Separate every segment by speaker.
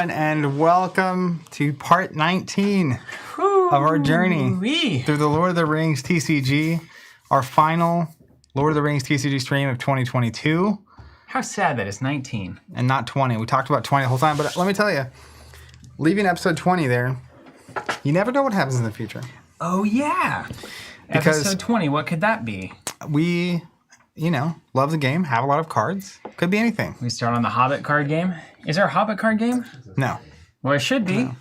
Speaker 1: everyone, and welcome to part 19 of our journey through the Lord of the Rings TCG, our final Lord of the Rings TCG stream of 2022.
Speaker 2: How sad that it's 19.
Speaker 1: And not 20. We talked about 20 the whole time, but let me tell you, leaving episode 20 there, you never know what happens in the future.
Speaker 2: Oh, yeah.
Speaker 1: Because
Speaker 2: episode 20, what could that be?
Speaker 1: We, love the game, have a lot of cards. Could be anything.
Speaker 2: We start on the Hobbit card game. Is there a Hobbit card game?
Speaker 1: No.
Speaker 2: Well, it should be. No.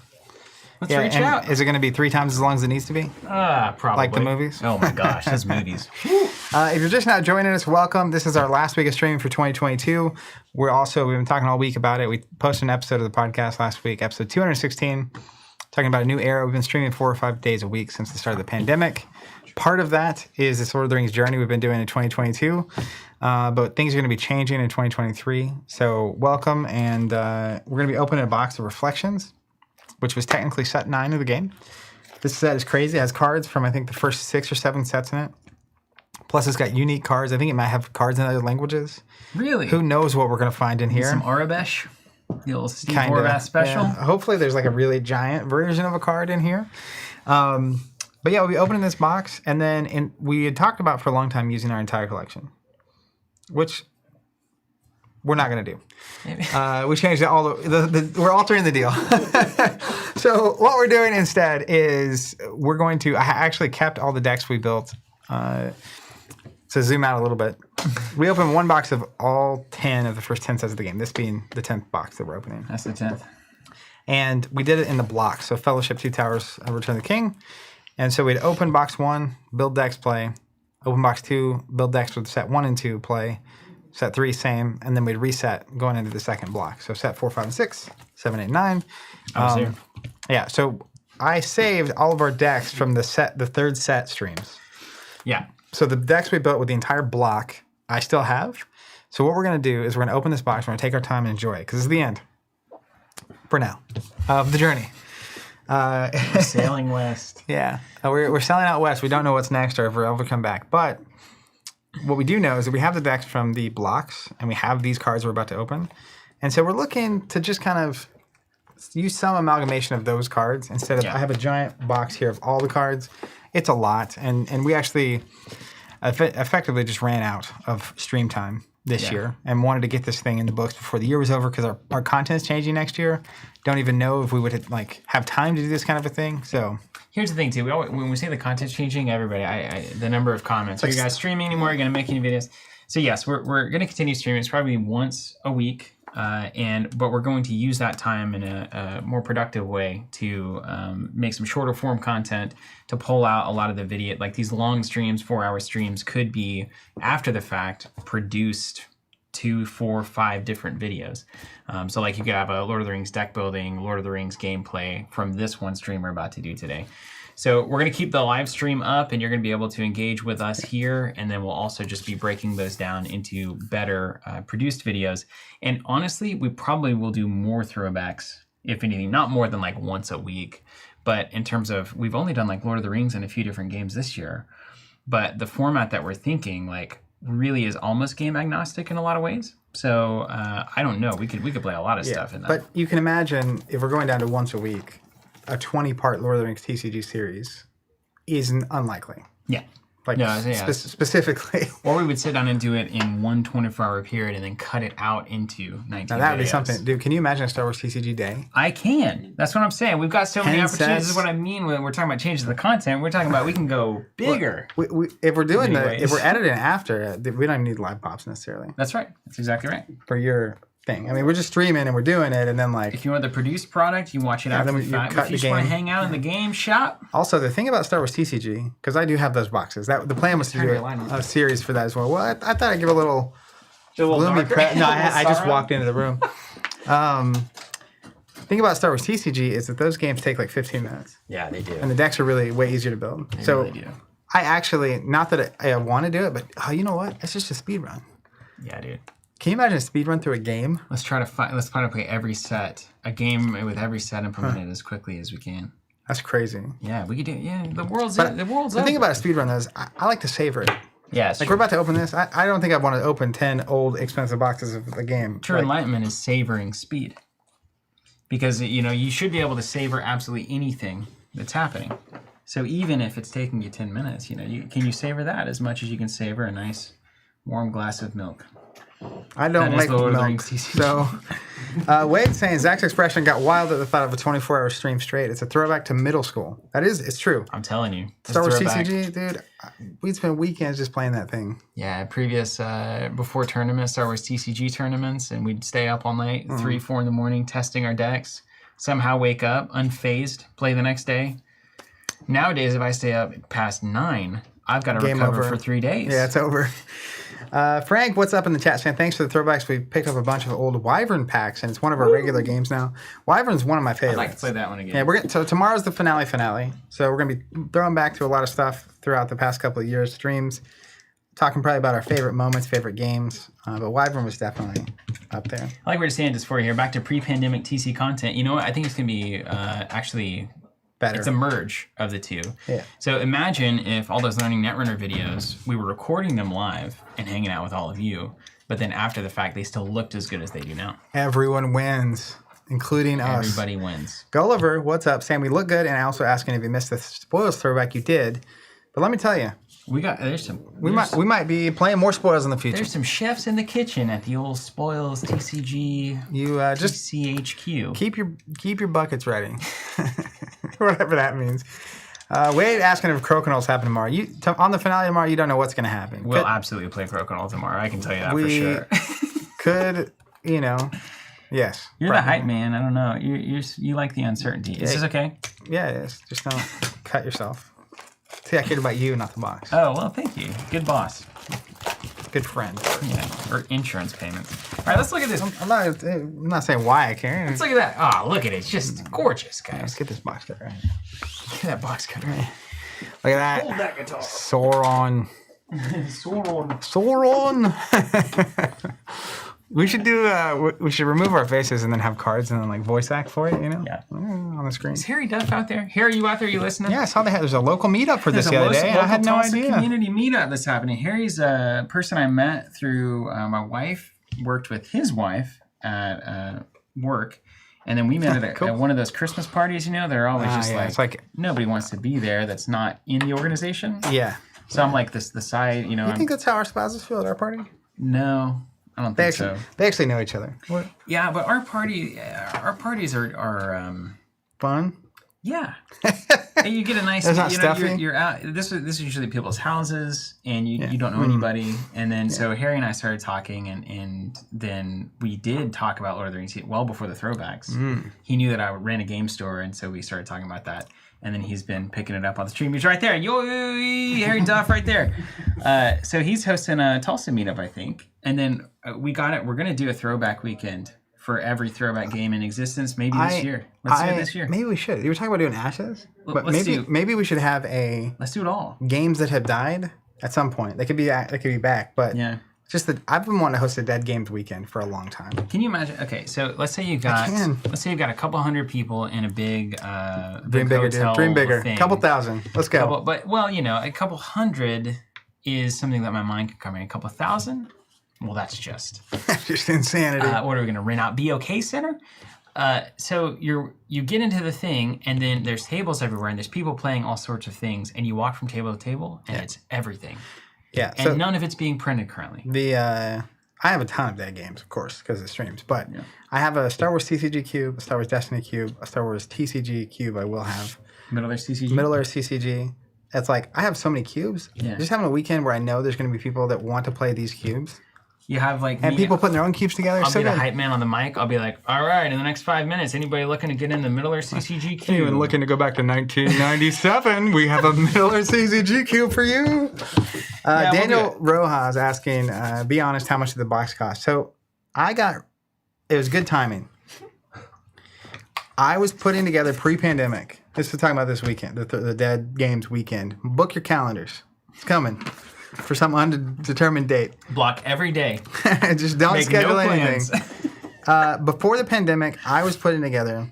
Speaker 2: Let's reach out.
Speaker 1: Is it going to be 3 times as long as it needs to be?
Speaker 2: Probably.
Speaker 1: Like the movies?
Speaker 2: Oh my gosh, those movies.
Speaker 1: If you're just now joining us, welcome. This is our last week of streaming for 2022. We've been talking all week about it. We posted an episode of the podcast last week, episode 216, talking about a new era. We've been streaming 4 or 5 days a week since the start of the pandemic. Part of that is this Lord of the Rings journey we've been doing in 2022, but things are going to be changing in 2023. So welcome, and we're going to be opening a box of Reflections, which was technically set 9 of the game. This set is crazy. It has cards from, I think, the first 6 or 7 sets in it. Plus, it's got unique cards. I think it might have cards in other languages.
Speaker 2: Really?
Speaker 1: Who knows what we're going to find in here.
Speaker 2: Some Arabesh? The old Steve Horvath special?
Speaker 1: Yeah. Hopefully, there's like a really giant version of a card in here. But yeah, we'll be opening this box, and then we had talked about for a long time using our entire collection, which we're not going to do. Maybe. We changed it all. We're altering the deal. So what we're doing instead is I actually kept all the decks we built. To zoom out a little bit, we opened one box of all 10 of the first 10 sets of the game, this being the 10th box that we're opening.
Speaker 2: That's the 10th.
Speaker 1: And we did it in the blocks. So Fellowship, Two Towers, Return of the King. And so we'd open box 1, build decks, play. Open box 2, build decks with set 1 and 2, play. Set 3, same. And then we'd reset going into the second block. So set 4, 5, and 6, 7, 8, 9. Yeah, so I saved all of our decks from the third set streams.
Speaker 2: Yeah.
Speaker 1: So the decks we built with the entire block, I still have. So what we're going to do is we're going to open this box. We're going to take our time and enjoy it, because this is the end, for now, of the journey.
Speaker 2: Sailing west.
Speaker 1: Yeah. We're sailing out west. We don't know what's next or if we'll ever come back. But what we do know is that we have the decks from the blocks, and we have these cards we're about to open. And so we're looking to just kind of use some amalgamation of those cards instead of, I have a giant box here of all the cards. It's a lot. And we actually effectively just ran out of stream time this year and wanted to get this thing in the books before the year was over, because our content's changing next year. Don't even know if we would have time to do this kind of a thing. So
Speaker 2: here's the thing too. When we say the content's changing, everybody, the number of comments. Are you guys streaming anymore? Are you going to make any videos? So yes, we're going to continue streaming. It's probably once a week, but we're going to use that time in a more productive way to make some shorter form content, to pull out a lot of the video. Like these long streams, 4-hour streams, could be after the fact produced 2, 4, 5 different videos. So like you could have a Lord of the Rings deck building, Lord of the Rings gameplay from this one stream we're about to do today. So we're going to keep the live stream up, and you're going to be able to engage with us here, and then we'll also just be breaking those down into better produced videos. And honestly, we probably will do more throwbacks, if anything, not more than like once a week. But in terms of, we've only done like Lord of the Rings and a few different games this year, but the format that we're thinking really is almost game agnostic in a lot of ways. So I don't know. We could play a lot of stuff in that.
Speaker 1: But you can imagine if we're going down to once a week, a 20-part Lord of the Rings TCG series isn't unlikely.
Speaker 2: Yeah.
Speaker 1: Specifically.
Speaker 2: Or we would sit down and do it in one 24-hour period and then cut it out into 19
Speaker 1: Now that would
Speaker 2: videos.
Speaker 1: be something. Dude, can you imagine a Star Wars TCG day?
Speaker 2: I can. That's what I'm saying. We've got so many opportunities. This is what I mean when we're talking about changing the content. We're talking about we can go bigger.
Speaker 1: If we're editing after, we don't need live pops necessarily.
Speaker 2: That's right. That's exactly right.
Speaker 1: For your thing. I mean, we're just streaming and we're doing it, and then
Speaker 2: if you want the produced product, you watch it after the fact. If you just want to hang out in the game shop.
Speaker 1: Also, the thing about Star Wars TCG, because I do have those boxes, the plan was to do a series for that as well. Well, I thought I'd give a little gloomy prep. No, I just walked into the room. The thing about Star Wars TCG is that those games take like 15 minutes.
Speaker 2: Yeah, they do.
Speaker 1: And the decks are really way easier to build.
Speaker 2: They really do.
Speaker 1: I actually, not that I want to do it, but you know what? It's just a speed run.
Speaker 2: Yeah, dude.
Speaker 1: Can you imagine a speed run through a game?
Speaker 2: Let's try to play every set, a game with every set implemented as quickly as we can.
Speaker 1: That's crazy.
Speaker 2: Yeah, we could do. Yeah, the world's
Speaker 1: the thing about a speed run is I like to savor it.
Speaker 2: Yeah,
Speaker 1: we're about to open this. I don't think I want to open 10 old expensive boxes of the game.
Speaker 2: True enlightenment is savoring speed. because you should be able to savor absolutely anything that's happening. So even if it's taking you 10 minutes, can you savor that as much as you can savor a nice warm glass of milk?
Speaker 1: I don't like milk. So, Wade's saying Zach's expression got wild at the thought of a 24-hour stream straight. It's a throwback to middle school. It's true.
Speaker 2: I'm telling you.
Speaker 1: Star Wars TCG, dude, we'd spend weekends just playing that thing.
Speaker 2: Yeah, before tournaments, Star Wars TCG tournaments, and we'd stay up all night, 3, 4 in the morning, testing our decks. Somehow wake up, unfazed, play the next day. Nowadays, if I stay up past 9, I've got to recover for 3 days.
Speaker 1: Yeah, it's over. Frank, what's up in the chat saying, thanks for the throwbacks. We picked up a bunch of old Wyvern packs, and it's one of our regular games now. Wyvern's one of my favorites.
Speaker 2: I'd like to play that one again.
Speaker 1: Yeah, so tomorrow's the finale. So we're going to be throwing back to a lot of stuff throughout the past couple of years, streams, talking probably about our favorite moments, favorite games. But Wyvern was definitely up there.
Speaker 2: I like what you're saying just for you here. Back to pre-pandemic TC content. You know what? I think it's going to be actually... better. It's a merge of the two.
Speaker 1: Yeah.
Speaker 2: So imagine if all those Learning Netrunner videos, we were recording them live and hanging out with all of you, but then after the fact, they still looked as good as they do now.
Speaker 1: Everyone wins, including us.
Speaker 2: Everybody wins.
Speaker 1: Gulliver, what's up? Saying we look good, and also asking if you missed the spoils throwback. You did, but let me tell you, we might be playing more spoils in the future.
Speaker 2: There's some chefs in the kitchen at the old spoils TCG.
Speaker 1: You just
Speaker 2: TCHQ.
Speaker 1: Keep your buckets ready. Whatever that means. Wade asking if Crokinole happen tomorrow. On the finale tomorrow, you don't know what's going to happen.
Speaker 2: We'll absolutely play Crokinole tomorrow. I can tell you that for sure.
Speaker 1: Could, yes.
Speaker 2: You're the hype man. I don't know. You like the uncertainty. Is this okay?
Speaker 1: Yeah, it is. Just don't cut yourself. See, I cared about you, not the box.
Speaker 2: Oh, well, thank you. Good boss.
Speaker 1: Good friend.
Speaker 2: Yeah, or insurance payments. All right, let's look at this.
Speaker 1: I'm not saying why I care.
Speaker 2: Let's look at that. Oh, look at it. It's just gorgeous, guys.
Speaker 1: Let's get this box cutter. Right.
Speaker 2: Look at that box cutter.
Speaker 1: Right. Look at that.
Speaker 2: Hold that guitar.
Speaker 1: Sauron. Sauron. We should we should remove our faces and then have cards and then voice act for it,
Speaker 2: Yeah.
Speaker 1: On the screen.
Speaker 2: Is Harry Duff out there? Harry, you out there? You listening?
Speaker 1: Yeah, I saw there's a local meetup for this the other day. I had no idea.
Speaker 2: Community meetup that's happening. Harry's a person I met through my wife, worked with his wife at work. And then we met at one of those Christmas parties, they're always it's like nobody wants to be there that's not in the organization.
Speaker 1: Yeah.
Speaker 2: So I'm like the side,
Speaker 1: You think that's how our spouses feel at our party?
Speaker 2: No. I don't think so.
Speaker 1: They actually know each other. What?
Speaker 2: Yeah, but our parties are
Speaker 1: fun.
Speaker 2: Yeah, and you get a nice.
Speaker 1: It's not stuffy.
Speaker 2: You're out. This is usually people's houses, and you don't know anybody. And then so Harry and I started talking, and then we did talk about Lord of the Rings well before the throwbacks. He knew that I ran a game store, and so we started talking about that. And then he's been picking it up on the stream. He's right there. Yo, Harry Duff right there. So he's hosting a Tulsa meetup, I think. And then we got it. We're going to do a throwback weekend for every throwback game in existence. Maybe this year. Let's do it this year.
Speaker 1: Maybe we should. You were talking about doing Ashes? But maybe we should have
Speaker 2: let's do it all.
Speaker 1: Games that have died at some point. They could be back. But
Speaker 2: yeah.
Speaker 1: Just that I've been wanting to host a Dead Games weekend for a long time.
Speaker 2: Can you imagine? Okay, so let's say you've got a couple hundred people in a big
Speaker 1: dream bigger,
Speaker 2: hotel
Speaker 1: dream bigger.
Speaker 2: Thing.
Speaker 1: Couple thousand. Let's go.
Speaker 2: A couple hundred is something that my mind can come in. A couple thousand? Well, that's just
Speaker 1: insanity.
Speaker 2: What are we going to rent out? BOK Center? So you get into the thing, and then there's tables everywhere, and there's people playing all sorts of things, and you walk from table to table, and it's everything.
Speaker 1: Yeah,
Speaker 2: and none of it's being printed currently.
Speaker 1: I have a ton of Dead Games, of course, because of streams. But I have a Star Wars TCG cube, a Star Wars Destiny cube, a Star Wars TCG cube. I will have
Speaker 2: Middle-earth TCG.
Speaker 1: Middle-earth TCG. It's like I have so many cubes. Yeah. Just having a weekend where I know there's going to be people that want to play these cubes.
Speaker 2: You have
Speaker 1: people putting their own cubes together.
Speaker 2: I'll be the hype man on the mic. I'll be like, all right, in the next 5 minutes, anybody looking to get in the Middle-earth CCG cube?
Speaker 1: Anyone looking to go back to 1997? We have a Middle-earth CCG cube for you. Daniel Rojas asking, be honest, how much did the box cost? So it was good timing. I was putting together pre-pandemic. This is talking about this weekend, the Dead Games weekend. Book your calendars. It's coming. For some undetermined date.
Speaker 2: Block every day.
Speaker 1: Just don't schedule anything. Before the pandemic, I was putting together,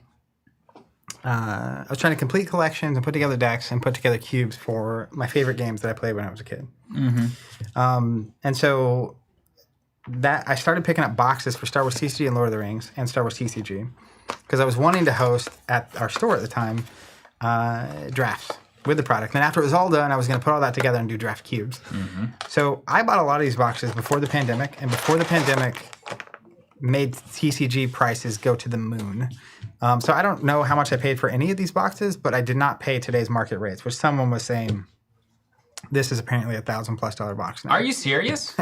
Speaker 1: I was trying to complete collections and put together decks and put together cubes for my favorite games that I played when I was a kid. Mm-hmm. And so I started picking up boxes for Star Wars TCG and Lord of the Rings and Star Wars TCG. because I was wanting to host at our store at the time drafts with the product. And after it was all done, I was going to put all that together and do draft cubes. So I bought a lot of these boxes before the pandemic, and before the pandemic made TCG prices go to the moon. So I don't know how much I paid for any of these boxes, but I did not pay today's market rates, which someone was saying this is apparently $1,000+ box now.
Speaker 2: Are you serious?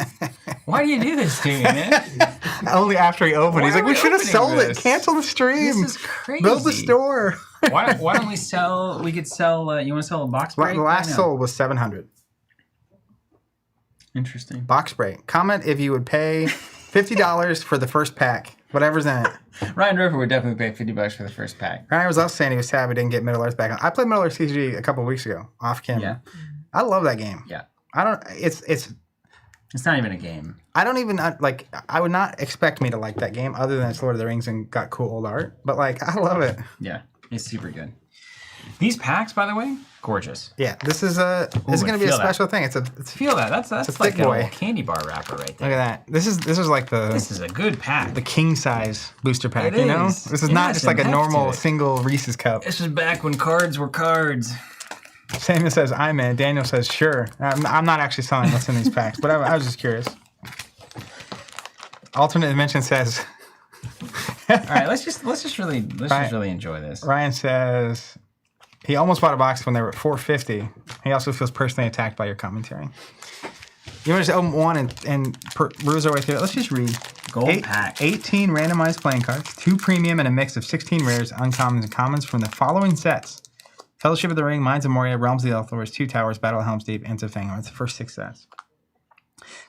Speaker 2: Why do you do this to me, man?
Speaker 1: Only after he opened, he's like, we should have sold
Speaker 2: this?
Speaker 1: it. Cancel the stream.
Speaker 2: This is crazy.
Speaker 1: Build the store.
Speaker 2: why don't we sell? We could sell. You want to sell a box break?
Speaker 1: The last sold was $700.
Speaker 2: Interesting.
Speaker 1: Box break. Comment if you would pay $50 for the first pack, whatever's in it.
Speaker 2: Ryan Roper would definitely pay $50 for the first pack.
Speaker 1: Ryan was also saying he was sad we didn't get Middle Earth back on. I played Middle Earth TCG a couple of weeks ago off camera.
Speaker 2: Yeah.
Speaker 1: I love that game.
Speaker 2: Yeah.
Speaker 1: I don't. It's
Speaker 2: not even a game.
Speaker 1: I don't even like. I would not expect me to like that game, other than it's Lord of the Rings and got cool old art. But like, I love it.
Speaker 2: Yeah, it's super good. These packs, by the way, gorgeous.
Speaker 1: Yeah, this is going to be a special thing. It's
Speaker 2: feel that. That's
Speaker 1: a
Speaker 2: like
Speaker 1: thick boy.
Speaker 2: a candy bar wrapper right there.
Speaker 1: Look at that. This is like
Speaker 2: This is a good pack.
Speaker 1: the king size booster pack.
Speaker 2: It
Speaker 1: You know,
Speaker 2: is.
Speaker 1: this is
Speaker 2: It
Speaker 1: not
Speaker 2: has
Speaker 1: just
Speaker 2: some
Speaker 1: like a
Speaker 2: heft
Speaker 1: normal
Speaker 2: to it.
Speaker 1: single Reese's cup.
Speaker 2: This was back when cards were cards.
Speaker 1: Samuel says, I'm in. Daniel says, sure. I'm not actually selling what's in these packs, but I was just curious. Alternate Dimension says...
Speaker 2: All right, let's just really enjoy this.
Speaker 1: Ryan says, he almost bought a box when they were at $450. He also feels personally attacked by your commentary. You want to just open one and peruse our way through it? Let's just read.
Speaker 2: Gold pack.
Speaker 1: 18 randomized playing cards, 2 premium, and a mix of 16 rares, uncommons, and commons from the following sets. Fellowship of the Ring, Mines of Moria, Realms of the Elthors, Two Towers, Battle of Helm's Deep, Ents of Fangor. It's the first 6 sets.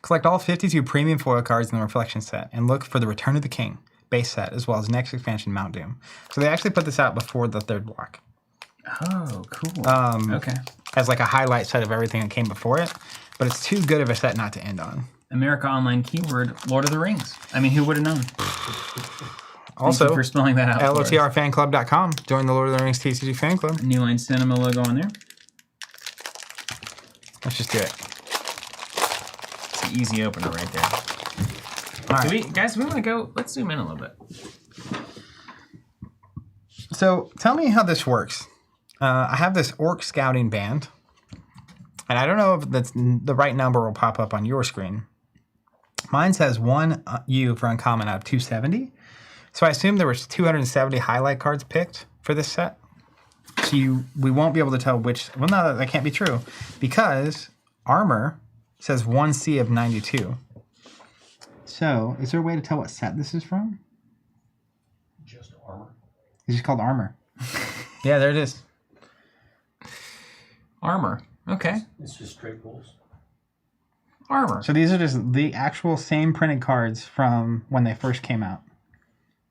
Speaker 1: Collect all 52 premium foil cards in the Reflection set and look for the Return of the King base set, as well as next expansion, Mount Doom. So they actually put this out before the 3rd block.
Speaker 2: Oh, cool. Okay.
Speaker 1: As like a highlight set of everything that came before it, but it's too good of a set not to end on.
Speaker 2: America Online keyword, Lord of the Rings. I mean, who would have known?
Speaker 1: Also,
Speaker 2: Thank you for spelling that out.
Speaker 1: LOTRfanclub.com. Join the Lord of the Rings TCG fan club.
Speaker 2: New Line Cinema logo on there.
Speaker 1: Let's just do it.
Speaker 2: It's an easy opener right there.
Speaker 1: All right.
Speaker 2: Guys, we want to go. Let's zoom in a little bit.
Speaker 1: So tell me how this works. I have this Orc Scouting Band, and I don't know if that's the right number will pop up on your screen. Mine says 1 U for uncommon out of 270. So I assume there was 270 highlight cards picked for this set. So we won't be able to tell which. Well, no, that can't be true because armor says 1C of 92. So is there a way to tell what set this is from?
Speaker 3: Just armor.
Speaker 1: It's just called armor. Yeah, there it is.
Speaker 2: Armor. Okay.
Speaker 3: It's just straight pulls.
Speaker 2: Armor.
Speaker 1: So these are just the actual same printed cards from when they first came out.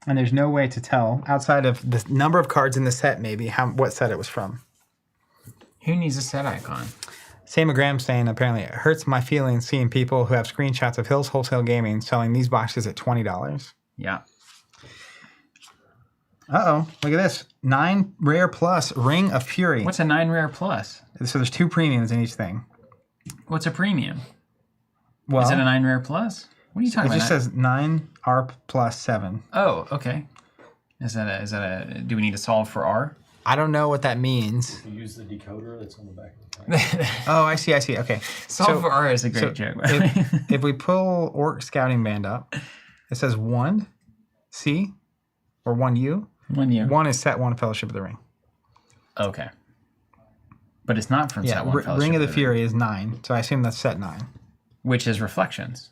Speaker 1: And there's no way to tell, outside of the number of cards in the set maybe, what set it was from.
Speaker 2: Who needs a set icon?
Speaker 1: Sam McGrahm saying, apparently, it hurts my feelings seeing people who have screenshots of Hills Wholesale Gaming selling these boxes at $20.
Speaker 2: Yeah.
Speaker 1: Uh-oh, look at this. 9 Rare Plus Ring of Fury.
Speaker 2: What's a 9 Rare Plus?
Speaker 1: So there's 2 premiums in each thing.
Speaker 2: What's a premium?
Speaker 1: Well,
Speaker 2: Is it a 9 Rare Plus? What are you talking
Speaker 1: it
Speaker 2: about?
Speaker 1: just says 9 R plus 7.
Speaker 2: Oh, okay. Is that a? Do we need to solve for R?
Speaker 1: I don't know what that means.
Speaker 3: You use the decoder that's on the back of the pack.
Speaker 1: Oh, I see. Okay.
Speaker 2: Solve for R is a great joke. By the way.
Speaker 1: If we pull Orc Scouting Band up, it says 1 C or 1 U.
Speaker 2: 1 U.
Speaker 1: 1 is set 1 Fellowship of the Ring.
Speaker 2: Okay. But it's not from set 1 Fellowship
Speaker 1: Ring of the Fury is 9, so I assume that's set 9.
Speaker 2: Which is Reflections.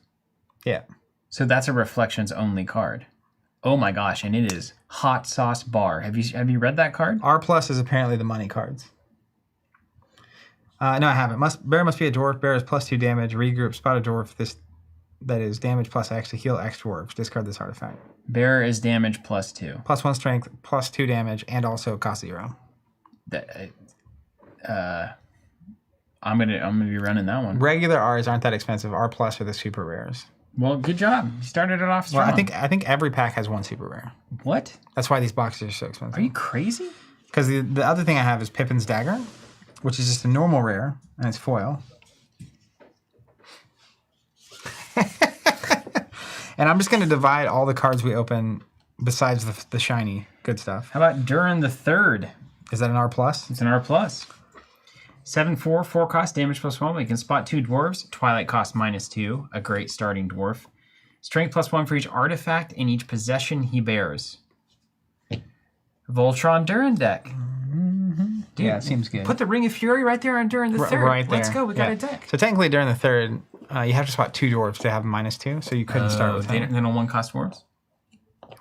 Speaker 1: Yeah.
Speaker 2: So that's a Reflections only card. Oh my gosh, and it is Hot Sauce Bar. Have you read that card?
Speaker 1: R plus is apparently the money cards. No, I haven't. Bear must be a dwarf. Bear is +2 damage. Regroup. Spot a dwarf. That is damage plus X to heal X dwarves. Discard this artifact.
Speaker 2: Bearer is damage +2.
Speaker 1: +1 strength, +2 damage, and also cost 0.
Speaker 2: I'm gonna be running that one.
Speaker 1: Regular R's aren't that expensive. R plus are the super rares.
Speaker 2: Well, good job. You started it off strong.
Speaker 1: Well, I think every pack has 1 super rare.
Speaker 2: What?
Speaker 1: That's why these boxes are so expensive.
Speaker 2: Are you crazy?
Speaker 1: Because the other thing I have is Pippin's Dagger, which is just a normal rare, and it's foil. And I'm just going to divide all the cards we open besides the shiny good stuff.
Speaker 2: How about Durin the Third?
Speaker 1: Is that an R+?
Speaker 2: It's an R+. 7/4, 4 cost, damage +1. We can spot 2 dwarves. Twilight cost -2, a great starting dwarf. Strength +1 for each artifact and each possession he bears. Voltron Durin deck. Dude,
Speaker 1: Yeah, it seems good.
Speaker 2: Put the Ring of Fury right there on Durin the Third.
Speaker 1: Right there.
Speaker 2: Let's go. We got a deck.
Speaker 1: So technically, during the third, you have to spot 2 dwarves to have -2, so you couldn't start with
Speaker 2: They
Speaker 1: him.
Speaker 2: don't 1-cost dwarves?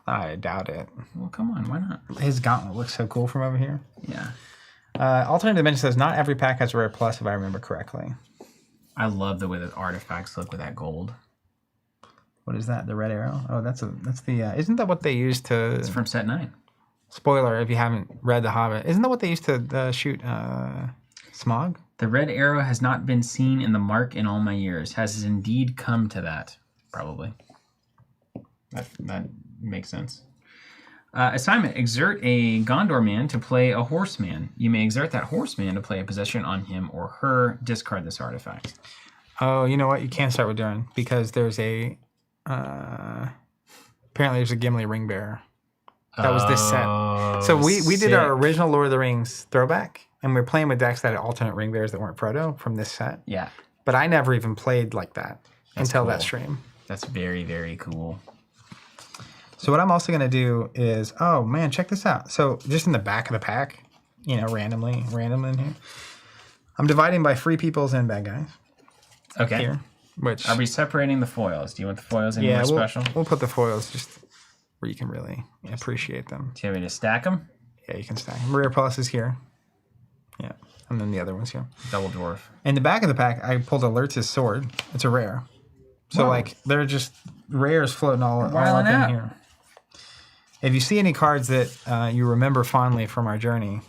Speaker 1: I doubt it.
Speaker 2: Well, come on. Why not?
Speaker 1: His gauntlet looks so cool from over here.
Speaker 2: Yeah.
Speaker 1: Alternate Dimension says not every pack has a rare plus, if I remember correctly.
Speaker 2: I love the way the artifacts look with that gold.
Speaker 1: What is that? The red arrow? Oh, that's the. Isn't that what they use to?
Speaker 2: It's from set 9.
Speaker 1: Spoiler if you haven't read The Hobbit. Isn't that what they used to shoot Smog?
Speaker 2: The red arrow has not been seen in the mark in all my years. Has indeed come to that. Probably. That makes sense. Assignment. Exert a Gondor man to play a horseman. You may exert that horseman to play a possession on him or her. Discard this artifact.
Speaker 1: Oh, you know what? You can't start with Durin because there's a... apparently there's a Gimli ring bearer. That was this set. So we did our original Lord of the Rings throwback, and we were playing with decks that had alternate ring bearers that weren't Frodo from this set.
Speaker 2: Yeah.
Speaker 1: But I never even played like that until that stream.
Speaker 2: That's very, very cool.
Speaker 1: So what I'm also going to do is, oh man, check this out. So just in the back of the pack, you know, randomly in here, I'm dividing by free peoples and bad guys.
Speaker 2: Okay.
Speaker 1: Here, which
Speaker 2: Are we separating the foils? Do you want the foils any more special?
Speaker 1: We'll put the foils just where you can really appreciate them.
Speaker 2: Do you want me to stack them?
Speaker 1: Yeah, you can stack them. Rare plus is here. Yeah, and then the other one's here.
Speaker 2: Double dwarf.
Speaker 1: In the back of the pack, I pulled Lotrtcg sword. It's a rare. So
Speaker 2: Whoa.
Speaker 1: like they're just rares floating all up
Speaker 2: out.
Speaker 1: in here. If you see any cards that you remember fondly from our journey,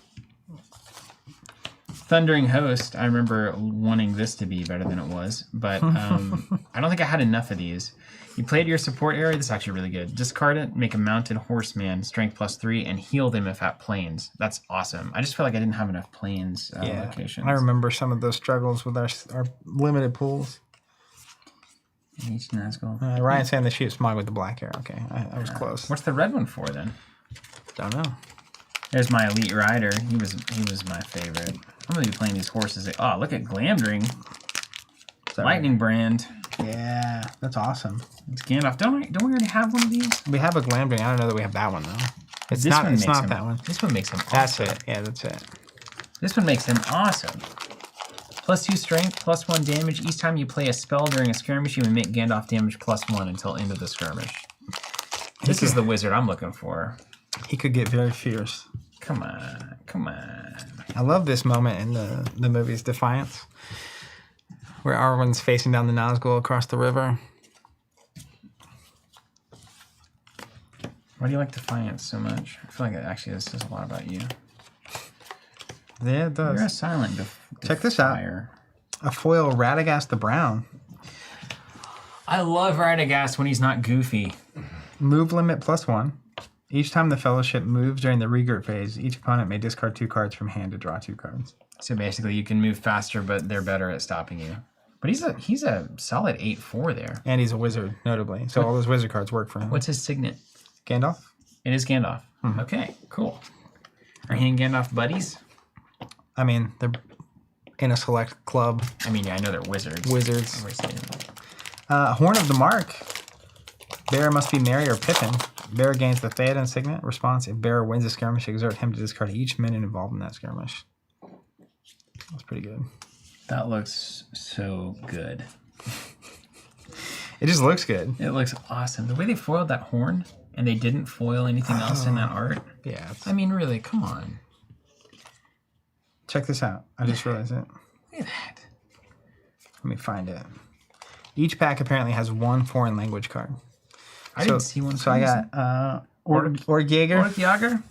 Speaker 2: Thundering Host, I remember wanting this to be better than it was, but I don't think I had enough of these. You played your support area. This is actually really good. Discard it, make a mounted horseman, strength +3, and heal them if at planes. That's awesome. I just feel like I didn't have enough planes locations.
Speaker 1: I remember some of those struggles with our limited pools.
Speaker 2: Each Nazgul.
Speaker 1: Ryan's saying they shoot Smog with the black arrow. Okay, I was close.
Speaker 2: What's the red one for then?
Speaker 1: Don't know.
Speaker 2: There's my elite rider. He was my favorite. I'm gonna be playing these horses. Oh, look at Glamdring. Lightning Brand.
Speaker 1: Yeah, that's awesome.
Speaker 2: It's Gandalf. Don't we already have one of these?
Speaker 1: We have a Glamdring. I don't know that we have that one though. It's
Speaker 2: This
Speaker 1: not.
Speaker 2: one
Speaker 1: It's
Speaker 2: makes
Speaker 1: not
Speaker 2: him-
Speaker 1: that one.
Speaker 2: This one makes him awesome.
Speaker 1: That's it. Yeah, that's it.
Speaker 2: This one makes him awesome. +2 strength, +1 damage. Each time you play a spell during a skirmish, you may make Gandalf damage +1 until end of the skirmish. This is the wizard I'm looking for.
Speaker 1: He could get very fierce.
Speaker 2: Come on, come on.
Speaker 1: I love this moment in the movie's Defiance, where Arwen's facing down the Nazgul across the river.
Speaker 2: Why do you like Defiance so much? I feel like this says a lot about you.
Speaker 1: Yeah, it does.
Speaker 2: You're a silent
Speaker 1: Check this out.
Speaker 2: defier.
Speaker 1: A foil Radagast the Brown.
Speaker 2: I love Radagast when he's not goofy.
Speaker 1: Move limit +1. Each time the Fellowship moves during the regroup phase, each opponent may discard 2 cards from hand to draw 2 cards.
Speaker 2: So basically, you can move faster, but they're better at stopping you. But he's a solid 8/4 there.
Speaker 1: And he's a wizard, notably. So all those wizard cards work for him.
Speaker 2: What's his signet?
Speaker 1: Gandalf?
Speaker 2: It is Gandalf. Okay, cool. Are he and Gandalf buddies?
Speaker 1: I mean, they're in a select club.
Speaker 2: I mean, yeah, I know they're wizards.
Speaker 1: Wizards.
Speaker 2: Obviously.
Speaker 1: Horn of the Mark. Bear must be Merry or Pippin. Bear gains the Theoden signet. Response: if Bear wins a skirmish, exert him to discard each minion involved in that skirmish. That's pretty good.
Speaker 2: That looks so good.
Speaker 1: It just looks good.
Speaker 2: It looks awesome. The way they foiled that horn, and they didn't foil anything else in that art.
Speaker 1: Yeah.
Speaker 2: I mean, really, come on.
Speaker 1: Check this out. I just realized it.
Speaker 2: Look at that.
Speaker 1: Let me find it. Each pack apparently has 1 foreign language card.
Speaker 2: I didn't see one.
Speaker 1: So I got Orkjaeger.
Speaker 2: Orkjaeger.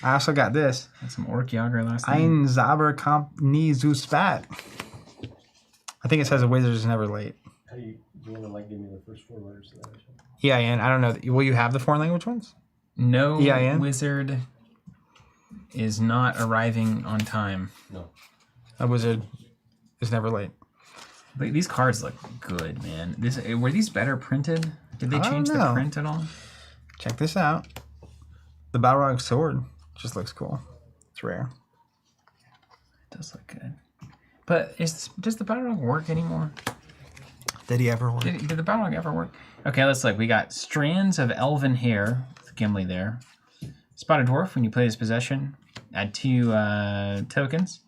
Speaker 1: I also got this.
Speaker 2: That's some Orkjaeger last name.
Speaker 1: Ein Zaber Kommt nie zu spät. I think it says a wizard is never late.
Speaker 3: How do you want to like give me the first 4 letters of that? Or something?
Speaker 1: EIN. I don't know. Will you have the foreign language ones?
Speaker 2: No
Speaker 1: EIN?
Speaker 2: wizard is not arriving on time.
Speaker 3: No.
Speaker 1: A wizard is never late.
Speaker 2: But these cards look good, man. Were these better printed? Did they
Speaker 1: I don't
Speaker 2: change the
Speaker 1: know.
Speaker 2: print at all?
Speaker 1: Check this out. The Balrog sword just looks cool. It's rare.
Speaker 2: It does look good. But does the Balrog work anymore?
Speaker 1: Did he ever work?
Speaker 2: Did the Balrog ever work? Okay, let's look. We got strands of elven hair with Gimli there. Spot a dwarf when you play his possession. Add 2 tokens.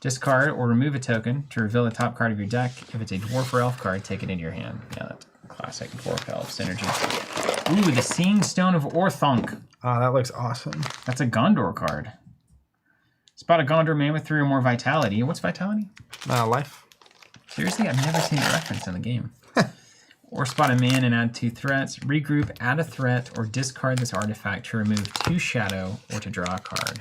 Speaker 2: Discard or remove a token to reveal the top card of your deck. If it's a dwarf or elf card, take it into your hand. Yeah, that's classic dwarf elf synergy. Ooh, the Seeing Stone of Orthonk.
Speaker 1: Oh, that looks awesome.
Speaker 2: That's a Gondor card. Spot a Gondor man with 3 or more vitality. What's vitality?
Speaker 1: Life.
Speaker 2: Seriously, I've never seen it referenced in the game. Or spot a man and add 2 threats. Regroup, add a threat, or discard this artifact to remove 2 shadow or to draw a card.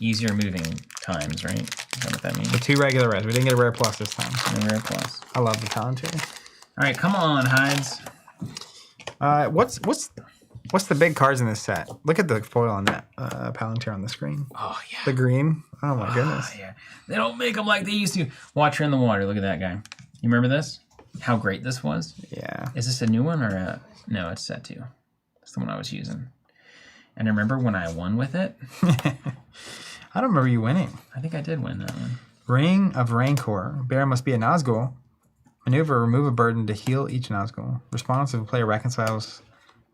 Speaker 2: Easier moving times, right? Is that what that means?
Speaker 1: The 2 regular reds. We didn't get a rare plus this time.
Speaker 2: No rare plus.
Speaker 1: I love the Palantir.
Speaker 2: All right, come on, Hides.
Speaker 1: What's the big cards in this set? Look at the foil on that Palantir on the screen.
Speaker 2: Oh, yeah.
Speaker 1: The green. Oh, my goodness.
Speaker 2: Yeah. They don't make them like they used to. Watcher in the Water. Look at that guy. You remember this? How great this was?
Speaker 1: Yeah.
Speaker 2: Is this a new one or a... No, it's set 2. That's the one I was using. And I remember when I won with it.
Speaker 1: I don't remember you winning.
Speaker 2: I think I did win that one.
Speaker 1: Ring of Rancor. Bear must be a Nazgul. Maneuver, remove a burden to heal each Nazgul. Response if a player reconciles,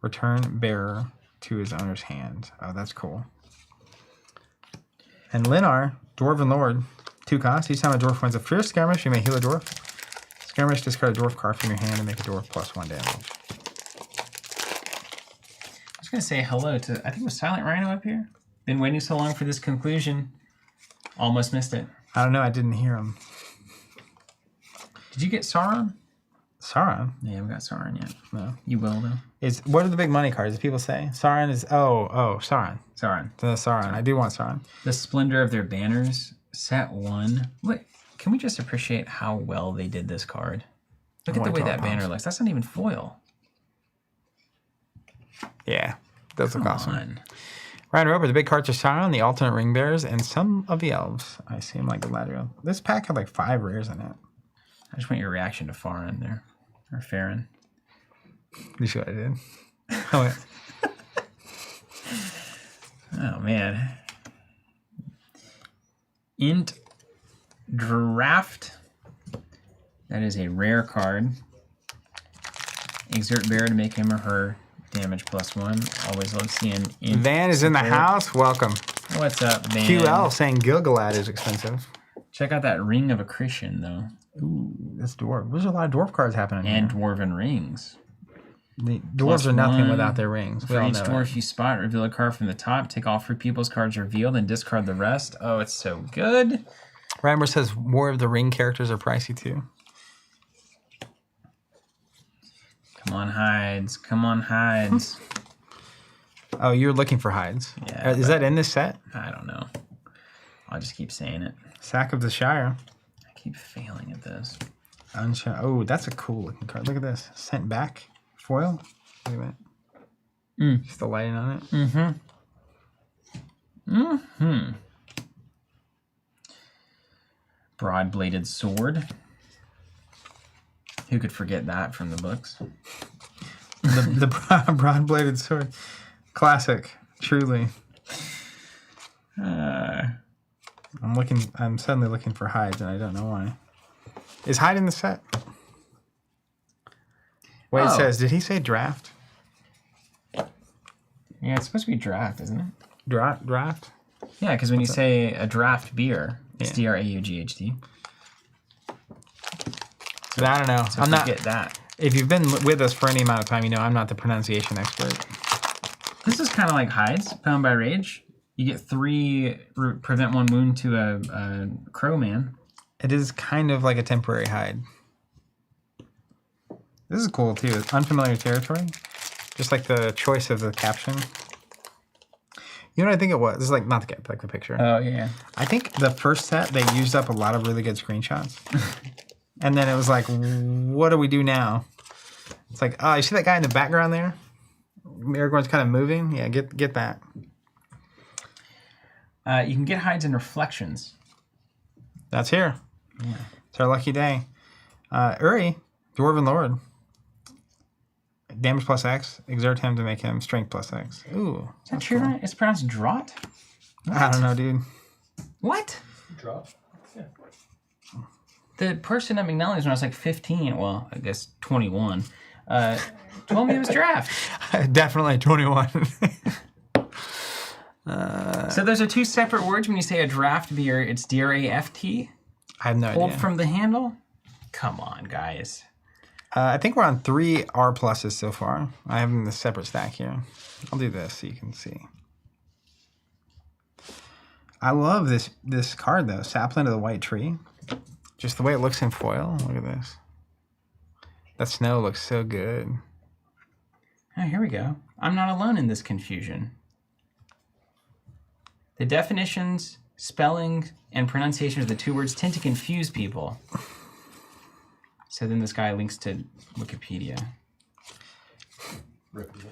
Speaker 1: return bearer to his owner's hand. Oh, that's cool. And Linar, Dwarven Lord. 2 costs. Each time a dwarf wins a fierce skirmish, you may heal a dwarf. Skirmish, discard a dwarf card from your hand and make a dwarf +1 damage.
Speaker 2: I was going to say hello to... I think it was Silent Rhino up here. Been waiting so long for this conclusion. Almost missed it.
Speaker 1: I don't know. I didn't hear him.
Speaker 2: Did you get Sauron?
Speaker 1: Sauron?
Speaker 2: Yeah, I haven't got Sauron yet.
Speaker 1: No.
Speaker 2: You will, though.
Speaker 1: What are the big money cards? People say Sauron is Sauron.
Speaker 2: Sauron.
Speaker 1: Sauron. I do want Sauron.
Speaker 2: The splendor of their banners. Set 1. Look, can we just appreciate how well they did this card? Look at the way that banner looks. That's not even foil.
Speaker 1: Yeah, those look awesome.
Speaker 2: On.
Speaker 1: Ryan Roper, the big cards are Sauron, the alternate ring bearers, and some of the elves. I seem like Galadriel. This pack had like 5 rares in it.
Speaker 2: I just want your reaction to Farin there. Or Farron.
Speaker 1: You see what I did? Oh, yeah.
Speaker 2: Oh, man. Int Draft. That is a rare card. Exert bearer to make him or her damage +1. Always love seeing Int.
Speaker 1: Van is in the house. Welcome.
Speaker 2: What's up, Van?
Speaker 1: QL saying Gilgalad is expensive.
Speaker 2: Check out that Ring of Accretion, though.
Speaker 1: Ooh, that's dwarf. There's a lot of dwarf cards happening
Speaker 2: And
Speaker 1: here.
Speaker 2: Dwarven Rings.
Speaker 1: The dwarves are nothing without their rings. We
Speaker 2: For
Speaker 1: all
Speaker 2: each
Speaker 1: know
Speaker 2: dwarf
Speaker 1: that.
Speaker 2: you spot, reveal a card from the top. Take all 3 people's cards revealed and discard the rest. Oh, it's so good.
Speaker 1: Reimer says more of the ring characters are pricey too.
Speaker 2: Come on, Hides. Come on, Hides.
Speaker 1: Oh, you're looking for hides.
Speaker 2: Yeah,
Speaker 1: Is that in this set?
Speaker 2: I don't know. I'll just keep saying it.
Speaker 1: Sack of the Shire.
Speaker 2: I keep failing at this.
Speaker 1: Oh, that's a cool looking card. Look at this. Sent back. Foil. Look at that. Just the lighting on it.
Speaker 2: Mm-hmm. Broad-bladed sword. Who could forget that from the books?
Speaker 1: The broad-bladed sword. Classic. Truly. I'm suddenly looking for hides and I don't know why. Is hide in the set? Wait, It says, did he say draft?
Speaker 2: Yeah, it's supposed to be draft, isn't it?
Speaker 1: Draft?
Speaker 2: Yeah, because when you say a draft beer, it's D-R-A-U-G-H-T.
Speaker 1: So I don't know.
Speaker 2: So
Speaker 1: I'm not.
Speaker 2: forget that.
Speaker 1: If you've been with us for any amount of time, you know I'm not the pronunciation expert.
Speaker 2: This is kind of like Hides, Bound by Rage. You get 3 prevent 1 wound to a crow man.
Speaker 1: It is kind of like a temporary hide. This is cool too. It's unfamiliar territory. Just like the choice of the caption. You know what I think it was? This is like, not the picture.
Speaker 2: Oh, yeah.
Speaker 1: I think the first set, they used up a lot of really good screenshots. And then it was like, what do we do now? It's like, oh, you see that guy in the background there? Everyone's kind of moving. Yeah, get that.
Speaker 2: You can get hides and reflections.
Speaker 1: That's here.
Speaker 2: Yeah.
Speaker 1: It's our lucky day. Uri, Dwarven Lord. Damage plus X. Exert him to make him strength plus X. Ooh.
Speaker 2: Is that true? Cool. It's pronounced draught?
Speaker 1: I don't know, dude.
Speaker 2: What?
Speaker 3: Drop? Yeah.
Speaker 2: The person at McNally's when I was like 15, well, I guess 21, told me it was draft.
Speaker 1: Definitely 21.
Speaker 2: So those are two separate words when you say a draft beer. It's D-R-A-F-T?
Speaker 1: I have no idea.
Speaker 2: Pulled from the handle? Come on, guys.
Speaker 1: I think we're on 3 R pluses so far. I have them in the separate stack here. I'll do this so you can see. I love this card, though. Sapling of the White Tree. Just the way it looks in foil. Look at this. That snow looks so good.
Speaker 2: Oh, here we go. I'm not alone in this confusion. The definitions, spelling, and pronunciation of the two words tend to confuse people. So then this guy links to Wikipedia.
Speaker 3: Reputable.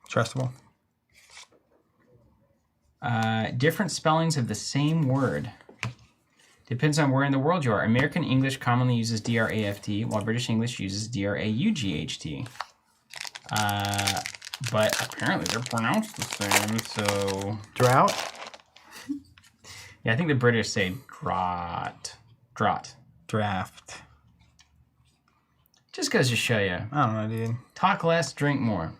Speaker 1: Trustable.
Speaker 2: Different spellings of the same word. Depends on where in the world you are. American English commonly uses D-R-A-F-T, while British English uses D-R-A-U-G-H-T. But apparently they're pronounced the same, so...
Speaker 1: Drought?
Speaker 2: Yeah, I think the British say draught.
Speaker 1: Draft.
Speaker 2: Just goes to show you.
Speaker 1: I don't know, dude.
Speaker 2: Talk less, drink more.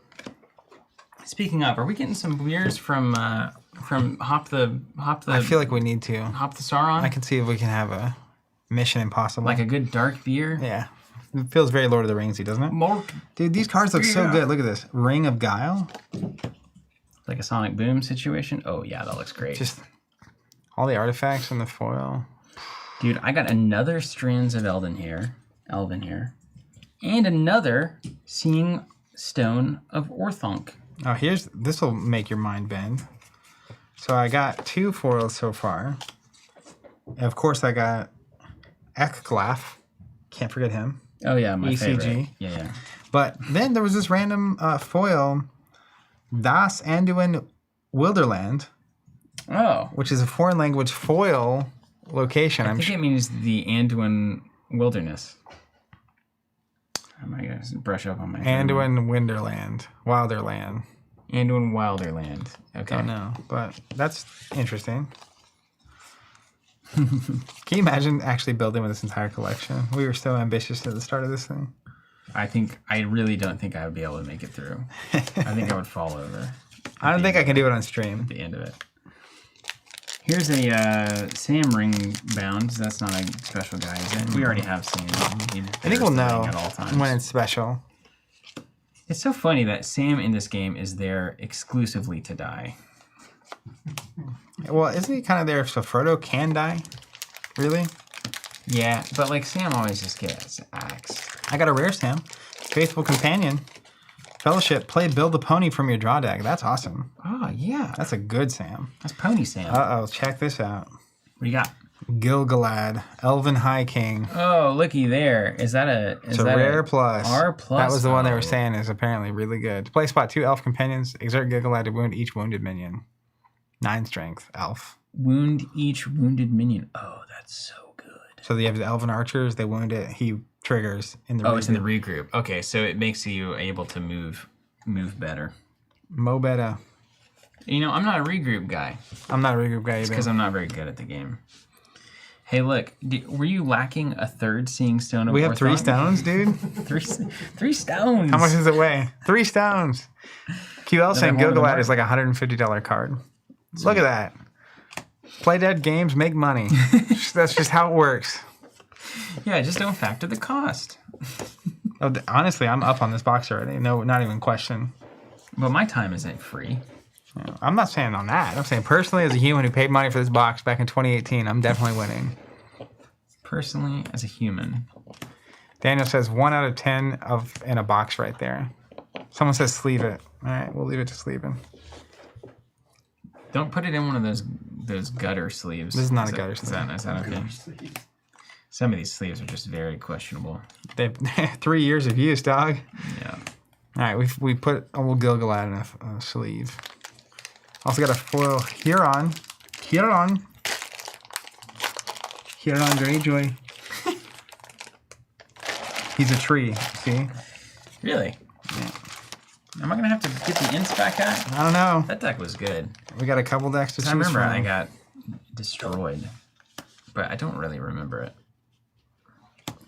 Speaker 2: Speaking of, are we getting some beers from Hop the?
Speaker 1: I feel like we need to.
Speaker 2: Hop the Sauron?
Speaker 1: I can see if we can have a Mission Impossible.
Speaker 2: Like a good dark beer?
Speaker 1: Yeah. It feels very Lord of the Ringsy, doesn't it?
Speaker 2: More.
Speaker 1: Dude, these cards look so good. Look at this. Ring of Guile.
Speaker 2: Like a Sonic Boom situation? Oh, yeah, that looks great.
Speaker 1: Just all the artifacts in the foil.
Speaker 2: Dude, I got another Strands of Elven here. And another Seeing Stone of Orthonc.
Speaker 1: Oh, this will make your mind bend. So I got 2 foils so far. And of course, I got Ekglaf. Can't forget him.
Speaker 2: Oh, yeah, my
Speaker 1: ECG.
Speaker 2: favorite. Yeah.
Speaker 1: But then there was this random foil, Das Anduin Wilderland, which is a foreign language foil location.
Speaker 2: I think it means the Anduin Wilderness. I might gotta brush up on my
Speaker 1: Anduin Wilderland.
Speaker 2: Anduin Wilderland. Okay.
Speaker 1: Don't know, but that's interesting. Can you imagine actually building with this entire collection? We were so ambitious at the start of this thing.
Speaker 2: I really don't think I would be able to make it through. I think I would fall over.
Speaker 1: I don't think I can do it on stream.
Speaker 2: At the end of it. Here's a Sam ring bound. That's not a special guy, is it? We already have Sam.
Speaker 1: I think we'll know
Speaker 2: at all times.
Speaker 1: when it's special.
Speaker 2: It's so funny that Sam in this game is there exclusively to die.
Speaker 1: Well, isn't he kind of there so Frodo can die? Really?
Speaker 2: Yeah, but like Sam always just gets axed.
Speaker 1: I got a rare Sam. Faithful Companion. Fellowship. Play Build the Pony from your draw deck. That's awesome.
Speaker 2: Oh, yeah.
Speaker 1: That's a good Sam.
Speaker 2: That's Pony Sam.
Speaker 1: Uh-oh. Check this out.
Speaker 2: What do you got?
Speaker 1: Gil-galad. Elven High King.
Speaker 2: Oh, looky there. Is that a...
Speaker 1: It's a rare plus.
Speaker 2: R plus?
Speaker 1: That was the one they were saying is apparently really good. To play spot 2 Elf Companions. Exert Gil-galad to wound each wounded minion. 9 strength. Elf.
Speaker 2: Wound each wounded minion. Oh, that's so good.
Speaker 1: So you have the Elven Archers. They wound it. He triggers in the regroup.
Speaker 2: It's in the regroup. Okay, so it makes you able to move better.
Speaker 1: Mo better.
Speaker 2: You know, I'm not a regroup guy.
Speaker 1: I'm not a regroup guy either.
Speaker 2: Because I'm not very good at the game. Hey, look. Were you lacking a third Seeing Stone of
Speaker 1: We have
Speaker 2: Orthon?
Speaker 1: 3 stones, dude.
Speaker 2: three stones.
Speaker 1: How much does it weigh? 3 stones. QL saying
Speaker 2: more than
Speaker 1: Gil-galad
Speaker 2: one.
Speaker 1: is like a $150 card. Look at that. Play dead games, make money. That's just how it works.
Speaker 2: Yeah, just don't factor the cost.
Speaker 1: Oh, honestly, I'm up on this box already. No, not even question.
Speaker 2: But my time isn't free.
Speaker 1: I'm not saying on that. I'm saying personally, as a human who paid money for this box back in 2018, I'm definitely winning.
Speaker 2: Personally, as a human.
Speaker 1: Daniel says 1 out of 10 in a box right there. Someone says sleeve it. All right, we'll leave it to sleeving.
Speaker 2: Don't put it in one of those gutter sleeves.
Speaker 1: This is not a gutter sleeve.
Speaker 2: Is that okay? Some of these sleeves are just very questionable.
Speaker 1: They 3 years of use, dog.
Speaker 2: Yeah.
Speaker 1: All right, we put a little Gil-galad in a sleeve. Also got a foil Huron Greyjoy. He's a tree, see?
Speaker 2: Really?
Speaker 1: Yeah.
Speaker 2: Am I gonna have to get the ins back out?
Speaker 1: I don't know.
Speaker 2: That deck was good.
Speaker 1: We got a couple decks to choose
Speaker 2: I remember
Speaker 1: from.
Speaker 2: I got destroyed, but I don't really remember it.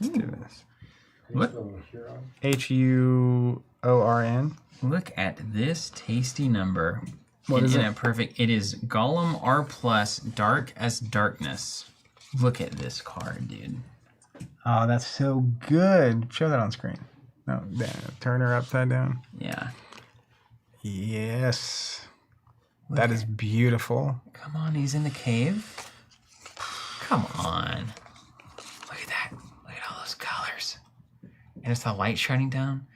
Speaker 1: Let's do this.
Speaker 2: What?
Speaker 1: Huorn.
Speaker 2: Look at this tasty number.
Speaker 1: What is it?
Speaker 2: A perfect. It is Golem R+, Dark as Darkness. Look at this card, dude.
Speaker 1: Oh, that's so good. Show that on screen. No, turn her upside down.
Speaker 2: Yeah.
Speaker 1: Yes. That is beautiful.
Speaker 2: Come on, he's in the cave. Come on. Look at that. Look at all those colors. And it's the light shining down.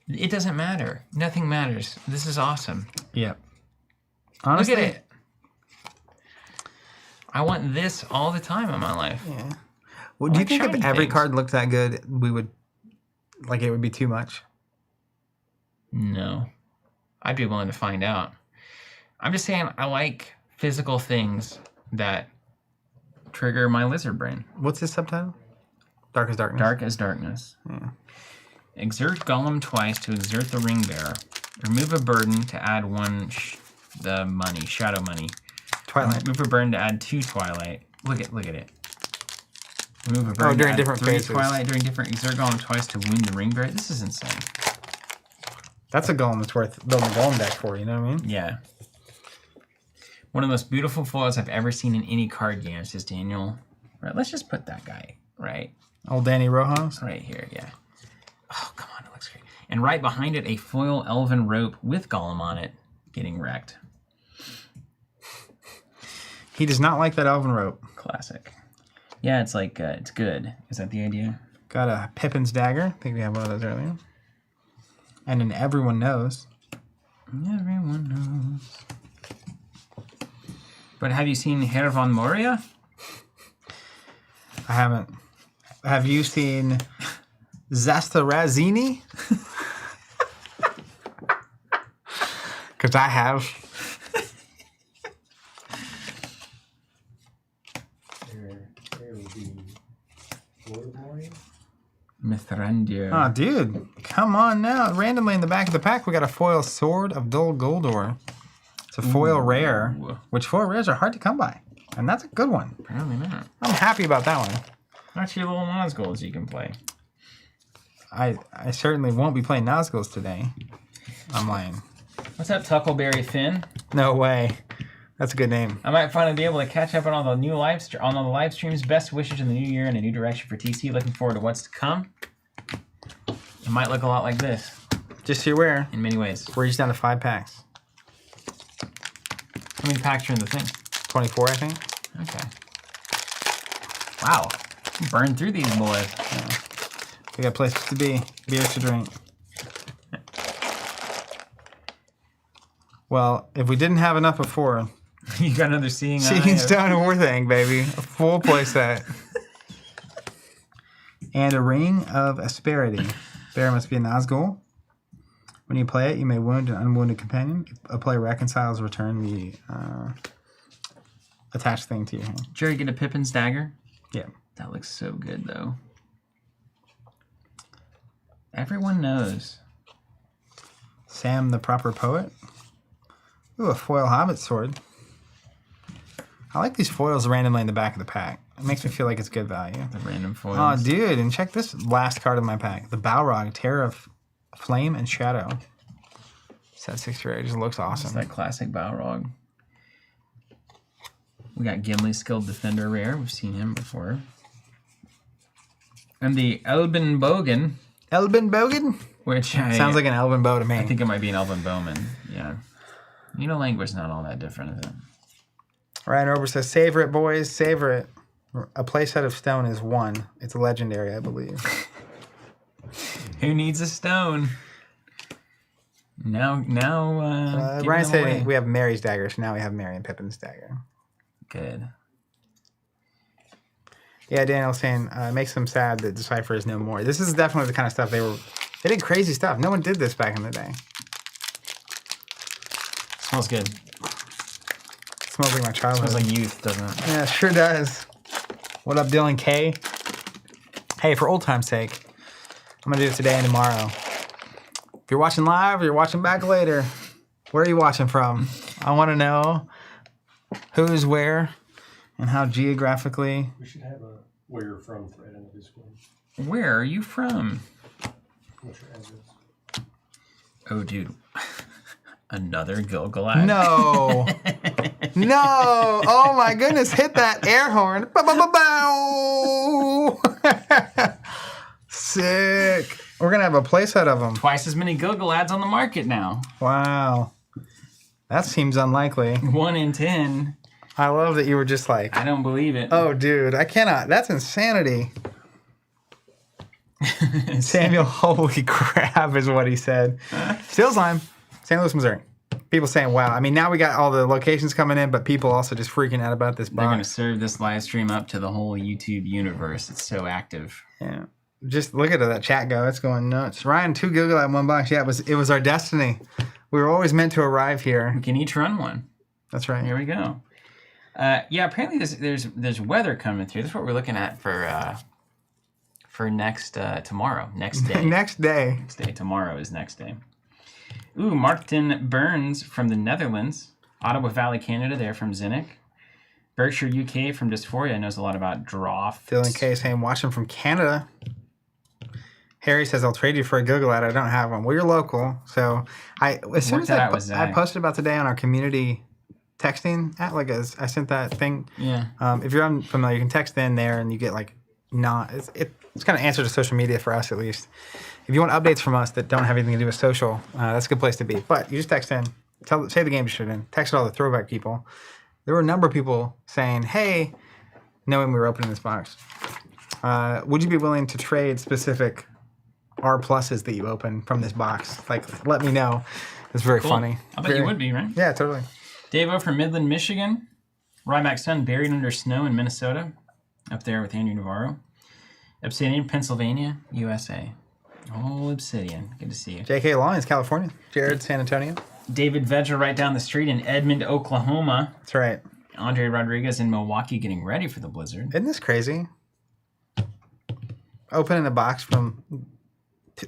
Speaker 2: It doesn't matter. Nothing matters. This is awesome.
Speaker 1: Yep. Honestly,
Speaker 2: Look at it. I want this all the time in my life.
Speaker 1: Yeah. Well, do you think if every card looked that good, we would, like, it would be too much?
Speaker 2: No. I'd be willing to find out. I'm just saying I like physical things that trigger my lizard brain.
Speaker 1: What's his subtitle? Dark as Darkness.
Speaker 2: Dark as Darkness.
Speaker 1: Yeah.
Speaker 2: Exert Golem twice to exert the Ring Bearer. Remove a burden to add one the money, shadow money.
Speaker 1: Twilight.
Speaker 2: Remove a burden to add 2 Twilight. Look at it. Remove a burden
Speaker 1: during
Speaker 2: to add
Speaker 1: different
Speaker 2: 3
Speaker 1: phases.
Speaker 2: Twilight during different. Exert Golem twice to win the Ring Bearer. This is insane.
Speaker 1: That's a golem that's worth building a golem deck for, you know what I mean?
Speaker 2: Yeah. One of the most beautiful foils I've ever seen in any card game. It's just Daniel. Right, let's just put that guy right
Speaker 1: Old Danny Rojas.
Speaker 2: right here. Yeah. Oh, come on. It looks great. And right behind it, a foil Elven Rope with Golem on it getting wrecked.
Speaker 1: He does not like that Elven Rope.
Speaker 2: Classic. Yeah, it's like, it's good. Is that the idea?
Speaker 1: Got a Pippin's Dagger. I think we had one of those earlier. And then Everyone Knows.
Speaker 2: Everyone knows. But have you seen Herr von Moria?
Speaker 1: I haven't. Have you seen Zastarazini? Because I have.
Speaker 3: There would be Voidborn.
Speaker 2: Mithrandir.
Speaker 1: Oh, dude. Come on now. Randomly in the back of the pack, we got a foil Sword of Dol Guldur. It's a foil rare, which foil rares are hard to come by. And that's a good one.
Speaker 2: Apparently not.
Speaker 1: I'm happy about that one.
Speaker 2: Actually, little Nazguls you can play.
Speaker 1: I certainly won't be playing Nazguls today. I'm lying.
Speaker 2: What's up, Tuckleberry Finn?
Speaker 1: No way. That's a good name.
Speaker 2: I might finally be able to catch up on all the new live streams. Best wishes in the new year and a new direction for TC. Looking forward to what's to come. It might look a lot like this
Speaker 1: Just so you're aware,
Speaker 2: in many ways.
Speaker 1: we're just down to 5 packs.
Speaker 2: How many packs are in the thing?
Speaker 1: 24, I think.
Speaker 2: Okay. Wow. Burn through these boys.
Speaker 1: We got places to be, beers to drink. Well, if we didn't have enough before,
Speaker 2: You got another Seeing Eye.
Speaker 1: Seeking Stone and War Thing, baby. A full play set. And a Ring of Asperity. Bear must be a Nazgul. When you play it, you may wound an unwounded companion. If a player reconciles, return the attached thing to your hand.
Speaker 2: Jerry, get a Pippin's Dagger?
Speaker 1: Yeah.
Speaker 2: That looks so good, though. Everyone knows.
Speaker 1: Sam the Proper Poet. Ooh, a foil Hobbit Sword. I like these foils randomly in the back of the pack. It makes me feel like it's good value.
Speaker 2: The random foils.
Speaker 1: Oh, dude, and check this last card in my pack. The Balrog, Terror of Flame and Shadow. Set 6 rare. It just looks
Speaker 2: It's
Speaker 1: awesome.
Speaker 2: that classic Balrog. We got Gimli, Skilled Defender rare. We've seen him before. And the Elben Bogan,
Speaker 1: Elben Bogan?
Speaker 2: which
Speaker 1: Sounds like an Elven Bow to me.
Speaker 2: I think it might be an Elven Bowman. Yeah. You know, language not all that different, is it?
Speaker 1: Ryan Rober says, savor it, boys. Savor it. A playset of stone is 1. It's legendary, I believe.
Speaker 2: Who needs a stone? Now,
Speaker 1: Ryan said we have Mary's dagger, so now we have Mary and Pippin's dagger.
Speaker 2: Good.
Speaker 1: Yeah, Daniel's saying it makes them sad that Decipher is no more. This is definitely the kind of stuff they did crazy stuff. No one did this back in the day.
Speaker 2: Smells good.
Speaker 1: It smells like my childhood.
Speaker 2: Smells like youth, doesn't it?
Speaker 1: Yeah, it sure does. What up, Dylan K? Hey, for old time's sake, I'm gonna do it today and tomorrow. If you're watching live or you're watching back later, where are you watching from? I want to know who's where and how geographically.
Speaker 3: We should have a where you're from thread in the Discord.
Speaker 2: Where are you from?
Speaker 3: What's your address?
Speaker 2: Oh, dude. Another Gilgalad?
Speaker 1: No. No. Oh, my goodness. Hit that air horn. Bow. Sick. We're going to have a playset of them.
Speaker 2: Twice as many Gilgalads on the market now.
Speaker 1: Wow. That seems unlikely.
Speaker 2: 1 in 10.
Speaker 1: I love that you were just like,
Speaker 2: I don't believe it.
Speaker 1: oh, dude, I cannot. That's insanity. Samuel, holy crap, is what he said. Steel's Lime, St. Louis, Missouri. People saying, wow. I mean, now we got all the locations coming in, but people also just freaking out about this box.
Speaker 2: They're going to serve this live stream up to the whole YouTube universe. It's so active.
Speaker 1: Yeah. Just look at that chat go. It's going nuts. Ryan, 2 Google in 1 box. Yeah, it was our destiny. We were always meant to arrive here.
Speaker 2: We can each run one.
Speaker 1: That's right.
Speaker 2: Here we go. Yeah, apparently there's weather coming through. That's what we're looking at for next tomorrow. Next day.
Speaker 1: Next day.
Speaker 2: Next day. Tomorrow is next day. Ooh, Martin Burns from the Netherlands. Ottawa Valley, Canada. They're from Zinnick. Berkshire, UK from Dysphoria knows a lot about Droft.
Speaker 1: Dylan K saying, watching from Canada. Harry says, I'll trade you for a Google ad. I don't have one. Well, you're local. So as soon as I posted about today on our community texting app, I sent that thing.
Speaker 2: Yeah.
Speaker 1: If you're unfamiliar, you can text in there and you get it's kind of answer to social media for us at least. If you want updates from us that don't have anything to do with social, that's a good place to be. But you just text in, say the game you should in, text all the throwback people. There were a number of people saying, hey, knowing we were opening this box, would you be willing to trade specific R pluses that you open from this box? Like, let me know. It's very funny.
Speaker 2: I bet you would be, right?
Speaker 1: Yeah, totally.
Speaker 2: Davo from Midland, Michigan. Ryback's son buried under snow in Minnesota. Up there with Andrew Navarro. Obsidian, Pennsylvania, USA. Oh, Obsidian. Good to see you.
Speaker 1: J.K. Lyons, California. Jared, San Antonio.
Speaker 2: David Vedra right down the street in Edmond, Oklahoma.
Speaker 1: That's right.
Speaker 2: Andre Rodriguez in Milwaukee getting ready for the blizzard.
Speaker 1: Isn't this crazy? Opening a box from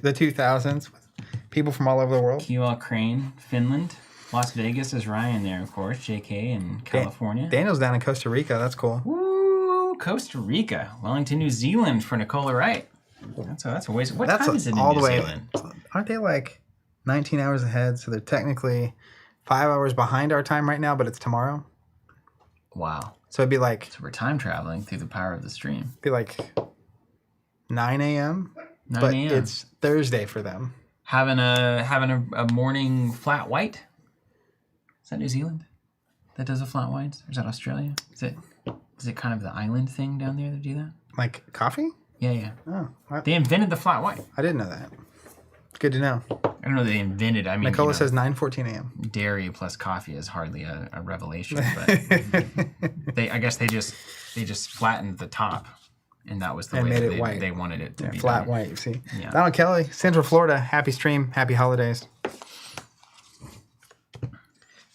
Speaker 1: the 2000s with people from all over the world.
Speaker 2: QL Crane, Finland. Las Vegas is Ryan there, of course. JK in California.
Speaker 1: Daniel's down in Costa Rica. That's cool.
Speaker 2: Woo! Costa Rica. Wellington, New Zealand for Nicola Wright. That's a ways. What time is it in New Zealand?
Speaker 1: Aren't they like 19 hours ahead? So they're technically 5 hours behind our time right now, but it's tomorrow.
Speaker 2: Wow.
Speaker 1: So it'd be like...
Speaker 2: So we're time traveling through the power of the stream.
Speaker 1: It'd be like 9 a.m.
Speaker 2: 9
Speaker 1: but
Speaker 2: a.m.
Speaker 1: it's Thursday for them.
Speaker 2: Having a morning flat white. Is that New Zealand? That does a flat whites? Or is that Australia? Is it kind of the island thing down there that do that?
Speaker 1: Like coffee?
Speaker 2: Yeah.
Speaker 1: Oh.
Speaker 2: They invented the flat white.
Speaker 1: I didn't know that. Good to know.
Speaker 2: I don't know they invented. I mean,
Speaker 1: Nicola says 9:14 a.m.
Speaker 2: Dairy plus coffee is hardly a revelation, but I guess they just flattened the top, and that was the way
Speaker 1: made
Speaker 2: that
Speaker 1: it white.
Speaker 2: They wanted it to be
Speaker 1: flat
Speaker 2: done.
Speaker 1: white. You see.
Speaker 2: Yeah.
Speaker 1: Donald Kelly, Central Florida. Happy stream. Happy holidays.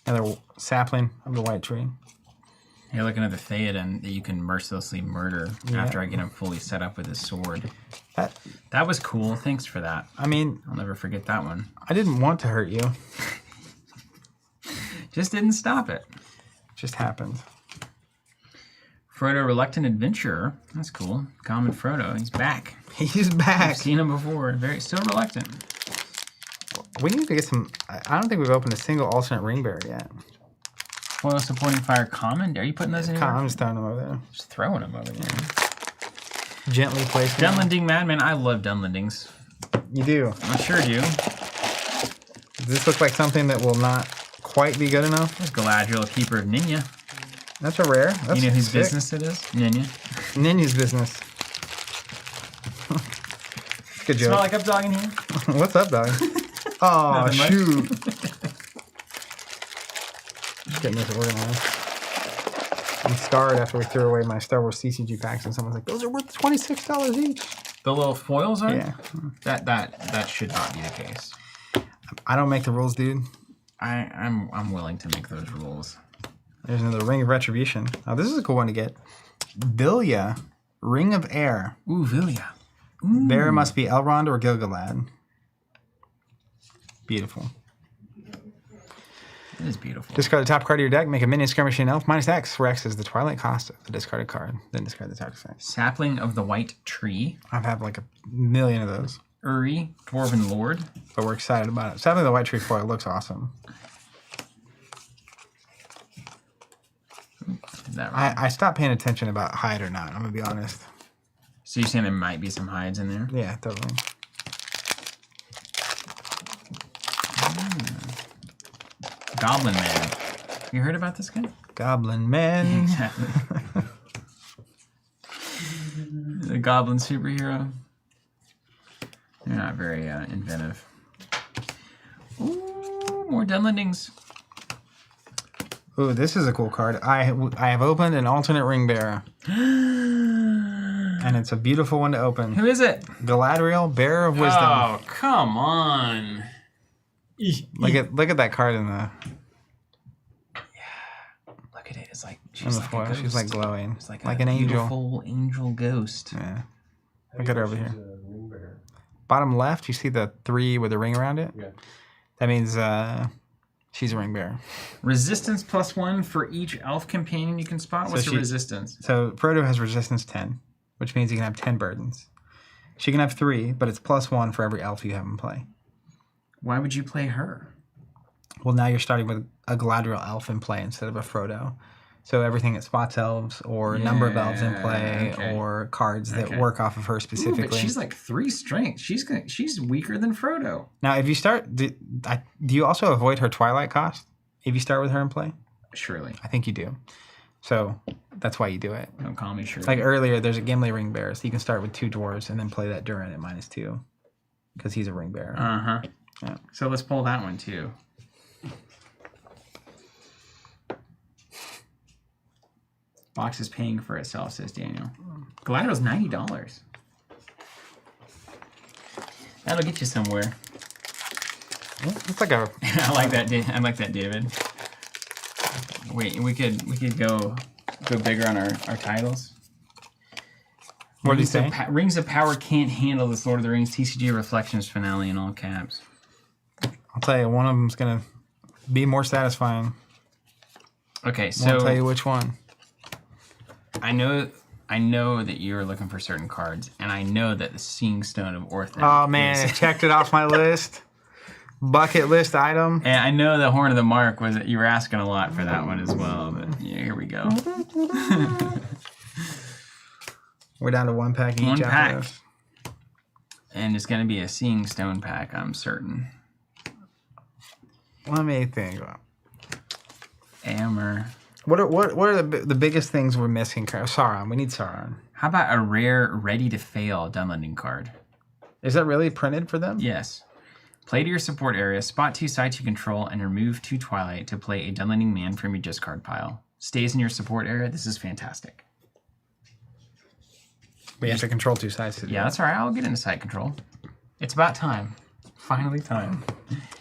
Speaker 1: Another sapling of the white tree.
Speaker 2: You're looking at the Theoden that you can mercilessly murder after I get him fully set up with his sword. That was cool. Thanks for that.
Speaker 1: I mean,
Speaker 2: I'll never forget that one.
Speaker 1: I didn't want to hurt you.
Speaker 2: Just didn't stop it.
Speaker 1: Just happened.
Speaker 2: Frodo, Reluctant Adventurer. That's cool. Common Frodo. He's back.
Speaker 1: He's back.
Speaker 2: I've seen him before. Still reluctant.
Speaker 1: We need to get some... I don't think we've opened a single alternate ring bearer yet.
Speaker 2: Foil Supporting Fire Common. Are you putting those in here?
Speaker 1: I'm just throwing them over there.
Speaker 2: Just throwing them over there.
Speaker 1: Gently placed.
Speaker 2: Dunlending Madman. I love Dunlendings.
Speaker 1: You do.
Speaker 2: I sure do.
Speaker 1: Does this look like something that will not quite be good enough?
Speaker 2: There's Galadriel, Keeper of Ninya.
Speaker 1: That's a rare. That's
Speaker 2: you know whose
Speaker 1: sick.
Speaker 2: business it is? Ninya.
Speaker 1: Ninja's business. Good joke.
Speaker 2: Smell like up dog in here?
Speaker 1: What's up, dog? Oh,
Speaker 2: Nothing much.
Speaker 1: shoot. Just getting this organized. I'm scarred after we threw away my Star Wars CCG packs, and someone's like, "Those are worth $26 each."
Speaker 2: The little foils are?
Speaker 1: Yeah.
Speaker 2: That should not be the case.
Speaker 1: I don't make the rules, dude.
Speaker 2: I'm willing to make those rules.
Speaker 1: There's another Ring of Retribution. Oh, this is a cool one to get. Vilya, Ring of Air.
Speaker 2: Ooh, Vilya.
Speaker 1: There must be Elrond or Gilgalad. Beautiful.
Speaker 2: It is beautiful.
Speaker 1: Discard the top card of your deck. Make a minion skirmishing elf minus X, where X is the twilight cost of the discarded card. Then discard the top effect.
Speaker 2: Sapling of the White Tree.
Speaker 1: I've had like a million of those.
Speaker 2: Uri, Dwarven Lord.
Speaker 1: But we're excited about it. Sadly, the white tree foil looks awesome.
Speaker 2: Did that wrong.
Speaker 1: I stopped paying attention about hide or not. I'm gonna be honest.
Speaker 2: So you're saying there might be some hides in there?
Speaker 1: Yeah, totally.
Speaker 2: Goblin Man. You heard about this guy?
Speaker 1: Goblin Man.
Speaker 2: The Goblin superhero. They're not very inventive. Ooh, more Dunlendings.
Speaker 1: Ooh, this is a cool card. I have opened an alternate ring bearer. And it's a beautiful one to open.
Speaker 2: Who is it?
Speaker 1: Galadriel, Bearer of Wisdom.
Speaker 2: Oh, come on.
Speaker 1: Look at that card in the
Speaker 2: Look at it. It's like
Speaker 1: in the foil. She's like glowing.
Speaker 2: It's like
Speaker 1: an angel.
Speaker 2: Beautiful angel ghost.
Speaker 1: Yeah. Look at her over here.
Speaker 3: She's a ring bearer.
Speaker 1: Bottom left, you see the 3 with a ring around it?
Speaker 3: Yeah.
Speaker 1: That means she's a ring bearer.
Speaker 2: Resistance +1 for each elf companion you can spot. What's
Speaker 1: So
Speaker 2: the resistance?
Speaker 1: So Frodo has resistance 10, which means he can have 10 burdens. She can have 3, but it's +1 for every elf you have in play.
Speaker 2: Why would you play her?
Speaker 1: Well, now you're starting with a Galadriel elf in play instead of a Frodo. So everything that spots elves or a number of elves in play or cards that work off of her specifically.
Speaker 2: Ooh, but she's like 3 strength. She's weaker than Frodo.
Speaker 1: Now, if you start, do you also avoid her Twilight cost if you start with her in play?
Speaker 2: Surely.
Speaker 1: I think you do. So that's why you do it.
Speaker 2: Don't call me Shirley.
Speaker 1: Like earlier, there's a Gimli ring bearer, so you can start with 2 dwarves and then play that Durin at -2 because he's a ring bearer.
Speaker 2: Uh-huh.
Speaker 1: Yeah.
Speaker 2: So let's pull that one too. Box is paying for itself, says Daniel. Galadriel's $90. That'll get you somewhere.
Speaker 1: It's like a
Speaker 2: I like that. I like that, David. Wait, we could go bigger on our titles.
Speaker 1: What did you say?
Speaker 2: Rings of Power can't handle this Lord of the Rings TCG Reflections finale in all caps.
Speaker 1: I'll tell you, one of them's gonna be more satisfying.
Speaker 2: Okay, so
Speaker 1: I'll tell you which one.
Speaker 2: I know that you're looking for certain cards, and I know that the Seeing Stone of Orthanc.
Speaker 1: Oh man, I checked it off my list. Bucket list item.
Speaker 2: And I know the Horn of the Mark was you were asking a lot for that one as well, but yeah, here we go.
Speaker 1: We're down to 1 pack each.
Speaker 2: One
Speaker 1: after
Speaker 2: pack.
Speaker 1: this.
Speaker 2: And it's going to be a Seeing Stone pack, I'm certain.
Speaker 1: Let me think.
Speaker 2: Amber.
Speaker 1: What are the biggest things we're missing? Sauron. We need Sauron.
Speaker 2: How about a rare Ready to Fail Dunlending card?
Speaker 1: Is that really printed for them?
Speaker 2: Yes. Play to your support area, spot 2 sites you control, and remove 2 Twilight to play a Dunlending man from your discard pile. Stays in your support area. This is fantastic.
Speaker 1: We have to control 2 sides to do
Speaker 2: Yeah,
Speaker 1: that.
Speaker 2: that's all right. I'll get into site control. It's about time. Finally time.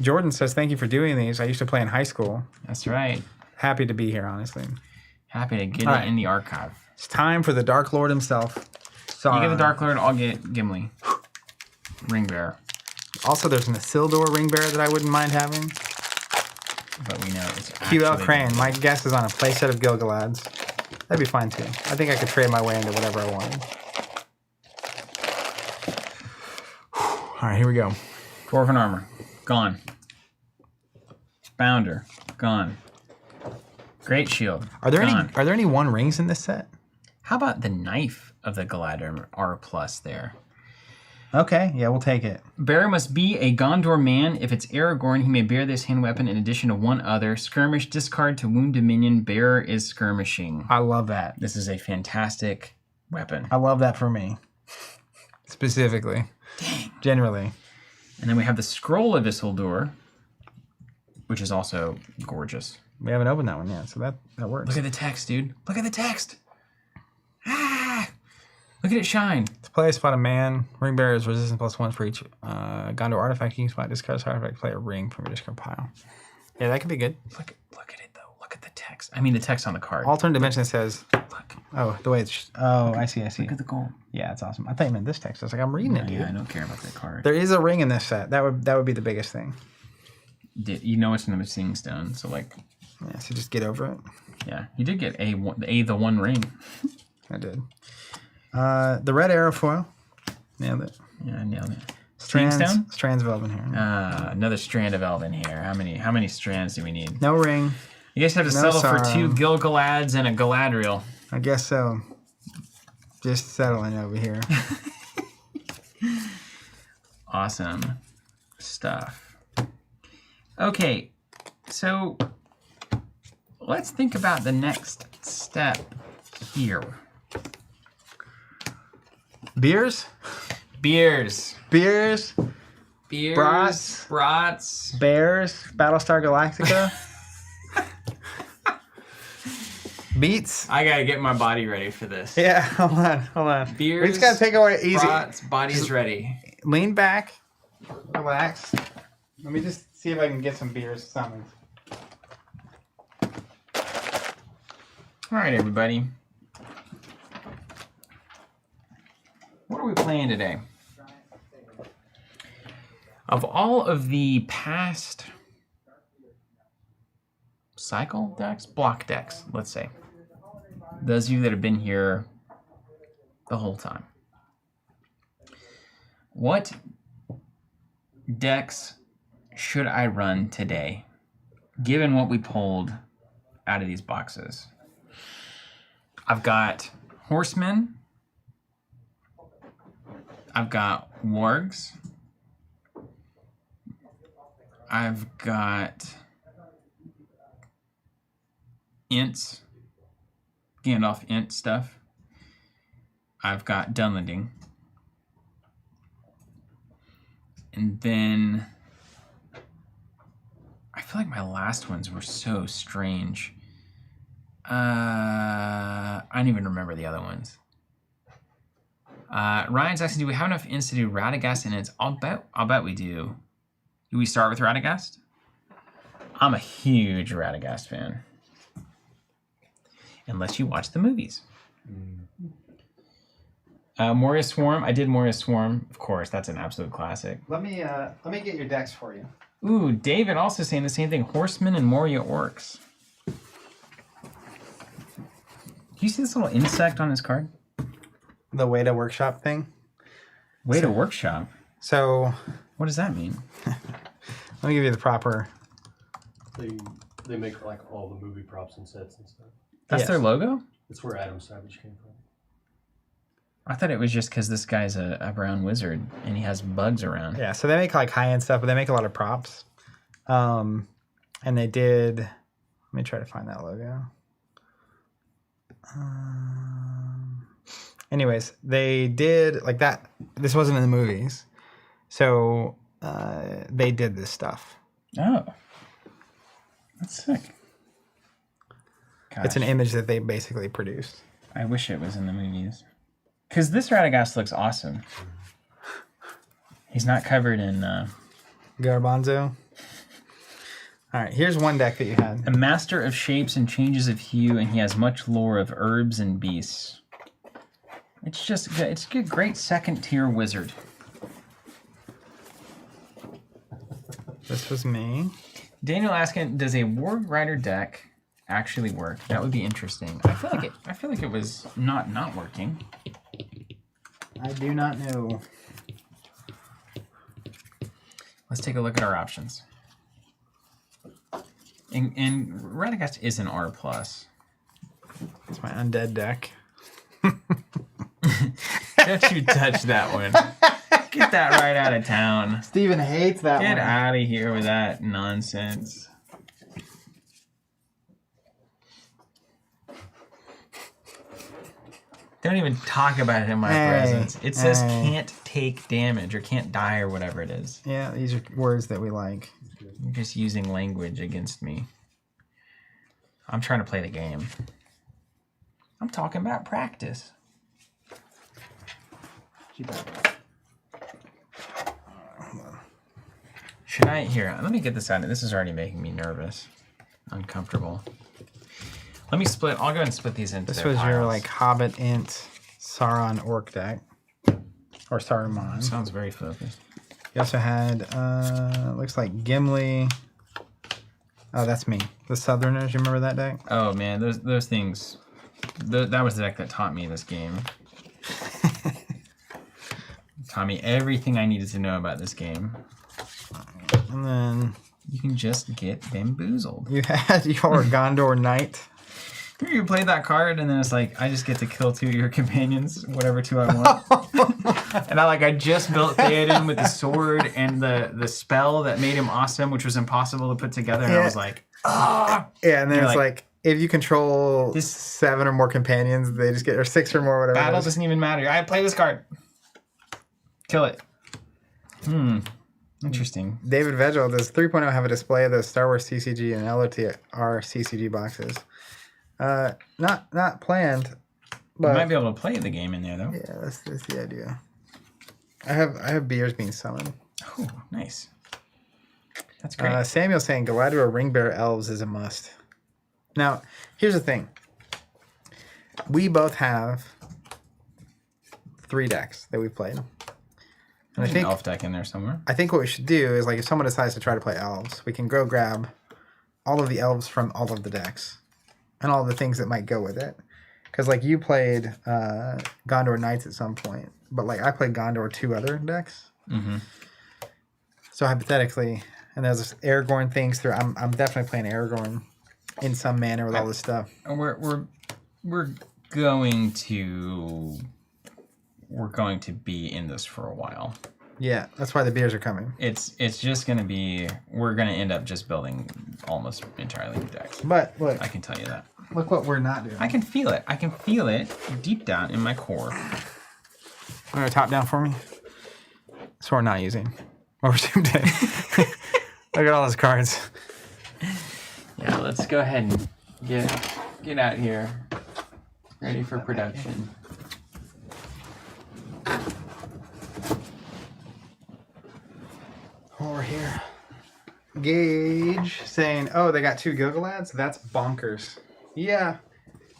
Speaker 1: Jordan says, thank you for doing these. I used to play in high school.
Speaker 2: That's right.
Speaker 1: Happy to be here, honestly.
Speaker 2: Happy to get
Speaker 1: All
Speaker 2: it
Speaker 1: right.
Speaker 2: in the archive.
Speaker 1: It's time for the Dark Lord himself. Sauron.
Speaker 2: You get the Dark Lord, I'll get Gimli. Ring Bearer.
Speaker 1: Also, there's an Isildur ring bearer that I wouldn't mind having.
Speaker 2: But we know it's
Speaker 1: QL
Speaker 2: actually
Speaker 1: Crane. My guess is on a playset of Gilgalad's. That'd be fine too. I think I could trade my way into whatever I wanted. All right, here we go.
Speaker 2: Dwarven Armor. Gone. Bounder. Gone. Great Shield.
Speaker 1: Are there
Speaker 2: Gone.
Speaker 1: any 1 rings in this set?
Speaker 2: How about the Knife of the Galadriel R+ there?
Speaker 1: Okay, yeah, we'll take it.
Speaker 2: Bearer must be a Gondor man. If it's Aragorn, he may bear this hand weapon in addition to 1 other. Skirmish, discard to wound Dominion. Bearer is skirmishing.
Speaker 1: I love that.
Speaker 2: This is a fantastic weapon.
Speaker 1: I love that for me. Specifically.
Speaker 2: Dang.
Speaker 1: Generally.
Speaker 2: And then we have the Scroll of Isildur, which is also gorgeous.
Speaker 1: We haven't opened that one yet, so that works.
Speaker 2: Look at the text, dude. Look at the text. Ah! Look at it shine.
Speaker 1: To play, spot a man. Ring bearer is resistance +1 for each Gondor artifact. You can spot discard this artifact, play a ring from your discard pile. Yeah, that could be good.
Speaker 2: Look at it, though. Look at the text. I mean, the text on the card.
Speaker 1: Alternate dimension says...
Speaker 2: Look.
Speaker 1: Oh, the way it's... Oh, I see.
Speaker 2: Look at the gold.
Speaker 1: Yeah, it's awesome. I thought you meant this text. I was like, I'm reading it, dude.
Speaker 2: Yeah, I don't care about that card.
Speaker 1: There is a ring in this set. That would be the biggest thing.
Speaker 2: You know it's another Seeing Stone, so like...
Speaker 1: Yeah, so just get over it.
Speaker 2: Yeah, you did get the one ring.
Speaker 1: I did. The red aerofoil. Nailed it.
Speaker 2: Yeah, I nailed it. Seeing Stone?
Speaker 1: Strands of Elven Hair.
Speaker 2: Another strand of Elven Hair. How many strands do we need?
Speaker 1: No ring.
Speaker 2: You guys have to settle for 2 Gil-galads and a Galadriel.
Speaker 1: I guess so. Just settling over here.
Speaker 2: Awesome stuff. Okay, so let's think about the next step here.
Speaker 1: Beers?
Speaker 2: Beers.
Speaker 1: Beers?
Speaker 2: Brats.
Speaker 1: Bears? Battlestar Galactica? Beats?
Speaker 2: I gotta get my body ready for this.
Speaker 1: Yeah, hold on.
Speaker 2: Beers.
Speaker 1: We just gotta take it easy.
Speaker 2: Brats, body's ready.
Speaker 1: Lean back. Relax. Let me just see if I can get some beers summoned.
Speaker 2: All right, everybody. What are we playing today? Of all of the past cycle decks, block decks, let's say, those of you that have been here the whole time, what decks should I run today, given what we pulled out of these boxes? I've got Horsemen. I've got Wargs. I've got Ints. Gandalf Int stuff. I've got Dunlending. And then I feel like my last ones were so strange. I don't even remember the other ones. Ryan's asking, do we have enough ints to do Radagast and Ints? I'll bet we do. Do we start with Radagast? I'm a huge Radagast fan. Unless you watch the movies. Moria Swarm. I did Moria Swarm. Of course, that's an absolute classic.
Speaker 1: Let me get your decks for you.
Speaker 2: Ooh, David also saying the same thing. Horsemen and Moria Orcs. Do you see this little insect on his card?
Speaker 1: The way to workshop thing.
Speaker 2: Way to workshop.
Speaker 1: So,
Speaker 2: what does that mean?
Speaker 1: Let me give you the proper.
Speaker 3: They make like all the movie props and sets and stuff.
Speaker 2: That's their logo?
Speaker 3: That's where Adam Savage came from.
Speaker 2: I thought it was just because this guy's a brown wizard and he has bugs around.
Speaker 1: Yeah, so they make like high-end stuff, but they make a lot of props. And they did. Let me try to find that logo. Anyways, they did like that. This wasn't in the movies, so they did this stuff.
Speaker 2: Oh, that's sick. Gosh.
Speaker 1: It's an image that they basically produced.
Speaker 2: I wish it was in the movies. Because this Radagast looks awesome. He's not covered in...
Speaker 1: Garbanzo. All right, here's one deck that you had.
Speaker 2: A master of shapes and changes of hue, and he has much lore of herbs and beasts. It's a great second-tier wizard.
Speaker 1: This was me.
Speaker 2: Daniel asking, does a Warg Rider deck actually work? That would be interesting. I feel like it was not working.
Speaker 1: I do not know.
Speaker 2: Let's take a look at our options. And Radagast is an R+.
Speaker 1: It's my undead deck.
Speaker 2: Don't you touch that one. Get that right out of town.
Speaker 1: Steven hates that one.
Speaker 2: Get out of here with that nonsense. Don't even talk about it in my presence. It says can't take damage or can't die or whatever it is.
Speaker 1: Yeah, these are words that we like.
Speaker 2: You're just using language against me. I'm trying to play the game. I'm talking about practice. Should I? Here, let me get this out. This is already making me nervous. Uncomfortable. Let me split. I'll go ahead and split these into
Speaker 1: This
Speaker 2: their
Speaker 1: was
Speaker 2: piles.
Speaker 1: your like Hobbit Int Sauron Orc deck. Or Saruman.
Speaker 2: Sounds very focused.
Speaker 1: You also had looks like Gimli, Oh, that's me. The Southerners. You remember that deck?
Speaker 2: Oh man, those things. That was the deck that taught me this game. Taught me everything I needed to know about this game.
Speaker 1: And then
Speaker 2: You can just get bamboozled.
Speaker 1: you had your Gondor Knight.
Speaker 2: You played that card, and then it's like, I just get to kill 2 of your companions, whatever 2 I want. And I just built Theoden with the sword and the spell that made him awesome, which was impossible to put together. And I was like, ah!
Speaker 1: Yeah, and then
Speaker 2: You're
Speaker 1: it's like if you control
Speaker 2: This-
Speaker 1: 7 or more companions, they just get, or 6 or more, whatever.
Speaker 2: Battle
Speaker 1: it is.
Speaker 2: doesn't even matter. I play this card. Kill it. Interesting.
Speaker 1: David Vegel does 3.0 have a display of the Star Wars CCG and LOTR CCG boxes. Not planned,
Speaker 2: You
Speaker 1: but
Speaker 2: might be able to play the game in there, though.
Speaker 1: yeah, that's the idea. I have beers being summoned.
Speaker 2: Oh, nice. That's great.
Speaker 1: Samuel's saying Galadriel Ringbearer Elves is a must. Now, here's the thing. We both have 3 decks that we've played. And
Speaker 2: There's
Speaker 1: I think
Speaker 2: an elf deck in there somewhere.
Speaker 1: I think what we should do is, like, if someone decides to try to play elves, we can go grab all of the elves from all of the decks and all the things that might go with it. Because, like, you played Gondor Knights at some point, but, like, I played Gondor 2 other decks.
Speaker 2: Mm-hmm.
Speaker 1: So, hypothetically, and there's this Aragorn things through. I'm definitely playing Aragorn in some manner with all this stuff.
Speaker 2: And we're going to be in this for a while.
Speaker 1: Yeah, that's why the beers are coming.
Speaker 2: It's just gonna be, we're gonna end up just building almost entirely new decks.
Speaker 1: But look,
Speaker 2: I can tell you that.
Speaker 1: look what we're not doing.
Speaker 2: I can feel it. I can feel it deep down in my core.
Speaker 1: Want to top down for me? So we're not using. Over zoomed in. Look at all those cards.
Speaker 2: Yeah, let's go ahead and get out here, ready for production.
Speaker 1: Over here. Gage saying, oh, they got 2 Gilgalads? That's bonkers. Yeah,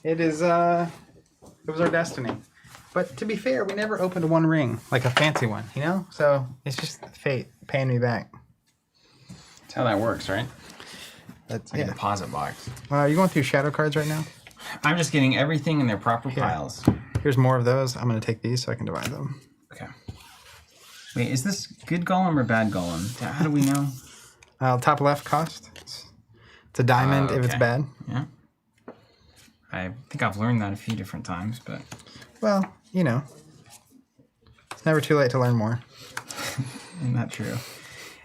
Speaker 1: it is, it was our destiny. But to be fair, we never opened one ring, like a fancy one, you know? So it's just fate paying me back.
Speaker 2: That's how that works, right?
Speaker 1: That's
Speaker 2: Like a deposit box.
Speaker 1: Are you going through shadow cards right now?
Speaker 2: I'm just getting everything in their proper piles.
Speaker 1: Here's more of those. I'm going to take these so I can divide them.
Speaker 2: Okay. Wait, is this good golem or bad golem? How do we know?
Speaker 1: Top left cost. It's a diamond if it's
Speaker 2: okay.
Speaker 1: bad.
Speaker 2: Yeah. I think I've learned that a few different times, but...
Speaker 1: Well, you know. It's never too late to learn more.
Speaker 2: Isn't that true?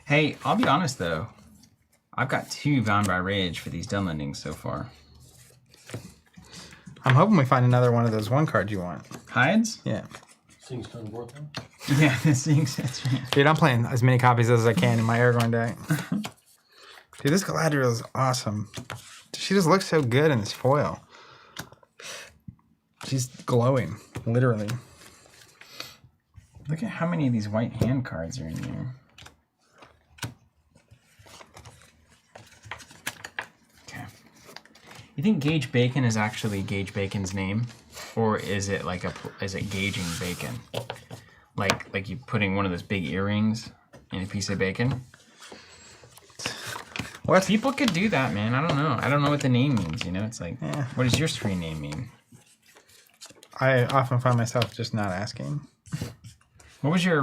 Speaker 2: Hey, I'll be honest, though. I've got 2 Bound by Rage for these downloadings so far.
Speaker 1: I'm hoping we find another one of those 1 cards you want.
Speaker 2: Hides?
Speaker 1: Yeah.
Speaker 3: Sing Stone Vorthon?
Speaker 2: Yeah, this thing's that's right.
Speaker 1: Dude, I'm playing as many copies as I can in my Aragorn deck. Dude, this Galadriel is awesome. She just looks so good in this foil. She's glowing, literally.
Speaker 2: Look at how many of these white hand cards are in here. Okay. You think Gage Bacon is actually Gage Bacon's name? Or is it like is it gauging bacon? Like you putting one of those big earrings in a piece of bacon?
Speaker 1: What?
Speaker 2: People could do that, man. I don't know. I don't know what the name means, you know? It's like,
Speaker 1: Yeah.
Speaker 2: What does your screen name mean?
Speaker 1: I often find myself just not asking.
Speaker 2: What was your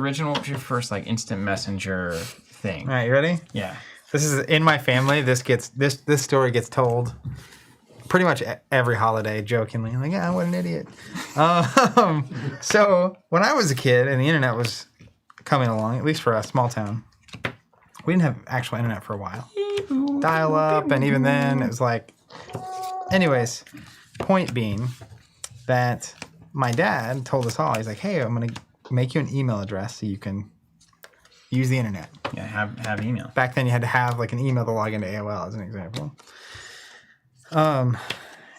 Speaker 2: first like instant messenger thing?
Speaker 1: All right, you ready?
Speaker 2: Yeah.
Speaker 1: This is in my family. This story gets told pretty much every holiday, jokingly. Like, yeah, what an idiot. So when I was a kid and the internet was coming along, at least for a small town, we didn't have actual internet for a while. Dial up, and even then it was like. Anyways, point being that my dad told us all. He's like, "Hey, I'm gonna make you an email address so you can use the internet."
Speaker 2: Yeah, have email.
Speaker 1: Back then, you had to have like an email to log into AOL, as an example.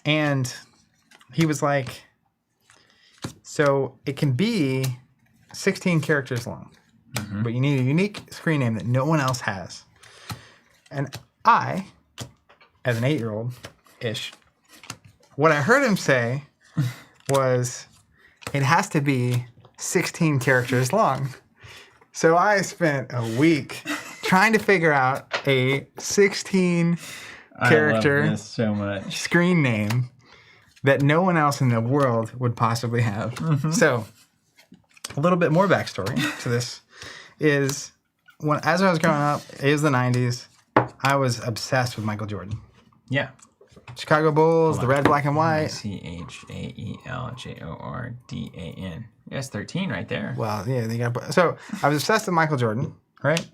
Speaker 1: And he was like, so it can be 16 characters long, but you need a unique screen name that no one else has. And I, as an 8-year-old-ish, what I heard him say was, it has to be 16 characters long. So I spent a week trying to figure out a 16 character
Speaker 2: I love this so much.
Speaker 1: screen name that no one else in the world would possibly have. So, a little bit more backstory to this is as I was growing up, it was the 90s, I was obsessed with Michael Jordan.
Speaker 2: Yeah.
Speaker 1: Chicago Bulls, the red, black, and white.
Speaker 2: CHAELJORDAN. That's 13 right there.
Speaker 1: Well, yeah, so I was obsessed with Michael Jordan, right?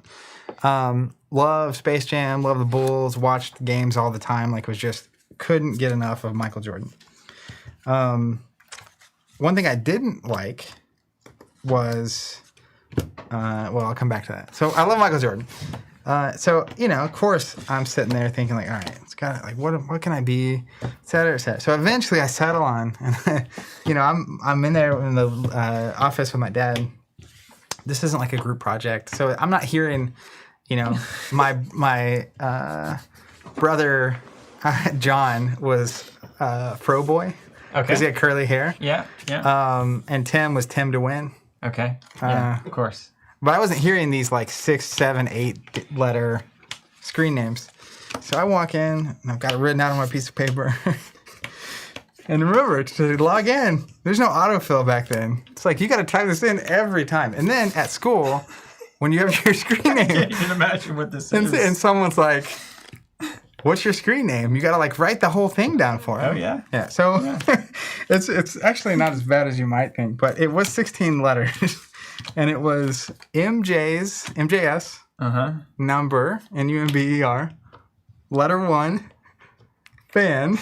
Speaker 1: Love Space Jam, love the Bulls, watched games all the time. Like, couldn't get enough of Michael Jordan. One thing I didn't like was, I'll come back to that. So I love Michael Jordan. So, of course, I'm sitting there thinking, like, all right, it's got like, what can I be, et cetera, et cetera. So eventually I settle on, and, I'm in there in the office with my dad. This isn't like a group project. So I'm not hearing, my brother, John, was Fro Boy.
Speaker 2: Okay.
Speaker 1: Because he had curly hair.
Speaker 2: Yeah.
Speaker 1: And Tim was Tim to win.
Speaker 2: Okay. Yeah, of course.
Speaker 1: But I wasn't hearing these like 6, 7, 8 letter screen names. So I walk in and I've got it written out on my piece of paper. And remember, to log in, there's no autofill back then. It's like you got to type this in every time. And then at school, when you have your screen name,
Speaker 2: You can imagine what this is.
Speaker 1: and someone's like, "What's your screen name?" You got to like write the whole thing down for them.
Speaker 2: Oh yeah.
Speaker 1: Yeah. So it's actually not as bad as you might think, but it was 16 letters. And it was MJS, number, NUMBER, letter 1, fan,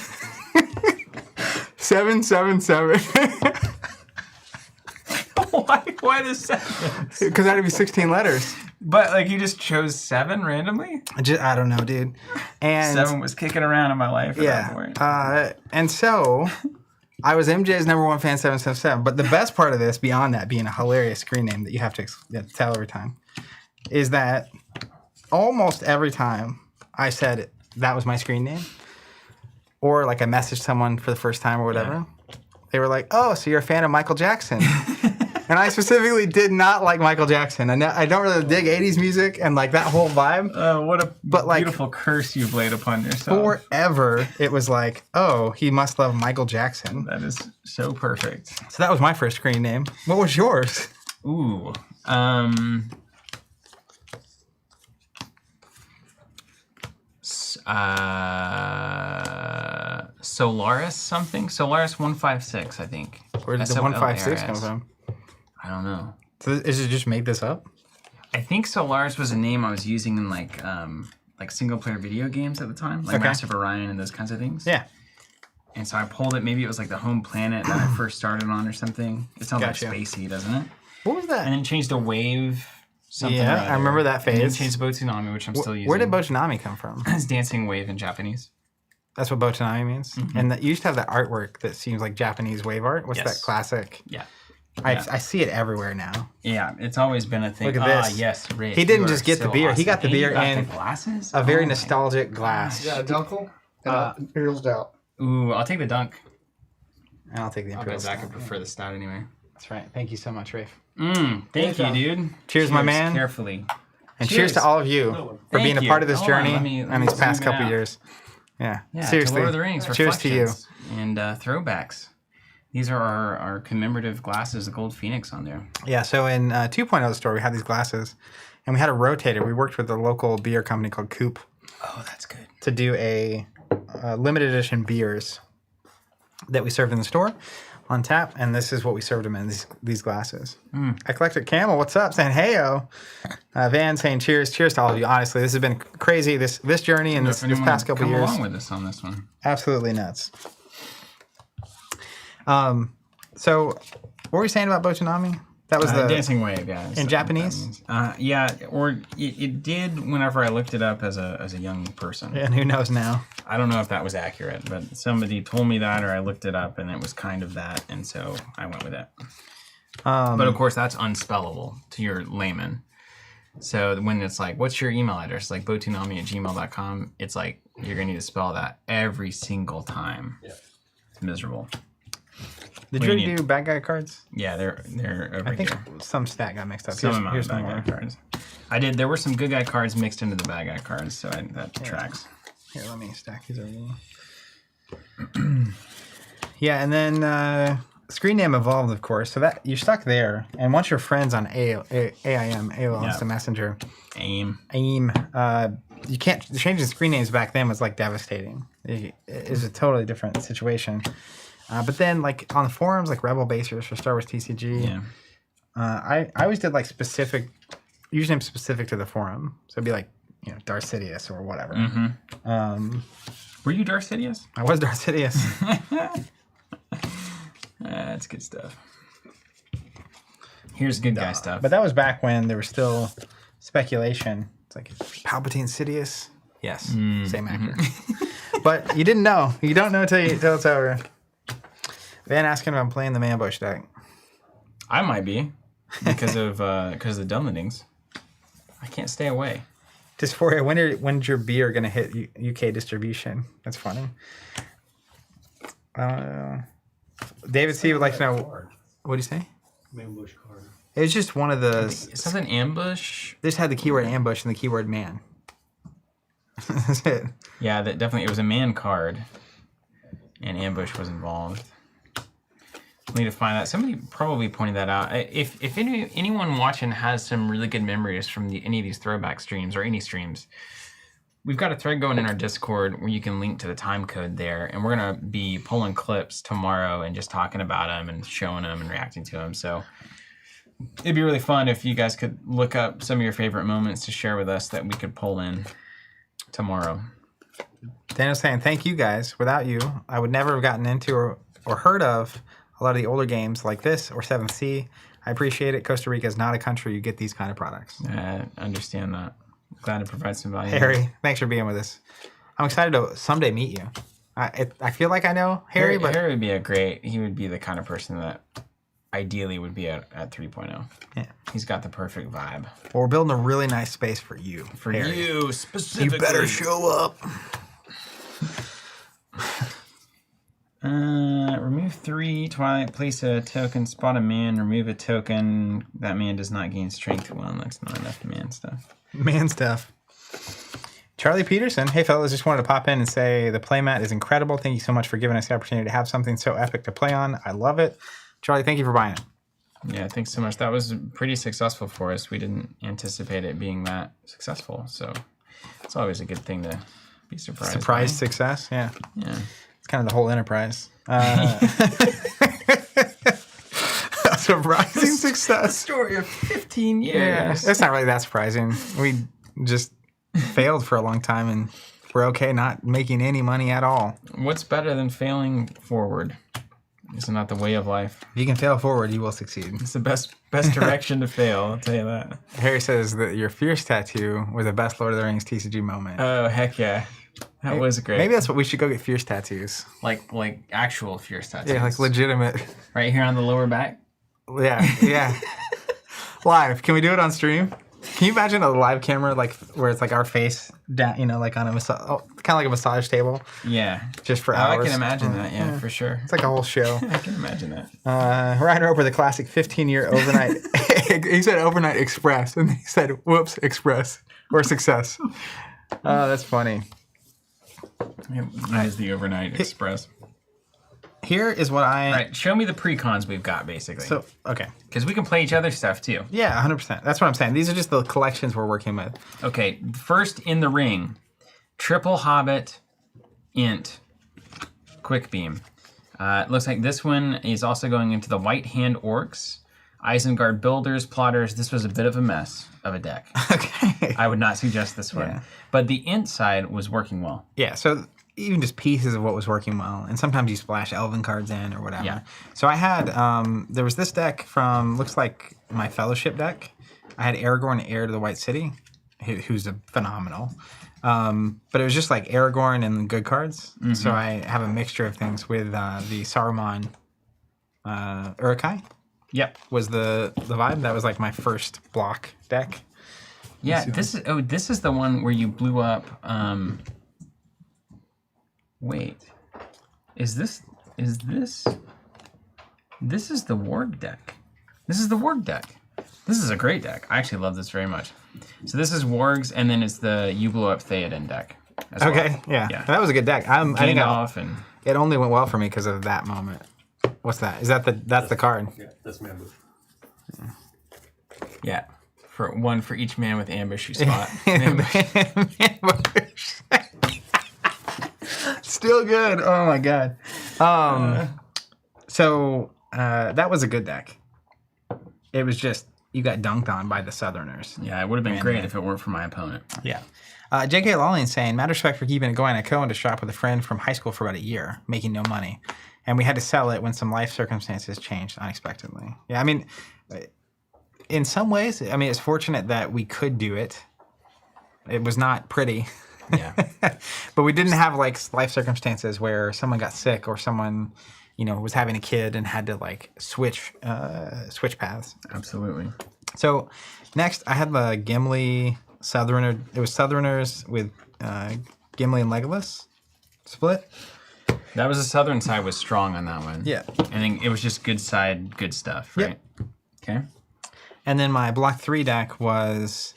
Speaker 1: 777.
Speaker 2: Why the 7?
Speaker 1: Because that had to be 16 letters.
Speaker 2: But like you just chose 7 randomly?
Speaker 1: I don't know, dude. And
Speaker 2: 7 was kicking around in my life at that point.
Speaker 1: And so I was MJ's number 1 fan, 777. But the best part of this, beyond that being a hilarious screen name that you have to tell every time, is that almost every time I said that was my screen name, or like I messaged someone for the first time or whatever, they were like, "Oh, so you're a fan of Michael Jackson." And I specifically did not like Michael Jackson. I don't really dig 80s music and like that whole vibe.
Speaker 2: What a beautiful curse you've laid upon yourself.
Speaker 1: Forever, it was like, oh, he must love Michael Jackson.
Speaker 2: That is so perfect.
Speaker 1: So that was my first screen name. What was yours?
Speaker 2: Ooh. Solaris something? Solaris 156, I think.
Speaker 1: Where did the 156 come from?
Speaker 2: I don't know.
Speaker 1: So is it just make this up?
Speaker 2: I think Solaris was a name I was using in like single player video games at the time, like Master of Orion and those kinds of things.
Speaker 1: Yeah.
Speaker 2: And so I pulled it. Maybe it was like the home planet that I first started on or something. It sounds like spacey, doesn't it?
Speaker 1: What was that?
Speaker 2: And then changed to Wave. Something
Speaker 1: I remember that phase.
Speaker 2: And then changed to Botanami, which I'm still using.
Speaker 1: Where did Botanami come from?
Speaker 2: It's dancing wave in Japanese.
Speaker 1: That's what Botanami means? Mm-hmm. And you used to have that artwork that seems like Japanese wave art. What's that classic?
Speaker 2: Yeah.
Speaker 1: I see it everywhere now.
Speaker 2: Yeah, it's always been a thing.
Speaker 1: Look at this.
Speaker 2: Yes, Rick.
Speaker 1: He didn't just get the beer.
Speaker 2: Awesome.
Speaker 1: He got the beer in
Speaker 2: glasses?
Speaker 1: a very nostalgic glass.
Speaker 3: Yeah, a Dunkel and Imperial Stout.
Speaker 2: Ooh, I'll take the dunk.
Speaker 1: And I'll take the Imperial Stout.
Speaker 2: I could prefer the stout anyway.
Speaker 1: That's right. Thank you so much, Rafe.
Speaker 2: Thank you, dude.
Speaker 1: Cheers, my man.
Speaker 2: Carefully.
Speaker 1: And cheers to all of you for being a part of this journey and these past couple years. Yeah, seriously.
Speaker 2: Lord of the Rings,
Speaker 1: cheers to you.
Speaker 2: And throwbacks. These are our commemorative glasses, the gold phoenix on there.
Speaker 1: Yeah, so in 2.0 of the store, we had these glasses, and we had a rotator. We worked with a local beer company called Coop.
Speaker 2: Oh, that's good.
Speaker 1: To do a limited edition beers that we served in the store on tap, and this is what we served them in, these glasses. Eclectic Camel, what's up? Saying heyo. Van saying cheers. Cheers to all of you. Honestly, this has been crazy, this journey and this past couple years.
Speaker 2: Come along with us on this one.
Speaker 1: Absolutely nuts. So what were you saying about Botanami? That was the
Speaker 2: dancing wave, yeah.
Speaker 1: In Japanese?
Speaker 2: Yeah, or it did whenever I looked it up as a young person.
Speaker 1: And who knows now?
Speaker 2: I don't know if that was accurate, but somebody told me that, or I looked it up and it was kind of that, and so I went with it. But of course, that's unspellable to your layman. So when it's like, what's your email address? Like botunami@gmail.com, it's like you're gonna need to spell that every single time. Yeah. It's miserable.
Speaker 1: Did you already do bad guy cards?
Speaker 2: Yeah, they're over
Speaker 1: I think
Speaker 2: here.
Speaker 1: some stat got mixed up.
Speaker 2: Here's bad guy cards. I did. There were some good guy cards mixed into the bad guy cards, so that tracks.
Speaker 1: Here, let me stack these over. Yeah, and then screen name evolved, of course. So that you're stuck there. And once you're friends on AIM, AOL Instant Messenger,
Speaker 2: AIM,
Speaker 1: you can't. Changing screen names back then was like devastating. It is a totally different situation. But then, like on the forums, like Rebel Basers for Star Wars TCG,
Speaker 2: yeah.
Speaker 1: I always did like specific username specific to the forum. So it'd be like, Darth Sidious or whatever.
Speaker 2: Mm-hmm. Were you Darth Sidious?
Speaker 1: I was Darth Sidious.
Speaker 2: That's good stuff. Here's good guy stuff.
Speaker 1: But that was back when there was still speculation. It's like Palpatine Sidious. Yes, same actor. But you didn't know. You don't know until it's over. Van asking if I'm playing the Manbush deck.
Speaker 2: I might be because of the Dumbledings. I can't stay away.
Speaker 1: Dysphoria, when's your beer going to hit UK distribution? That's funny. David C would like to know. What do you say?
Speaker 3: Manbush card.
Speaker 1: It's just one of the.
Speaker 2: Something ambush.
Speaker 1: They just had the keyword ambush and the keyword man. That's it.
Speaker 2: Yeah, that definitely. It was a man card, and ambush was involved. I need to find that. Somebody probably pointed that out. If anyone watching has some really good memories from any of these throwback streams or any streams, we've got a thread going in our Discord where you can link to the time code there, and we're gonna be pulling clips tomorrow and just talking about them and showing them and reacting to them. So it'd be really fun if you guys could look up some of your favorite moments to share with us that we could pull in tomorrow.
Speaker 1: Daniel's saying, thank you guys. Without you, I would never have gotten into or heard of a lot of the older games like this or 7th Sea. I appreciate it. Costa Rica is not a country you get these kind of products.
Speaker 2: I understand that. Glad to provide some value.
Speaker 1: Harry, thanks for being with us. I'm excited to someday meet you. I feel like I know Harry, but
Speaker 2: Harry would be he would be the kind of person that ideally would be at 3.0.
Speaker 1: Yeah.
Speaker 2: He's got the perfect vibe.
Speaker 1: Well, we're building a really nice space for you.
Speaker 2: For
Speaker 1: Harry.
Speaker 2: you, specifically.
Speaker 1: You better show up.
Speaker 2: Remove 3 Twilight, place a token, spot a man, remove a token. That man does not gain strength 1. That's not enough man stuff.
Speaker 1: Man stuff. Charlie Peterson. Hey, fellas, just wanted to pop in and say the playmat is incredible. Thank you so much for giving us the opportunity to have something so epic to play on. I love it. Charlie, thank you for buying it.
Speaker 2: Yeah, thanks so much. That was pretty successful for us. We didn't anticipate it being that successful, so it's always a good thing to be surprised.
Speaker 1: Surprise success, yeah.
Speaker 2: Yeah.
Speaker 1: It's kind of the whole enterprise. Surprising success.
Speaker 2: Story of 15 years.
Speaker 1: Yeah, that's not really that surprising. We just failed for a long time, and we're okay not making any money at all.
Speaker 2: What's better than failing forward? Isn't that the way of life?
Speaker 1: If you can fail forward, you will succeed.
Speaker 2: It's the best direction to fail, I'll tell you that.
Speaker 1: Harry says that your Fierce tattoo was the best Lord of the Rings TCG moment.
Speaker 2: Oh, heck yeah. That was great.
Speaker 1: Maybe that's what we should go get Fierce tattoos.
Speaker 2: Like actual Fierce tattoos.
Speaker 1: Yeah, like legitimate.
Speaker 2: Right here on the lower back?
Speaker 1: Yeah. Live. Can we do it on stream? Can you imagine a live camera like where it's like our face down, like on a kind of like a massage table?
Speaker 2: Yeah.
Speaker 1: Just for hours.
Speaker 2: I can imagine that, yeah, for sure.
Speaker 1: It's like a whole show.
Speaker 2: I can imagine that.
Speaker 1: Ryan Roper, the classic 15-year overnight. He said overnight express, and he said, whoops, express, or success. That's funny.
Speaker 2: That is the overnight express.
Speaker 1: Here is what
Speaker 2: All right, show me the pre-cons we've got, basically.
Speaker 1: So, okay.
Speaker 2: Because we can play each other's stuff, too.
Speaker 1: Yeah, 100%. That's what I'm saying. These are just the collections we're working with.
Speaker 2: Okay, first in the ring. Triple Hobbit, Int, Quick Beam. It looks like this one is also going into the White Hand Orcs, Isengard Builders, Plotters. This was a bit of a mess of a deck.
Speaker 1: Okay.
Speaker 2: I would not suggest this one.
Speaker 1: Yeah.
Speaker 2: But the Int side was working well.
Speaker 1: Yeah, so even just pieces of what was working well. And sometimes you splash Elven cards in or whatever.
Speaker 2: Yeah.
Speaker 1: So I had, there was this deck from, looks like my Fellowship deck. I had Aragorn, Heir to the White City, who's a phenomenal. But it was just like Aragorn and good cards. Mm-hmm. So I have a mixture of things with the Saruman Uruk-hai.
Speaker 2: Yep.
Speaker 1: Was the vibe. That was like my first block deck.
Speaker 2: Yeah, this is the one where you blew up. Wait, is this the Warg deck? This is the Warg deck. This is a great deck. I actually love this very much. So this is Wargs, and then it's the You Blow Up Theoden deck as well.
Speaker 1: Okay, yeah.
Speaker 2: Yeah.
Speaker 1: That was a good deck. I think
Speaker 2: Gandalf and
Speaker 1: it only went well for me because of that moment. What's that? Is that that's the card?
Speaker 3: Yeah, that's Mammoth.
Speaker 2: yeah, for each man with ambush you spot.
Speaker 1: Still good. Oh my god. So that was a good deck. It was just you got dunked on by the Southerners.
Speaker 2: Yeah, it would have been great if it weren't for my opponent.
Speaker 1: Yeah. J.K. Lawley saying, mad respect for keeping it going. I co-owned a shop with a friend from high school for about a year, making no money. And we had to sell it when some life circumstances changed unexpectedly. Yeah, I mean, in some ways, I mean, it's fortunate that we could do it. It was not pretty.
Speaker 2: Yeah.
Speaker 1: But we didn't have, like, life circumstances where someone got sick or someone, you know, was having a kid and had to, like, switch paths.
Speaker 2: Absolutely.
Speaker 1: So, next, I had the Gimli Southerner. It was Southerners with Gimli and Legolas split.
Speaker 2: That was the southern side was strong on that one.
Speaker 1: Yeah.
Speaker 2: I think it was just good side, good stuff, right?
Speaker 1: Yep.
Speaker 2: Okay.
Speaker 1: And then my block 3 deck was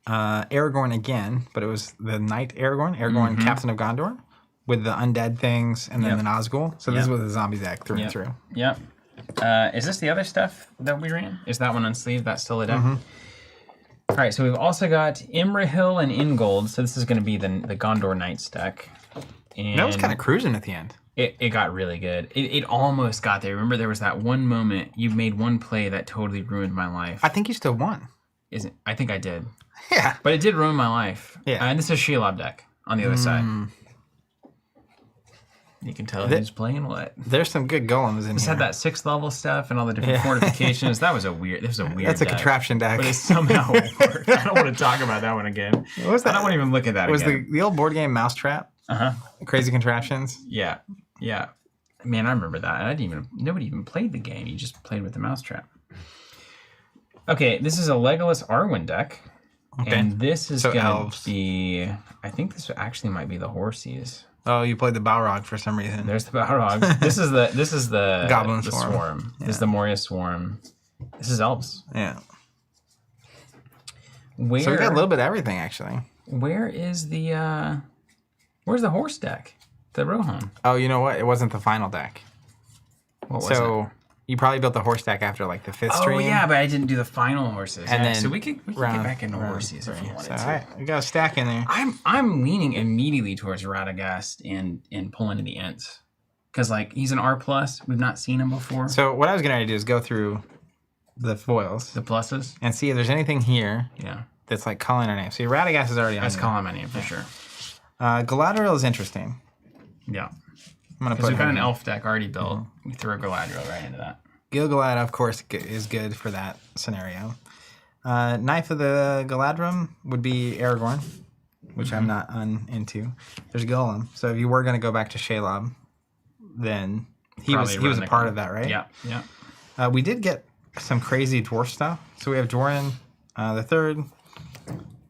Speaker 1: Aragorn again, but it was the Knight Aragorn, Captain of Gondor, with the undead things and then the Nazgul. So this was a zombie deck through and through.
Speaker 2: Yep. Is this the other stuff that we ran? Is that one unsleeved? That's still a deck? All right, so we've also got Imrahil and Ingold. So this is going to be the Gondor Knights deck. And
Speaker 1: that was kind of cruising at the end.
Speaker 2: It got really good. It almost got there. Remember, there was that one moment you made one play that totally ruined my life.
Speaker 1: I think you still won.
Speaker 2: I think I did.
Speaker 1: Yeah.
Speaker 2: But it did ruin my life.
Speaker 1: Yeah.
Speaker 2: And this is Shelob deck on the other side. You can tell who's playing what.
Speaker 1: There's some good golems in
Speaker 2: It's
Speaker 1: here.
Speaker 2: had that 6th level stuff and all the different fortifications. That was a weird. That's a
Speaker 1: contraption deck.
Speaker 2: But it somehow worked. I don't want to talk about that one again.
Speaker 1: What was that?
Speaker 2: I don't want to even look at that
Speaker 1: Was
Speaker 2: again.
Speaker 1: the old board game Mousetrap? Crazy Contraptions?
Speaker 2: Yeah. Yeah. Man, I remember that. Nobody even played the game. You just played with the mousetrap. Okay, this is a Legolas Arwen deck.
Speaker 1: Okay.
Speaker 2: And this is going
Speaker 1: elves.
Speaker 2: to be... I think this actually might be the Horsies.
Speaker 1: Oh, you played the Balrog for some reason.
Speaker 2: There's the Balrogs. This is the
Speaker 1: Goblin
Speaker 2: the
Speaker 1: Swarm.
Speaker 2: This is the Moria Swarm. This is elves.
Speaker 1: Yeah.
Speaker 2: Where,
Speaker 1: So we got a little bit of everything, actually.
Speaker 2: Where is the... Where's the horse deck? The Rohan.
Speaker 1: Oh, you know what? It wasn't the final deck.
Speaker 2: What was it?
Speaker 1: You probably built the horse deck after like the 5th stream.
Speaker 2: Oh yeah, but I didn't do the final horses.
Speaker 1: And
Speaker 2: Yeah,
Speaker 1: then
Speaker 2: so we could get back into horses if you wanted
Speaker 1: So,
Speaker 2: to.
Speaker 1: all right, we got a stack in there.
Speaker 2: I'm leaning immediately towards Radagast and pulling to the Ents. Because like he's an R+, we've not seen him before.
Speaker 1: So what I was going to do is go through the foils
Speaker 2: The pluses.
Speaker 1: and see if there's anything here
Speaker 2: Yeah.
Speaker 1: that's like calling our name. See, Radagast is already on
Speaker 2: That's
Speaker 1: there.
Speaker 2: calling my name for sure.
Speaker 1: Galadriel is interesting.
Speaker 2: Yeah.
Speaker 1: I'm going to
Speaker 2: Because
Speaker 1: put
Speaker 2: we've got
Speaker 1: him
Speaker 2: an
Speaker 1: in.
Speaker 2: elf deck already built. We throw Galadriel right into that.
Speaker 1: Gil-galad, of course, is good for that scenario. Knife of the Galadrim would be Aragorn, which I'm not into. There's Golem. So if you were going to go back to Shelob, then he was a part of that, right?
Speaker 2: Yeah, yeah.
Speaker 1: We did get some crazy dwarf stuff. So we have Doran the Third,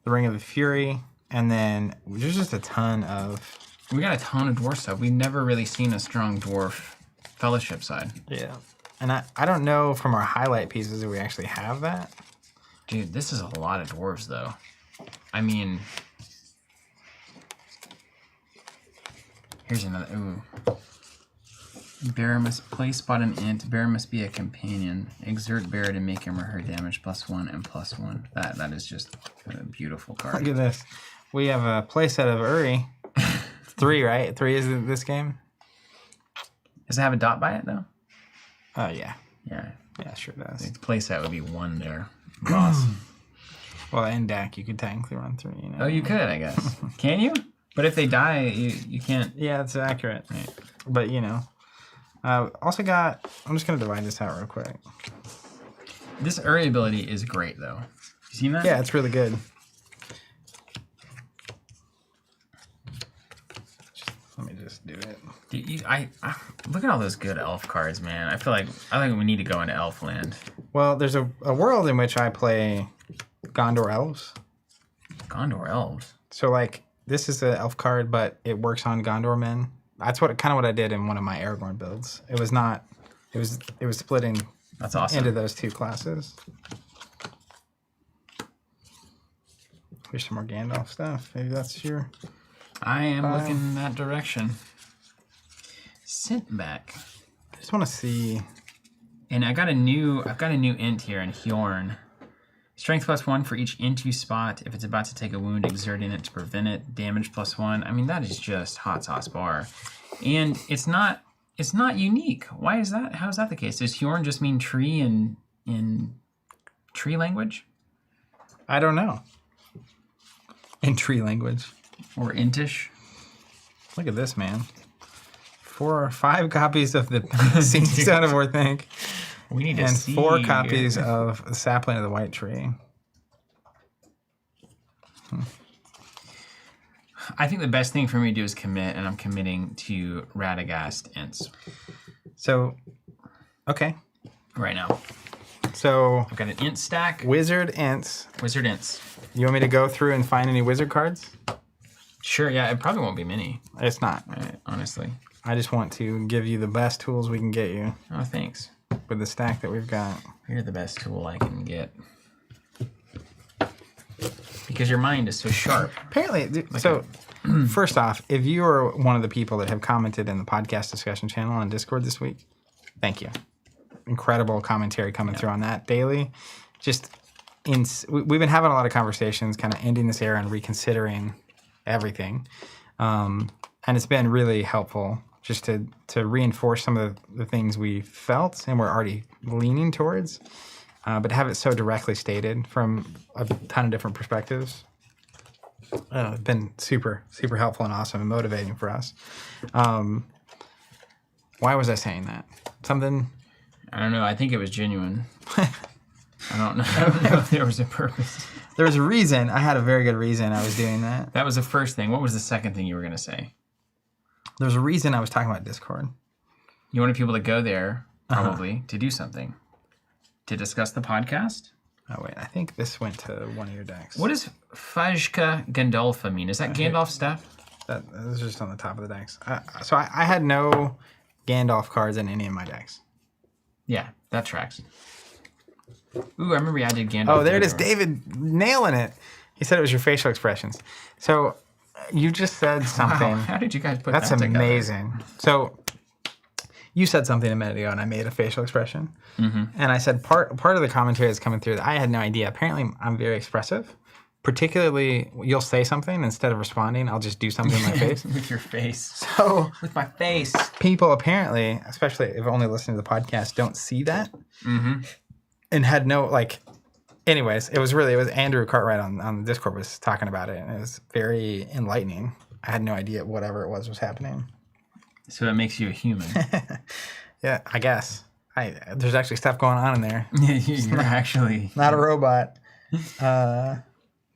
Speaker 1: the Ring of the Fury, and then there's just a ton of...
Speaker 2: We got a ton of dwarf stuff. We've never really seen a strong dwarf fellowship side.
Speaker 1: Yeah. And I don't know from our highlight pieces if we actually have that.
Speaker 2: Dude, this is a lot of dwarves, though. I mean... Here's another... Ooh. Bear must play spot an int. Bear must be a companion. Exert bear to make him or her damage +1 and +1. That is just a beautiful card.
Speaker 1: Look at this. We have a playset of Uri. 3, right? 3 is in this game?
Speaker 2: Does it have a dot by it, though?
Speaker 1: Oh, yeah.
Speaker 2: Yeah.
Speaker 1: Yeah, sure does.
Speaker 2: The playset would be 1 there. Boss.
Speaker 1: Well, in deck, you could technically run 3, you know?
Speaker 2: Oh, you could, I guess. Can you? But if they die, you can't.
Speaker 1: Yeah, it's accurate.
Speaker 2: Right.
Speaker 1: But, you know. Also got... I'm just going to divide this out real quick.
Speaker 2: This Uri ability is great, though. You seen that?
Speaker 1: Yeah, it's really good. Let me just do it.
Speaker 2: Dude, I look at all those good elf cards, man. I think we need to go into elf land.
Speaker 1: Well, there's a world in which I play Gondor elves.
Speaker 2: Gondor elves.
Speaker 1: So, like, this is an elf card, but it works on Gondor men. That's what I did in one of my Aragorn builds. It was not... It was splitting
Speaker 2: That's awesome.
Speaker 1: into those 2 classes. Here's some more Gandalf stuff. Maybe that's your...
Speaker 2: I am looking in that direction. Sent back.
Speaker 1: I just want to see.
Speaker 2: And I've got a new int here in Hjorn. Strength +1 for each int you spot. If it's about to take a wound, exerting it to prevent it. Damage +1. I mean, that is just hot sauce bar. And it's not unique. Why is that? How is that the case? Does Hjorn just mean tree in tree language?
Speaker 1: I don't know. In tree language.
Speaker 2: Or intish?
Speaker 1: Look at this, man. 4 or 5 copies of the Seeing Stone of Orthanc.
Speaker 2: We need to
Speaker 1: and
Speaker 2: see.
Speaker 1: 4 copies of the Sapling of the White Tree.
Speaker 2: I think the best thing for me to do is commit, and I'm committing to Radagast Ints.
Speaker 1: So, okay.
Speaker 2: Right now.
Speaker 1: So,
Speaker 2: I've got an int stack.
Speaker 1: Wizard Ints.
Speaker 2: Wizard Ints.
Speaker 1: You want me to go through and find any wizard cards?
Speaker 2: Sure, yeah, it probably won't be many.
Speaker 1: It's not.
Speaker 2: Honestly.
Speaker 1: I just want to give you the best tools we can get you
Speaker 2: Oh, thanks.
Speaker 1: with the stack that we've got.
Speaker 2: You're the best tool I can get. Because your mind is so sharp.
Speaker 1: Apparently, first off, if you are one of the people that have commented in the podcast discussion channel on Discord this week, thank you. Incredible commentary coming through on that daily. We've been having a lot of conversations, kind of ending this era and reconsidering everything. And it's been really helpful just to reinforce some of the things we felt and we're already leaning towards, but have it so directly stated from a ton of different perspectives. It's been super, super helpful and awesome and motivating for us. Why was I saying that? Something?
Speaker 2: I don't know. I think it was genuine. I don't know if there was a purpose.
Speaker 1: There was a reason. I had a very good reason I was doing that.
Speaker 2: That was the first thing. What was the second thing you were going to say?
Speaker 1: There's a reason I was talking about Discord.
Speaker 2: You wanted people to go there, probably, to do something. To discuss the podcast?
Speaker 1: Oh, wait. I think this went to one of your decks.
Speaker 2: What does Fajka Gandalfa mean? Is that Gandalf stuff?
Speaker 1: That was just on the top of the decks. So I had no Gandalf cards in any of my decks.
Speaker 2: Yeah, that tracks. Ooh, I remember I did Gandalf.
Speaker 1: Oh, there it is. David nailing it. He said it was your facial expressions. So you just said something.
Speaker 2: Wow, how did you guys put
Speaker 1: That's
Speaker 2: that together?
Speaker 1: amazing. So you said something a minute ago, and I made a facial expression. Mm-hmm. And I said part of the commentary that's coming through, I had no idea. Apparently, I'm very expressive. Particularly, you'll say something, instead of responding, I'll just do something with my face.
Speaker 2: With your face.
Speaker 1: So
Speaker 2: With my face.
Speaker 1: people apparently, especially if only listening to the podcast, don't see that.
Speaker 2: Mm-hmm.
Speaker 1: And had no, anyways, it was Andrew Cartwright on the Discord was talking about it, and it was very enlightening. I had no idea whatever it was happening.
Speaker 2: So it makes you a human.
Speaker 1: Yeah, I guess. There's actually stuff going on in there.
Speaker 2: You're actually...
Speaker 1: Not a robot.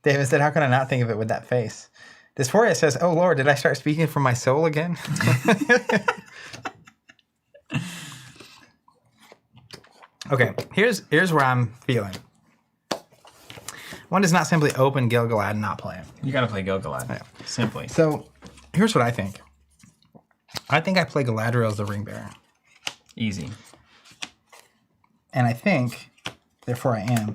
Speaker 1: David said, how can I not think of it with that face? Dysphoria says, oh, Lord, did I start speaking from my soul again? Okay, here's where I'm feeling. One does not simply open Gil-galad and not play it.
Speaker 2: You got to play Gil-galad.
Speaker 1: Yeah.
Speaker 2: Simply.
Speaker 1: So here's what I think. I think I play Galadriel as the Ring Bearer.
Speaker 2: Easy.
Speaker 1: And I think, therefore I am.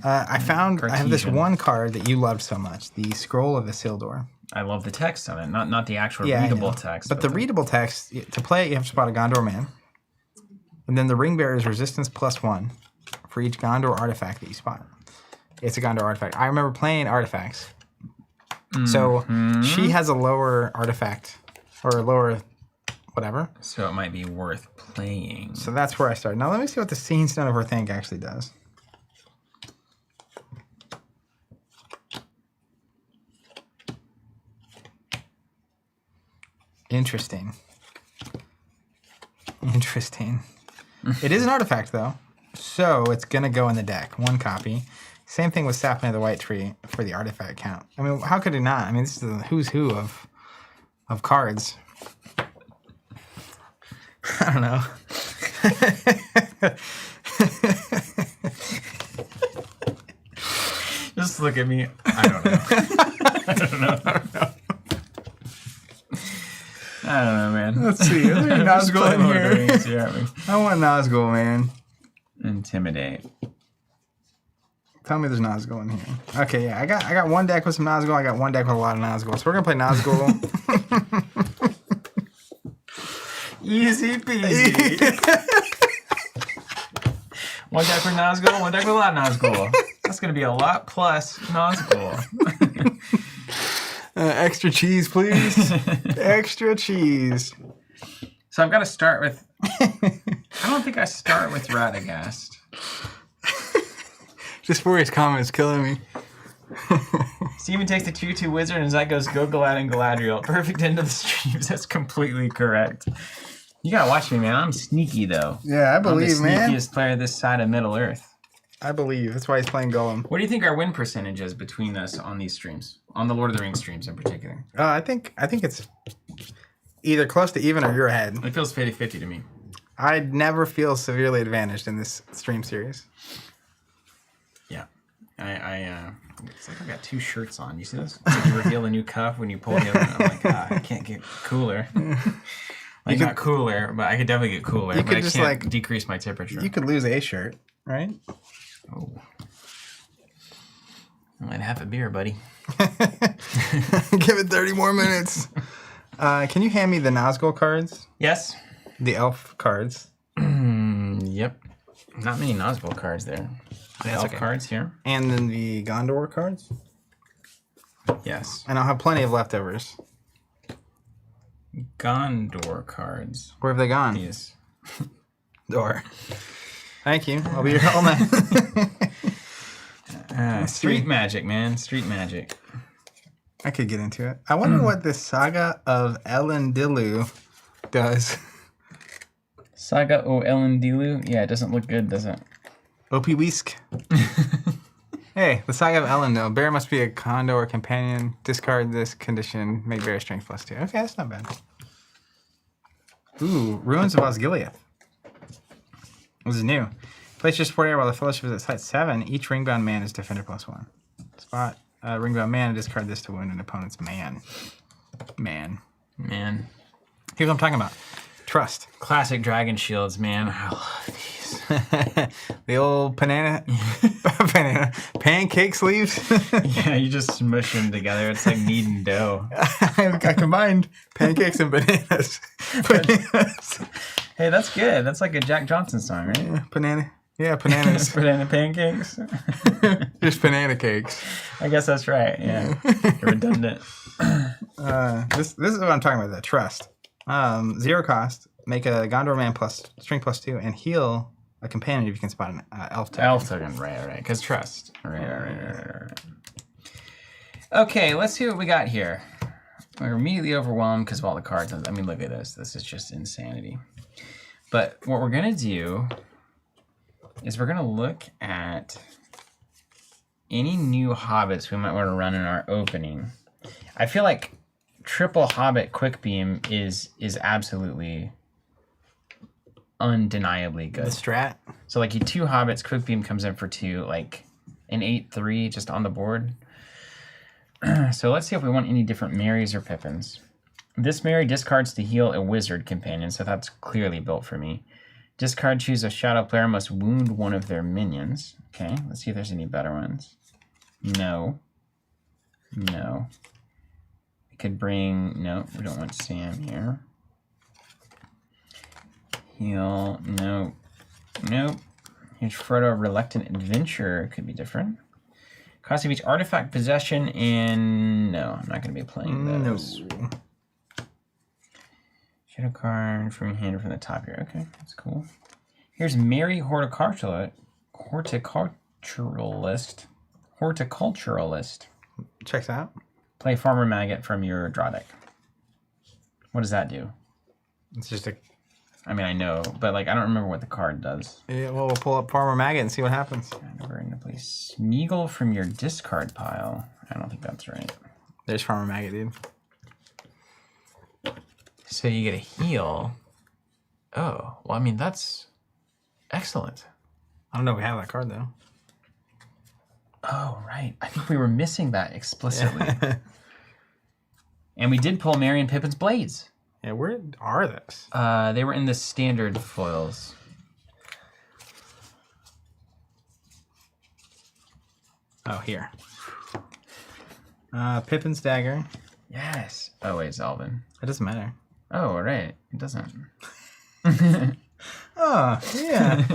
Speaker 1: I have this
Speaker 2: Cartesian.
Speaker 1: one card that you loved so much, the Scroll of Isildur.
Speaker 2: I love the text on it, not the actual
Speaker 1: Yeah, I
Speaker 2: readable
Speaker 1: know.
Speaker 2: text.
Speaker 1: But the readable text, to play it, you have to spot a Gondor man. And then the Ring Bearer's resistance +1 for each Gondor artifact that you spot. It's a Gondor artifact. I remember playing artifacts. So she has a lower artifact, or a lower whatever.
Speaker 2: So it might be worth playing.
Speaker 1: So that's where I started. Now let me see what the Seeing Stone of Orthanc actually does. Interesting. It is an artifact, though. So it's going to go in the deck. 1 copy. Same thing with Sapling of the White Tree for the artifact count. I mean, how could it not? I mean, this is the who's who of cards. I don't know.
Speaker 2: Just look at me. I don't know. I don't know, man.
Speaker 1: Let's see. Nazgul in here.
Speaker 2: Here.
Speaker 1: I want Nazgul, man.
Speaker 2: Intimidate.
Speaker 1: Tell me there's Nazgul in here. Okay, yeah, I got one deck with some Nazgul. I got one deck with a lot of Nazgul. So we're gonna play Nazgul.
Speaker 2: Easy peasy. One deck for Nazgul, one deck with a lot of Nazgul. That's gonna be a lot plus Nazgul.
Speaker 1: Extra cheese, please. Extra cheese.
Speaker 2: So I've got to start with. I don't think I start with Radagast.
Speaker 1: Just Furious comments killing me.
Speaker 2: Steven takes the 2/2 wizard and Zach goes go Galad and Galadriel. Perfect end of the streams. That's completely correct. You gotta watch me, man. I'm sneaky though.
Speaker 1: Yeah, I believe,
Speaker 2: I'm the
Speaker 1: man.
Speaker 2: sneakiest player this side of Middle Earth.
Speaker 1: I believe. That's why he's playing Golem.
Speaker 2: What do you think our win percentage is between us on these streams? On the Lord of the Rings streams in particular?
Speaker 1: I think it's either close to even or you're ahead.
Speaker 2: It feels 50-50 to me.
Speaker 1: I never feel severely advantaged in this stream series.
Speaker 2: Yeah. It's like I got two shirts on. You see this? It's like you reveal a new cuff when you pull the other one. I'm like, I can't get cooler. Like, not cooler, but I could definitely get cooler.
Speaker 1: You
Speaker 2: but
Speaker 1: could
Speaker 2: I
Speaker 1: just,
Speaker 2: can't
Speaker 1: like,
Speaker 2: decrease my temperature.
Speaker 1: You could lose a shirt, right?
Speaker 2: Oh. I might have a beer, buddy.
Speaker 1: Give it 30 more minutes. Can you hand me the Nazgul cards?
Speaker 2: Yes.
Speaker 1: The elf cards.
Speaker 2: Yep. Not many Nazgul cards there. Elf cards here.
Speaker 1: And then the Gondor cards.
Speaker 2: Yes.
Speaker 1: And I'll have plenty of leftovers.
Speaker 2: Gondor cards.
Speaker 1: Where have they gone?
Speaker 2: Yes.
Speaker 1: Door. Thank you. I'll be your helmet.
Speaker 2: Street magic, man. Street magic.
Speaker 1: I could get into it. I wonder what this Saga of Elendil does.
Speaker 2: Saga o Elendil? Yeah, it doesn't look good, does it?
Speaker 1: OP Whisk. Hey, the Saga of Elendil. Bear must be a Condor companion. Discard this condition. Make bear strength +2. Okay, that's not bad. Ooh, Ruins of Osgiliath. This is new. Place your support area while the fellowship is at site 7. Each ringbound man is defender +1. Spot ringbound man and discard this to wound an opponent's man. Man. Here's what I'm talking about. Trust.
Speaker 2: Classic dragon shields, man. I love these.
Speaker 1: The old pancake sleeves.
Speaker 2: Yeah, you just smush them together. It's like kneading dough.
Speaker 1: I combined pancakes and bananas.
Speaker 2: Hey, that's good. That's like a Jack Johnson song, right?
Speaker 1: Yeah, bananas.
Speaker 2: Banana pancakes.
Speaker 1: Just banana cakes.
Speaker 2: I guess that's right. Yeah, redundant.
Speaker 1: This is what I'm talking about. That trust. 0 cost. Make a Gondor man strength +2 and heal a companion if you can spot an elf token.
Speaker 2: Elf token, right. Because trust. Right. Okay, let's see what we got here. We're immediately overwhelmed because of all the cards. I mean, look at this. This is just insanity. But what we're going to do is we're going to look at any new hobbits we might want to run in our opening. I feel like triple hobbit quick beam is absolutely undeniably good.
Speaker 1: The strat.
Speaker 2: So like you 2 hobbits, quick beam comes in for 2, like an 8/3 just on the board. So let's see if we want any different Marys or Pippins. This Mary discards to heal a wizard companion, so that's clearly built for me. Discard, choose a shadow player, must wound one of their minions. Okay, let's see if there's any better ones. No. We could bring, no, we don't want Sam here. Heal, no. Nope. Here's Frodo, Reluctant Adventurer, could be different. Cost of each artifact possession, and no, I'm not going to be playing those. No. Shadow card from your hand or from the top here. Okay, that's cool. Here's Mary Horticulturalist.
Speaker 1: Checks out.
Speaker 2: Play Farmer Maggot from your draw deck. What does that do?
Speaker 1: It's just a...
Speaker 2: I mean, I know, but like I don't remember what the card does.
Speaker 1: Yeah, well, we'll pull up Farmer Maggot and see what happens.
Speaker 2: We're going to play Smeagol from your discard pile. I don't think that's right.
Speaker 1: There's Farmer Maggot, dude.
Speaker 2: So you get a heal. Oh, well, I mean, that's excellent.
Speaker 1: I don't know if we have that card, though.
Speaker 2: Oh, right. I think we were missing that explicitly. Yeah. And we did pull Merry and Pippin's Blades.
Speaker 1: Yeah, where are those?
Speaker 2: They were in the standard foils.
Speaker 1: Oh, here. Pippin's dagger.
Speaker 2: Yes. Oh, wait, it's Alvin.
Speaker 1: It doesn't matter.
Speaker 2: Oh, right. It doesn't.
Speaker 1: Oh, yeah.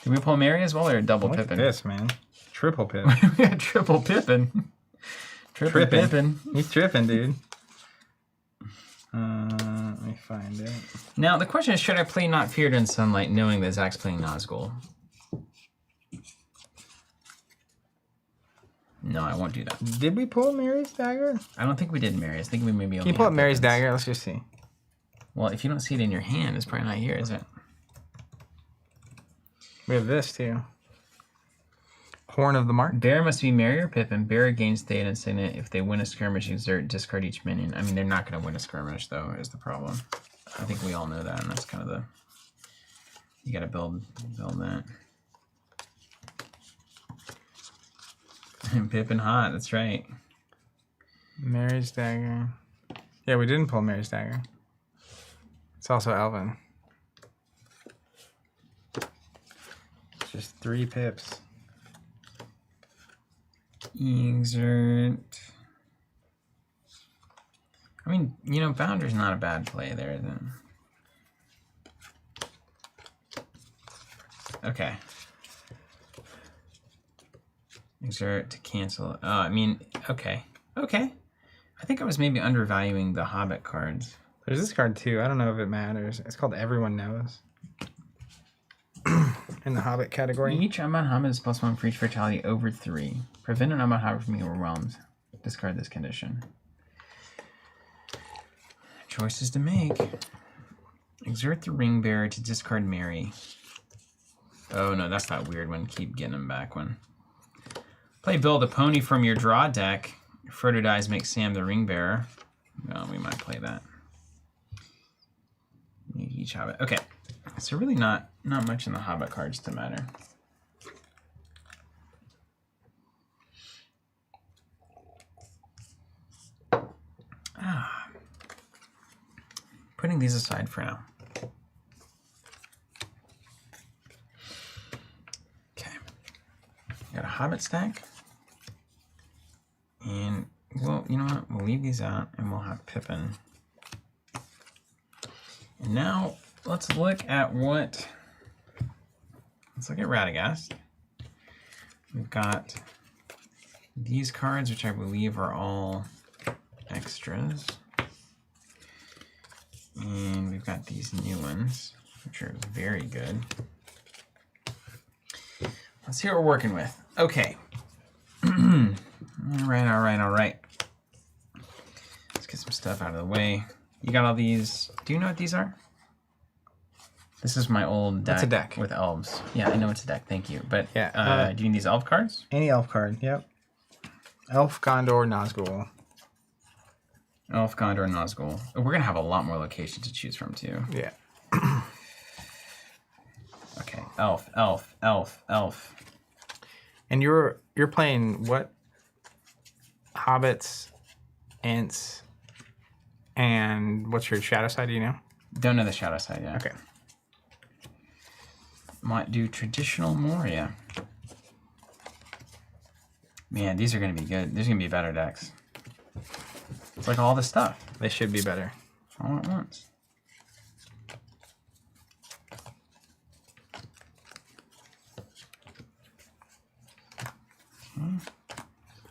Speaker 2: Did we pull Mary as well or a double
Speaker 1: Look
Speaker 2: Pippin?
Speaker 1: at this, man. Triple Pip.
Speaker 2: We got triple Pippin. Triple
Speaker 1: Trippin'.
Speaker 2: Pippin.
Speaker 1: He's tripping, dude. Let me find it.
Speaker 2: Now, the question is, should I play Not Feared in Sunlight knowing that Zach's playing Nazgul? No, I won't do that.
Speaker 1: Did we pull Mary's dagger?
Speaker 2: I don't think we did Mary. I think we maybe only
Speaker 1: Can you pull up
Speaker 2: have
Speaker 1: Mary's
Speaker 2: Pippins.
Speaker 1: dagger? Let's just see.
Speaker 2: Well, if you don't see it in your hand, it's probably not here, is it?
Speaker 1: We have this, too. Horn of the Mark.
Speaker 2: Bear must be Mary or Pippin. Bear gains state and signet. If they win a skirmish, exert, discard each minion. I mean, they're not going to win a skirmish, though, is the problem. I think we all know that, and that's kind of the... You got to build that. And Pippin hot, that's right.
Speaker 1: Mary's dagger. Yeah, we didn't pull Mary's dagger. It's also Elvin. Just 3 pips.
Speaker 2: Exert. I mean, you know, Bounder's not a bad play there, then. Okay. Exert to cancel. I mean, okay. Okay. I think I was maybe undervaluing the Hobbit cards.
Speaker 1: There's this card, too. I don't know if it matters. It's called Everyone Knows. In the Hobbit category.
Speaker 2: Each unbound Hobbit is +1 for each vitality over 3. Prevent an unbound Hobbit from being overwhelmed. Discard this condition. Choices to make. Exert the Ring Bearer to discard Mary. Oh no, that's that weird one. Keep getting them back one. Play Build a Pony from your draw deck. Frodo dies, make Sam the Ring Bearer. Well, we might play that. Need each Hobbit. Okay, so really not much in the Hobbit cards to matter. Putting these aside for now. Okay, got a Hobbit stack, and well, you know what? We'll leave these out, and we'll have Pippin. And now let's look at what. Let's look at Radagast. We've got these cards, which I believe are all extras. And we've got these new ones, which are very good. Let's see what we're working with. Okay. All right. Let's get some stuff out of the way. You got all these. Do you know what these are? This is my old deck.
Speaker 1: That's a deck.
Speaker 2: With elves. Yeah, I know it's a deck. Thank you. But
Speaker 1: Yeah,
Speaker 2: do you need these elf cards?
Speaker 1: Any elf card, yep. Elf, Gondor, Nazgul.
Speaker 2: Elf, Gondor, Nazgul. We're going to have a lot more locations to choose from, too.
Speaker 1: Yeah.
Speaker 2: Okay. Elf.
Speaker 1: And you're playing what? Hobbits, Ents, and what's your shadow side, do you know?
Speaker 2: Don't know the shadow side yet.
Speaker 1: Okay.
Speaker 2: Might do traditional Moria. Man, these are going to be good. There's going to be better decks. It's like all the stuff.
Speaker 1: They should be better.
Speaker 2: All at once.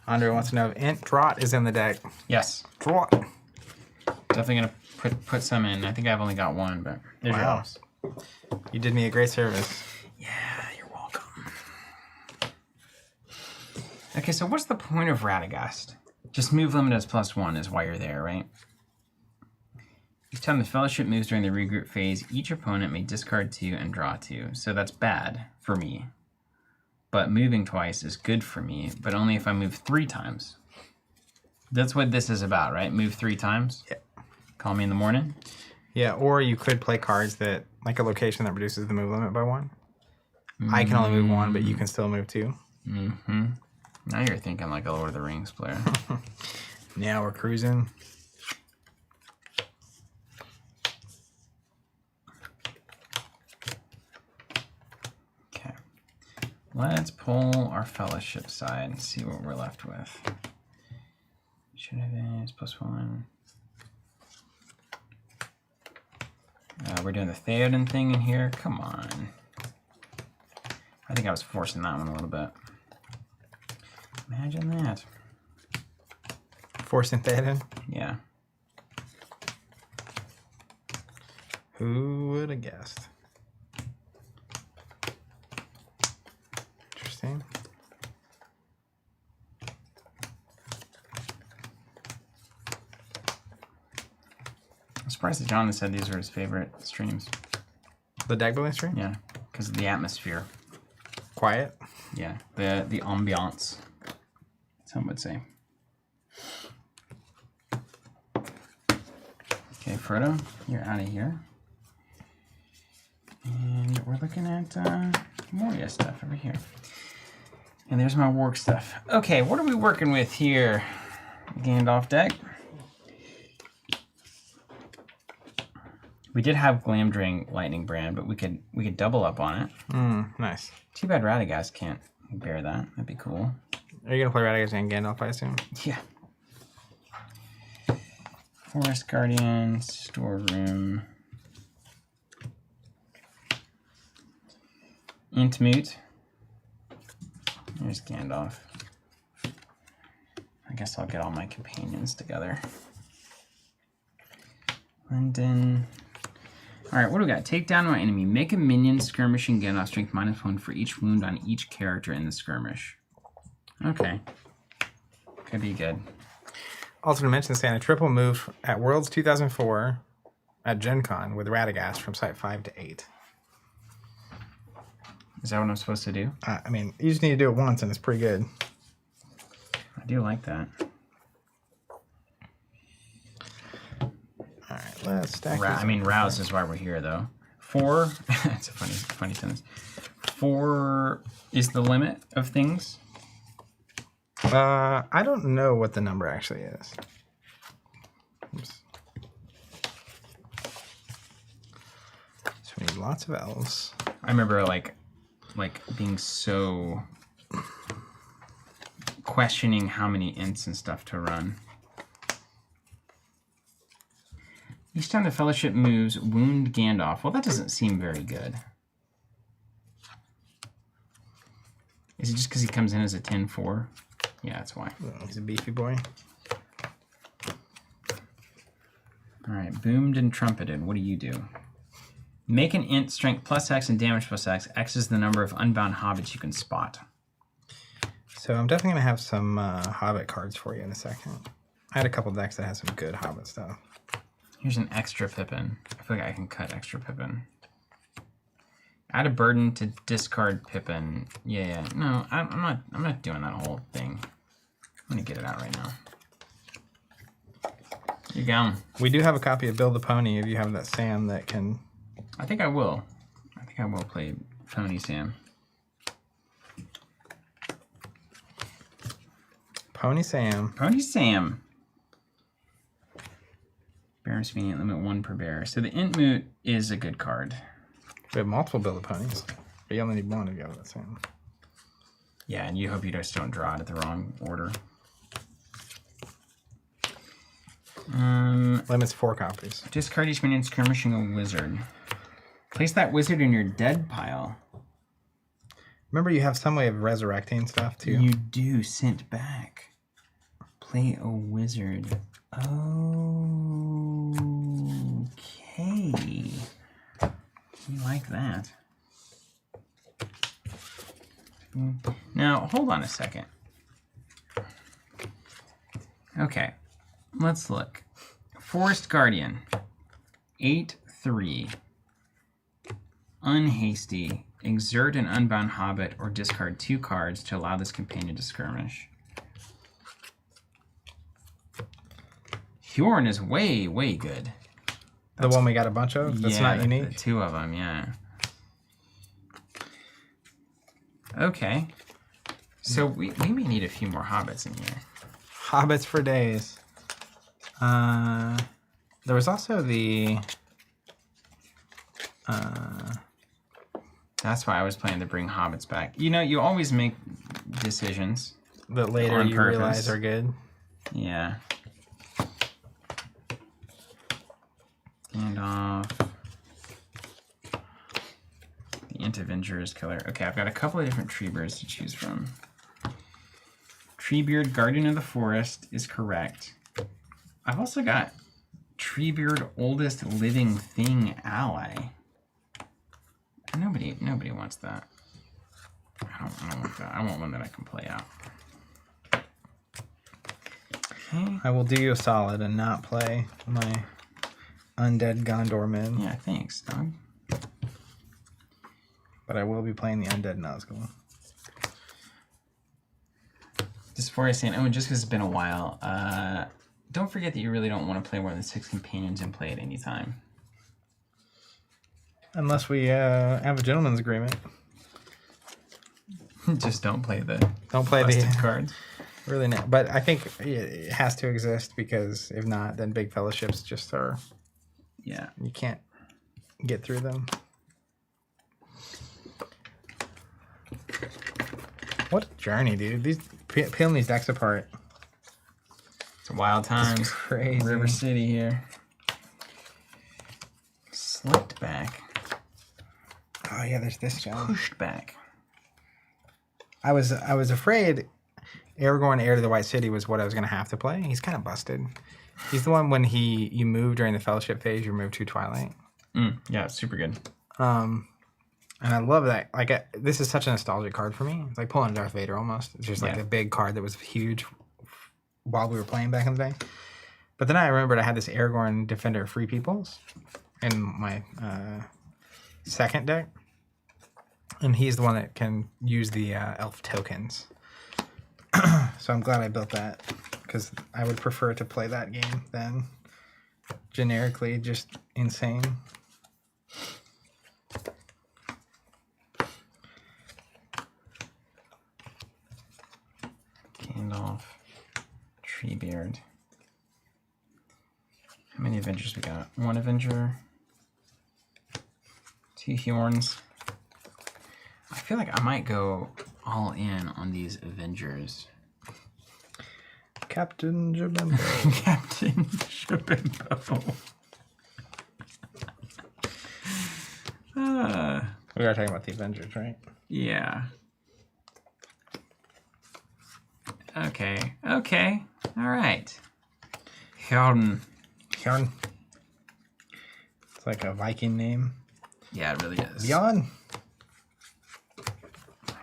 Speaker 1: Andre wants to know if Ent Draught is in the deck.
Speaker 2: Yes.
Speaker 1: Draught.
Speaker 2: Definitely going to put some in. I think I've only got one, but there's your
Speaker 1: Wow.
Speaker 2: house.
Speaker 1: You did me a great service.
Speaker 2: Yeah, you're welcome. Okay, so what's the point of Radagast? Just move limit as +1 is why you're there, right? Each time the Fellowship moves during the regroup phase, each opponent may discard 2 and draw 2. So that's bad for me. But moving twice is good for me, but only if I move 3 times. That's what this is about, right? Move 3 times?
Speaker 1: Yeah.
Speaker 2: Call me in the morning?
Speaker 1: Yeah, or you could play cards that, like a location that reduces the move limit by 1. I can only move 1, but you can still move 2.
Speaker 2: Mm-hmm. Now you're thinking like a Lord of the Rings player.
Speaker 1: Now we're cruising.
Speaker 2: Let's pull our fellowship side and see what we're left with. Should have been +1. We're doing the Theoden thing in here. Come on. I think I was forcing that one a little bit. Imagine that.
Speaker 1: Forcing Theoden?
Speaker 2: Yeah.
Speaker 1: Who would have guessed? Interesting.
Speaker 2: I'm surprised that John said these were his favorite streams.
Speaker 1: The deck building stream?
Speaker 2: Yeah, because of the atmosphere.
Speaker 1: Quiet?
Speaker 2: Yeah, the ambiance, some would say. Okay, Frodo, you're out of here. And we're looking at Moria stuff over here. And there's my work stuff. Okay, what are we working with here? Gandalf deck. We did have Glamdring Lightning Brand, but we could double up on it.
Speaker 1: Nice.
Speaker 2: Too bad Radagast can't bear that. That'd be cool.
Speaker 1: Are you gonna play Radagast and Gandalf, I assume?
Speaker 2: Yeah. Forest Guardian, Storeroom. Intmute. There's Gandalf. I guess I'll get all my companions together. London. Alright, what do we got? Take down my enemy. Make a minion skirmishing Gandalf strength -1 for each wound on each character in the skirmish. Okay. Could be good.
Speaker 1: Also to mention, Stan, a triple move at Worlds 2004 at Gen Con with Radagast from Site 5 to 8.
Speaker 2: Is that what I'm supposed to do?
Speaker 1: I mean, you just need to do it once and it's pretty good.
Speaker 2: I do like that.
Speaker 1: Alright, let's stack
Speaker 2: I mean, Rouse is why we're here, though. 4, it's a funny sentence. 4 is the limit of things.
Speaker 1: I don't know what the number actually is. Oops. So we need lots of elves.
Speaker 2: I remember like being so questioning how many ints and stuff to run. Each time the Fellowship moves, wound Gandalf. Well, that doesn't seem very good. Is it just because he comes in as a 10-4? Yeah, that's why.
Speaker 1: He's a beefy boy.
Speaker 2: Alright, boomed and trumpeted. What do you do? Make an int strength +X and damage +X. X is the number of unbound hobbits you can spot.
Speaker 1: So I'm definitely going to have some Hobbit cards for you in a second. I had a couple decks that had some good Hobbit stuff.
Speaker 2: Here's an extra Pippin. I feel like I can cut extra Pippin. Add a burden to discard Pippin. Yeah. No, I'm not doing that whole thing. I'm gonna get it out right now. Here you go.
Speaker 1: We do have a copy of Build the Pony if you have that Sam that can...
Speaker 2: I think I will. I think I will play Pony Sam.
Speaker 1: Pony Sam.
Speaker 2: Pony Sam. Bear Convenient, limit 1 per bear. So the Intmute is a good card.
Speaker 1: We have multiple Build the Ponies, but you only need one if you have that Sam.
Speaker 2: Yeah, and you hope you just don't draw it at the wrong order.
Speaker 1: Limits 4 copies.
Speaker 2: Discard each minion skirmishing a wizard. Place that wizard in your dead pile.
Speaker 1: Remember, you have some way of resurrecting stuff too.
Speaker 2: You do. Sent back. Play a wizard. Okay. You like that. Now, hold on a second. Okay. Let's look. Forest Guardian. 8/3. Unhasty. Exert an unbound hobbit or discard 2 cards to allow this companion to skirmish. Hjorn is way, way good.
Speaker 1: The one we got a bunch of? That's not unique?
Speaker 2: The 2 of them, yeah. Okay. So we may need a few more hobbits in here.
Speaker 1: Hobbits for days. There was also the
Speaker 2: That's why I was planning to bring hobbits back. You know, you always make decisions
Speaker 1: that later
Speaker 2: on
Speaker 1: you
Speaker 2: purpose.
Speaker 1: realize are good.
Speaker 2: Yeah. And off. The Int Avenger is killer. Okay, I've got a couple of different tree birds to choose from. Treebeard, Guardian of the Forest is correct. I've also got Treebeard, Oldest Living Thing Ally. Nobody wants that. I don't want that. I want one that I can play out. Okay.
Speaker 1: I will do you a solid and not play my Undead Gondor men.
Speaker 2: Yeah, thanks, dog.
Speaker 1: But I will be playing the Undead Nazgul.
Speaker 2: Just before I say it, oh, and just because it's been a while, don't forget that you really don't want to play more than 6 companions and play at any time.
Speaker 1: Unless we have a gentleman's agreement.
Speaker 2: Just don't play the
Speaker 1: the
Speaker 2: cards.
Speaker 1: Really not. But I think it has to exist because if not, then big fellowships just are.
Speaker 2: Yeah.
Speaker 1: You can't get through them. What a journey, dude. These peeling these decks apart.
Speaker 2: It's a wild times.
Speaker 1: It's crazy.
Speaker 2: River City here. Slipped back.
Speaker 1: Oh yeah, there's this guy.
Speaker 2: Pushed back.
Speaker 1: I was afraid Aragorn, Heir to the White City was what I was gonna have to play. He's kind of busted. He's the one when you move during the Fellowship phase, you move to Twilight.
Speaker 2: Yeah, super good.
Speaker 1: And I love that. Like, this is such a nostalgic card for me. It's like pulling Darth Vader almost. It's just like a big card that was huge while we were playing back in the day. But then I remembered I had this Aragorn Defender of Free Peoples in my second deck. And he's the one that can use the elf tokens. So I'm glad I built that. Because I would prefer to play that game than generically just insane.
Speaker 2: Gandalf, Treebeard. How many Avengers we got? 1 Avenger, 2 Hjorns. I feel like I might go all in on these Avengers.
Speaker 1: Captain Jabimbo.
Speaker 2: Captain Jabimbo.
Speaker 1: We are talking about the Avengers, right?
Speaker 2: Yeah. Okay. Okay. All right. Hjorn.
Speaker 1: Hjorn. It's like a Viking name.
Speaker 2: Yeah, it really is.
Speaker 1: Bjorn.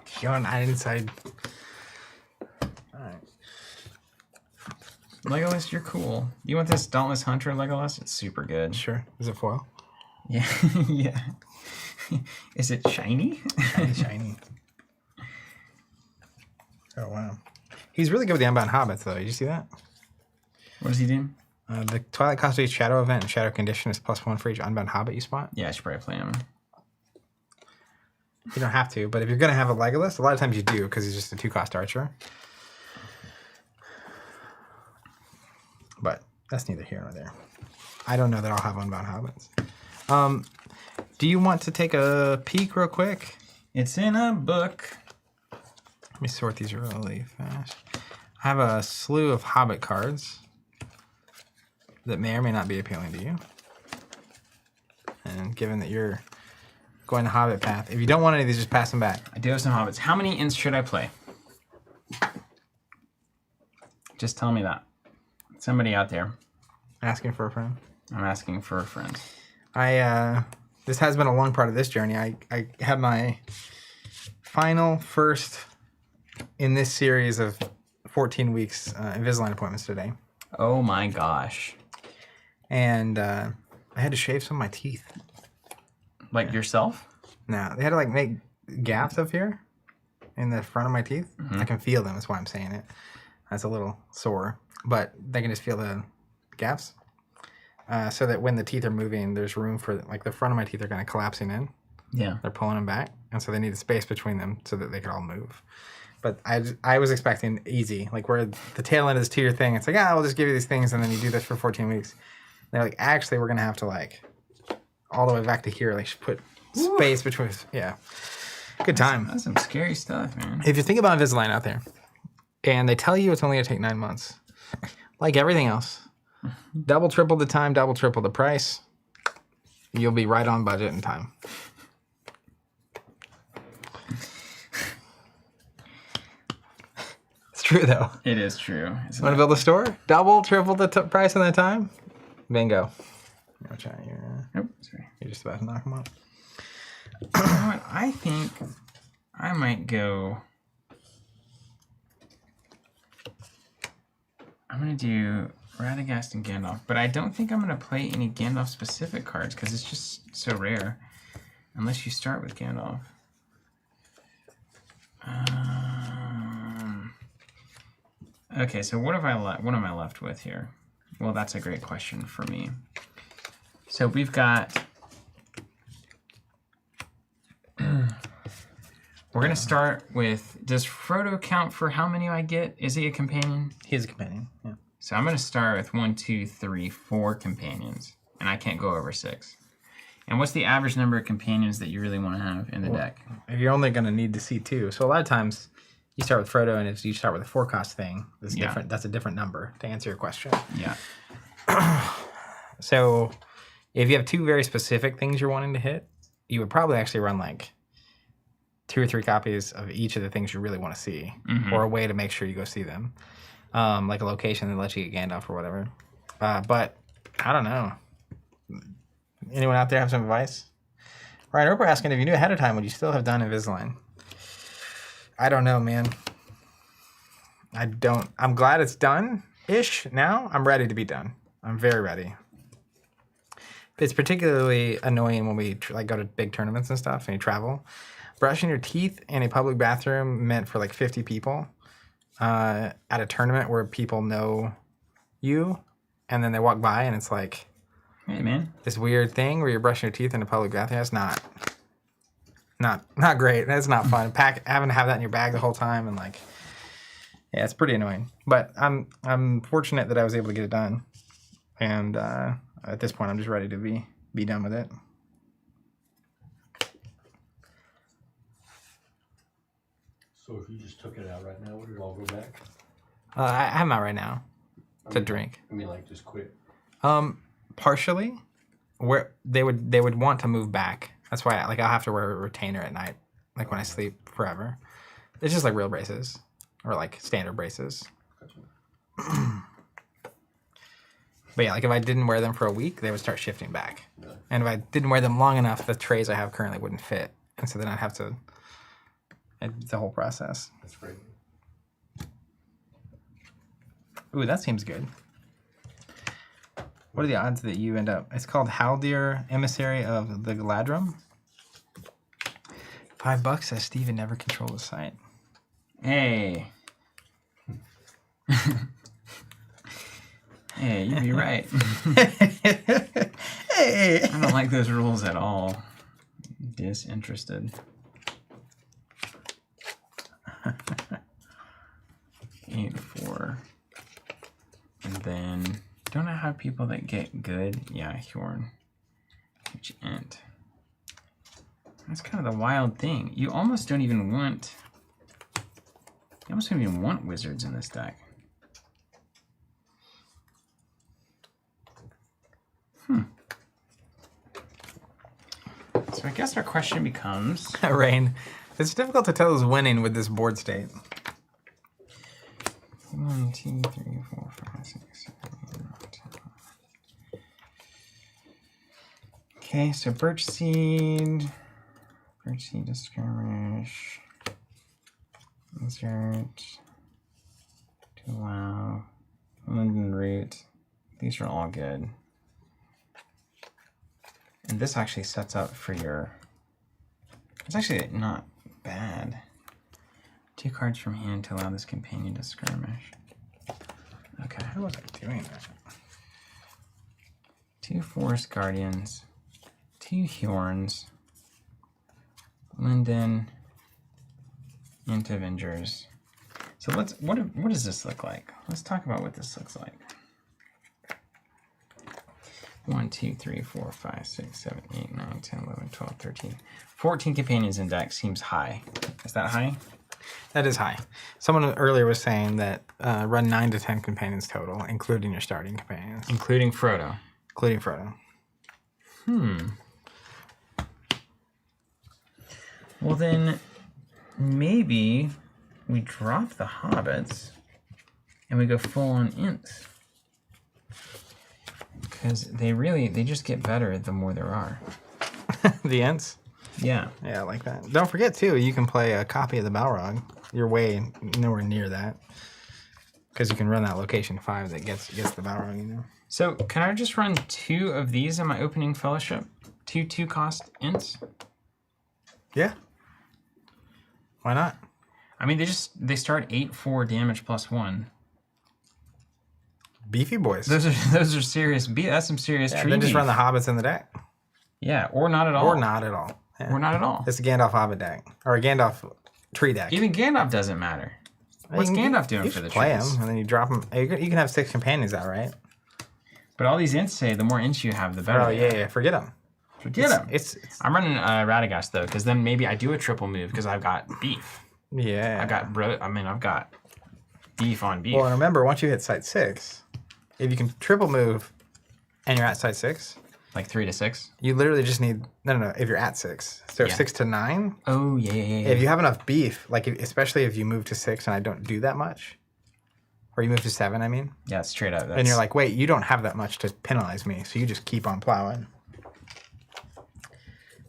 Speaker 1: Hjorn Ironside. Alright.
Speaker 2: Legolas, you're cool. You want this Dauntless Hunter Legolas? It's super good.
Speaker 1: Sure. Is it foil?
Speaker 2: Yeah. Yeah. Is it shiny?
Speaker 1: Shiny. Oh, wow. He's really good with the Unbound Hobbits, though. Did you see that?
Speaker 2: What does he do?
Speaker 1: The Twilight Causeway Shadow event and Shadow Condition is +1 for each Unbound Hobbit you spot.
Speaker 2: Yeah, I should probably play him.
Speaker 1: You don't have to, but if you're going to have a Legolas, a lot of times you do, because he's just a 2-cost archer. But that's neither here nor there. I don't know that I'll have Unbound Hobbits. Do you want to take a peek real quick?
Speaker 2: It's in a book.
Speaker 1: Let me sort these really fast. I have a slew of Hobbit cards that may or may not be appealing to you. And given that you're going the Hobbit path, if you don't want any of these, just pass them back.
Speaker 2: I do have some hobbits. How many ints should I play? Just tell me that. Somebody out there.
Speaker 1: Asking for a friend.
Speaker 2: I'm asking for a friend.
Speaker 1: This has been a long part of this journey. I had my first in this series of 14 weeks Invisalign appointments today.
Speaker 2: Oh my gosh.
Speaker 1: And I had to shave some of my teeth.
Speaker 2: Like yourself?
Speaker 1: No, they had to like make gaps up here in the front of my teeth. I can feel them, that's why I'm saying it. That's a little sore, but they can just feel the gaps. So that when the teeth are moving, there's room for, like, the front of my teeth are kind of collapsing in.
Speaker 2: Yeah.
Speaker 1: They're pulling them back, and so they need a space between them so that they could all move. But I was expecting easy, like where the tail end is to your thing. It's like, we'll just give you these things, and then you do this for 14 weeks. And they're like, actually, we're going to have to, like, all the way back to here, like, put space between. Yeah. Good time.
Speaker 2: That's some scary stuff, man.
Speaker 1: If you think about Invisalign out there, and they tell you it's only going to take 9 months, like everything else, double, triple the time, double, triple the price, you'll be right on budget and time. It's true, though.
Speaker 2: It is true.
Speaker 1: Want to build a store? Double, triple the price and the time? Bingo. You're just about to knock them up.
Speaker 2: You know what? I think I might go. I'm going to do Radagast and Gandalf, but I don't think I'm going to play any Gandalf specific cards because it's just so rare. Unless you start with Gandalf. Okay, so what am I left with here? Well, that's a great question for me. So we've got. We're gonna start with. Does Frodo count for how many I get? Is he a companion?
Speaker 1: He's a companion. Yeah.
Speaker 2: So I'm gonna start with 1, 2, 3, 4 companions, and I can't go over 6. And what's the average number of companions that you really want to have in the deck?
Speaker 1: You're only gonna need to see 2. So a lot of times. You start with Frodo, and if you start with a 4-cost thing, that's different. That's a different number to answer your question.
Speaker 2: Yeah.
Speaker 1: So, if you have 2 very specific things you're wanting to hit, you would probably actually run like 2 or 3 copies of each of the things you really want to see, or a way to make sure you go see them, like a location that lets you get Gandalf or whatever. But I don't know. Anyone out there have some advice? Ryan Roper asking if you knew ahead of time, would you still have done Invisalign? I don't know, man. I don't. I'm glad it's done-ish now. I'm ready to be done. I'm very ready. It's particularly annoying when we like go to big tournaments and stuff and you travel. Brushing your teeth in a public bathroom meant for like 50 people at a tournament where people know you and then they walk by and it's like,
Speaker 2: hey, man,
Speaker 1: this weird thing where you're brushing your teeth in a public bathroom. That's not great. That's not fun. Having to have that in your bag the whole time and like, yeah, it's pretty annoying. But I'm fortunate that I was able to get it done, and at this point, I'm just ready to be done with it.
Speaker 3: So if you just took it out right now, would it all go back?
Speaker 1: I have them out right now to drink.
Speaker 3: I mean, like just quit.
Speaker 1: Partially, where they would want to move back. That's why I'll have to wear a retainer at night, like when I sleep forever. It's just like real braces or like standard braces.
Speaker 3: Gotcha.
Speaker 1: But yeah, like if I didn't wear them for a week, they would start shifting back.
Speaker 3: Really?
Speaker 1: And if I didn't wear them long enough, the trays I have currently wouldn't fit. And so then I'd have to, it's the whole process.
Speaker 3: That's great.
Speaker 1: Ooh, that seems good. What are the odds that you end up? It's called Haldir, Emissary of the Galadrim. $5 says Steven never controlled the site.
Speaker 2: Hey. Hey, you'd be right.
Speaker 1: Hey.
Speaker 2: I don't like those rules at all. Disinterested. 8-4. And then, don't I have people that get good? Yeah, Hjorn. Which ent. That's kind of the wild thing. You almost don't even want... You almost don't even want wizards in this deck. So I guess our question becomes...
Speaker 1: Rain. It's difficult to tell who's winning with this board state.
Speaker 2: 1, 2, 3, 4, 5, 6, 7, 8, 9, 10. Okay, so birch seed to skirmish, insert, to allow, linden root. These are all good. And this actually sets up for your, it's actually not bad. 2 cards from hand to allow this companion to skirmish. Okay.
Speaker 1: How was I doing that?
Speaker 2: 2 Forest Guardians, 2 Hjorns, Linden, Ent Avengers. So what does this look like? Let's talk about what this looks like. 1, 2, 3, 4, 5, 6, 7, 8, 9, 10, 11, 12, 13. 14 companions in deck seems high. Is that high?
Speaker 1: That is high. Someone earlier was saying that run 9 to 10 companions total, including your starting companions.
Speaker 2: Including Frodo.
Speaker 1: Including Frodo.
Speaker 2: Well, then maybe we drop the hobbits and we go full on ints. Because they just get better the more there are.
Speaker 1: The Ents?
Speaker 2: Yeah.
Speaker 1: Yeah, I like that. Don't forget, too, you can play a copy of the Balrog. You're way nowhere near that. Because you can run that location 5 that gets the Balrog, you know.
Speaker 2: So can I just run 2 of these in my opening fellowship? 2 cost ints?
Speaker 1: Yeah. Why not?
Speaker 2: I mean, they start 8/4 damage plus 1.
Speaker 1: Beefy boys.
Speaker 2: Those are serious. That's some serious tree
Speaker 1: Then just
Speaker 2: beef.
Speaker 1: run the hobbits in the deck.
Speaker 2: Yeah, or not at all.
Speaker 1: Or not at all. Yeah.
Speaker 2: Or not at all.
Speaker 1: It's a Gandalf hobbit deck. Or a Gandalf tree deck.
Speaker 2: Even Gandalf doesn't matter. What's Gandalf doing for the
Speaker 1: play
Speaker 2: trees?
Speaker 1: him, and then you drop him. You can have 6 companions out, right?
Speaker 2: But all these ints say the more ints you have, the better.
Speaker 1: Oh, yeah. Forget them.
Speaker 2: Forget them.
Speaker 1: It's
Speaker 2: I'm running Radagast, though, because then maybe I do a triple move because I've got beef.
Speaker 1: yeah.
Speaker 2: I've got beef on beef.
Speaker 1: Well, and remember, once you hit site 6, if you can triple move and you're at site 6,
Speaker 2: like 3 to 6?
Speaker 1: you literally just need... No. If you're at 6. So
Speaker 2: Yeah.
Speaker 1: 6 to 9,
Speaker 2: Oh, yeah.
Speaker 1: if you have enough beef, like especially if you move to 6 and I don't do that much, or you move to 7, I mean,
Speaker 2: Yeah, straight up.
Speaker 1: and you're like, wait, you don't have that much to penalize me, so you just keep on plowing.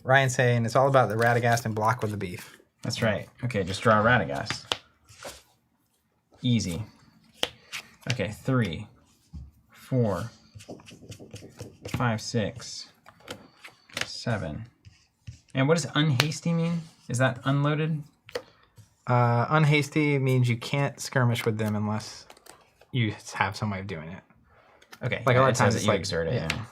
Speaker 1: Ryan's saying it's all about the Radagast and block with the beef.
Speaker 2: That's right. Okay, just draw Radagast. Easy. Okay, 3, 4, 5, 6, 7. And what does unhasty mean? Is that unloaded?
Speaker 1: Unhasty means you can't skirmish with them unless you have some way of doing it.
Speaker 2: Okay.
Speaker 1: Like a lot of
Speaker 2: it says
Speaker 1: times
Speaker 2: that
Speaker 1: it's
Speaker 2: you
Speaker 1: like-
Speaker 2: exert it.
Speaker 1: yeah.
Speaker 2: Yeah.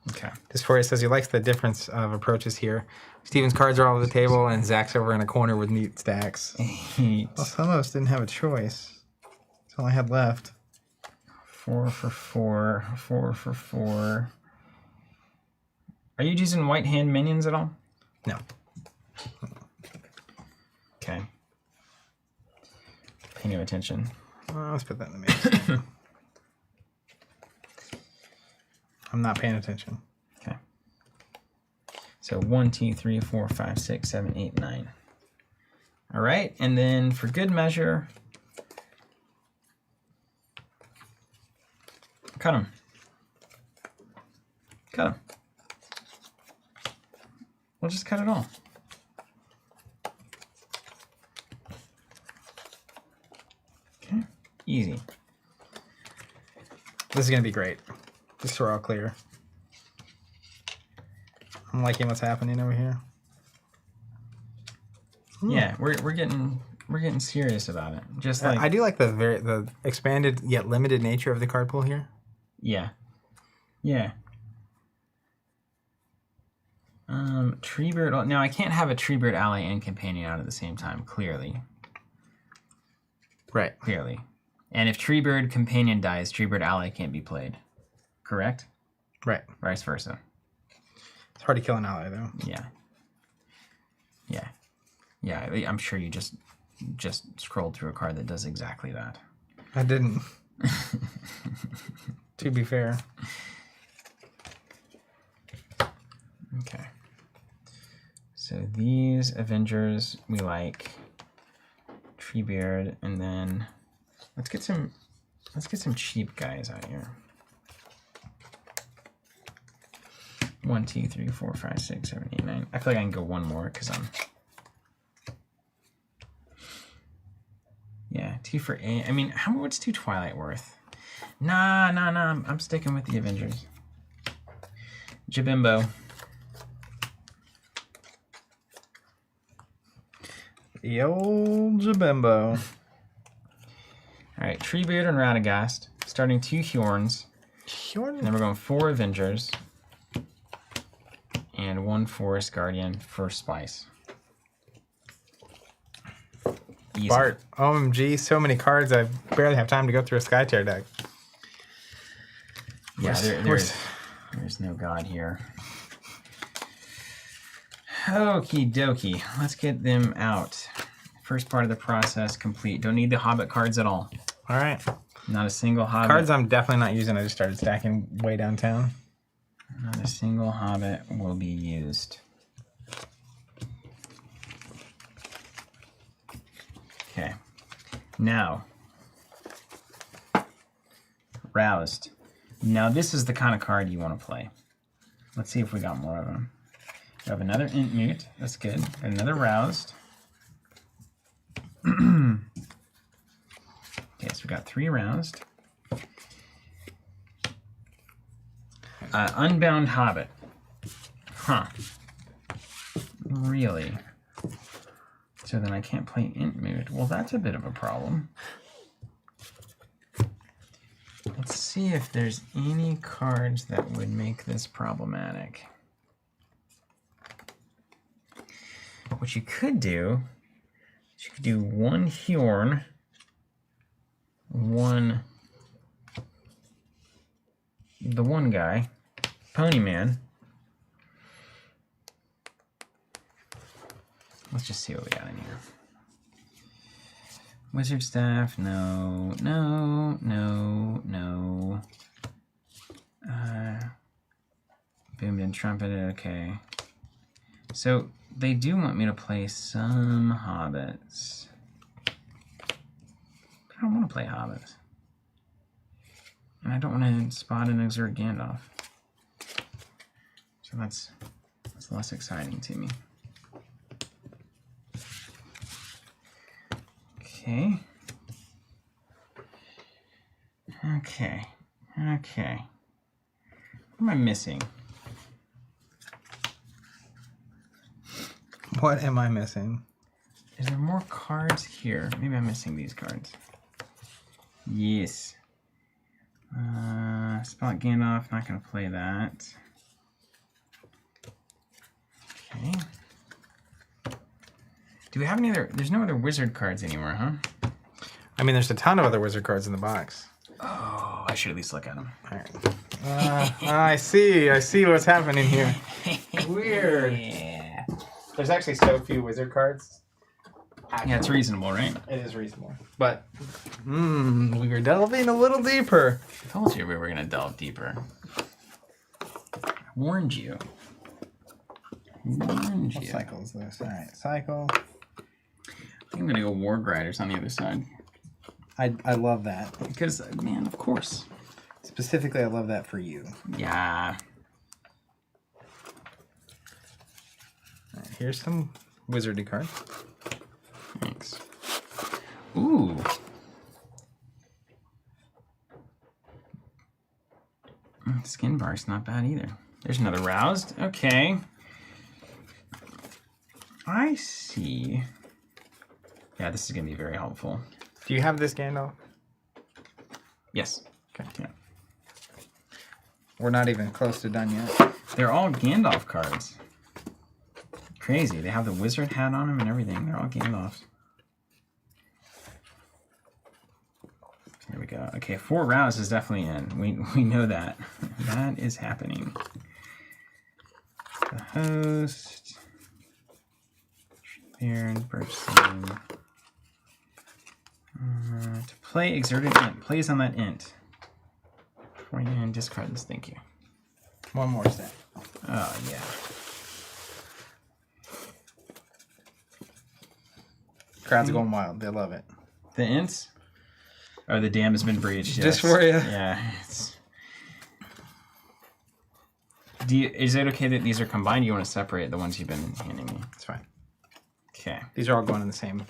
Speaker 2: Okay.
Speaker 1: Dysphoria says he likes the difference of approaches here. Steven's cards are all over the table, and Zach's over in a corner with neat stacks. Well, some of us didn't have a choice. That's all I had left.
Speaker 2: 4 for 4. 4 for 4. Are you using white hand minions at all?
Speaker 1: No.
Speaker 2: Okay. Pay no attention.
Speaker 1: Let's put that in the mix. I'm not paying attention.
Speaker 2: Okay. So 1, 2, 3, 4, 5, 6, 7, 8, 9. All right, and then for good measure, cut them. Cut them. We'll just cut it all. Okay, easy.
Speaker 1: This is going to be great. Just so we're all clear. I'm liking what's happening over here.
Speaker 2: Yeah, we're getting serious about it. Just like
Speaker 1: I do like the expanded yet limited nature of the card pool here.
Speaker 2: yeah. Treebird. Now I can't have a Treebird ally and companion out at the same time. Clearly.
Speaker 1: Right.
Speaker 2: And if Treebird companion dies, Treebird ally can't be played. Correct?
Speaker 1: Right.
Speaker 2: Vice versa.
Speaker 1: It's hard to kill an ally though.
Speaker 2: Yeah. I'm sure you just scrolled through a card that does exactly that.
Speaker 1: I didn't. To be fair.
Speaker 2: Okay. So these Avengers we like. Treebeard, and then let's get some cheap guys out here. 1, 2, 3, 4, 5, 6, 7, 8, 9. I feel like I can go one more because I'm. Yeah, 2 for 8. I mean, what's 2 Twilight worth? Nah. I'm sticking with the Avengers. Jabimbo.
Speaker 1: The old Jabimbo.
Speaker 2: All right, Treebeard and Radagast. Starting 2 Hjorns. And then we're going 4 Avengers. And 1 Forest Guardian for Spice. Easy.
Speaker 1: Bart. OMG, so many cards. I barely have time to go through a Skytear deck.
Speaker 2: Yeah, there's no God here. Okie dokie. Let's get them out. First part of the process complete. Don't need the Hobbit cards at all.
Speaker 1: All right.
Speaker 2: Not a single Hobbit.
Speaker 1: Cards I'm definitely not using. I just started stacking way downtown.
Speaker 2: Not a single Hobbit will be used. Okay. Now, Roused. Now this is the kind of card you want to play. Let's see if we got more of them. We have another Int Mute. That's good. And another Roused. Okay, so we got 3 Roused. Unbound Hobbit. Huh. Really? So then I can't play Int Mute. Well, that's a bit of a problem. Let's see if there's any cards that would make this problematic. What you could do is you could do 1 Hjorn, 1 the one guy, Ponyman. Let's just see what we got in here. Wizard Staff, no, no, no, no. Boomed and Trumpeted, okay. So they do want me to play some Hobbits. But I don't want to play Hobbits. And I don't want to spot and exert Gandalf. So that's less exciting to me. Okay. Okay. Okay. What am I missing?
Speaker 1: What am I missing?
Speaker 2: Is there more cards here? Maybe I'm missing these cards. Yes. Spot Gandalf, not going to play that. Okay. Do we have any other? There's no other wizard cards anymore, huh?
Speaker 1: I mean, there's a ton of other wizard cards in the box.
Speaker 2: Oh, I should at least look at them.
Speaker 1: All right. I see what's happening here. Weird.
Speaker 2: Yeah.
Speaker 1: There's actually so few wizard cards.
Speaker 2: Yeah, it's reasonable, right?
Speaker 1: It is reasonable. But, we were delving a little deeper.
Speaker 2: I told you we were going to delve deeper. I warned you.
Speaker 1: What cycle is this? All right, cycle.
Speaker 2: I think I'm going to go War Griders on the other side.
Speaker 1: I love that.
Speaker 2: Because, man, of course.
Speaker 1: Specifically, I love that for you.
Speaker 2: Yeah.
Speaker 1: All right, here's some wizardy cards.
Speaker 2: Thanks. Ooh. Skin Bark's not bad either. There's another Roused. Okay. I see. Yeah, this is going to be very helpful.
Speaker 1: Do you have this Gandalf?
Speaker 2: Yes.
Speaker 1: Okay.
Speaker 2: Yeah.
Speaker 1: We're not even close to done yet.
Speaker 2: They're all Gandalf cards. Crazy. They have the wizard hat on them and everything. They're all Gandalfs. There we go. Okay, 4 Rouse is definitely in. We know that. That is happening. The host. Baron, Birchstone. To play exerted int. Plays on that int. Before you end, discard this. Thank you.
Speaker 1: One more step.
Speaker 2: Oh, yeah.
Speaker 1: Crowds are going wild. They love it.
Speaker 2: The ints? Oh, the dam has been breached. Yes.
Speaker 1: Just for you.
Speaker 2: Yeah. Is it okay that these are combined? You want to separate the ones you've been handing me?
Speaker 1: It's fine.
Speaker 2: Okay.
Speaker 1: These are all going in the same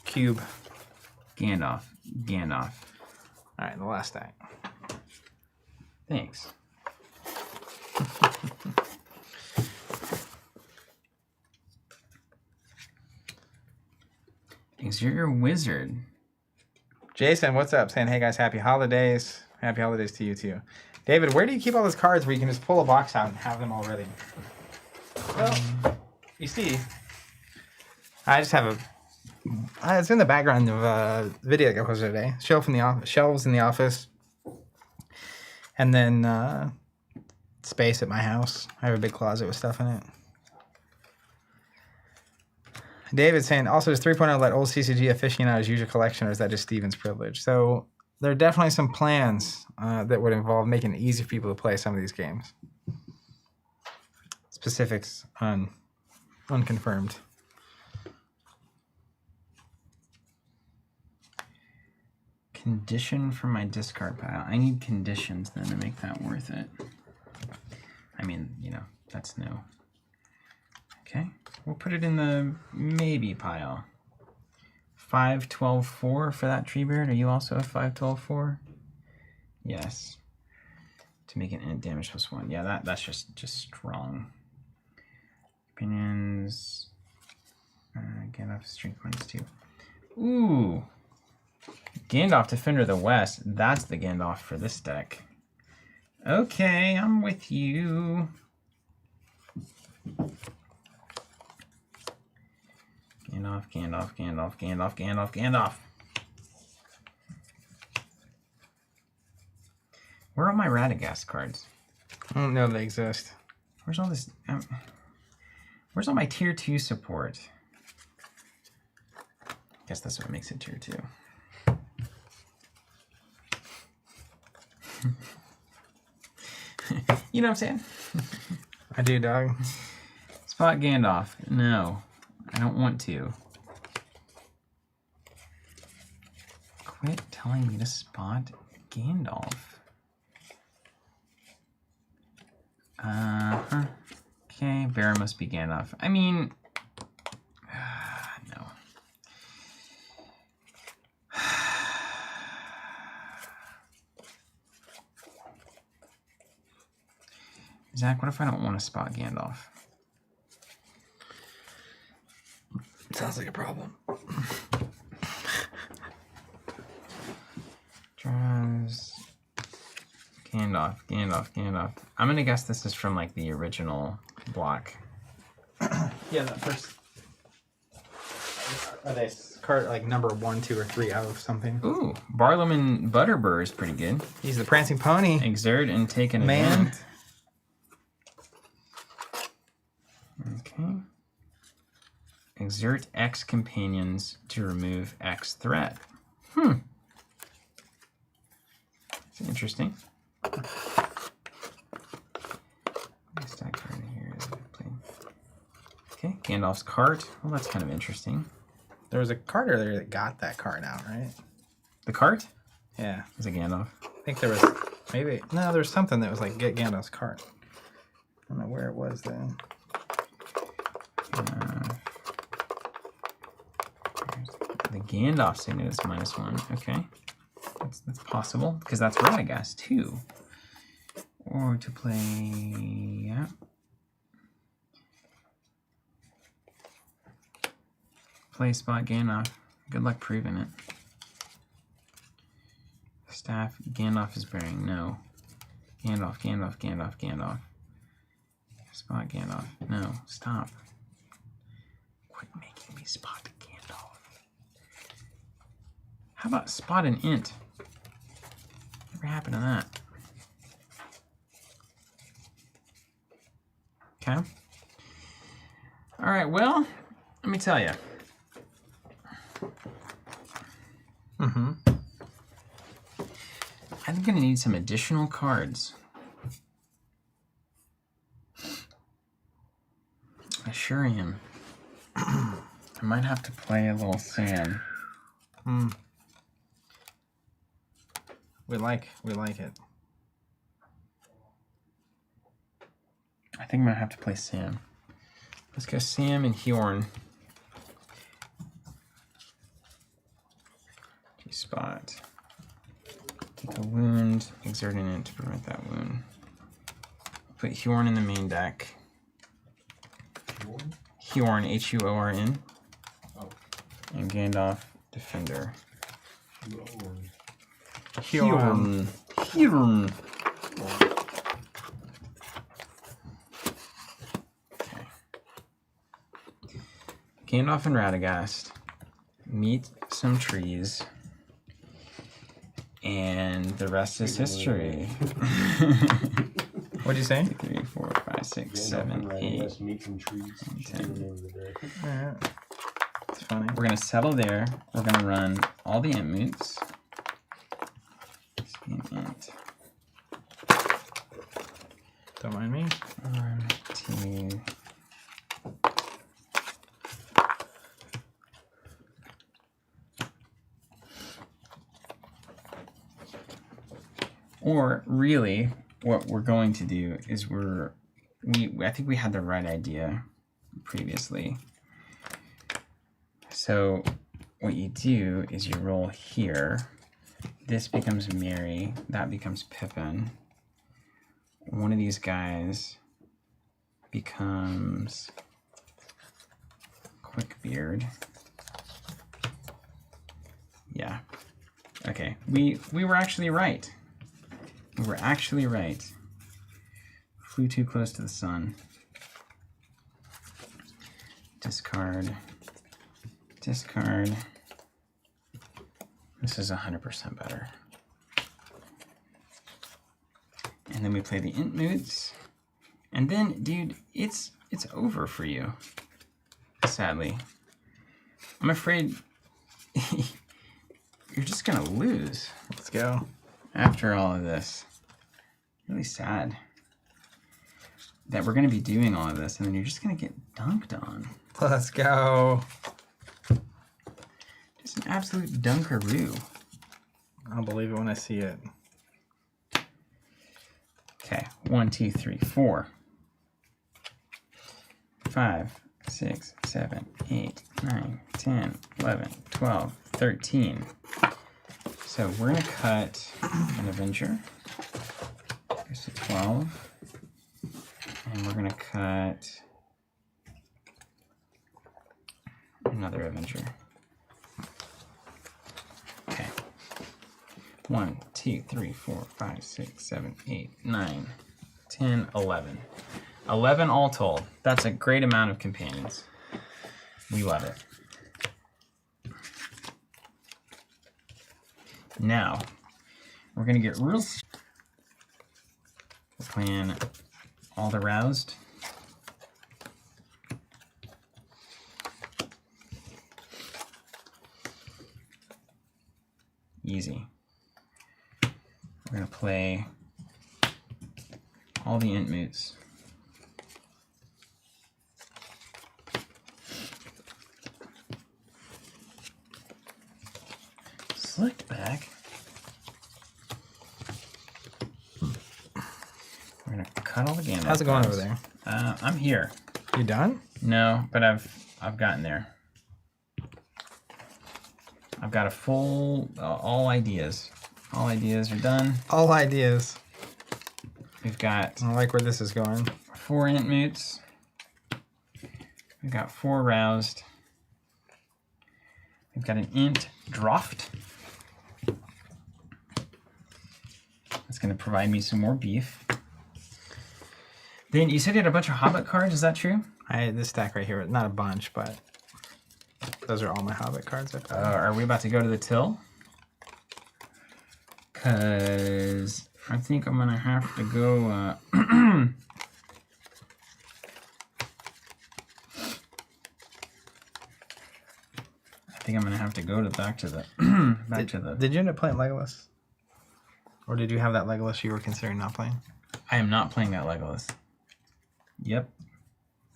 Speaker 1: cube.
Speaker 2: Gandalf. Gandalf.
Speaker 1: All right, the last stack.
Speaker 2: Thanks. Exert your wizard.
Speaker 1: Jason, what's up? Saying, hey guys, happy holidays. Happy holidays to you too. David, where do you keep all those cards where you can just pull a box out and have them all ready? Well, you see, I just have a It's in the background of a video that I posted today. Shelves in the office. And then space at my house. I have a big closet with stuff in it. David's saying, also, does 3.0 let old CCG aficionados use your collection, or is that just Steven's privilege? So there are definitely some plans that would involve making it easy for people to play some of these games. Specifics unconfirmed.
Speaker 2: Condition for my discard pile. I need conditions then to make that worth it. I mean, you know, that's no. Okay, we'll put it in the maybe pile. 5, 12, 4 for that tree beard. Are you also a 5, 12, 4? Yes. To make an int damage +1. Yeah, that's just strong. Opinions. Get off strength -2. Ooh. Gandalf, Defender of the West. That's the Gandalf for this deck. Okay, I'm with you. Gandalf, Gandalf, Gandalf, Gandalf, Gandalf, Gandalf. Where are my Radagast cards?
Speaker 1: I don't know they exist.
Speaker 2: Where's all this? Where's all my tier 2 support? I guess that's what makes it tier 2. You know what I'm saying?
Speaker 1: I do, dog.
Speaker 2: Spot Gandalf. No, I don't want to. Quit telling me to spot Gandalf. Okay, Bear must be Gandalf. I mean, no. Zach, what if I don't want to spot Gandalf?
Speaker 1: Sounds like a problem.
Speaker 2: Draws. Gandalf, Gandalf, Gandalf. I'm gonna guess this is from like the original block.
Speaker 1: Yeah, that first. Are they card like number 1, 2, or 3 out of something?
Speaker 2: Ooh, Barlowman Butterbur is pretty good.
Speaker 1: He's the prancing pony.
Speaker 2: Exert and take an
Speaker 1: Man.
Speaker 2: event. Okay. Exert X companions to remove X threat. It's interesting. Stack card here. Okay, Gandalf's cart. Well, that's kind of interesting.
Speaker 1: There was a card earlier that got that card out, right?
Speaker 2: The cart
Speaker 1: Yeah.
Speaker 2: is a Gandalf.
Speaker 1: I think there was maybe no, there was something that was like get Gandalf's card. I don't know where it was then.
Speaker 2: The Gandalf signet is -1. Okay, that's possible because that's Radagast too. Or to play, yeah. Play spot Gandalf. Good luck proving it. Staff Gandalf is bearing. No. Gandalf, Gandalf, Gandalf, Gandalf. Spot Gandalf. No, stop. Quit making me spot Gandalf. How about spot an int? Never happened to that. Okay. All right, well, let me tell you. I'm going to need some additional cards. I sure am. I might have to play a little Sam.
Speaker 1: We like it.
Speaker 2: I think I'm going to have to play Sam. Let's go Sam and Hjorn. G-spot. Take a wound, exerting it to prevent that wound. Put Hjorn in the main deck. Hjorn, H-U-O-R-N.
Speaker 3: Oh.
Speaker 2: And Gandalf, Defender.
Speaker 1: Hjorn.
Speaker 2: Hjorn. Okay. Gandalf and Radagast. meet some trees, and the rest is history.
Speaker 1: What'd you say?
Speaker 2: 3, 4, 5, 6, 7, 8.
Speaker 3: Let's meet some trees.
Speaker 2: 10.
Speaker 1: Alright. It's funny.
Speaker 2: We're gonna settle there. We're gonna run all the int moots. Int.
Speaker 1: Don't mind me.
Speaker 2: 1, 2. Or really, what we're going to do is I think we had the right idea previously. So what you do is you roll here. This becomes Mary. That becomes Pippin. One of these guys becomes Quickbeard. Yeah. Okay. We were actually right. We were actually right. Flew too close to the sun. Discard. Discard. This is 100% better. And then we play the int moods. And then, dude, it's over for you. Sadly. I'm afraid you're just gonna lose.
Speaker 1: Let's go.
Speaker 2: After all of this. Really sad that we're gonna be doing all of this and then you're just gonna get dunked on.
Speaker 1: Let's go.
Speaker 2: Just an absolute dunkaroo.
Speaker 1: I'll believe it when I see it.
Speaker 2: Okay, 1, 2, 3, 4, 5, 6, 7, 8, 9, 10, 11, 12, 13. So we're gonna cut an Avenger. Goes to 12. And we're gonna cut another Avenger. Okay. 1, 2, 3, 4, 5, 6, 7, 8, 9, 10, 11. 11 all told. That's a great amount of companions. We love it. Now, we're gonna get real. We're playing all the roused. Easy. We're gonna play all the int moots. Select back. We're gonna cut all the gamma.
Speaker 1: How's it going over there?
Speaker 2: I'm here.
Speaker 1: You done?
Speaker 2: No, but I've gotten there. I've got a full all ideas. All ideas are done.
Speaker 1: All ideas.
Speaker 2: We've got
Speaker 1: I like where this is going.
Speaker 2: 4 int moots. We've got 4 roused. We've got an int draft. That's going to provide me some more beef. Then you said you had a bunch of Hobbit cards. Is that true?
Speaker 1: I had this stack right here. Not a bunch, but those are all my Hobbit cards.
Speaker 2: Are we about to go to the till? Because I think I'm going to have to go... I think I'm going to have to go to back to the...
Speaker 1: Did you end up playing Legolas? Or did you have that Legolas you were considering not playing?
Speaker 2: I am not playing that Legolas. Yep.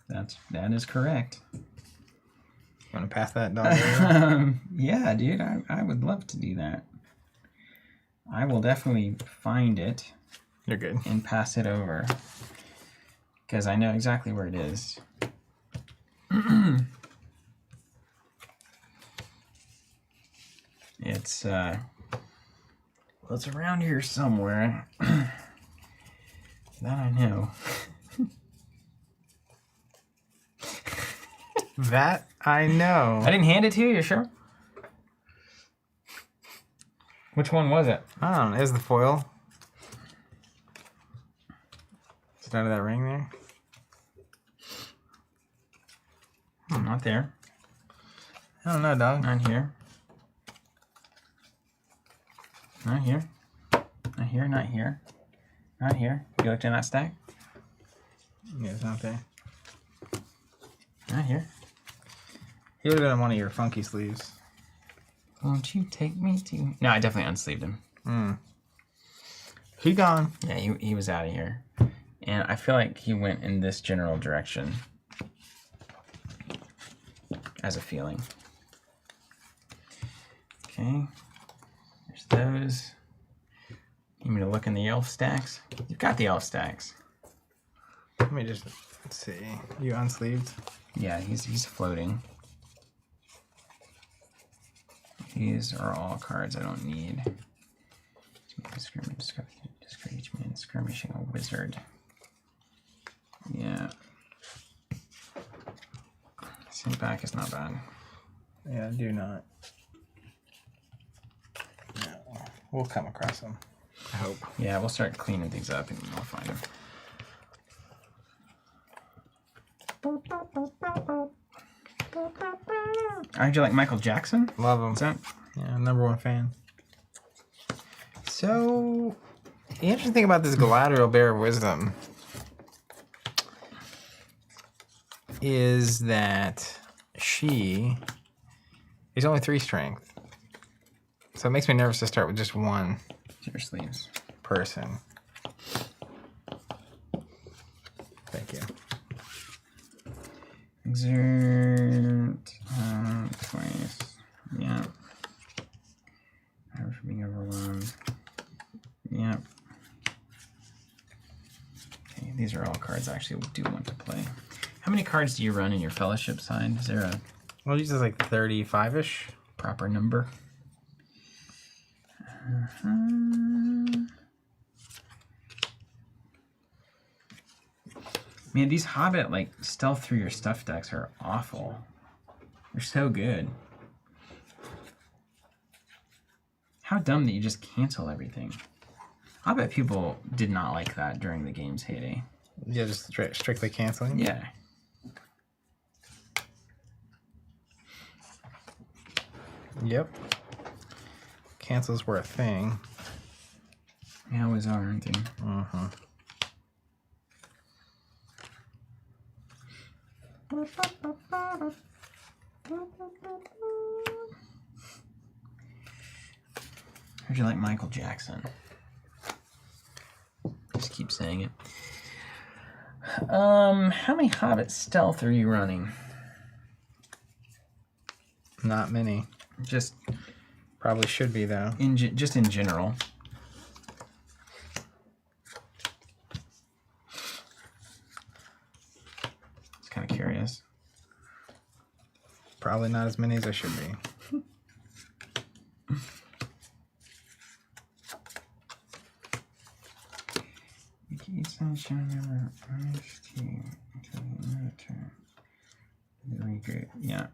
Speaker 2: That is correct.
Speaker 1: You want to pass that dog?
Speaker 2: Yeah, dude, I would love to do that. I will definitely find it.
Speaker 1: You're good.
Speaker 2: And pass it over. Because I know exactly where it is. It's around here somewhere. That I know.
Speaker 1: That I know.
Speaker 2: I didn't hand it to you, you sure? Which one was it?
Speaker 1: I don't know. Is the foil? Is it out of that ring there?
Speaker 2: Not there.
Speaker 1: I don't know, dog.
Speaker 2: Not here. Not here. Not here, not here. Not here. You looked in that stack?
Speaker 1: Yeah, it's not there.
Speaker 2: Not here.
Speaker 1: He would have been on one of your funky sleeves.
Speaker 2: Won't you take me to... No, I definitely unsleeved him.
Speaker 1: He gone.
Speaker 2: Yeah, he was out of here. And I feel like he went in this general direction. As a feeling. Okay. There's those. You mean to look in the elf stacks? You've got the elf stacks.
Speaker 1: Let me just see. You unsleeved?
Speaker 2: Yeah, he's floating. These are all cards I don't need. Discourage me in skirmishing a wizard. Yeah. Sent back is not bad.
Speaker 1: Yeah, I do not. No, we'll come across them. I hope.
Speaker 2: Yeah, we'll start cleaning things up and we'll find them. How'd you like Michael Jackson?
Speaker 1: Love him.
Speaker 2: What's that?
Speaker 1: Yeah, #1 fan. So, the interesting thing about this Galadriel Bear of Wisdom is that she is only 3 strength. So it makes me nervous to start with just one
Speaker 2: Your sleeves.
Speaker 1: person. Thank you.
Speaker 2: Exert twice. Yeah. Never for being overwhelmed. Yeah. Okay, these are all cards I actually do want to play. How many cards do you run in your fellowship side? Is there a
Speaker 1: Well, usually like 35-ish.
Speaker 2: proper number? Man, these Hobbit, like, stealth through your stuff decks are awful. They're so good. How dumb that you just cancel everything. I bet people did not like that during the game's heyday.
Speaker 1: Yeah, just strictly canceling.
Speaker 2: Yeah.
Speaker 1: Yep. Cancels were a thing.
Speaker 2: They always are, aren't they?
Speaker 1: Mm-hmm.
Speaker 2: How'd you like Michael Jackson? Just keep saying it. How many Hobbit stealth are you running?
Speaker 1: Not many.
Speaker 2: Just
Speaker 1: Probably should be, though.
Speaker 2: just in general. Just kind of curious.
Speaker 1: Probably not as many as I should be.
Speaker 2: Yeah.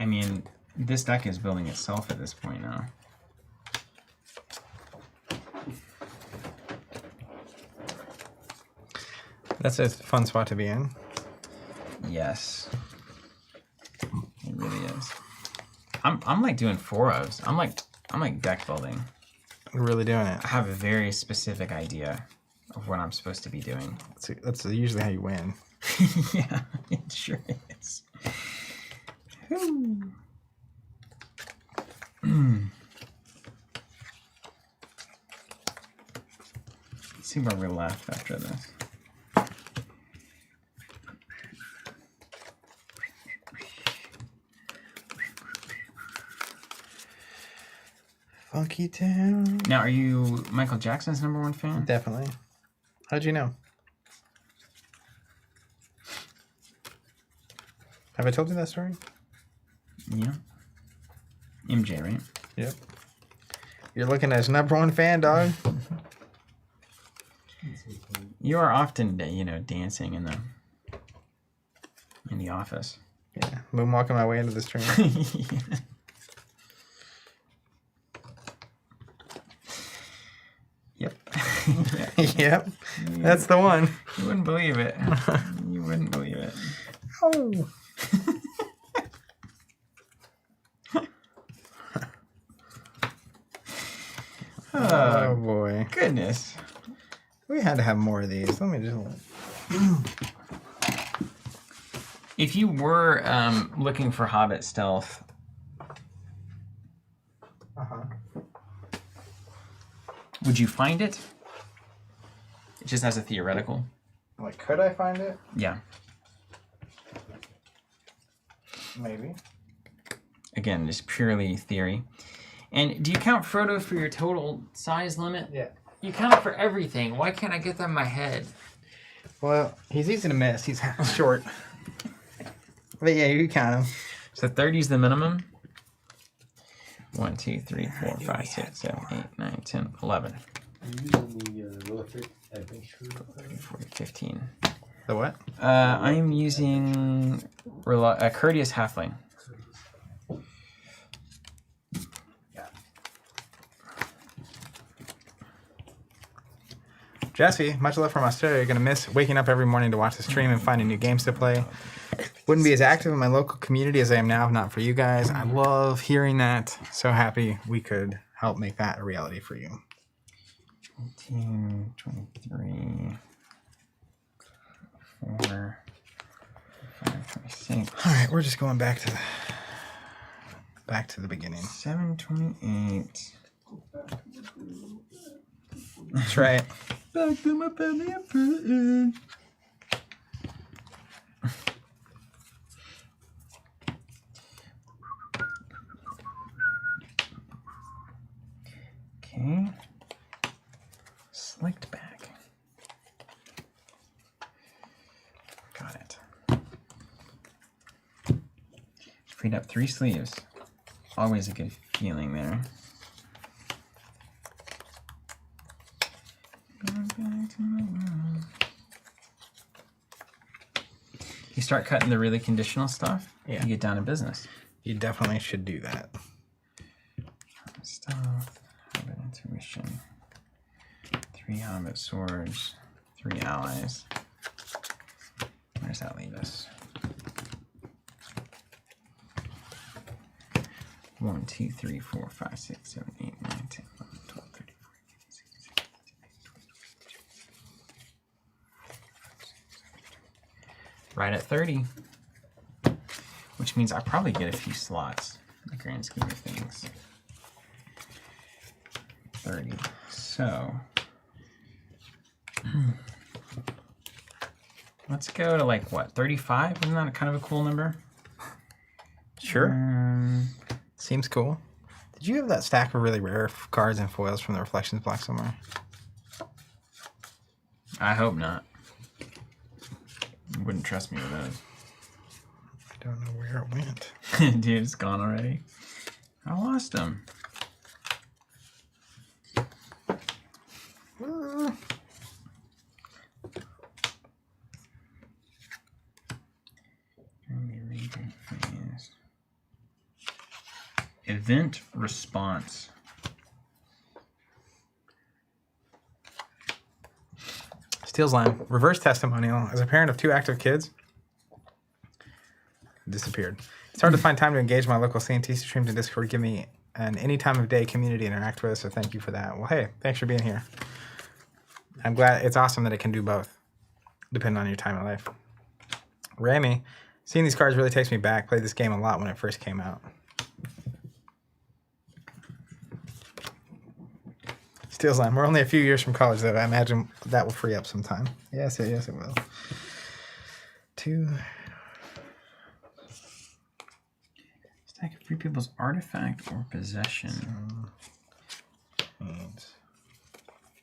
Speaker 2: I mean, this deck is building itself at this point now.
Speaker 1: That's a fun spot to be in.
Speaker 2: Yes. It really is. I'm like doing 4-ofs. I'm like deck building.
Speaker 1: We're really doing it.
Speaker 2: I have a very specific idea of what I'm supposed to be doing.
Speaker 1: That's usually how you win.
Speaker 2: Yeah, it sure is. Let's see where we're left after this.
Speaker 1: Funky Town.
Speaker 2: Now, are you Michael Jackson's #1 fan?
Speaker 1: Definitely. How'd you know? Have I told you that story?
Speaker 2: Yeah. MJ, right?
Speaker 1: Yep. You're looking at his #1 fan, dog.
Speaker 2: You are often, dancing in the office.
Speaker 1: Yeah. Moonwalking my way into the stream.
Speaker 2: Yep.
Speaker 1: Yep. That's the one.
Speaker 2: You wouldn't believe it. You wouldn't believe it.
Speaker 1: Oh. Oh boy.
Speaker 2: Goodness.
Speaker 1: We had to have more of these. Let me just...
Speaker 2: If you were looking for Hobbit stealth... Would you find it? Just as a theoretical.
Speaker 1: Like, could I find it?
Speaker 2: Yeah.
Speaker 1: Maybe.
Speaker 2: Again, just purely theory. And do you count Frodo for your total size limit?
Speaker 1: Yeah.
Speaker 2: You count it for everything. Why can't I get that in my head?
Speaker 1: Well, he's easy to miss. He's short. But yeah, you count him.
Speaker 2: So 30 is the minimum. 1, 2, 3, 4, 5, 6, 7, 8, 9, 10, 11.
Speaker 3: Are you using the Lotrtcg adventure?
Speaker 2: 40, 15.
Speaker 1: The what?
Speaker 2: I'm using a courteous halfling.
Speaker 1: Jesse, much love from Australia. You're going to miss waking up every morning to watch the stream and finding new games to play. Wouldn't be as active in my local community as I am now if not for you guys. I love hearing that. So happy we could help make that a reality for you.
Speaker 2: 18, 23, 4, 5, 26.
Speaker 1: All right, we're just going back to the beginning.
Speaker 2: 7, 28.
Speaker 1: That's right.
Speaker 2: Back to my family and friends. Okay. Slicked back. Got it. Freed up 3 sleeves. Always a good feeling there. You start cutting the really conditional stuff,
Speaker 1: Yeah.
Speaker 2: you get down to business.
Speaker 1: You definitely should do that.
Speaker 2: Stealth, Hobbit intuition, 3 Hobbit swords, 3 allies. Where does that leave us? 1, 2, 3, 4, 5, 6, 7, 8, 9, 10, 11, 12, 13, 14, 15, 16, 17, 18, 20. Right at 30. Which means I probably get a few slots in the grand scheme of things. 30. So let's go to like what, 35? Isn't that kind of a cool number?
Speaker 1: Sure. Seems cool. Did you have that stack of really rare cards and foils from the Reflections block somewhere?
Speaker 2: I hope not. You wouldn't trust me with those.
Speaker 1: I don't know where it went.
Speaker 2: Dude, it's gone already. I lost them. Event response.
Speaker 1: Steel's line. Reverse testimonial. As a parent of 2 active kids, disappeared. It's hard to find time to engage my local CNT streams and Discord. Give me an any time of day community to interact with, so thank you for that. Well, hey, thanks for being here. I'm glad. It's awesome that it can do both, depending on your time of life. Rami, seeing these cards really takes me back. Played this game a lot when it first came out. Steel's line. We're only a few years from college, though. I imagine that will free up some time. Yes, it will. 2.
Speaker 2: Stack of free people's artifact or possession.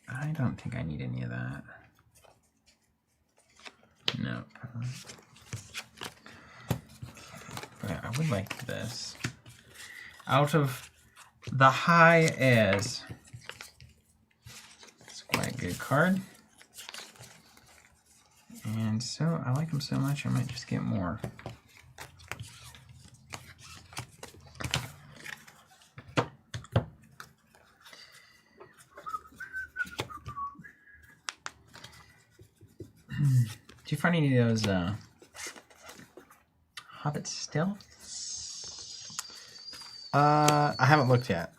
Speaker 2: I don't think I need any of that. No. But I would like this. Out of the high as. It's quite a good card. And so I like them so much I might just get more. Do you find any of those Hobbit stealths?
Speaker 1: I haven't looked yet.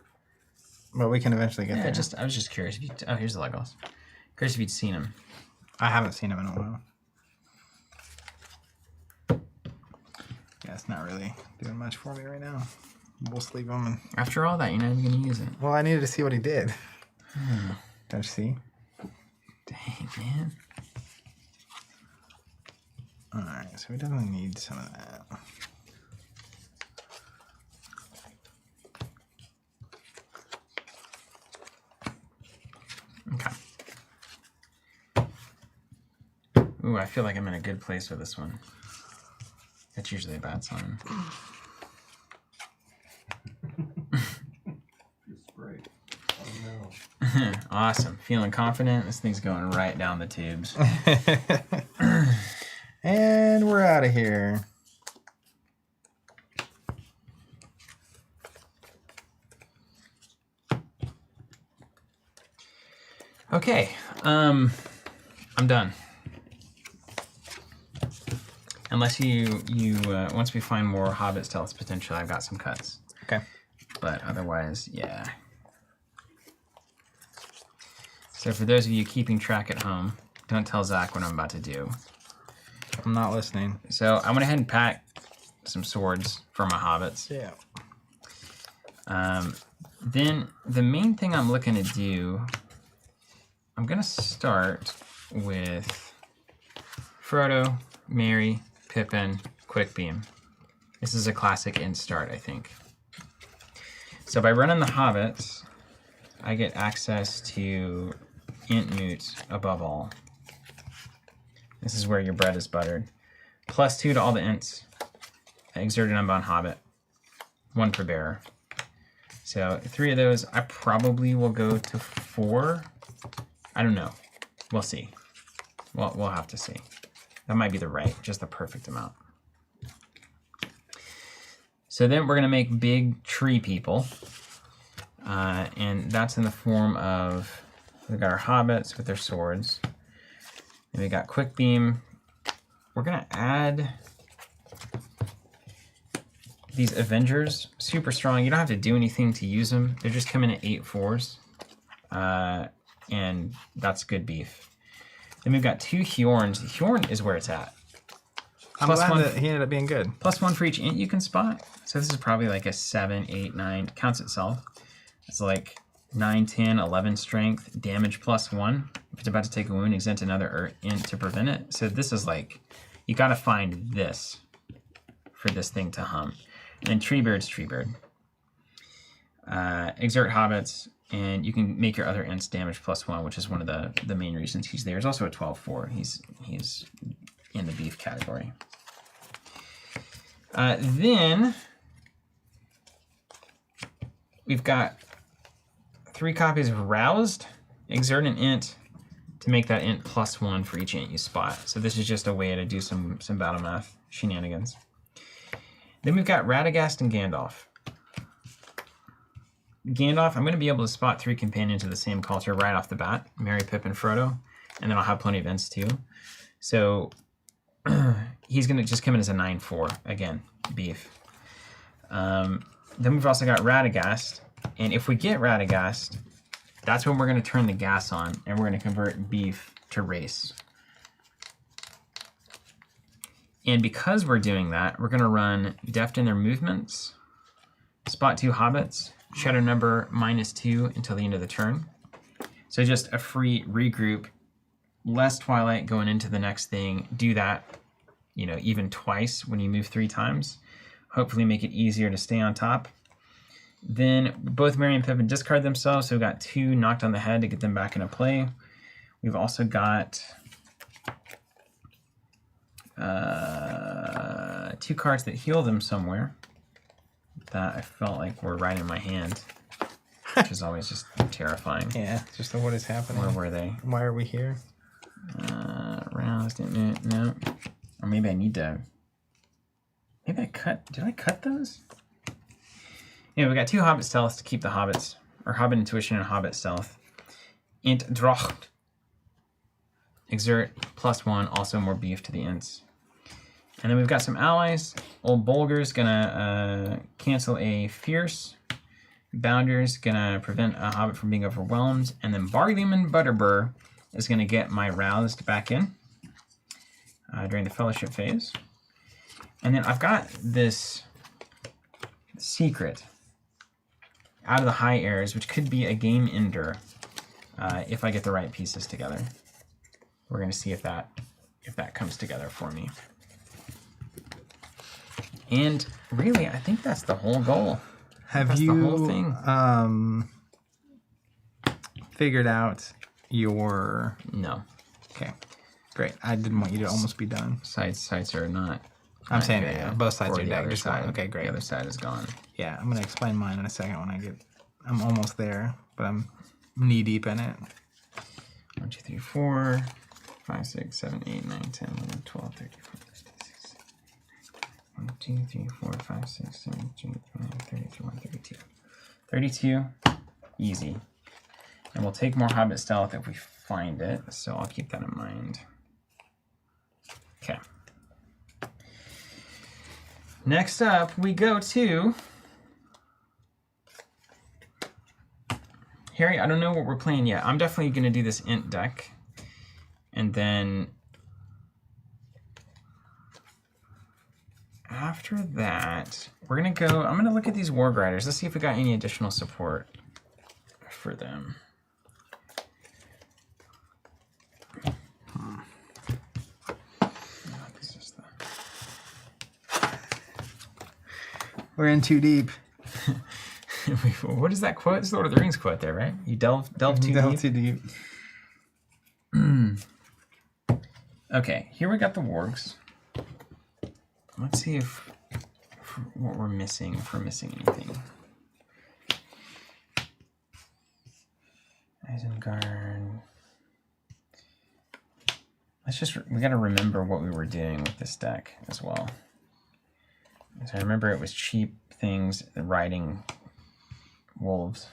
Speaker 1: But we can eventually get
Speaker 2: Yeah,
Speaker 1: there.
Speaker 2: I was just curious if you. Oh, here's the Legos. Curious if you'd seen him.
Speaker 1: I haven't seen him in a while. Yeah, it's not really doing much for me right now. We'll just leave him.
Speaker 2: After all that, you're not even gonna use it.
Speaker 1: Well, I needed to see what he did. Don't you see?
Speaker 2: Dang, man.
Speaker 1: All right, so we definitely need some of that.
Speaker 2: Okay. Ooh, I feel like I'm in a good place with this one. That's usually a bad sign.
Speaker 3: Spray. Oh no.
Speaker 2: Awesome. Feeling confident. This thing's going right down the tubes.
Speaker 1: And we're out of here.
Speaker 2: Okay. I'm done. Unless you once we find more Hobbit stealths potentially, I've got some cuts.
Speaker 1: Okay.
Speaker 2: But otherwise, yeah. So for those of you keeping track at home, don't tell Zach what I'm about to do.
Speaker 1: I'm not listening.
Speaker 2: So I went ahead and packed some swords for my hobbits.
Speaker 1: Yeah.
Speaker 2: Then the main thing I'm looking to do, I'm gonna start with Frodo, Merry, Pippin, Quickbeam. This is a classic int start, I think. So by running the hobbits, I get access to int moot above all. This is where your bread is buttered. +2 to all the ints. Exerted Unbound Hobbit. 1 per bearer. So 3 of those, I probably will go to 4. I don't know. We'll see. We'll have to see. That might be just the perfect amount. So then we're gonna make big tree people. And that's in the form of, we've got our hobbits with their swords. And we got Quickbeam. We're gonna add these Avengers, super strong. You don't have to do anything to use them. They're just coming at 8/4s. And that's good beef. Then we've got 2 Hjorns. Hjorn is where it's at.
Speaker 1: I'm glad that he ended up being good.
Speaker 2: +1 for each int you can spot. So this is probably like a 7, 8, 9. Counts itself. It's like 9, 10, 11 strength, damage +1. If it's about to take a wound, exempt another int to prevent it. So this is like, you gotta find this for this thing to hum. And then Treebeard's Treebeard. Exert hobbits, and you can make your other ints damage +1, which is one of the main reasons he's there. He's also a 12/4. He's in the beef category. Then we've got 3 copies of Roused. Exert an int to make that int +1 for each int you spot. So this is just a way to do some battle math shenanigans. Then we've got Radagast and Gandalf. Gandalf, I'm going to be able to spot 3 companions of the same culture right off the bat. Merry, Pippin, Frodo. And then I'll have plenty of ints too. So he's going to just come in as a 9/4. Again, beef. Then we've also got Radagast. And if we get Radagast, that's when we're going to turn the gas on. And we're going to convert beef to race. And because we're doing that, we're going to run deft in their movements. Spot 2 hobbits. Shadow number -2 until the end of the turn. So just a free regroup, less Twilight going into the next thing. Do that, even twice when you move 3 times. Hopefully make it easier to stay on top. Then both Merry and Pippin discard themselves, so we've got 2 knocked on the head to get them back into play. We've also got 2 cards that heal them somewhere that I felt like were right in my hand, which is always just terrifying.
Speaker 1: Yeah, just what is happening.
Speaker 2: Where were they?
Speaker 1: Why are we here?
Speaker 2: Roused, no. Or maybe I need to, did I cut those? Yeah, we got 2 Hobbit Stealths to keep the Hobbits, or Hobbit Intuition and Hobbit Stealth. Int Drocht. Exert +1, also more beef to the ints. And then we've got some allies. Old Bolger's gonna cancel a Fierce. Bounder's gonna prevent a hobbit from being overwhelmed, and then Barleyman Butterbur is gonna get my roused back in during the fellowship phase. And then I've got this secret out of the high airs, which could be a game ender if I get the right pieces together. We're gonna see if that comes together for me. And really, I think that's the whole goal.
Speaker 1: Have you
Speaker 2: the whole thing.
Speaker 1: Figured out your...
Speaker 2: No.
Speaker 1: Okay, great. I didn't want you to almost be done.
Speaker 2: Sides are not.
Speaker 1: I'm saying
Speaker 2: good.
Speaker 1: yeah, both sides
Speaker 2: Or
Speaker 1: are
Speaker 2: the
Speaker 1: dead.
Speaker 2: other
Speaker 1: Just
Speaker 2: side.
Speaker 1: one. Okay, great.
Speaker 2: The other side is gone.
Speaker 1: Yeah, I'm gonna explain mine in a second when I'm almost there, but I'm knee deep in it.
Speaker 2: 1, 2, 3, 4, 5, 6, 7, 8, 9, 10, 11, 12, 13, 14, 15, 16. 1, 2, 3, 4, 5, 6, 7, 8, 9, 10, 11, 12, 13, 32. 32, easy. And we'll take more Hobbit Stealth if we find it, so I'll keep that in mind. Okay. Next up, we go to... Harry, I don't know what we're playing yet. I'm definitely going to do this int deck. And then... after that, we're going to go... I'm going to look at these War Grinders. Let's see if we got any additional support for them.
Speaker 1: We're in too deep.
Speaker 2: What is that quote? It's the Lord of the Rings quote there, right? You delve too deep.
Speaker 1: Too deep.
Speaker 2: Okay, here we got the wargs. Let's see if what we're missing, if we're missing anything. Isengard. We gotta remember what we were doing with this deck as well. So I remember it was cheap things riding wolves.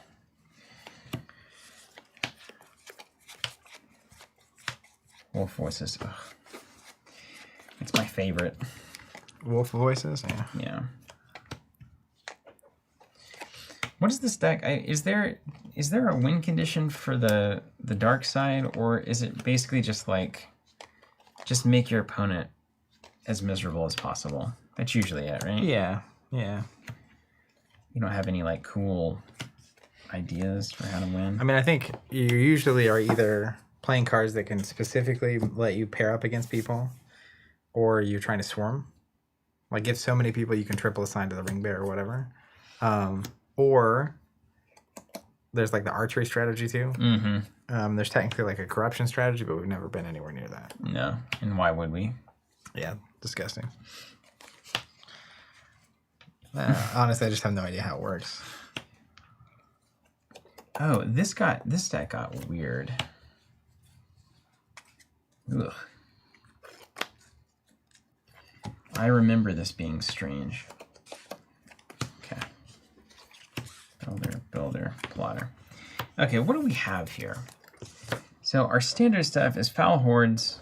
Speaker 2: Wolf voices. Ugh. It's my favorite.
Speaker 1: Wolf voices? Yeah.
Speaker 2: Yeah. What is this deck? Is there a win condition for the dark side, or is it basically just like just make your opponent as miserable as possible? That's usually it, right?
Speaker 1: Yeah. Yeah.
Speaker 2: You don't have any like cool ideas for how to win?
Speaker 1: I mean, I think you usually are either playing cards that can specifically let you pair up against people, or you're trying to swarm. Like, get so many people you can triple assign to the ring bear or whatever. Or there's like the archery strategy too.
Speaker 2: Mm-hmm.
Speaker 1: There's technically like a corruption strategy, but we've never been anywhere near that.
Speaker 2: No. And why would we?
Speaker 1: Yeah, disgusting. Honestly, I just have no idea how it works.
Speaker 2: Oh, this deck got weird. Ugh. I remember this being strange. Okay. Builder, plotter. Okay, what do we have here? So our standard stuff is Foul Hordes.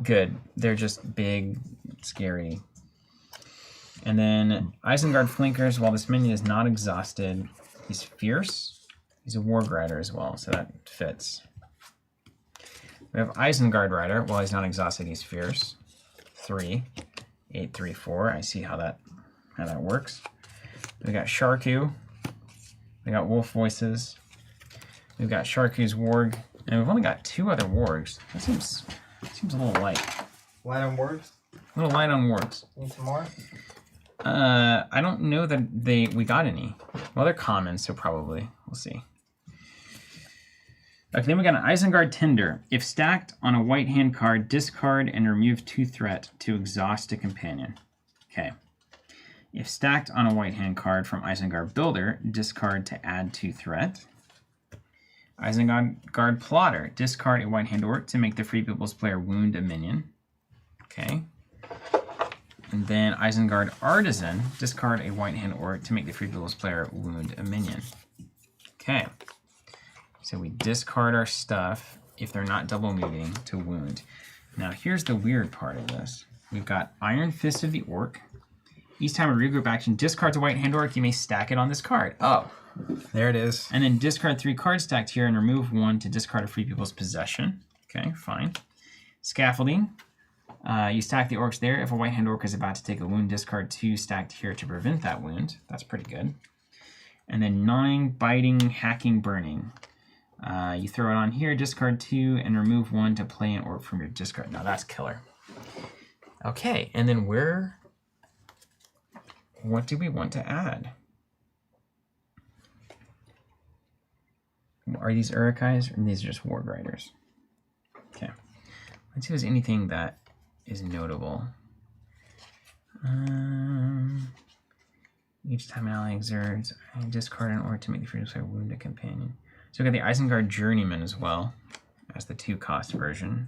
Speaker 2: Good. They're just big, scary. And then Isengard Flankers, while this minion is not exhausted, he's fierce. He's a War Rider as well, so that fits. We have Isengard Rider. While he's not exhausted, he's fierce. 3, 8, 3, 4. I see how that works. We got Sharku. We got Wolf Voices. We've got Sharku's Warg, and we've only got 2 other Wargs. That seems a little light.
Speaker 1: Light on wargs?
Speaker 2: A little light on Wargs.
Speaker 1: Need some more?
Speaker 2: I don't know that we got any. Well, they're common, so probably. We'll see. Okay, then we got an Isengard Tinder. If stacked on a white hand card, discard and remove 2 threat to exhaust a companion. Okay. If stacked on a white hand card from Isengard Builder, discard to add 2 threat. Isengard Plotter. Discard a white hand orc to make the Free People's player wound a minion. Okay. And then Isengard Artisan. Discard a white hand orc to make the Free People's player wound a minion. Okay. So we discard our stuff if they're not double moving to wound. Now here's the weird part of this. We've got Iron Fist of the Orc. Each time a regroup action discards a white hand orc, you may stack it on this card. Oh,
Speaker 1: There it is.
Speaker 2: And then discard 3 cards stacked here and remove 1 to discard a free people's possession. Okay, fine. Scaffolding. You stack the orcs there. If a white hand orc is about to take a wound, discard 2 stacked here to prevent that wound. That's pretty good. And then gnawing, biting, hacking, burning. You throw it on here, discard 2, and remove 1 to play an orc from your discard. Now that's killer. Okay, and then what do we want to add? Are these Urukais, and these are just Ward Riders? Okay. Let's see if there's anything that is notable. Each time an ally exerts, I discard an orc to make the free player wound a companion. So we got the Isengard Journeyman as well as the 2-cost version.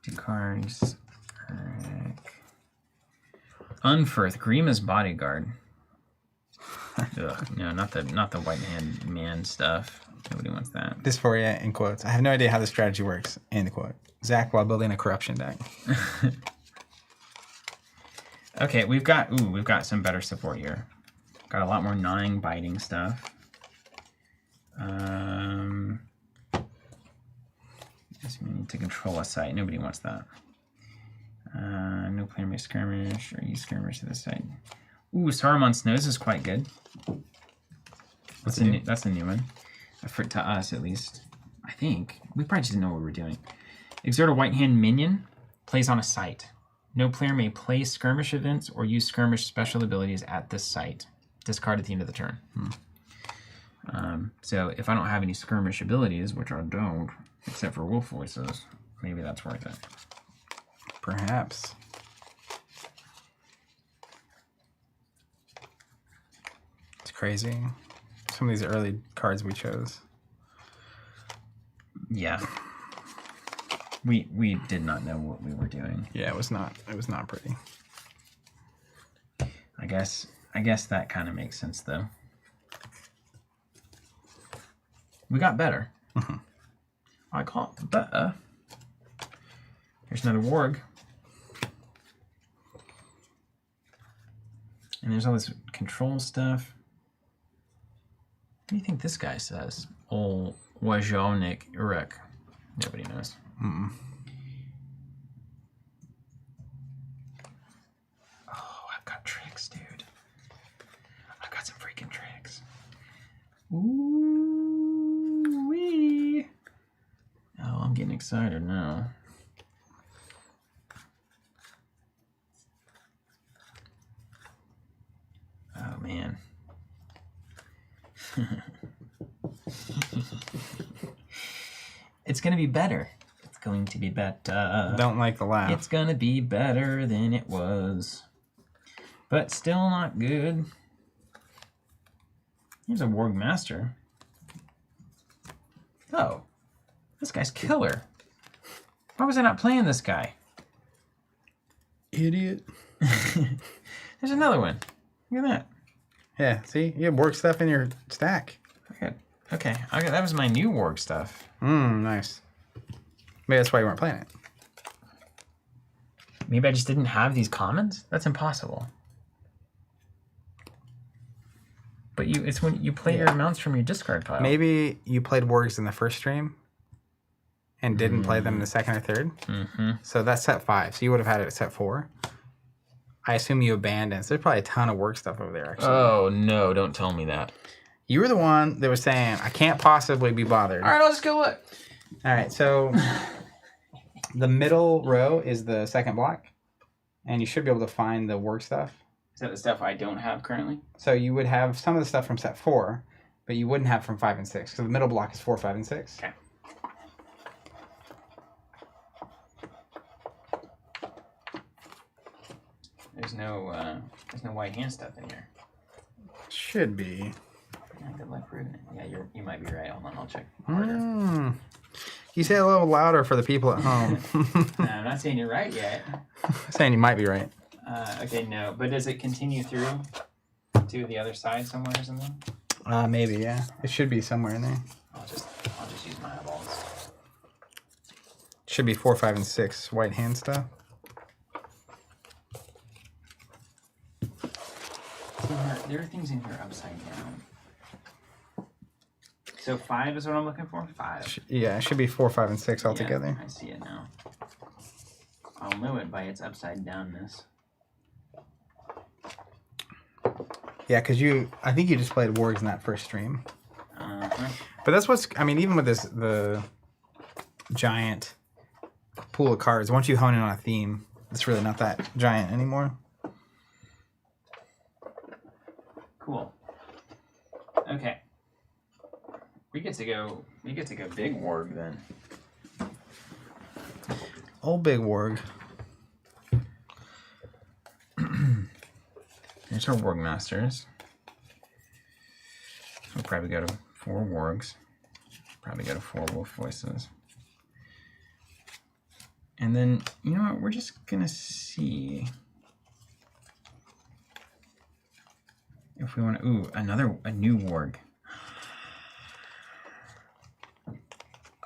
Speaker 2: 2 cards. Unferth, Grima's Bodyguard. Ugh, no, not the white hand man stuff. Nobody wants that.
Speaker 1: Dysphoria in quotes. I have no idea how the strategy works. End quote. Zach while building a corruption deck.
Speaker 2: Okay, we've got some better support here. Got a lot more gnawing, biting stuff. Just need to control a site. Nobody wants that. No player may skirmish or use skirmish to the site. Ooh, Saruman's Nose is quite good. That's a new one. To us, at least. I think. We probably just didn't know what we were doing. Exert a white hand minion. Plays on a site. No player may play skirmish events or use skirmish special abilities at this site. Discard at the end of the turn. So if I don't have any skirmish abilities, which I don't, except for wolf voices, maybe that's worth it.
Speaker 1: Perhaps. It's crazy. Some of these early cards we chose.
Speaker 2: Yeah. We did not know what we were doing.
Speaker 1: Yeah, it was not pretty.
Speaker 2: I guess that kind of makes sense though. We got better. I call it better. Here's another warg. And there's all this control stuff. What do you think this guy says? Ol Wajonik Uruk. Nobody knows. Oh, I've got tricks, dude. I've got some freaking tricks. Ooh-wee. Oh, I'm getting excited now. Oh, man. It's going to be better. It's going to be better.
Speaker 1: Don't like the laugh.
Speaker 2: It's going to be better than it was. But still not good. Here's a Warg Master. Oh. This guy's killer. Why was I not playing this guy?
Speaker 1: Idiot.
Speaker 2: There's another one. Look at that.
Speaker 1: Yeah, see? You have Warg stuff in your stack.
Speaker 2: Okay, that was my new Warg stuff.
Speaker 1: Nice. Maybe that's why you weren't playing it.
Speaker 2: Maybe I just didn't have these commons? That's impossible. But it's when you play your mounts from your discard pile.
Speaker 1: Maybe you played Wargs in the first stream and didn't play them in the second or third. So that's set 5. So you would have had it at set 4. I assume you abandoned. So there's probably a ton of Warg stuff over there, actually.
Speaker 2: Oh, no, don't tell me that.
Speaker 1: You were the one that was saying, I can't possibly be bothered.
Speaker 2: All right, I'll just go look.
Speaker 1: All right, so the middle row is the second block, and you should be able to find the Warg stuff.
Speaker 2: Is that the stuff I don't have currently?
Speaker 1: So you would have some of the stuff from set 4, but you wouldn't have from 5 and 6. So the middle block is 4, 5, and 6.
Speaker 2: Okay. There's no white hand stuff in here.
Speaker 1: Should be.
Speaker 2: Good luck proving it. Yeah, you might be right. Hold on, I'll check harder.
Speaker 1: You say it a little louder for the people at home.
Speaker 2: No, I'm not saying you're right yet.
Speaker 1: Saying you might be right.
Speaker 2: Okay, no. But does it continue through to the other side somewhere or something?
Speaker 1: Maybe, yeah. It should be somewhere in there.
Speaker 2: I'll just use my eyeballs.
Speaker 1: Should be 4, 5, and 6 white hand stuff.
Speaker 2: There are things in here upside down. So 5 is what I'm looking for? 5.
Speaker 1: Yeah, it should be 4, 5, and 6
Speaker 2: Yeah,
Speaker 1: altogether.
Speaker 2: I see it now. I'll know it by its upside downness.
Speaker 1: Yeah, because I think you just played wargs in that first stream.
Speaker 2: Uh-huh.
Speaker 1: But that's what's, I mean, even with the giant pool of cards, once you hone in on a theme, it's really not that giant anymore.
Speaker 2: Cool. Okay. We get to go big warg then.
Speaker 1: Old big warg.
Speaker 2: Here's our warg masters. We'll probably go to 4 wargs. Probably go to 4 wolf voices. And then, you know what, we're just gonna see if we want to, a new warg.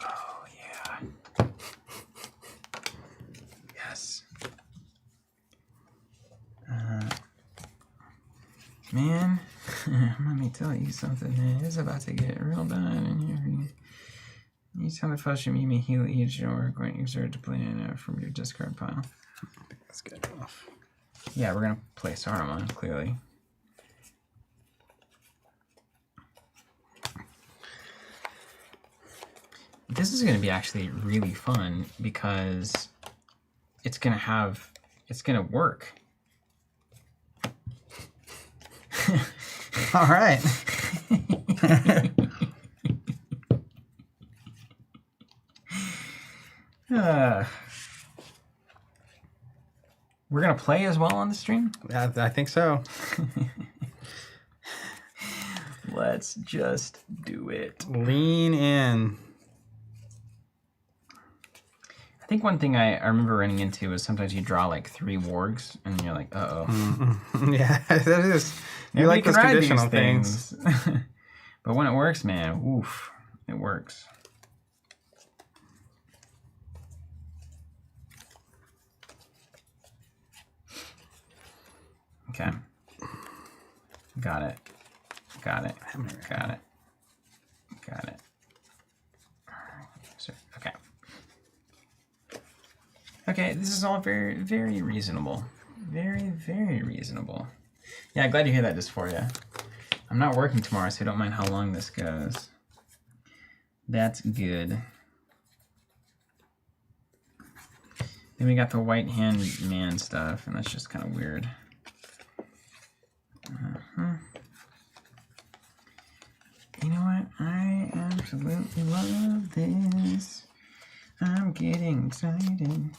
Speaker 2: Oh yeah. Yes. Man, let me tell you something. It is about to get real done in here. You tell the function you may heal each or going to exert to play in from your discard pile.
Speaker 1: I think that's good enough.
Speaker 2: Yeah, we're gonna play Saruman, clearly. This is gonna be actually really fun because it's gonna work.
Speaker 1: All right.
Speaker 2: We're gonna play as well on the stream?
Speaker 1: I think so.
Speaker 2: Let's just do it.
Speaker 1: Lean in.
Speaker 2: I think one thing I remember running into is sometimes you draw like 3 wargs and you're like, uh-oh.
Speaker 1: Yeah, that is.
Speaker 2: Maybe
Speaker 1: You like
Speaker 2: can
Speaker 1: those
Speaker 2: ride
Speaker 1: conditional
Speaker 2: these
Speaker 1: things.
Speaker 2: But when it works, man, oof, it works. Okay. Got it. Got it. Got it. Got it. Okay. Okay, this is all very, very reasonable. Very, very reasonable. Yeah, glad to hear that dysphoria. I'm not working tomorrow, so I don't mind how long this goes. That's good. Then we got the white hand man stuff, and that's just kind of weird. You know what? I absolutely love this. I'm getting excited.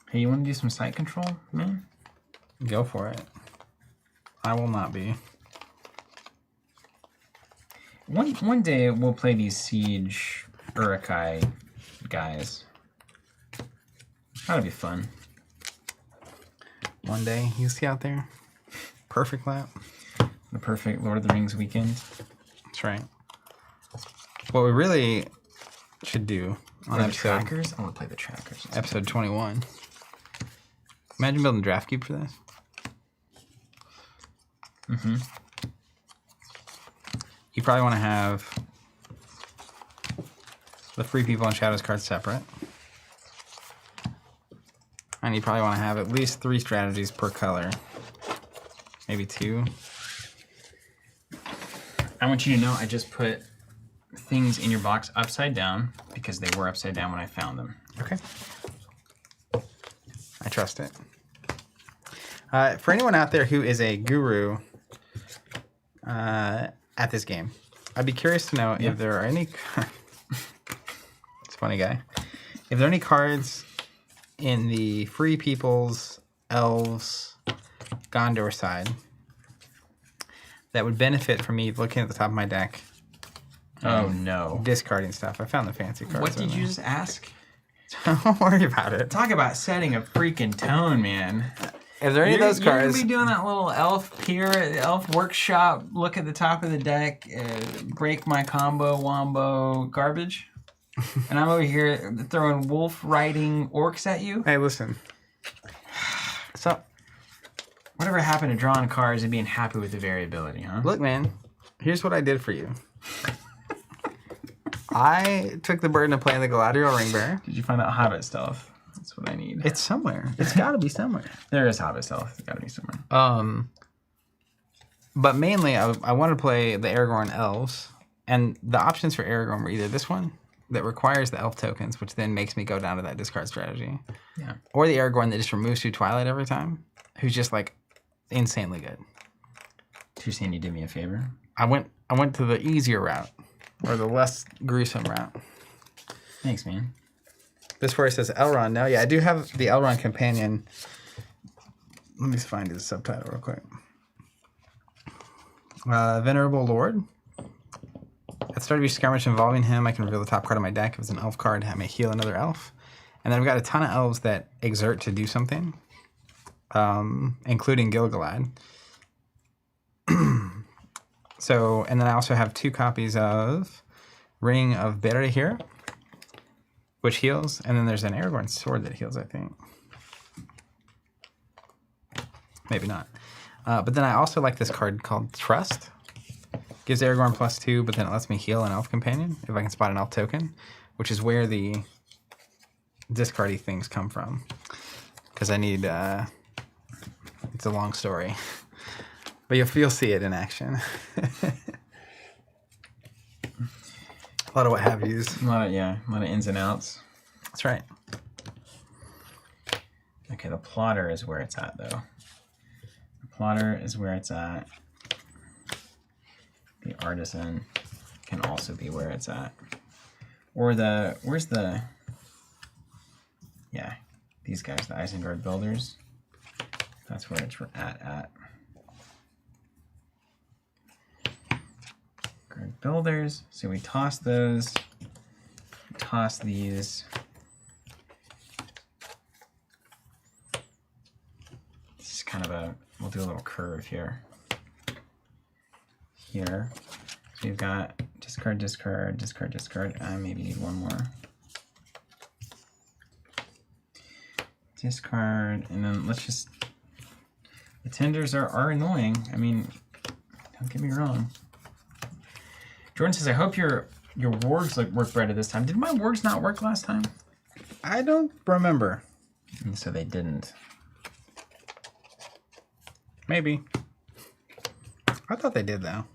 Speaker 2: Hey, you want to do some site control, man?
Speaker 1: Go for it. I will not be.
Speaker 2: One day we'll play these Siege Urukai guys. That'll be fun.
Speaker 1: One day, you see out there? Perfect lap.
Speaker 2: The perfect Lord of the Rings weekend.
Speaker 1: That's right. What we really should do on
Speaker 2: the
Speaker 1: episode
Speaker 2: trackers? I want to play the trackers.
Speaker 1: episode 21. Imagine building a draft cube for this.
Speaker 2: Mm-hmm.
Speaker 1: You probably want to have the Free People and Shadows cards separate. And you probably want to have at least 3 strategies per color. Maybe 2.
Speaker 2: I want you to know I just put things in your box upside down because they were upside down when I found them.
Speaker 1: Okay. I trust it. For anyone out there who is a guru at this game, I'd be curious to know if there are any... It's a funny guy. If there are any cards in the Free People's, Elves, Gondor side that would benefit from me looking at the top of my deck.
Speaker 2: Oh, no.
Speaker 1: Discarding stuff. I found the fancy cards.
Speaker 2: What did you just ask?
Speaker 1: Don't worry about it.
Speaker 2: Talk about setting a freaking tone, man.
Speaker 1: If there are any of those
Speaker 2: You're
Speaker 1: cards...
Speaker 2: gonna be doing that little elf workshop, look at the top of the deck, break my combo, wombo, garbage. And I'm over here throwing wolf riding orcs at you.
Speaker 1: Hey, listen. So,
Speaker 2: Whatever happened to drawing cards and being happy with the variability, huh?
Speaker 1: Look, man, here's what I did for you. I took the burden of playing the Galadriel Ringbearer.
Speaker 2: Did you find that Hobbit stuff? That's what I need.
Speaker 1: It's somewhere. It's got to be somewhere.
Speaker 2: There is Hobbit stuff. It's got to be somewhere.
Speaker 1: But mainly, I wanted to play the Aragorn elves, and the options for Aragorn were either this one that requires the elf tokens, which then makes me go down to that discard strategy,
Speaker 2: Yeah.
Speaker 1: or the Aragorn that just removes 2 Twilight every time, who's just like insanely good.
Speaker 2: So you're saying you did me a favor?
Speaker 1: I went to the easier route, or the less gruesome route.
Speaker 2: Thanks, man.
Speaker 1: This where it says Elrond. Now, yeah, I do have the Elrond companion. Let me find his subtitle real quick. Venerable Lord. At the start of each skirmish involving him, I can reveal the top card of my deck. If it's an elf card, I may heal another elf. And then I've got a ton of elves that exert to do something, including Gil-galad. So, and then I also have 2 copies of Ring of Bera here, which heals. And then there's an Aragorn sword that heals, I think. Maybe not. But then I also like this card called Trust. Gives Aragorn +2, but then it lets me heal an elf companion if I can spot an elf token, which is where the discardy things come from. Because I need, it's a long story. But you'll see it in action. A lot of what have yous.
Speaker 2: A lot of ins and outs.
Speaker 1: That's right.
Speaker 2: Okay, the plotter is where it's at, though. The plotter is where it's at. The artisan can also be where it's at. Or where's the, yeah, these guys, the Isengard builders. That's where it's at. Guard builders, so we toss those, toss these. This is kind of we'll do a little curve here. Here, so we've got discard, discard, discard, discard. I maybe need one more. Discard, and then let's just. The tenders are annoying. I mean, don't get me wrong. Jordan says, "I hope your wargs work better this time." Did my wargs not work last time?
Speaker 1: I don't remember.
Speaker 2: And so they didn't.
Speaker 1: Maybe. I thought they did, though.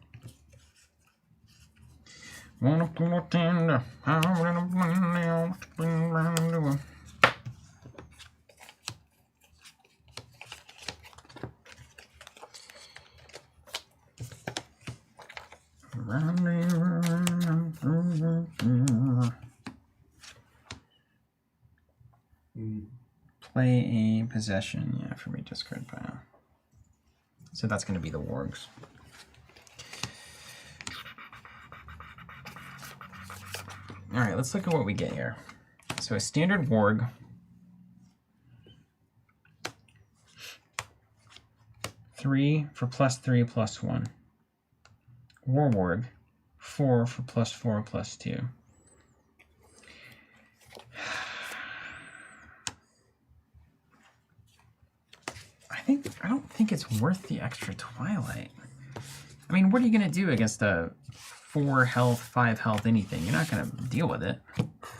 Speaker 2: Play a possession, yeah, for me discard pile. So that's going to be the wargs. All right, let's look at what we get here. So a standard warg. Three for +3/+1. War warg. 4 for +4/+2. I don't think it's worth the extra Twilight. I mean, what are you gonna do against a 4 health, 5 health, anything? You're not gonna deal with it.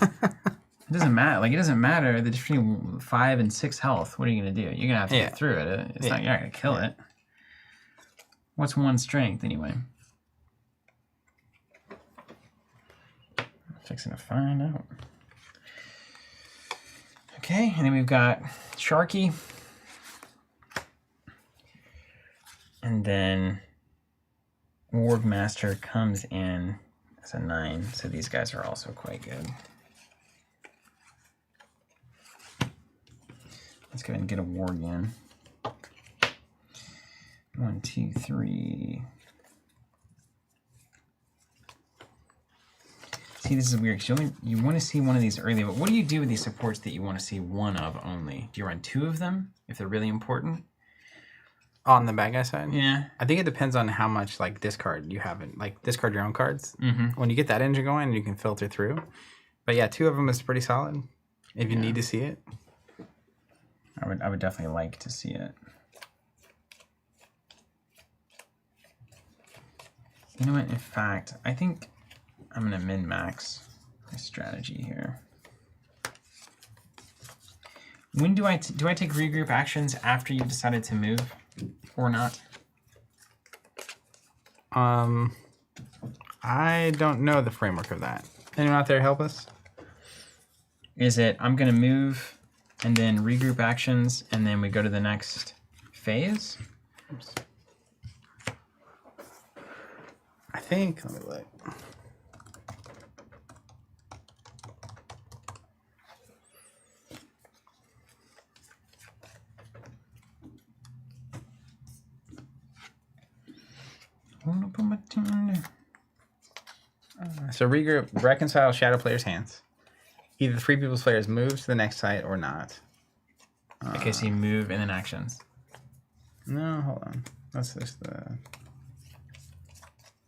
Speaker 2: It doesn't matter. Like, it doesn't matter the difference between 5 and 6 health. What are you gonna do? You're gonna have to get through it. It's not. You're not gonna kill it. What's 1 strength anyway? I'm fixing to find out. Okay, and then we've got Sharky. And then Warg Master comes in as a 9, so these guys are also quite good. Let's go ahead and get a Warg in. 1, 2, 3. See, this is weird because you want to see one of these early, but what do you do with these supports that you want to see one of only? Do you run 2 of them if they're really important?
Speaker 1: On the bad guy side?
Speaker 2: Yeah.
Speaker 1: I think it depends on how much like discard you have. Like discard your own cards.
Speaker 2: Mm-hmm.
Speaker 1: When you get that engine going, you can filter through. But yeah, 2 of them is pretty solid if you need to see it.
Speaker 2: I would definitely like to see it. You know what? In fact, I think I'm gonna min-max my strategy here. When do I take regroup actions after you've decided to move, or not?
Speaker 1: I don't know the framework of that. Anyone out there help us?
Speaker 2: Is it I'm gonna move and then regroup actions and then we go to the next phase?
Speaker 1: Oops. I think, let me look. So regroup, reconcile shadow player's hands. Either the free people's players move to the next site or not.
Speaker 2: Okay, so you move and then actions.
Speaker 1: No, hold on. That's just the...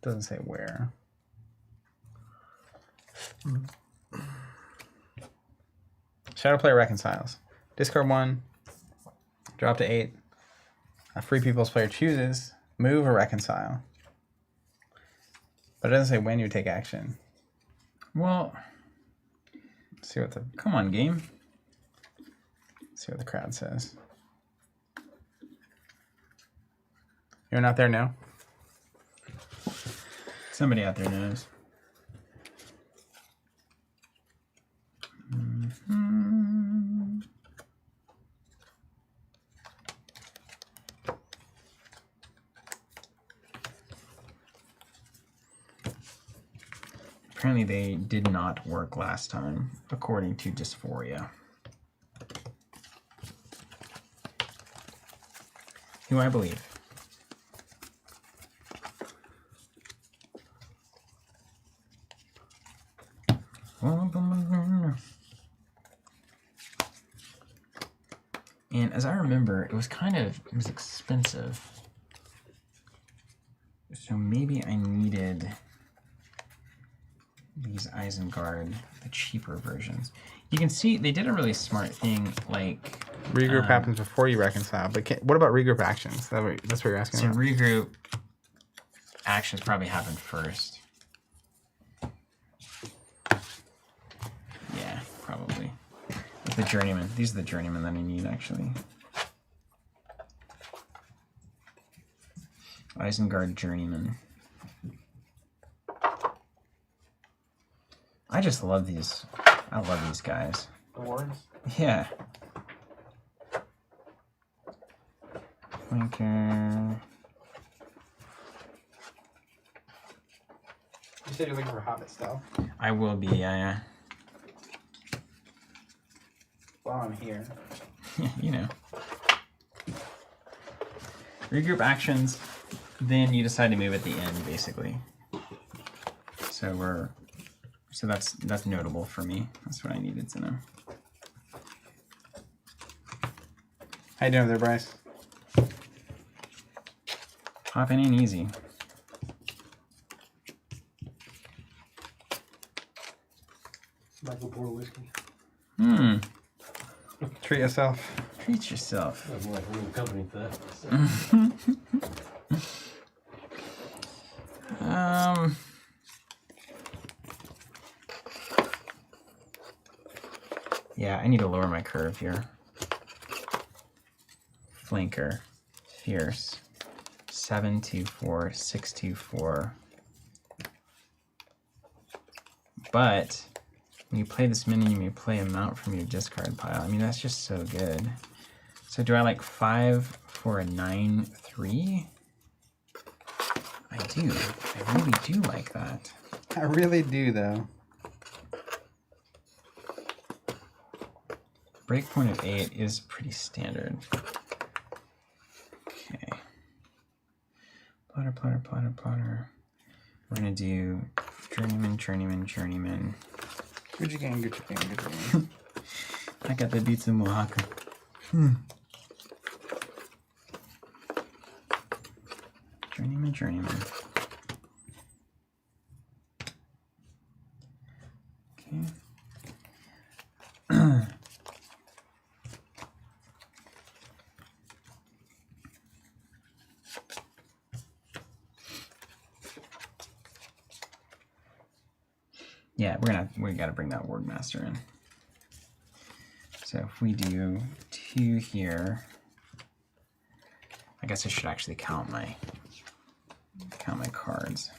Speaker 1: Doesn't say where. Shadow player reconciles. Discard 1. Drop to 8. A free people's player chooses move or reconcile. But it doesn't say when you take action.
Speaker 2: Well,
Speaker 1: Let's see what the
Speaker 2: come on, game.
Speaker 1: see what the crowd says. You're not there now?
Speaker 2: Somebody out there knows. Apparently they did not work last time, according to Dysphoria. Who I believe. And as I remember, it was expensive. So maybe I needed these Isengard, the cheaper versions. You can see they did a really smart thing, like
Speaker 1: Regroup happens before you reconcile, but what about regroup actions? That's what you're asking
Speaker 2: so
Speaker 1: about.
Speaker 2: regroup actions probably happen first. Yeah, probably. With the journeyman. These are the journeymen that I need actually. Isengard journeyman. I just love these. I love these guys.
Speaker 1: The words?
Speaker 2: Yeah. Flanker.
Speaker 1: You said you're looking for Hobbit stuff.
Speaker 2: I will be, yeah.
Speaker 1: While I'm here.
Speaker 2: You know. Regroup actions, then you decide to move at the end, basically. So that's notable for me. That's what I needed to know.
Speaker 1: How you doing there, Bryce?
Speaker 2: Hopping in easy.
Speaker 3: Michael pour whiskey.
Speaker 1: Treat yourself.
Speaker 2: Treat yourself.
Speaker 3: I'm like a little company for that. So.
Speaker 2: Yeah, I need to lower my curve here. Flanker, fierce, 724, 624. But when you play this minion, you may play a mount from your discard pile. I mean, that's just so good. So do I like 5 for a 9/3? I do. I really do like that.
Speaker 1: I really do, though.
Speaker 2: Breakpoint of 8 is pretty standard. Okay. Plotter. We're gonna do journeyman.
Speaker 1: Gucci gang.
Speaker 2: I got the beats in Oaxaca. Journeyman. Okay. Yeah, we gotta bring that word master in. So if we do 2 here, I guess I should actually count my cards.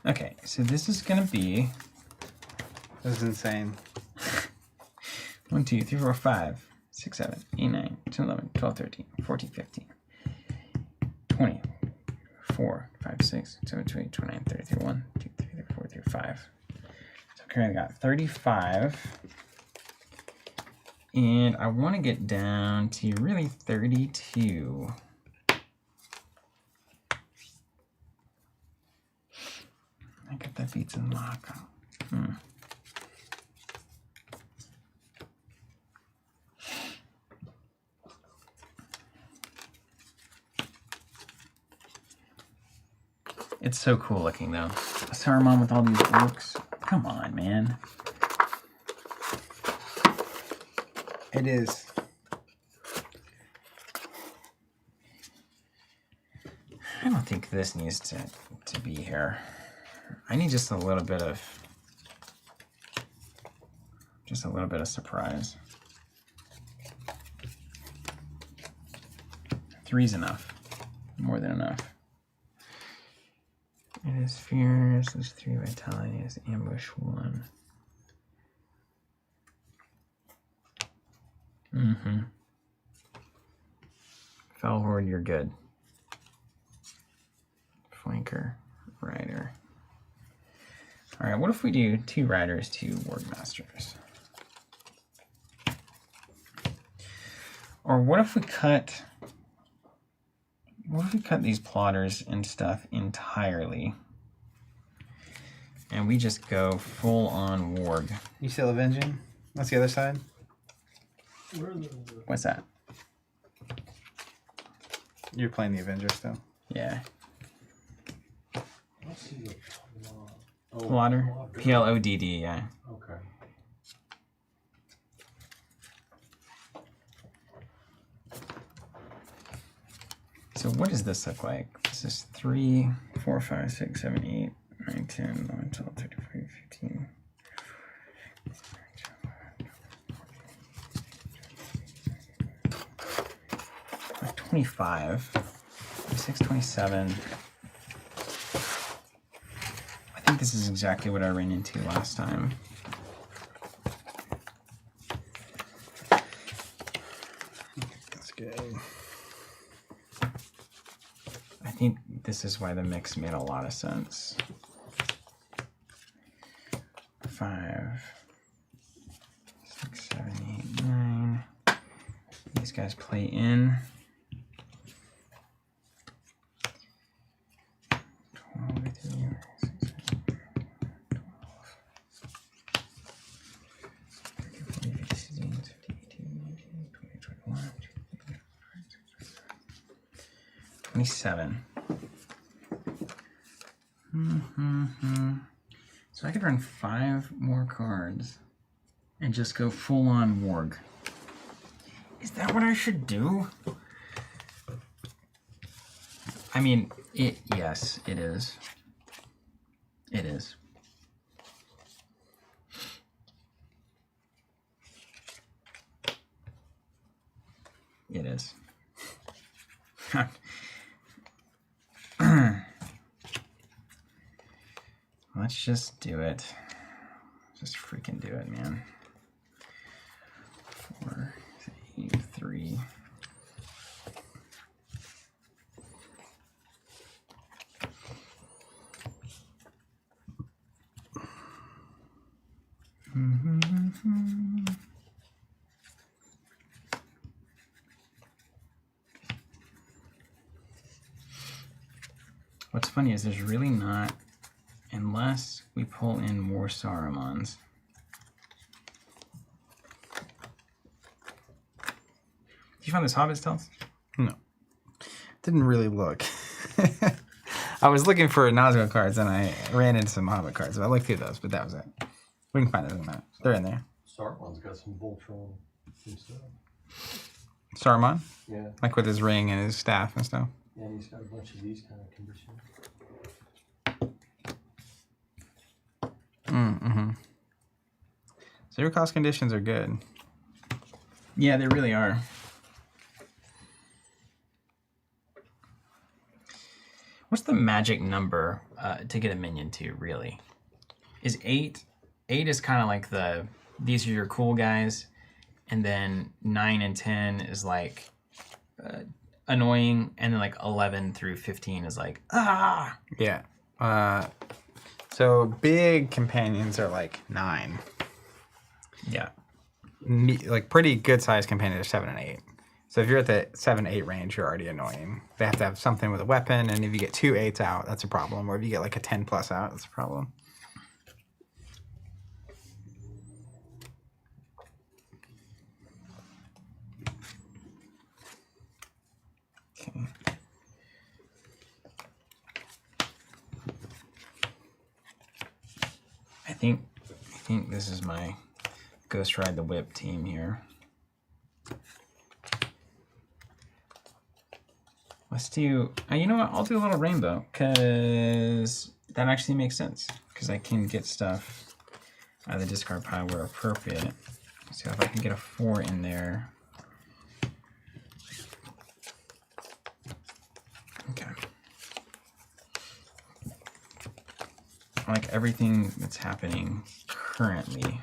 Speaker 2: Okay, so this is gonna be.
Speaker 1: This is insane.
Speaker 2: 1, 2, 3, 4, 5, 6, 7, 8, 9, 10, 11, 12, 13, 14, 15, 20, 4, 5, 6, 7, 28, 29, 30, 31, 2, 3, 4, 5. So currently I got 35. And I want to get down to really 32. I get that beats in lockout. It's so cool looking though. A Saruman with all these orcs. Come on, man.
Speaker 1: It is.
Speaker 2: I don't think this needs to be here. I need just a little bit of surprise. 3's enough. More than enough. It is fierce, there's 3 vitality, it's ambush 1. Fell Horde, you're good. Flanker, Rider. Alright, what if we do 2 Riders, 2 Ward Masters? Or what if we cut these plotters and stuff entirely? And we just go full on warg.
Speaker 1: You still avenging? That's the other side.
Speaker 2: What's that?
Speaker 1: You're playing the Avenger still.
Speaker 2: Yeah.
Speaker 3: Let's see the
Speaker 2: Plotter? P-L-O-D-D, yeah.
Speaker 3: Okay.
Speaker 2: So what does this look like? This is 3, 4, 5, 6, 7, 8, 9, 10, 11, 12, 13, 14, 15. 25, 26, 27. I think this is exactly what I ran into last time.
Speaker 1: That's good.
Speaker 2: I think this is why the mix made a lot of sense. 5, 6, 7, 8, 9. These guys play in. 27. So I could run 5 more cards and just go full on warg. Is that what I should do? I mean, yes, it is. It is. It is. Let's just do it. Just freaking do it, man. 4, 8, 3. What's funny is there's really not, unless we pull in more Sarumans. Did you find those Hobbit stealths?
Speaker 1: No. Didn't really look. I was looking for Nazgul cards and I ran into some Hobbit cards. So I looked through those, but that was it. We can find those in that. They're in there.
Speaker 3: Saruman's got some Voltron and stuff.
Speaker 1: Saruman?
Speaker 3: Yeah.
Speaker 1: Like with his ring and his staff and stuff.
Speaker 3: Yeah, and he's got a bunch of these kind of conditions.
Speaker 1: Mm-hmm. Zero cost conditions are good.
Speaker 2: Yeah, they really are. What's the magic number to get a minion to, really? Is 8? 8 is kind of like these are your cool guys. And then 9 and 10 is like annoying. And then like 11 through 15 is like, ah!
Speaker 1: Yeah. So big companions are like 9.
Speaker 2: Yeah.
Speaker 1: Like pretty good sized companions are 7 and 8. So if you're at the 7-8 range, you're already annoying. They have to have something with a weapon, and if you get 2 8s out, that's a problem. Or if you get like a 10 plus out, that's a problem.
Speaker 2: Okay. I think this is my Ghost Ride the Whip team here. Let's do, you know what, I'll do a little rainbow, because that actually makes sense, because I can get stuff out of the discard pile where appropriate. So if I can get a 4 in there. Okay. I like everything that's happening currently.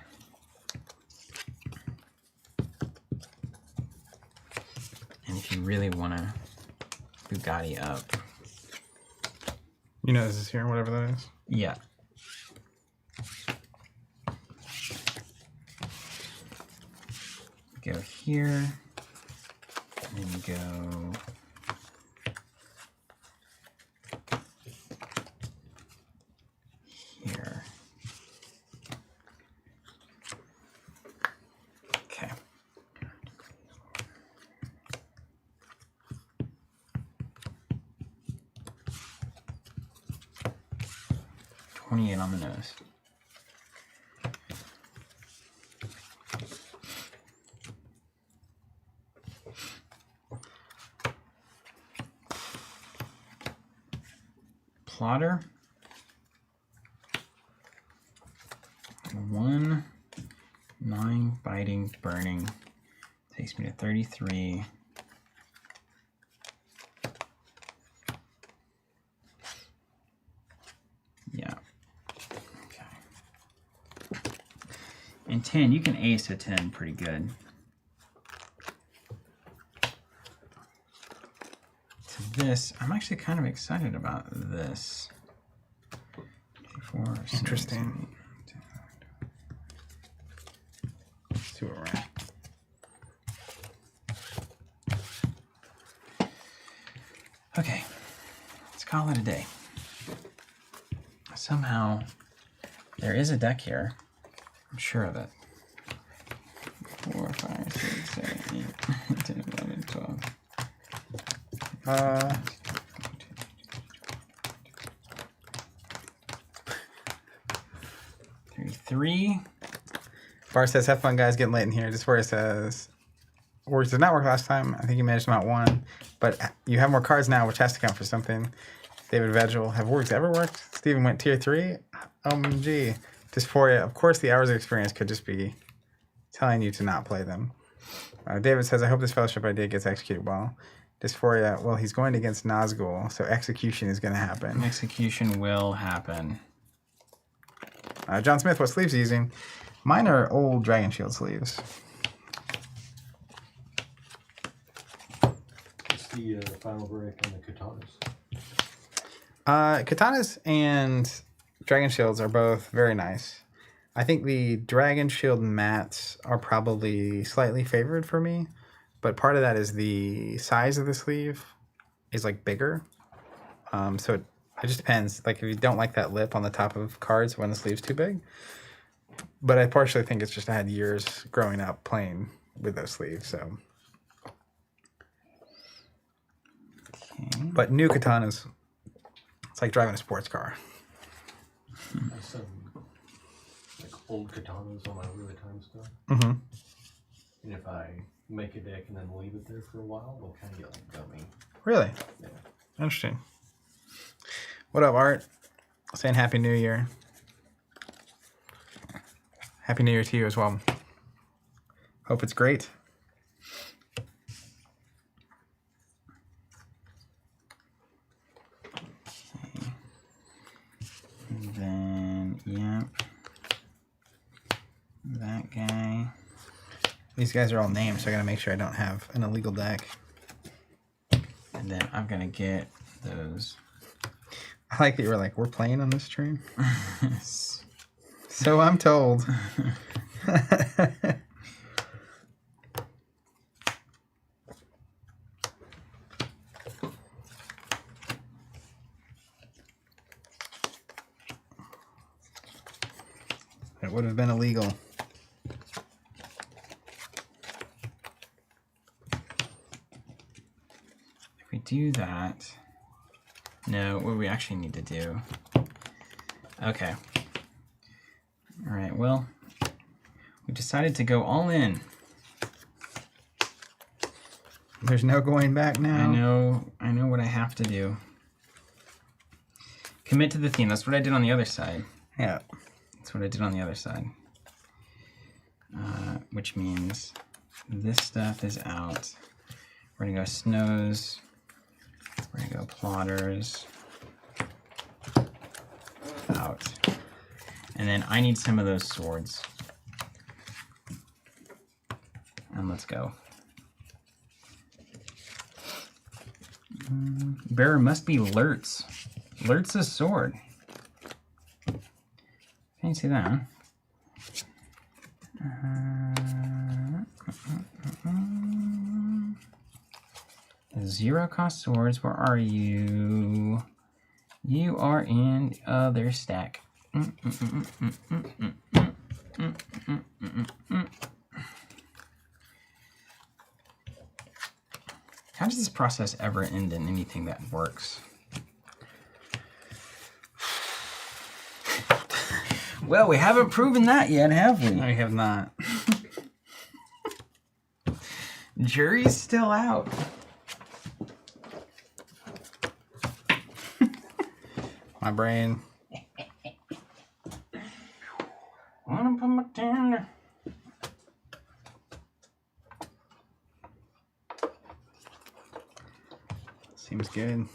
Speaker 2: And if you really want to Bugatti up.
Speaker 1: You know this is here, whatever that is?
Speaker 2: Yeah. Go here. And go here. Okay. 28 on the nose. Plotter. 1, 9, biting, burning. Takes me to 33. Yeah. Okay. And 10, you can ace a 10 pretty good. To this, I'm actually kind of excited about this. 4,
Speaker 1: Interesting. Let's see where we're at.
Speaker 2: Okay, let's call it a day. Somehow, there is a deck here. I'm sure of it. 4, 5, 6, 7, 8, 10, 11, 12. 33.
Speaker 1: Bar says, have fun, guys. Getting late in here. Just where it says, works did not work last time. I think you managed them out 1. But you have more cards now, which has to count for something. David Vegel, have works ever worked? Steven went tier 3. OMG. Dysphoria. Of course, the hours of experience could just be telling you to not play them. David says, I hope this fellowship idea gets executed well. Dysphoria, well, he's going against Nazgul, so execution is going to happen.
Speaker 2: Execution will happen.
Speaker 1: John Smith, what sleeves are you using? Mine are old Dragon Shield sleeves.
Speaker 3: It's the final break and the katanas.
Speaker 1: Katanas and Dragon Shields are both very nice. I think the Dragon Shield mats are probably slightly favored for me, but part of that is the size of the sleeve is like bigger. So it just depends. Like if you don't like that lip on the top of cards when the sleeve's too big. But I partially think it's just I had years growing up playing with those sleeves, so.
Speaker 2: Okay.
Speaker 1: But new katanas, it's like driving a sports car.
Speaker 3: I have some like old katanas on my really time stuff.
Speaker 1: Mm-hmm.
Speaker 3: And if I make a deck and then leave it there for a while, they'll kind of get like gummy.
Speaker 1: Really?
Speaker 3: Yeah.
Speaker 1: Interesting. What up, Art? Saying Happy New Year. Happy New Year to you as well. Hope it's great.
Speaker 2: Okay. And then, yeah. That guy.
Speaker 1: These guys are all named, so I gotta make sure I don't have an illegal deck.
Speaker 2: And then I'm gonna get those.
Speaker 1: I like that you were like, we're playing on this stream. So I'm told. It would have been illegal.
Speaker 2: If we do that, no, what we actually need to do. Okay. All right, well, we decided to go all in.
Speaker 1: There's no going back now.
Speaker 2: I know what I have to do. Commit to the theme. That's what I did on the other side.
Speaker 1: Yeah.
Speaker 2: That's what I did on the other side. Which means this stuff is out. We're gonna go snows. We're gonna go plotters. Out. And then I need some of those swords. And let's go. Bearer must be Lurtz. Lurtz's sword. Can you see that? Huh? Zero cost swords. Where are you? You are in the other stack. How does this process ever end in anything that works? Well, we haven't proven that yet, have we?
Speaker 1: I have not.
Speaker 2: Jury's still out.
Speaker 1: My brain.
Speaker 2: Wanna put my tender.
Speaker 1: Seems good.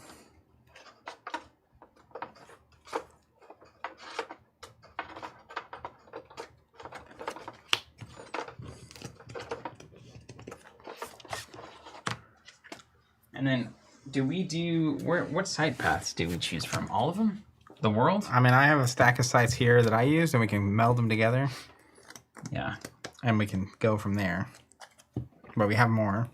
Speaker 2: And then, what site paths do we choose from? All of them? The world?
Speaker 1: I mean, I have a stack of sites here that I use, and we can meld them together,
Speaker 2: Yeah.
Speaker 1: and we can go from there. But we have more.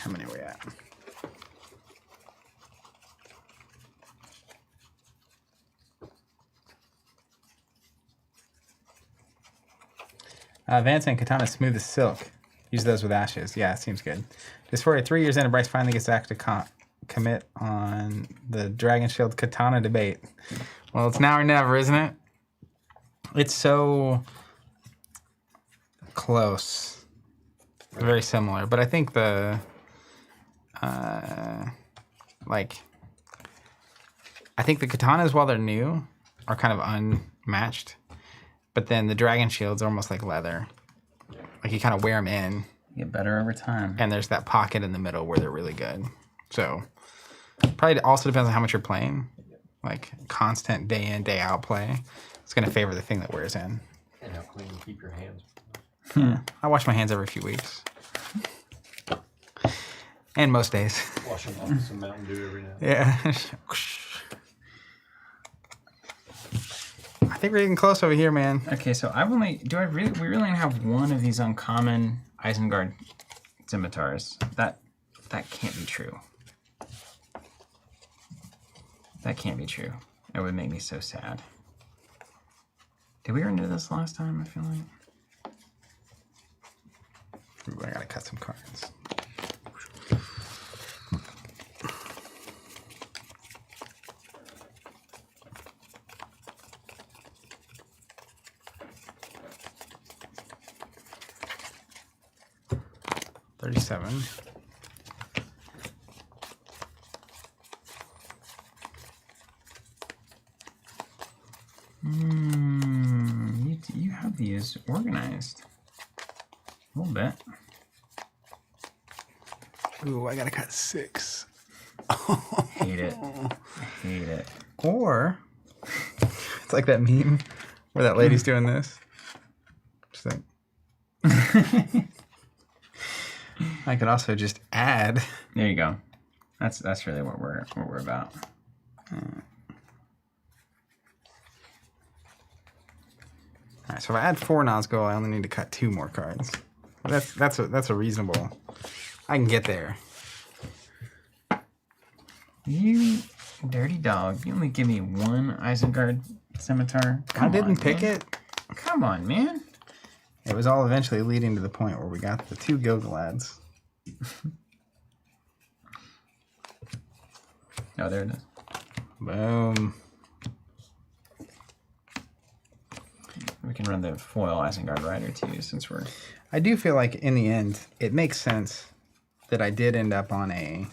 Speaker 1: How many are we at? Vance and Katana smooth as silk. Use those with ashes. Yeah, it seems good. Just for 3 years in, and Bryce finally gets back to commit on the Dragon Shield Katana debate. Well, it's now or never, isn't it? It's so close. Very similar. But I think the... I think the katanas, while they're new, are kind of unmatched. But then the Dragon Shields are almost like leather. Like you kind of wear them in.
Speaker 2: Get better over time.
Speaker 1: And there's that pocket in the middle where they're really good. So probably also depends on how much you're playing. Like constant day in, day out play. It's going to favor the thing that wears in.
Speaker 3: And how clean you keep your hands.
Speaker 1: I wash my hands every few weeks. And most days.
Speaker 3: Wash them off with some Mountain Dew every now and then.
Speaker 1: Yeah. I think we're getting close over here, man.
Speaker 2: Okay, so we really only have one of these uncommon Isengard scimitars. That can't be true. That can't be true. It would make me so sad. Did we already do this last time, I feel like?
Speaker 1: Ooh, I gotta cut some cards. 37.
Speaker 2: You have these organized a little bit.
Speaker 1: Ooh, I gotta cut 6.
Speaker 2: Hate it. Hate it.
Speaker 1: Or it's like that meme where that lady's doing this. Just like I could also just add.
Speaker 2: There you go. That's really what we're about.
Speaker 1: All right, so if I add 4 Nazgul, I only need to cut 2 more cards. That's a reasonable. I can get there.
Speaker 2: You dirty dog! You only give me 1 Isengard Scimitar.
Speaker 1: I didn't pick it.
Speaker 2: Come on, man.
Speaker 1: It was all eventually leading to the point where we got the 2 Gilgalads.
Speaker 2: Oh, there it is.
Speaker 1: Boom.
Speaker 2: We can run the foil Isengard Rider too, since we're.
Speaker 1: I do feel like in the end, it makes sense that I did end up on a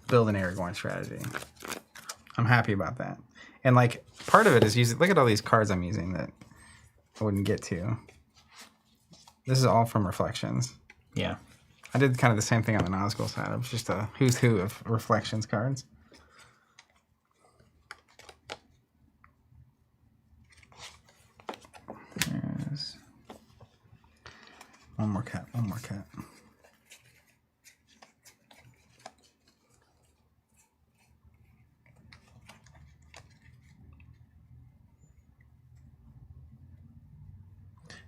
Speaker 1: build an Aragorn strategy. I'm happy about that. And like part of it is using. Look at all these cards I'm using that I wouldn't get to. This is all from Reflections.
Speaker 2: Yeah.
Speaker 1: I did kind of the same thing on the Nazgul side. It was just a who's who of Reflections cards.
Speaker 2: There's...
Speaker 1: One more cut. One more cut.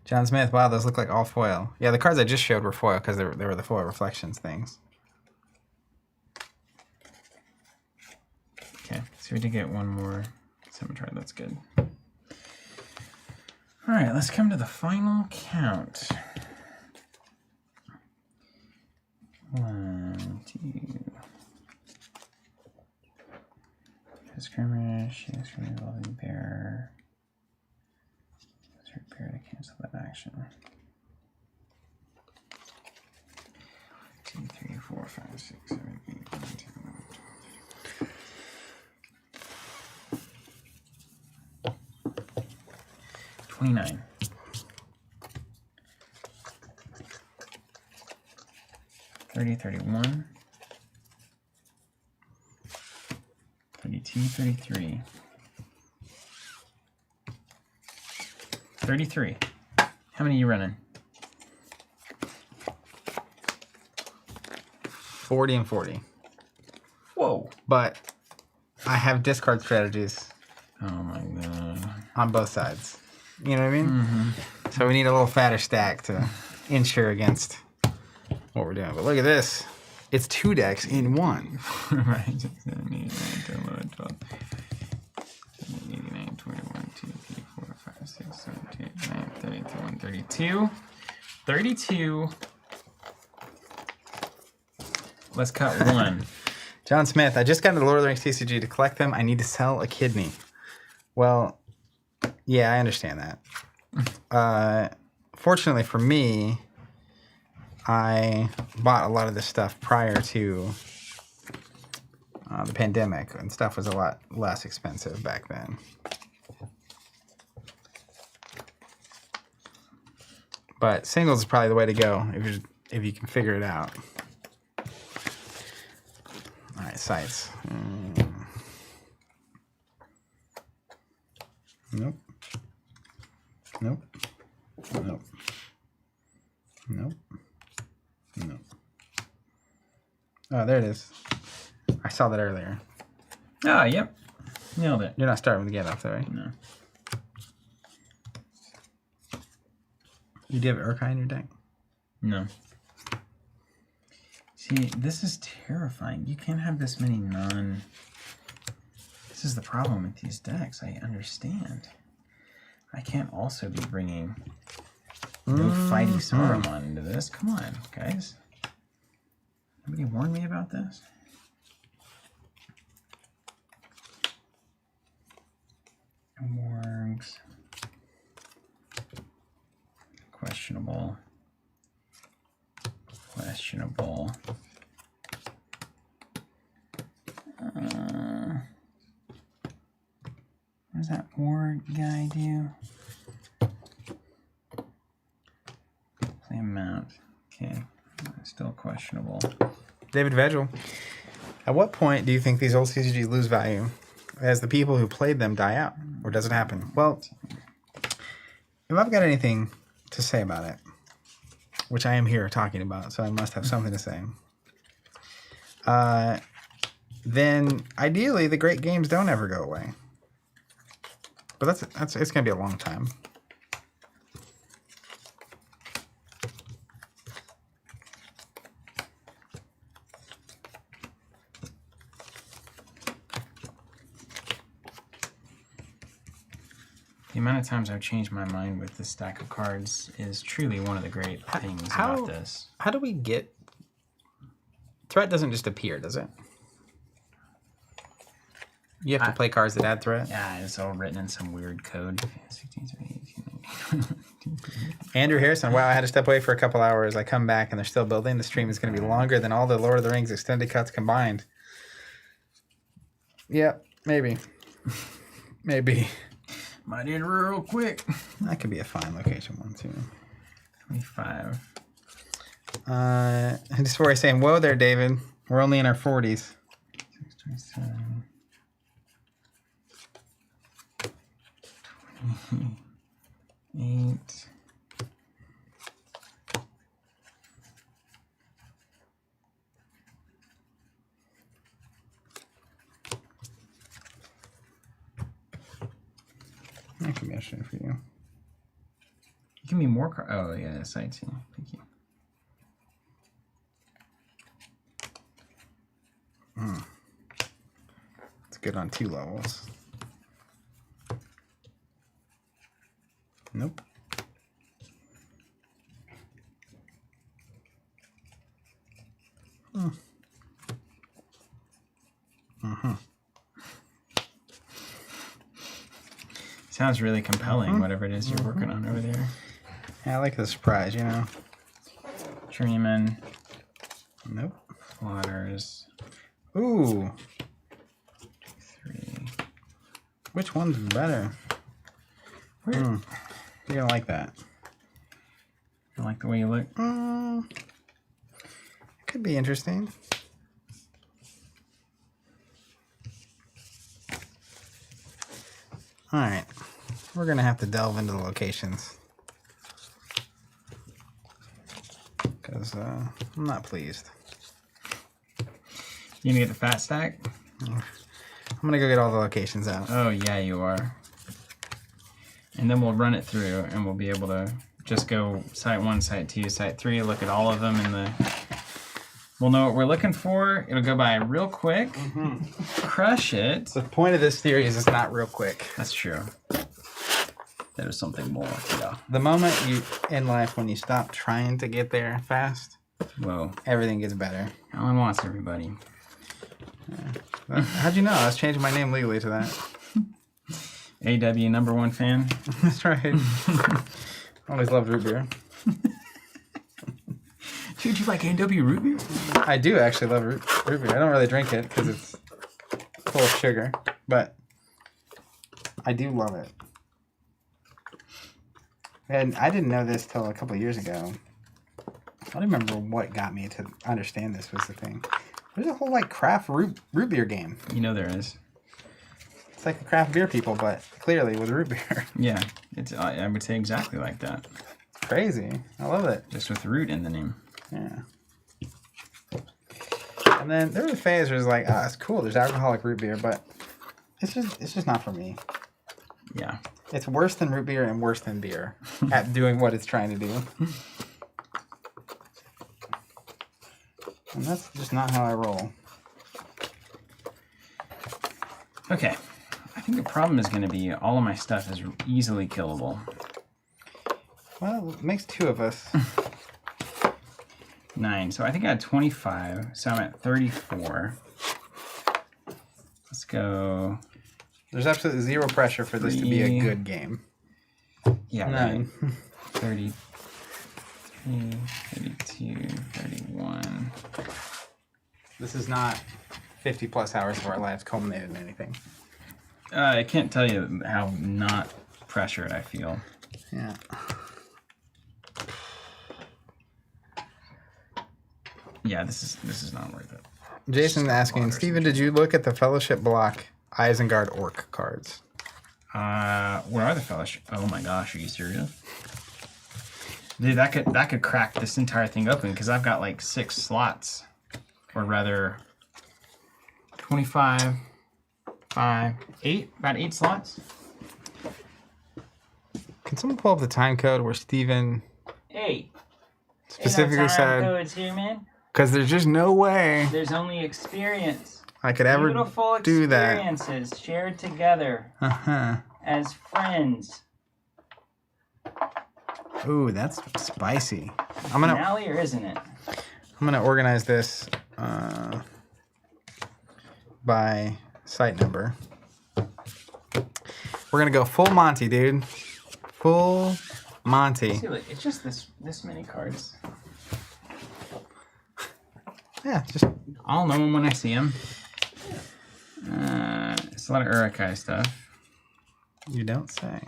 Speaker 1: John Smith, wow, those look like all foil. Yeah, the cards I just showed were foil because they were the foil Reflections things.
Speaker 2: Okay, so we did get 1 more Scimitar. That's good. All right, let's come to the final count. 1, 2. Skirmish, skirmish, evolving bear. Let's repair to cancel that action. 2, 3, 4, 5, 6, 7, 8, 9, 10, 11, 29. 30, 31. 32, 33. 33. How many are you running?
Speaker 1: 40 and 40.
Speaker 2: Whoa.
Speaker 1: But I have discard strategies
Speaker 2: Oh my god.
Speaker 1: on both sides. You know what I mean?
Speaker 2: Mm-hmm.
Speaker 1: So we need a little fatter stack to insure against what we're doing. But look at this. It's 2 decks in 1.
Speaker 2: Right. 6, 7, 8, 9, 10, 11, 12. 89, 21, 2, 3, 4, 5, 6, 7, 8, 9, 30, 31, 32. 32. Let's cut 1.
Speaker 1: John Smith, I just got into the Lord of the Rings TCG. To collect them, I need to sell a kidney. Well, yeah, I understand that. Fortunately for me, I bought a lot of this stuff prior to the pandemic, and stuff was a lot less expensive back then. But singles is probably the way to go if you can figure it out. All right, sites. Nope. Nope. Nope. Nope. Nope. Oh, there it is. I saw that earlier.
Speaker 2: Ah, yep. Nailed it.
Speaker 1: You're not starting with the get off, though, right?
Speaker 2: No.
Speaker 1: You do have Urkai in your deck?
Speaker 2: No. See, this is terrifying. You can't have this many non... This is the problem with these decks. I understand. I can't also be bringing no fighty Saruman into this. Come on, guys. Nobody warned me about this? Wargs. Questionable. questionable. What does that ward guy do? Play amount. Okay, still questionable.
Speaker 1: David Vegel. At what point do you think these old CCGs lose value as the people who played them die out? Or does it happen? Well, if I've got anything to say about it, which I am here talking about, so I must have something to say, then ideally the great games don't ever go away. But that's it's going to be a long time.
Speaker 2: The amount of times I've changed my mind with this stack of cards is truly one of the great things about this.
Speaker 1: How do we get... Threat doesn't just appear, does it? You have to play cards that add threat?
Speaker 2: Yeah, it's all written in some weird code. 16, 17, 18,
Speaker 1: Andrew Harrison, wow, I had to step away for a couple hours. I come back and they're still building. The stream is going to be longer than all the Lord of the Rings extended cuts combined. Yep, maybe. Maybe.
Speaker 2: Might end real quick.
Speaker 1: That could be a fine location one, too.
Speaker 2: 25.
Speaker 1: Just before I say, whoa there, David. We're only in our 40s.
Speaker 2: 27. 28.
Speaker 1: That could be interesting for you.
Speaker 2: Give me more cards. Oh, yeah, sightseeing. Thank you.
Speaker 1: It's good on 2 levels. Nope.
Speaker 2: Sounds really compelling, whatever it is you're working on over there.
Speaker 1: Yeah, I like the surprise, you know.
Speaker 2: Dreamin'.
Speaker 1: Nope.
Speaker 2: Waters.
Speaker 1: Ooh.
Speaker 2: 3.
Speaker 1: Which one's better? You're gonna like that.
Speaker 2: I like the way you look.
Speaker 1: Could be interesting. All right, we're gonna have to delve into the locations because I'm not pleased.
Speaker 2: You gonna get the fat stack?
Speaker 1: I'm gonna go get all the locations out.
Speaker 2: Oh yeah, you are. And then we'll run it through, and we'll be able to just go site 1, site 2, site 3, look at all of them, and we'll know what we're looking for. It'll go by real quick. Crush it.
Speaker 1: The point of this series is not real quick.
Speaker 2: That's true. There's something more. Yeah.
Speaker 1: The moment in life when you stop trying to get there fast,
Speaker 2: Whoa.
Speaker 1: everything gets better.
Speaker 2: Alan wants everybody.
Speaker 1: How'd you know? I was changing my name legally to that.
Speaker 2: AW #1 fan.
Speaker 1: That's right. Always loved root beer.
Speaker 2: Dude, you like AW root beer?
Speaker 1: I do actually love root beer. I don't really drink it because it's full of sugar, but I do love it. And I didn't know this till a couple of years ago. I don't remember what got me to understand this was the thing. There's a whole like craft root beer game.
Speaker 2: You know there is.
Speaker 1: It's like the craft beer people, but clearly with root beer.
Speaker 2: Yeah, I would say exactly like that.
Speaker 1: Crazy. I love it.
Speaker 2: Just with root in the name.
Speaker 1: Yeah. And then there was a phase where it was like, ah, it's cool. There's alcoholic root beer, but it's just not for me.
Speaker 2: Yeah.
Speaker 1: It's worse than root beer and worse than beer at doing what it's trying to do. And that's just not how I roll.
Speaker 2: Okay. I think the problem is going to be all of my stuff is easily killable.
Speaker 1: Well, it makes 2 of us.
Speaker 2: 9. So I think I had 25. So I'm at 34. Let's go.
Speaker 1: There's absolutely 0 pressure for this to be a good game.
Speaker 2: Yeah,
Speaker 1: 9.
Speaker 2: right. 30. 32, 31.
Speaker 1: This is not 50 plus hours of our lives culminated in anything.
Speaker 2: I can't tell you how not pressured I feel.
Speaker 1: Yeah.
Speaker 2: Yeah, this is not worth it.
Speaker 1: Jason's asking, Steven, did you look at the Fellowship Block Isengard Orc cards?
Speaker 2: Where are the fellowship? Oh my gosh, are you serious? Dude, that could crack this entire thing open because I've got like 6 slots, or rather, 25, 5, 8, about 8 slots.
Speaker 1: Can someone pull up the time code where Steven
Speaker 4: Hey,
Speaker 1: specifically said,
Speaker 4: codes here, man.
Speaker 1: because there's just no way
Speaker 4: There's only experience.
Speaker 1: I could ever
Speaker 4: Beautiful
Speaker 1: do that.
Speaker 4: experiences shared together
Speaker 1: Uh-huh.
Speaker 4: as friends.
Speaker 1: Ooh, that's spicy. I'm gonna
Speaker 4: Finale or isn't it?
Speaker 1: organize this by site number. We're gonna go full Monty, dude. Full Monty.
Speaker 2: See, look, it's just this many cards.
Speaker 1: Yeah, just
Speaker 2: I'll know them when I see them. It's a lot of Urukai stuff.
Speaker 1: you don't say.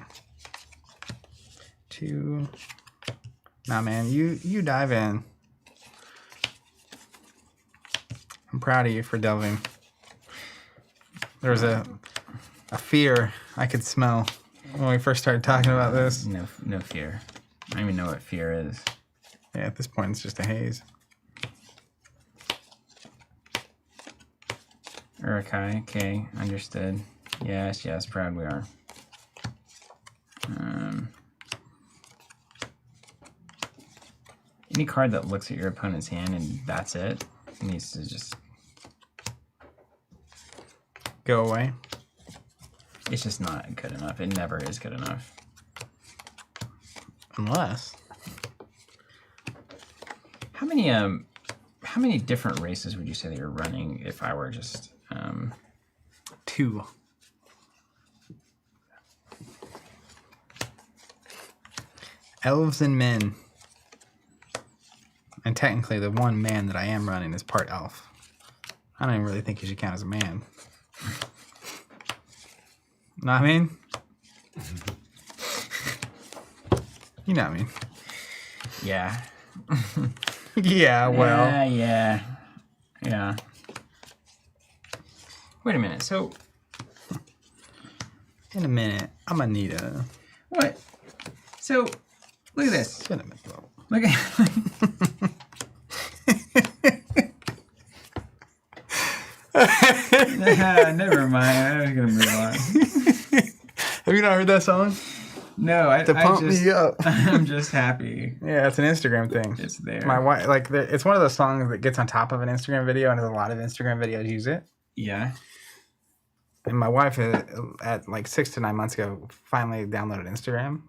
Speaker 1: 2. Nah, man, you dive in. I'm proud of you for delving. There was a fear I could smell when we first started talking about this.
Speaker 2: No fear. I don't even know what fear is.
Speaker 1: Yeah, at this point, it's just a haze.
Speaker 2: Urukai, okay, understood. Yes, proud we are. Any card that looks at your opponent's hand and that's it needs to just
Speaker 1: Go away.
Speaker 2: It's just not good enough. It never is good enough.
Speaker 1: Unless.
Speaker 2: How many different races would you say that you're running if I were just
Speaker 1: 2. Elves and men. And technically the one man that I am running is part elf. I don't even really think he should count as a man. Know what I mean? You know what I mean?
Speaker 2: Yeah.
Speaker 1: Yeah, well.
Speaker 2: Yeah. Wait a minute. So
Speaker 1: In a minute, I'm gonna need a
Speaker 2: what? So look at this.
Speaker 1: cinnamon roll.
Speaker 2: Look at. Never mind. I was gonna move on.
Speaker 1: Have you not heard that song?
Speaker 2: No, I
Speaker 1: Pump
Speaker 2: just,
Speaker 1: me up.
Speaker 2: I'm just happy
Speaker 1: Yeah, it's an Instagram thing.
Speaker 2: it's there.
Speaker 1: My wife, like, it's one of those songs that gets on top of an Instagram video, and there's a lot of Instagram videos use it.
Speaker 2: Yeah.
Speaker 1: And my wife, at like 6 to 9 months ago, finally downloaded Instagram,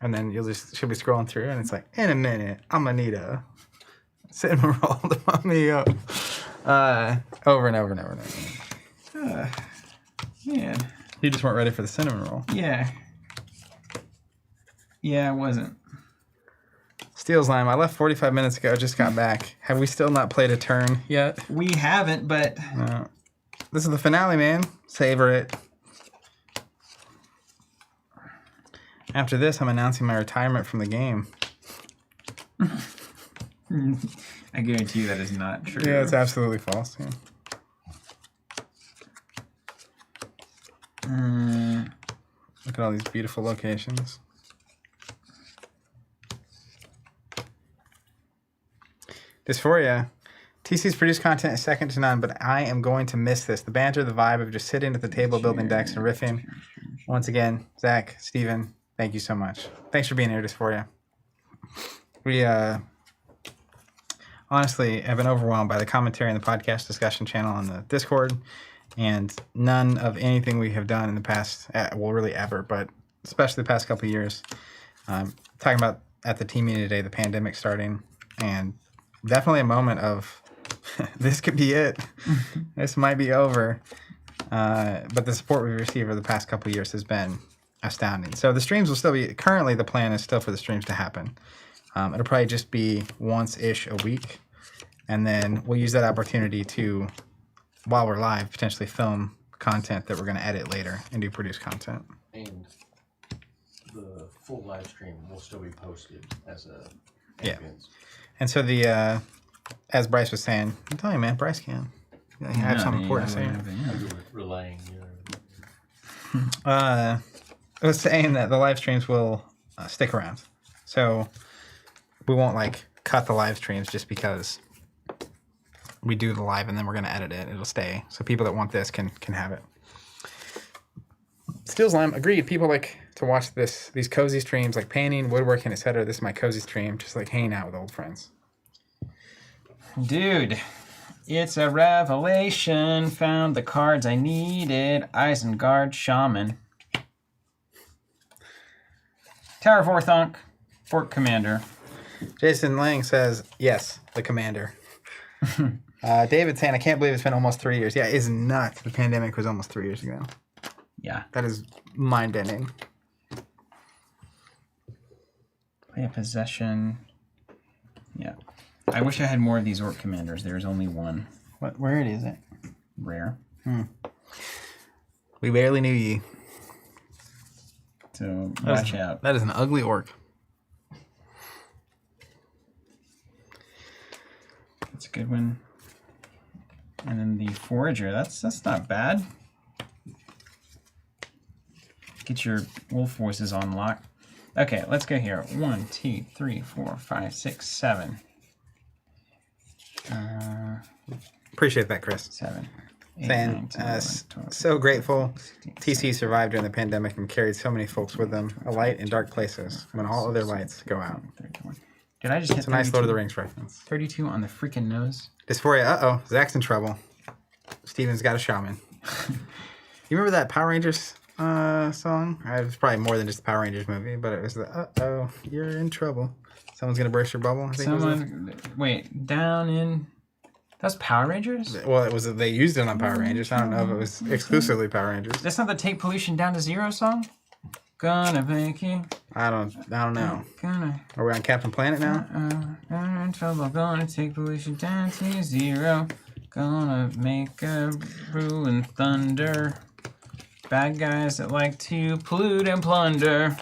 Speaker 1: and then she'll be scrolling through, and it's like, in a minute, I'm gonna need a cinnamon roll to pump me up, over and over and over and over.
Speaker 2: Man.
Speaker 1: You just weren't ready for the cinnamon roll.
Speaker 2: Yeah. Yeah, I wasn't.
Speaker 1: Steel's Lime, I left 45 minutes ago, just got back. Have we still not played a turn yet?
Speaker 2: We haven't, but
Speaker 1: This is the finale, man. Savor it. After this, I'm announcing my retirement from the game.
Speaker 2: I guarantee you that is not true.
Speaker 1: Yeah, it's absolutely false. Yeah. Look at all these beautiful locations. Dysphoria. TC's produced content is second to none, but I am going to miss this. The banter, the vibe of just sitting at the table, building decks and riffing. Once again, Zach, Steven, thank you so much. Thanks for being here, Dysphoria. We honestly have been overwhelmed by the commentary in the podcast discussion channel on the Discord, and none of anything we have done in the past, well, really ever, but especially the past couple of years. Talking about at the team meeting today, the pandemic starting, and definitely a moment of this could be it. This might be over. But the support we've received over the past couple of years has been astounding. So the streams will still be, currently the plan is still for the streams to happen. It'll probably just be once-ish a week. And then we'll use that opportunity to, while we're live, potentially film content that we're going to edit later and do produce content.
Speaker 3: And the full live stream will still be posted as a
Speaker 1: Yeah.
Speaker 3: ambience.
Speaker 1: And so the, as Bryce was saying, I'm telling you, man, Bryce can. I have something important to say.
Speaker 3: You're relaying your...
Speaker 1: I was saying that the live streams will stick around. So we won't like cut the live streams just because we do the live and then we're going to edit it. It'll stay. So people that want this can have it. Steel's Lime, agreed. People like to watch these cozy streams like painting, woodworking, etc. This is my cozy stream, just like hanging out with old friends.
Speaker 2: Dude, it's a revelation. Found the cards I needed. Isengard Shaman. Tower of Orthonk. Fort Commander.
Speaker 1: Jason Lang says, yes, the commander. David saying, I can't believe it's been almost 3 years. Yeah, it is nuts. The pandemic was almost 3 years ago.
Speaker 2: Yeah.
Speaker 1: That is mind-bending.
Speaker 2: Play a possession. Yeah. I wish I had more of these Orc Commanders. There's only one.
Speaker 1: Where is it?
Speaker 2: Rare.
Speaker 1: We barely knew ye.
Speaker 2: So watch out.
Speaker 1: That is an ugly orc.
Speaker 2: That's a good one. And then the Forager. That's not bad. Get your wolf voices on lock. Okay, let's go here. 1, 2, 3, 4, 5, 6, 7.
Speaker 1: Appreciate that, Chris.
Speaker 2: 7. 8,
Speaker 1: Saying,
Speaker 2: 9, 10, 11, 12,
Speaker 1: so grateful
Speaker 2: 16,
Speaker 1: TC survived during the pandemic and carried so many folks with them. A light in dark places when all other lights go out.
Speaker 2: 31. Did I just hit
Speaker 1: It's a nice
Speaker 2: 32?
Speaker 1: Lord of the Rings reference.
Speaker 2: 32 on the freaking nose?
Speaker 1: Dysphoria, uh-oh, Zach's in trouble. Steven's got a shaman. You remember that Power Rangers song? It was probably more than just the Power Rangers movie, but it was the, uh-oh, you're in trouble. Someone's gonna burst your bubble, I think it was
Speaker 2: Wait, down in... That's Power Rangers?
Speaker 1: Well, it was they used it on Power Rangers. I don't know if it was exclusively Power Rangers.
Speaker 2: That's not the Take Pollution Down to Zero song? Gonna make you...
Speaker 1: I don't know.
Speaker 2: Gonna...
Speaker 1: Are we on Captain Planet now?
Speaker 2: I'm in trouble, gonna take pollution down to zero. Gonna make a ruin thunder. Bad guys that like to pollute and plunder.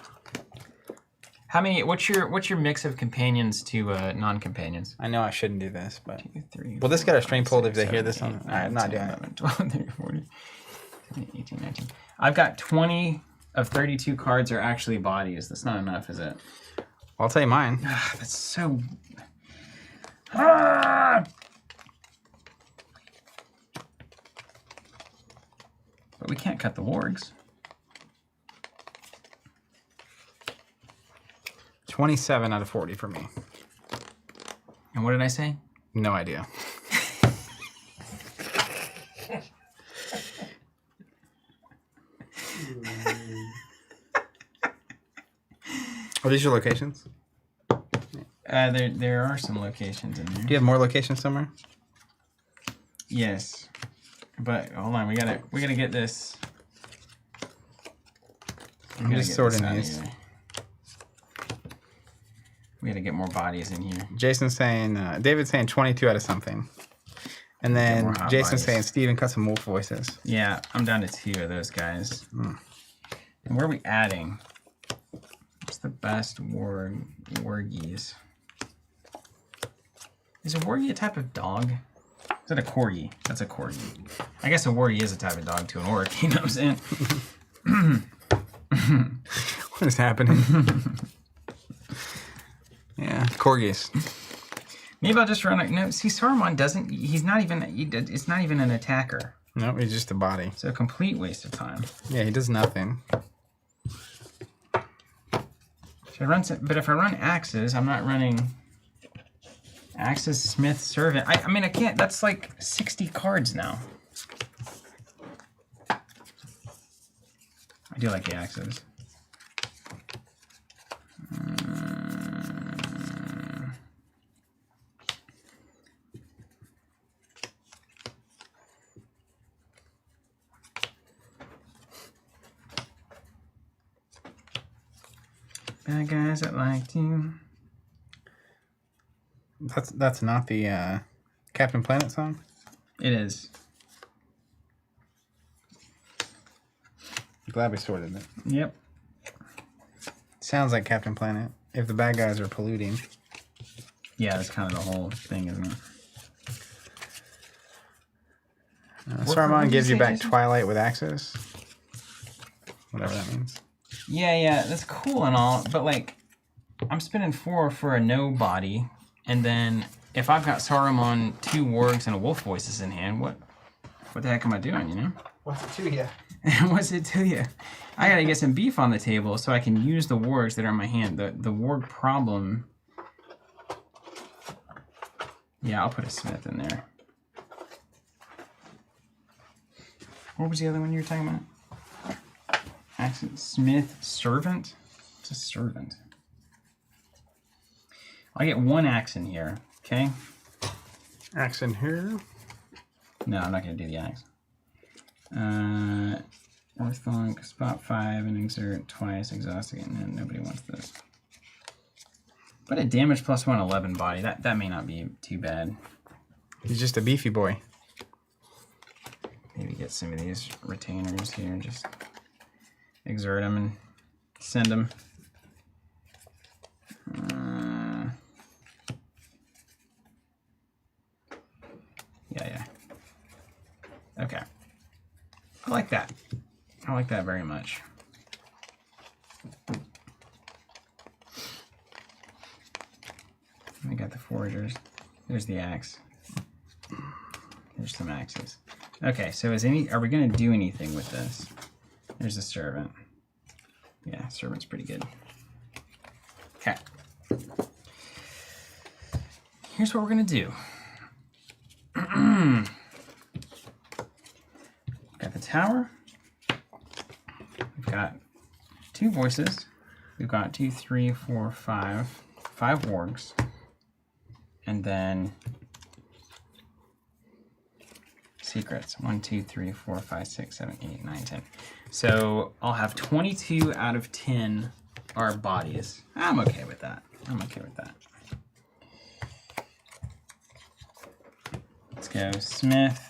Speaker 2: How many? What's your mix of companions to non-companions?
Speaker 1: I know I shouldn't do this, but
Speaker 2: 2, 3,
Speaker 1: will this get a stream pulled if they hear
Speaker 2: 7,
Speaker 1: this on?
Speaker 2: 8,
Speaker 1: All right, I'm not
Speaker 2: 10,
Speaker 1: doing
Speaker 2: 11, 12, 13, 14, 15, 18, 19. I've got 20 of 32 cards are actually bodies. That's not enough, is it?
Speaker 1: I'll tell you mine.
Speaker 2: That's so... Ah! But we can't cut the wargs.
Speaker 1: 27 out of 40 for me.
Speaker 2: And what did I say?
Speaker 1: No idea. Are these your locations?
Speaker 2: There are some locations in there.
Speaker 1: Do you have more locations somewhere?
Speaker 2: Yes, but hold on, we gotta get this.
Speaker 1: I'm just sorting these.
Speaker 2: We gotta get more bodies in here.
Speaker 1: Jason's saying, David's saying 22 out of something. And then
Speaker 2: more hot
Speaker 1: Jason's
Speaker 2: bodies.
Speaker 1: saying Steven cut some wolf voices.
Speaker 2: Yeah, I'm down to 2 of those guys. And where are we adding? What's the best wargies? Is a wargie a type of dog? Is that a corgi? That's a corgi. I guess a wargie is a type of dog to an orc, you know what I'm saying?
Speaker 1: What is happening? Yeah, corgis.
Speaker 2: Maybe I'll just run like no. See, Saruman doesn't. He's not even. It's not even an attacker.
Speaker 1: No, he's just a body.
Speaker 2: So a complete waste of time.
Speaker 1: Yeah, he does nothing.
Speaker 2: Should I run? But if I run axes, I'm not running. Axes, Smith, Servant. I mean, I can't. That's like 60 cards now. I do like the axes. Bad guys that like to
Speaker 1: That's not the Captain Planet song?
Speaker 2: It is.
Speaker 1: I'm glad we sorted it.
Speaker 2: Yep.
Speaker 1: Sounds like Captain Planet. If the bad guys are polluting.
Speaker 2: Yeah, that's kind of the whole thing, isn't it? What
Speaker 1: Saruman
Speaker 2: did
Speaker 1: gives
Speaker 2: you
Speaker 1: you
Speaker 2: say,
Speaker 1: back
Speaker 2: Jason?
Speaker 1: Twilight with access. Whatever that means.
Speaker 2: Yeah, that's cool and all, but like, I'm spending 4 for a no body, and then if I've got Saruman, 2 wargs, and a wolf voices in hand, what the heck am I doing, you know?
Speaker 1: What's it to you?
Speaker 2: What's it to you? I gotta get some beef on the table so I can use the wargs that are in my hand. The warg problem. Yeah, I'll put a smith in there. What was the other one you were talking about? Accent smith servant? It's a servant. I get 1 axe in here, okay?
Speaker 1: Axe in here.
Speaker 2: No, I'm not gonna do the axe. Orthonk, spot 5 and exert twice, exhaust again. No, nobody wants this. But a damage plus 1, 11 body. That may not be too bad.
Speaker 1: He's just a beefy boy.
Speaker 2: Maybe get some of these retainers here and just exert them and send them. Yeah. Okay. I like that. I like that very much. We got the foragers. There's the axe. There's some axes. Okay, so are we gonna do anything with this? There's a servant. Yeah, servant's pretty good. Okay. Here's what we're gonna do. Got the tower. We've got 2 voices. We've got 2, 3, 4, 5 wargs. And then secrets. 1, 2, 3, 4, 5, 6, 7, 8, 9, 10. So I'll have 22 out of 10 are bodies. I'm okay with that. Let's go Smith.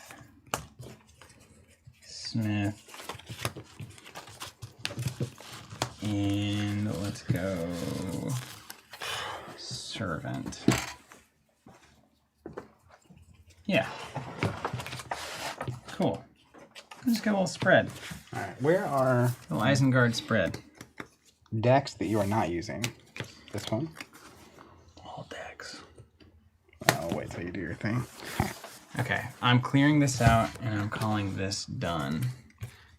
Speaker 2: And let's go servant. Yeah. Cool. Just get a little spread.
Speaker 1: All right. Where are
Speaker 2: A little Isengard spread.
Speaker 1: decks that you are not using? This one?
Speaker 2: All decks.
Speaker 1: I'll wait till you do your thing.
Speaker 2: Okay, I'm clearing this out and I'm calling this done.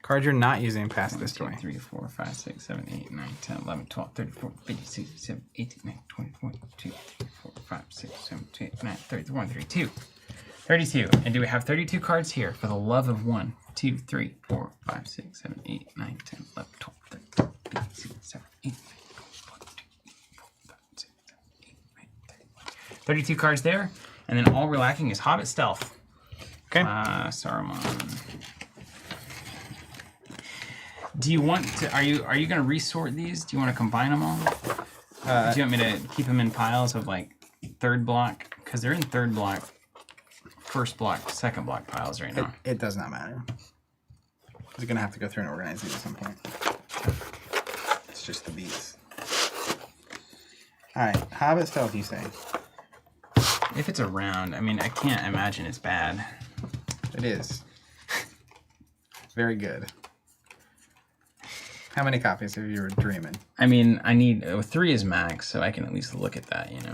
Speaker 1: Cards you're not using past this
Speaker 2: 2,
Speaker 1: way.
Speaker 2: 3, 4, 5, 6, 7, 8, 9, 10, 11, 12, 13, 14, 15, 16, 17, 18, 19, 20, 21, 2, 3, 4, 5, 6, 7, 8, 9, 31, 32. 32. And do we have 32 cards here for the love of 1, 2, 3, 4, 5, 6, 7, 8, 9, 10, 11, 12, 13, 14, 15, 16, 17, 18, 19, 32 cards there. And then all we're lacking is Hobbit Stealth.
Speaker 1: Okay.
Speaker 2: Saruman. Do you want to? Are you going to resort these? Do you want to combine them all? Do you want me to keep them in piles of like 3rd block? Because they're in 3rd block, 1st block, 2nd block piles right now.
Speaker 1: It does not matter. He's gonna have to go through and organize these at some point. It's just the beats. All right, Hobbit Stealth, you say?
Speaker 2: If it's around, I mean, I can't imagine it's bad.
Speaker 1: It is. Very good. How many copies have you dreaming?
Speaker 2: I mean, I need 3 is max, so I can at least look at that, you know.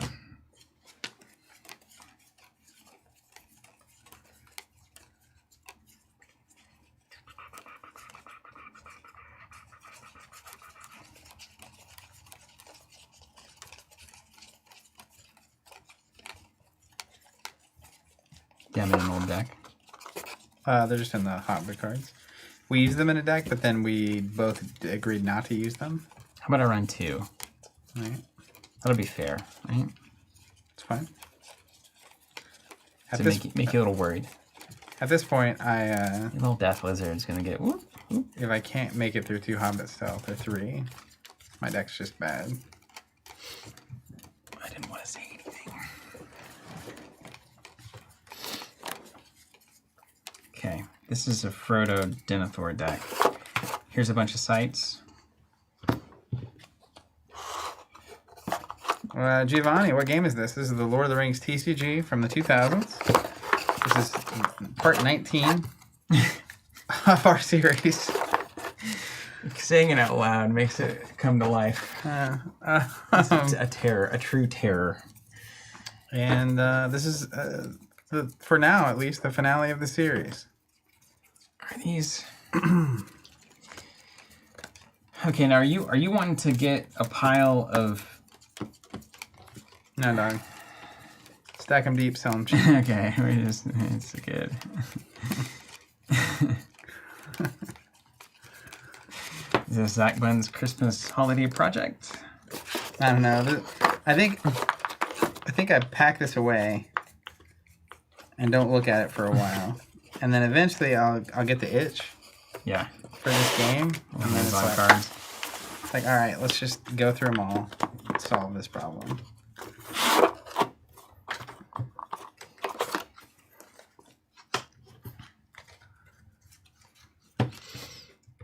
Speaker 2: Do you have an old deck?
Speaker 1: They're just in the Hobbit cards. We use them in a deck, but then we both agreed not to use them.
Speaker 2: How about I run 2?
Speaker 1: All right,
Speaker 2: That'll be fair, right?
Speaker 1: it's fine.
Speaker 2: To make you a little worried.
Speaker 1: At this point,
Speaker 2: Your little death lizard's gonna get whoop, whoop.
Speaker 1: if I can't make it through 2 Hobbit Stealth or 3, my deck's just bad.
Speaker 2: I didn't want to say anything. This is a Frodo Denethor deck. Here's a bunch of sites.
Speaker 1: Giovanni, what game is this? This is the Lord of the Rings TCG from the 2000s. This is part 19 of our series.
Speaker 2: Saying it out loud makes it come to life. It's a terror, a true terror.
Speaker 1: And this is, for now at least, the finale of the series.
Speaker 2: Are these... Okay, now are you wanting to get a pile of...
Speaker 1: No, dog. Stack them deep, sell them cheap.
Speaker 2: Okay, it's good. Is this Zach Bunn's Christmas holiday project?
Speaker 1: I don't know. I think I pack this away and don't look at it for a while, and then eventually I'll get the itch.
Speaker 2: Yeah.
Speaker 1: For this game, and then it's like,
Speaker 2: cards.
Speaker 1: It's like, all right, let's just go through them all, solve this problem.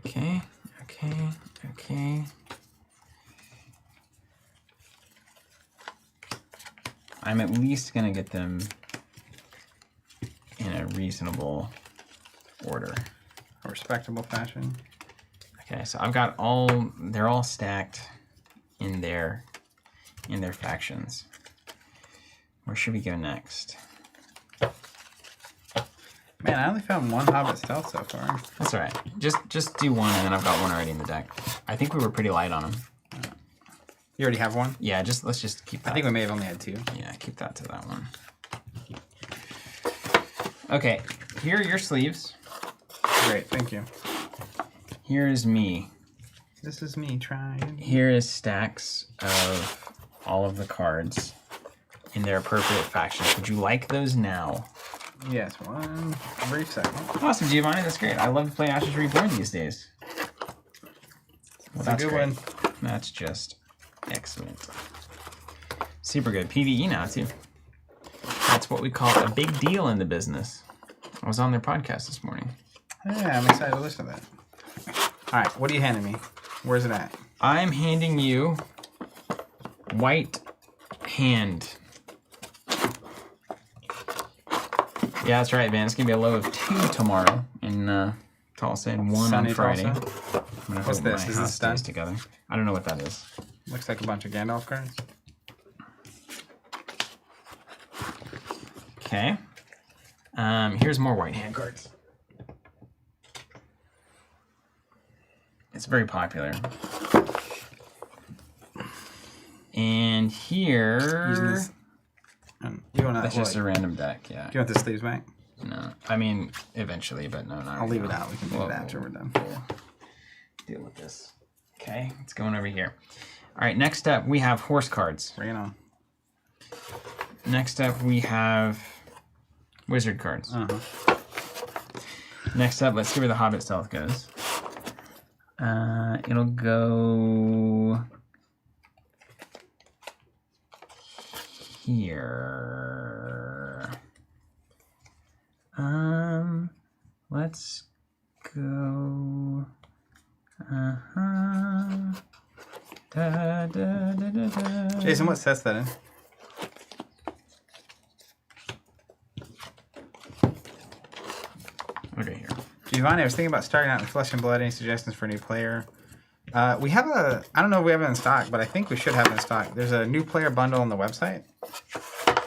Speaker 2: Okay. I'm at least gonna get them in a reasonable order.
Speaker 1: A respectable fashion.
Speaker 2: Okay, so I've got they're all stacked in their factions. Where should we go next?
Speaker 1: Man, I only found one Hobbit stealth so far.
Speaker 2: That's all right. Just do one, and then I've got one already in the deck. I think we were pretty light on them.
Speaker 1: You already have one?
Speaker 2: Yeah, let's just keep that.
Speaker 1: I think we may have only had two.
Speaker 2: Yeah, keep that to that one. Okay, here are your sleeves.
Speaker 1: Great, thank you.
Speaker 2: Here is me.
Speaker 1: This is me trying.
Speaker 2: Here is stacks of all of the cards in their appropriate factions. Would you like those now?
Speaker 1: Yes, one brief second.
Speaker 2: Awesome, Giovanni. That's great. I love to play Ashes Reborn these days. Well,
Speaker 1: That's a good one.
Speaker 2: That's just excellent. Super good. PvE now, too. That's what we call a big deal in the business. I was on their podcast this morning.
Speaker 1: Yeah, I'm excited to listen to that. All right, what are you handing me? Where's it at?
Speaker 2: I'm handing you White Hand. Yeah, that's right, man. It's going to be a low of 2 tomorrow in Tulsa and 1
Speaker 1: Sunny
Speaker 2: on Friday.
Speaker 1: Tulsa? What's this? Is this done?
Speaker 2: Together. I don't know what that is.
Speaker 1: Looks like a bunch of Gandalf cards.
Speaker 2: Okay. Here's more White Hand cards. It's very popular. And here...
Speaker 1: You want
Speaker 2: That's just a random deck, yeah.
Speaker 1: Do you want the sleeves back?
Speaker 2: No. I mean, eventually, but no, not
Speaker 1: I'll leave it out. We can do it after we're done.
Speaker 2: We'll deal with this. Okay, it's going over here. All right, next up, we have horse cards.
Speaker 1: Bring it on.
Speaker 2: Next up, we have wizard cards.
Speaker 1: Uh-huh.
Speaker 2: Next up, let's see where the Hobbit stealth goes. It'll go here. Let's go.
Speaker 1: Jason, what sets that in?
Speaker 2: Okay, here.
Speaker 1: Giovanni, I was thinking about starting out in Flesh and Blood. Any suggestions for a new player? We have I don't know if we have it in stock, but I think we should have it in stock. There's a new player bundle on the website.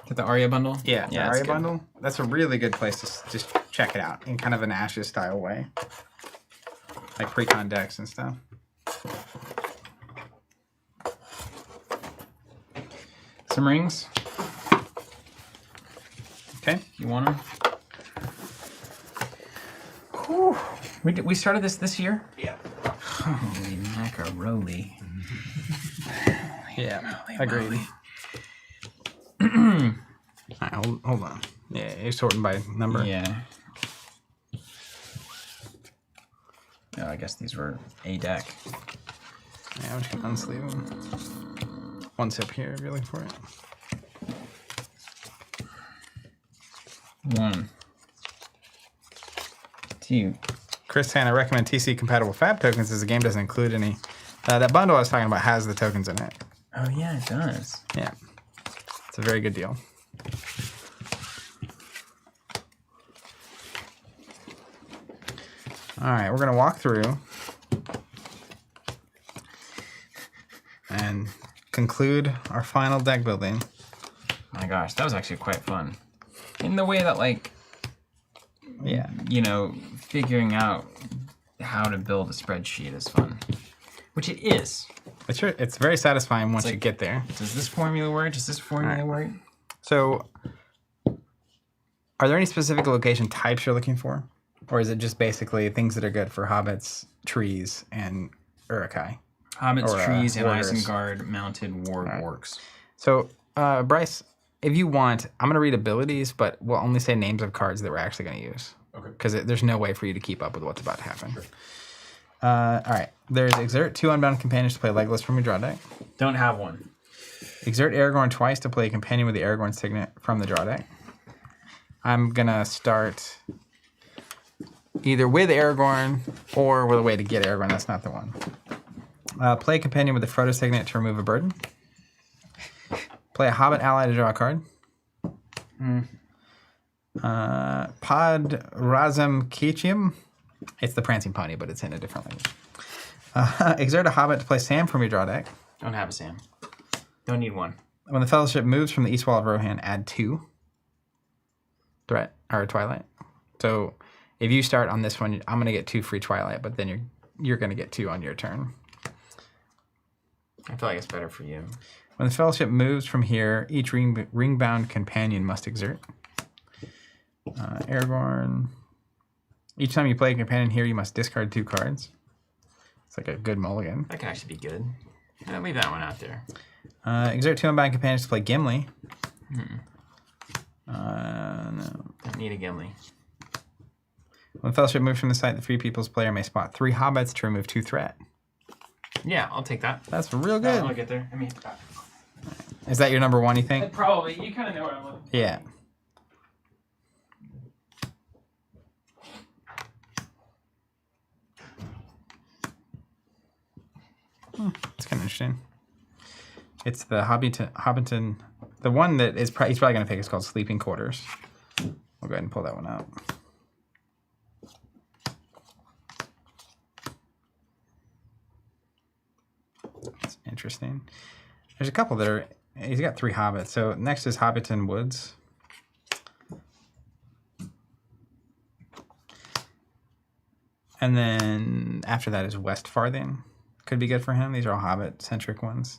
Speaker 2: The Arya bundle?
Speaker 1: Yeah, the Arya bundle. That's a really good place to just check it out in kind of an Ashes style way. Like pre-con decks and stuff.
Speaker 2: Some rings.
Speaker 1: Okay.
Speaker 2: You want them? Whew. We started this year?
Speaker 3: Yeah.
Speaker 2: Holy macaroni.
Speaker 1: Yeah, agreed. Alright, hold on. Yeah, you're sorting by number.
Speaker 2: Yeah. Oh, I guess these were a deck.
Speaker 1: Yeah, I'm just gonna unsleeve them. One sip here if you're looking for it.
Speaker 2: 1, 2, Cute.
Speaker 1: Chris saying I recommend TC compatible fab tokens as the game doesn't include any. That bundle I was talking about has the tokens in it.
Speaker 2: Oh yeah, it does.
Speaker 1: Yeah. It's a very good deal. All right, we're going to walk through and conclude our final deck building.
Speaker 2: My gosh, that was actually quite fun. In the way that, like,
Speaker 1: Yeah.
Speaker 2: you know, figuring out how to build a spreadsheet is fun. Which it is.
Speaker 1: It's very satisfying once you
Speaker 2: like-
Speaker 1: get there.
Speaker 2: Does this formula work? Does this formula work?
Speaker 1: So, are there any specific location types you're looking for? Or is it just basically things that are good for hobbits, trees, and urukai?
Speaker 2: Hobbits,
Speaker 1: Or,
Speaker 2: trees, and
Speaker 1: warriors.
Speaker 2: Isengard mounted war orcs.
Speaker 1: So, Bryce, if you want, I'm going to read abilities, but we'll only say names of cards that we're actually going to use.
Speaker 3: Okay.
Speaker 1: Because there's no way for you to keep up with what's about to happen. Sure. All right. There's Exert 2 Unbound Companions to play Legolas from your draw deck.
Speaker 2: Don't have one.
Speaker 1: Exert Aragorn twice to play a companion with the Aragorn signet from the draw deck. I'm going to start either with Aragorn or with a way to get Aragorn. That's not the one. Play a companion with the Frodo signet to remove a burden. Play a Hobbit ally to draw a card. Pod Razum Kechium. It's the Prancing Pony, but it's in a different language. Exert a Hobbit to play Sam from your draw deck.
Speaker 2: Don't have a Sam. Don't need one.
Speaker 1: When the Fellowship moves from the East Wall of Rohan, add 2 threat or Twilight. So if you start on this one, I'm going to get 2 free Twilight, but then you're going to get 2 on your turn.
Speaker 2: I feel like it's better for you.
Speaker 1: When the Fellowship moves from here, each ring-bound companion must exert. Aragorn. Each time you play a companion here, you must discard 2 cards. It's like a good mulligan.
Speaker 2: That could actually be good. Yeah, leave that one out there.
Speaker 1: Exert 2 unbound companions to play Gimli. No.
Speaker 2: Don't need a Gimli.
Speaker 1: When the Fellowship moves from the site, the Free People's player may spot 3 hobbits to remove 2 threat.
Speaker 2: Yeah, I'll take that.
Speaker 1: That's real good.
Speaker 2: I'll get there. I mean,
Speaker 1: Is that your number 1, you think?
Speaker 2: probably. You kind of know what I'm looking for.
Speaker 1: Yeah. It's kind of interesting. It's the Hobbiton. The one that he's probably going to pick is called Sleeping Quarters. We'll go ahead and pull that one out. It's interesting. There's a couple that are. He's got 3 hobbits. So next is Hobbiton Woods. And then after that is West Farthing. Could be good for him. These are all Hobbit-centric ones.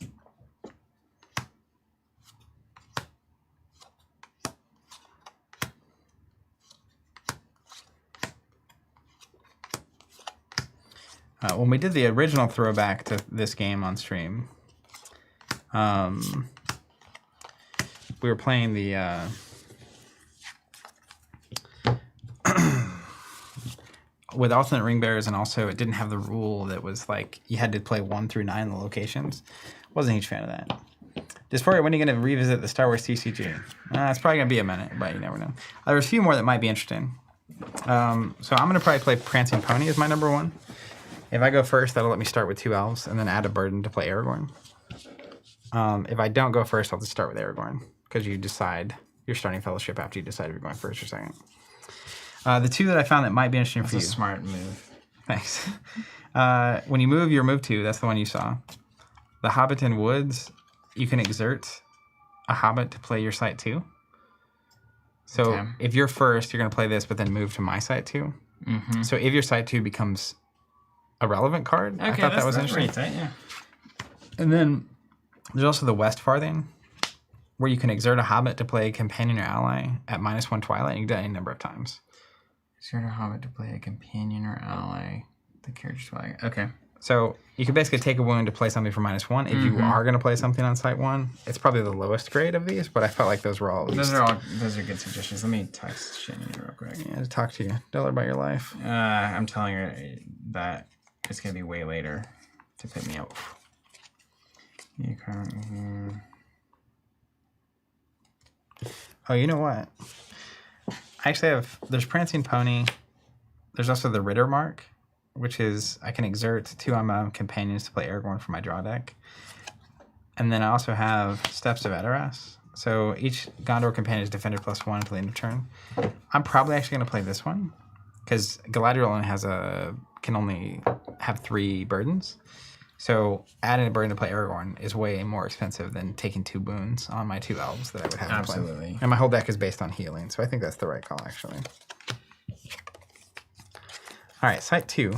Speaker 1: When we did the original throwback to this game on stream, we were playing the with alternate ring bearers, and also it didn't have the rule that was like you had to play 1 through 9 locations. Wasn't a huge fan of that. Dysphoria, when are you going to revisit the Star Wars TCG? It's probably going to be a minute, but you never know. There's a few more that might be interesting. So I'm going to probably play Prancing Pony as my number 1. If I go first, that'll let me start with 2 elves and then add a burden to play Aragorn. If I don't go first, I'll just start with Aragorn because you decide your starting Fellowship after you decide if you're going first or second. The 2 that I found that might be interesting for you.
Speaker 2: That's a smart move.
Speaker 1: Thanks. When you move your move 2, that's the one you saw. The Hobbiton Woods, you can exert a Hobbit to play your site 2. So
Speaker 2: Okay.
Speaker 1: if you're first, you're going to play this, but then move to my site 2.
Speaker 2: Mm-hmm.
Speaker 1: So if your site 2 becomes a relevant card, I thought that was interesting.
Speaker 2: Pretty tight, yeah.
Speaker 1: And then there's also the West Farthing, where you can exert a Hobbit to play a companion or ally at -1 Twilight. You can do that any number of times.
Speaker 2: Exert a Hobbit to play a companion or ally. The character's flag. Okay.
Speaker 1: So you can basically take a wound to play something for -1. If you are going to play something on site 1, it's probably the lowest grade of these, but I felt like those were all at least.
Speaker 2: Those are good suggestions. Let me text Shannon real quick.
Speaker 1: Yeah, to talk to you. Tell her about your life.
Speaker 2: I'm telling her that it's gonna be way later to pick me up. You can't.
Speaker 1: Oh, you know what? I actually have. There's Prancing Pony. There's also the Ritter mark, which is I can exert 2 on my companions to play Aragorn for my draw deck. And then I also have Steps of Edoras. So each Gondor companion is defender +1 until the end of turn. I'm probably actually going to play this one because Galadriel can only have 3 burdens. So adding a burden to play Aragorn is way more expensive than taking 2 boons on my 2 elves that I would have to play.
Speaker 2: Absolutely.
Speaker 1: And my whole deck is based on healing, so I think that's the right call, actually. All right, site 2.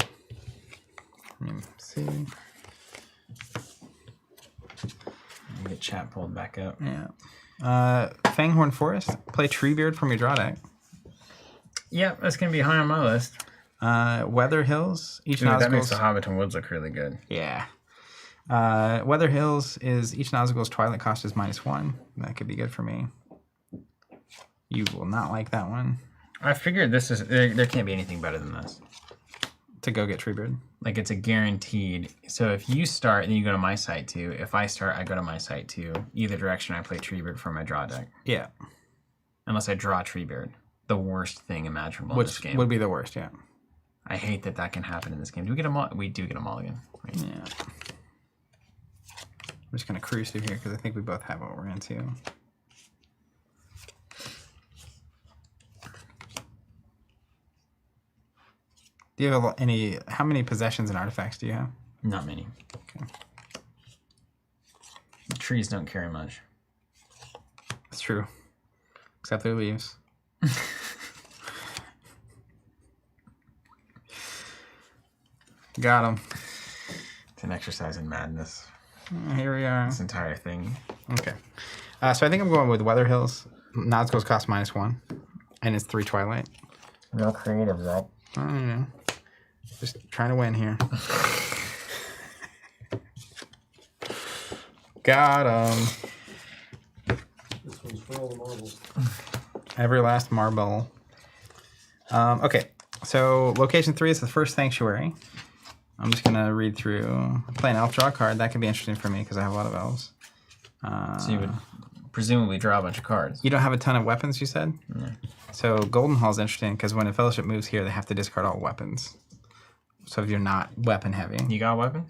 Speaker 1: Let me see.
Speaker 2: Get chat pulled back up.
Speaker 1: Yeah. Fanghorn Forest. Play Treebeard from your draw deck.
Speaker 2: Yep, that's going to be high on my list.
Speaker 1: Weather Hills. Each
Speaker 2: Ooh, that makes
Speaker 1: Nazgul's...
Speaker 2: the Hobbiton Woods look really good.
Speaker 1: Yeah. Weather Hills is each Nazgul's Twilight cost is -1. That could be good for me. You will not like that one.
Speaker 2: I figured this is... There can't be anything better than this.
Speaker 1: To go get Treebeard.
Speaker 2: Like, it's a guaranteed. So if you start, then you go to my site too. If I start, I go to my site too. Either direction, I play Treebeard from my draw deck.
Speaker 1: Yeah.
Speaker 2: Unless I draw Treebeard. The worst thing imaginable in this
Speaker 1: Which
Speaker 2: game.
Speaker 1: would be the worst, yeah.
Speaker 2: I hate that can happen in this game. Do we get we do get a mulligan. Right?
Speaker 1: Yeah. I'm just going to cruise through here because I think we both have what we're into. Do you have how many possessions and artifacts do you have?
Speaker 2: Not many.
Speaker 1: Okay.
Speaker 2: The trees don't carry much.
Speaker 1: It's true. Except their leaves. Got him.
Speaker 2: It's an exercise in madness.
Speaker 1: Here we are.
Speaker 2: This entire thing.
Speaker 1: Okay. So I think I'm going with Weather Hills. Nazgul's cost -1. And it's 3 Twilight.
Speaker 2: Real creative, Zach.
Speaker 1: I don't know. Just trying to win here. Got him.
Speaker 3: This one's for all the marbles.
Speaker 1: Every last marble. Okay. So location 3 is the first sanctuary. I'm just gonna read through. Play an elf, draw a card. That could be interesting for me because I have a lot of elves.
Speaker 2: So you would presumably draw a bunch of cards.
Speaker 1: You don't have a ton of weapons, you said?
Speaker 2: Yeah.
Speaker 1: So Golden Hall is interesting because when a fellowship moves here, they have to discard all weapons. So if you're not weapon heavy.
Speaker 2: You got a weapon?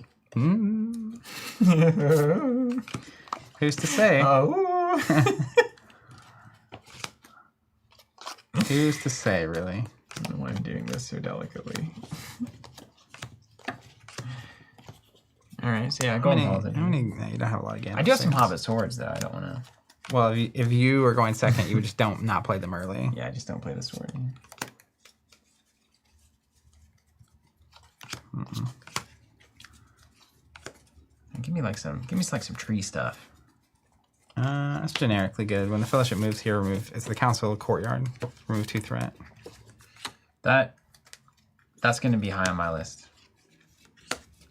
Speaker 1: Who's to say?
Speaker 2: Oh.
Speaker 1: Who's to say, really?
Speaker 2: I don't know why I'm doing this so delicately. All right, so yeah, Golden Hall's in here.
Speaker 1: No, you don't have a lot of games.
Speaker 2: I do have some Hobbit swords, though. I don't want to...
Speaker 1: Well, if you are going second, you would just not play them early.
Speaker 2: Yeah, I just don't play the sword. Give me some tree stuff.
Speaker 1: That's generically good. When the fellowship moves here, it's the council courtyard. Remove 2 threat.
Speaker 2: That's going to be high on my list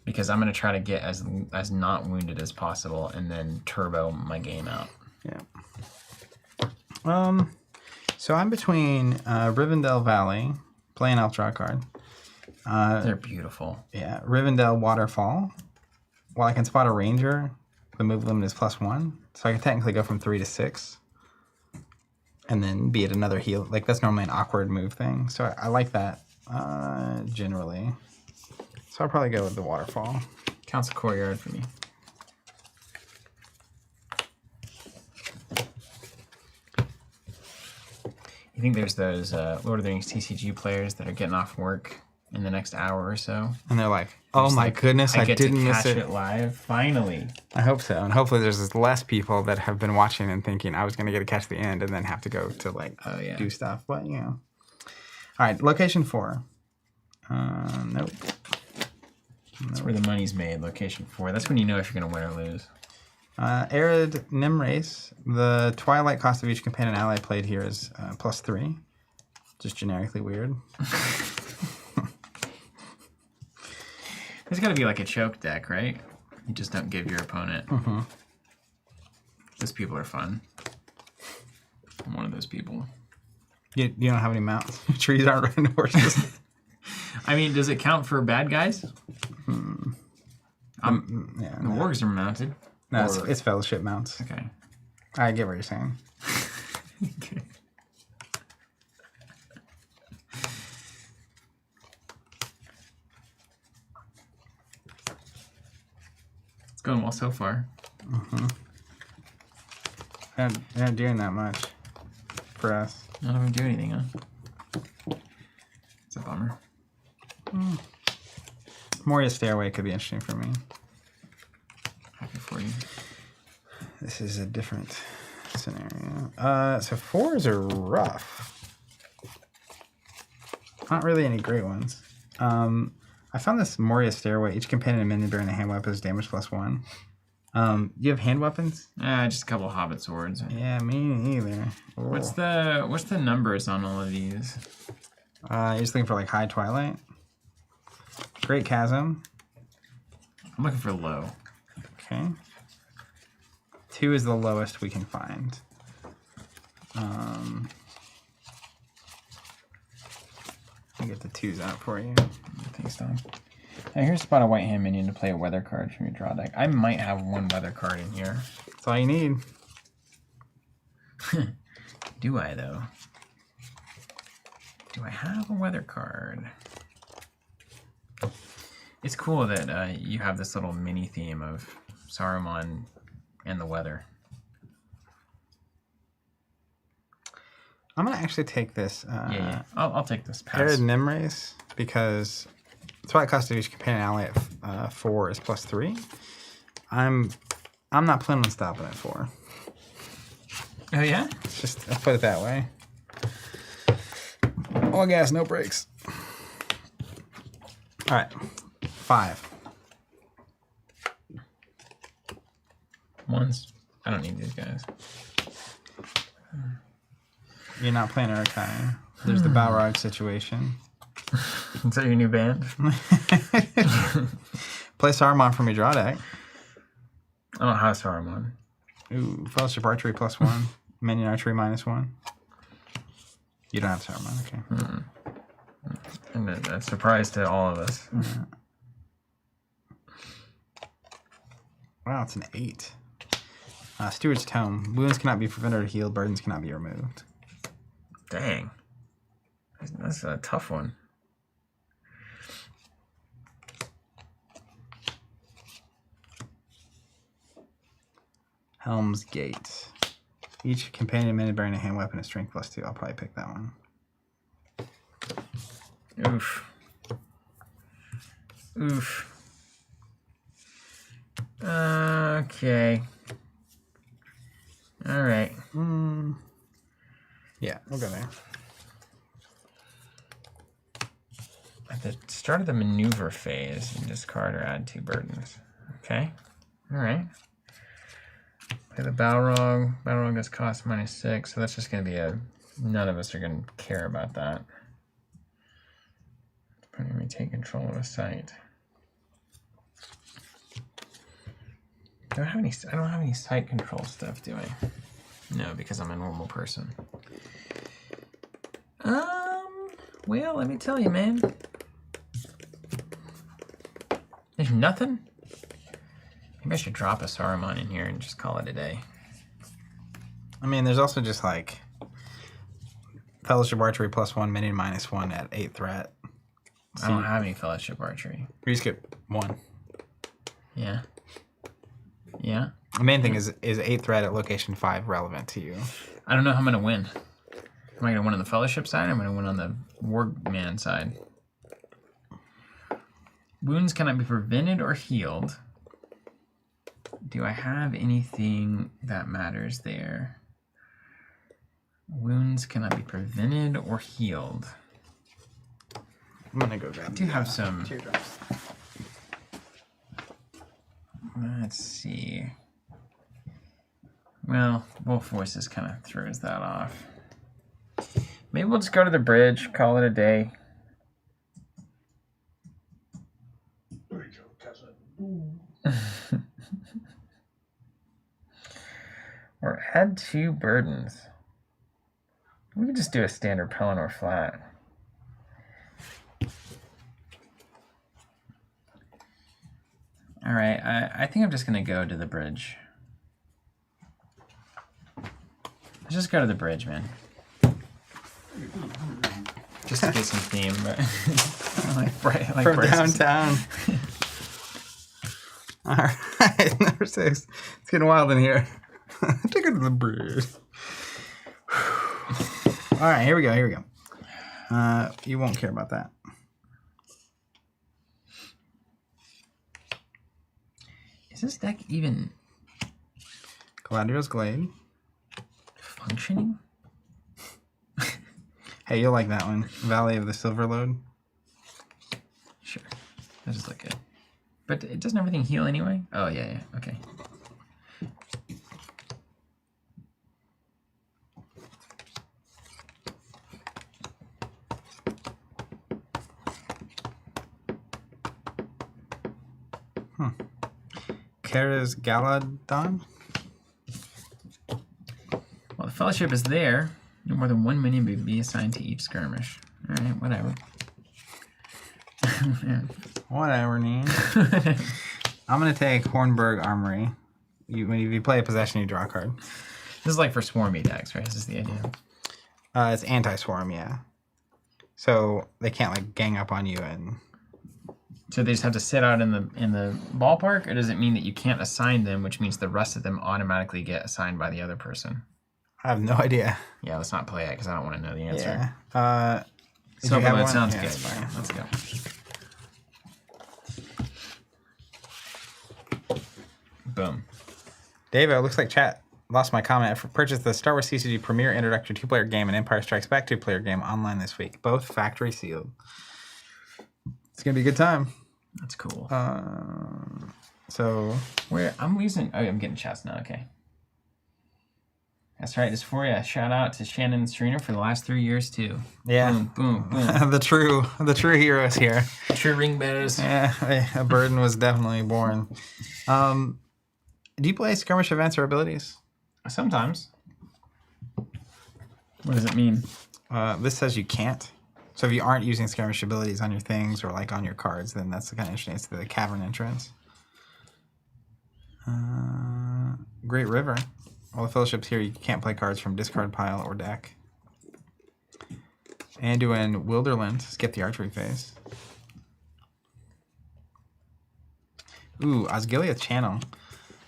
Speaker 2: because I'm going to try to get as not wounded as possible and then turbo my game out.
Speaker 1: Yeah. So I'm between Rivendell Valley, play an elf, draw a card.
Speaker 2: They're beautiful.
Speaker 1: Yeah, Rivendell Waterfall. While I can spot a ranger, the move limit is +1, so I can technically go from 3 to 6, and then be at another heal. Like that's normally an awkward move thing, so I like that generally. So I'll probably go with the Waterfall.
Speaker 2: Council courtyard for me. You think there's those Lord of the Rings TCG players that are getting off work in the next hour or so?
Speaker 1: And they're like, "Oh my goodness, I didn't miss it."
Speaker 2: It live, finally.
Speaker 1: I hope so, and hopefully there's less people that have been watching and thinking I was going to get to catch the end and then have to go to do stuff. But you know, all right, location 4. Nope.
Speaker 2: That's where the money's made. Location 4. That's when you know if you're going to win or lose.
Speaker 1: Arid Nimrace. The Twilight cost of each companion ally played here is +3. Just generically weird.
Speaker 2: There's got to be like a choke deck, right? You just don't give your opponent. Those people are fun. I'm one of those people.
Speaker 1: You don't have any mounts. Trees aren't riding horses.
Speaker 2: I mean, does it count for bad guys?
Speaker 1: Yeah,
Speaker 2: The wargs are mounted.
Speaker 1: No, it's fellowship mounts.
Speaker 2: Okay.
Speaker 1: I get what you're saying.
Speaker 2: Okay. going well so far.
Speaker 1: They're not doing that much for us.
Speaker 2: None of them do anything, huh? It's a bummer.
Speaker 1: Moria's Stairway could be interesting for me.
Speaker 2: Happy for you.
Speaker 1: This is a different scenario. So 4s are rough. Not really any great ones. I found this Moria Stairway. Each companion and minion bearing a hand weapon is damage +1. You have hand weapons?
Speaker 2: Just a couple Hobbit swords.
Speaker 1: Yeah, me neither.
Speaker 2: What's the numbers on all of these?
Speaker 1: You're just looking for like High Twilight. Great Chasm.
Speaker 2: I'm looking for low.
Speaker 1: Okay. 2 is the lowest we can find. I'll get the 2s out for you.
Speaker 2: Thanks, Tom. Now here's a spot of white hand minion to play a weather card from your draw deck. I might have one weather card in here.
Speaker 1: That's all you need.
Speaker 2: Do I, though? Do I have a weather card? It's cool that you have this little mini theme of Saruman and the weather.
Speaker 1: I'm going to actually take this.
Speaker 2: Yeah. I'll take this pass.
Speaker 1: Arid Nimrace, because Twilight cost of each companion ally at 4 is +3. I'm not planning on stopping at 4.
Speaker 2: Oh, yeah?
Speaker 1: It's just, I'll put it that way. All gas, no brakes. All right, 5.
Speaker 2: Ones. I don't need these guys.
Speaker 1: You're not playing Urukai. There's the Balrog situation.
Speaker 2: Is that your new band?
Speaker 1: Play Saruman from your draw deck.
Speaker 2: I don't have Saruman.
Speaker 1: Ooh, Fellowship Archery +1. Minion Archery -1. You don't have Saruman, okay.
Speaker 2: And a surprise to all of us.
Speaker 1: Wow, it's an 8. Steward's Tome. Wounds cannot be prevented or healed. Burdens cannot be removed.
Speaker 2: Dang. That's a tough one.
Speaker 1: Helm's Gate. Each companion minion bearing a hand weapon is strength +2. I'll probably pick that one.
Speaker 2: Oof. Oof. Okay. All right.
Speaker 1: Yeah, we'll go there.
Speaker 2: At the start of the maneuver phase, you discard or add 2 burdens. Okay. All right. Play the Balrog. Balrog does cost -6, so that's just going to be a... None of us are going to care about that. When we take control of a site. I don't have any site control stuff, do I? No, because I'm a normal person. Well, let me tell you, man. There's nothing? Maybe I should drop a Saruman in here and just call it a day.
Speaker 1: I mean, there's also just like Fellowship Archery +1, minion -1 at 8 threat. So
Speaker 2: I don't have any Fellowship Archery.
Speaker 1: You just get 1.
Speaker 2: Yeah. Yeah?
Speaker 1: The main thing is 8 threat at location 5 relevant to you?
Speaker 2: I don't know how I'm going to win. Am I going to win on the Fellowship side or am I going to win on the Wargman side? Wounds cannot be prevented or healed. Do I have anything that matters there? Wounds cannot be prevented or healed.
Speaker 1: I'm going to go grab
Speaker 2: I do have some...
Speaker 1: teardrops.
Speaker 2: Let's see. Well, Wolf Voices kind of throws that off. Maybe we'll just go to the bridge, call it a day. Or add 2 burdens. We could just do a standard Pelennor flat. All right, I think I'm just gonna go to the bridge. Let's just go to the bridge, man. Just to get some theme, but like
Speaker 1: From
Speaker 2: Bryce's.
Speaker 1: downtown. All right, number 6. It's getting wild in here. Take it to the bridge. All right, here we go. You won't care about that.
Speaker 2: Is this deck even
Speaker 1: Galadriel's Glade.
Speaker 2: functioning?
Speaker 1: Hey, you'll like that one. Valley of the Silver Lode.
Speaker 2: Sure. That does look good. But it doesn't everything heal anyway? Oh, yeah. Okay.
Speaker 1: Kara's Galadon.
Speaker 2: Well, the Fellowship is there. No more than 1 minion would be assigned to each skirmish. All right, whatever.
Speaker 1: Whatever, Neen. I'm going to take Hornburg Armory. When you play a possession, you draw a card.
Speaker 2: This is like for swarmy decks, right? This is the idea.
Speaker 1: It's anti-swarm, yeah. So they can't like gang up on you and...
Speaker 2: So they just have to sit out in the ballpark, or does it mean that you can't assign them, which means the rest of them automatically get assigned by the other person?
Speaker 1: I have no idea.
Speaker 2: Yeah, let's not play it because I don't want to know the answer.
Speaker 1: Yeah.
Speaker 2: So
Speaker 1: have
Speaker 2: that
Speaker 1: one?
Speaker 2: sounds
Speaker 1: Yeah,
Speaker 2: good.
Speaker 1: it's fine.
Speaker 2: Yeah, let's go. Boom.
Speaker 1: Dave, it looks like chat lost my comment. I purchased the Star Wars CCG Premier Introductory 2-player game and Empire Strikes Back 2-player game online this week. Both factory sealed. It's going to be a good time.
Speaker 2: That's cool.
Speaker 1: So...
Speaker 2: I'm using... Oh, I'm getting chats now. Okay. That's right. It's for you. Shout out to Shannon and Serena for the last 3 years, too.
Speaker 1: Yeah.
Speaker 2: Boom, boom, boom.
Speaker 1: the true heroes here.
Speaker 2: True ring bearers.
Speaker 1: Yeah, a burden was definitely born. Do you play skirmish events or abilities?
Speaker 2: Sometimes. What does it mean?
Speaker 1: This says you can't. So if you aren't using skirmish abilities on your things or like on your cards, then that's the kind of interesting. It's the cavern entrance. Great River. Well, the Fellowship's here. You can't play cards from discard pile or deck. Anduin Wilderland. Skip the archery phase. Ooh, Osgiliath Channel.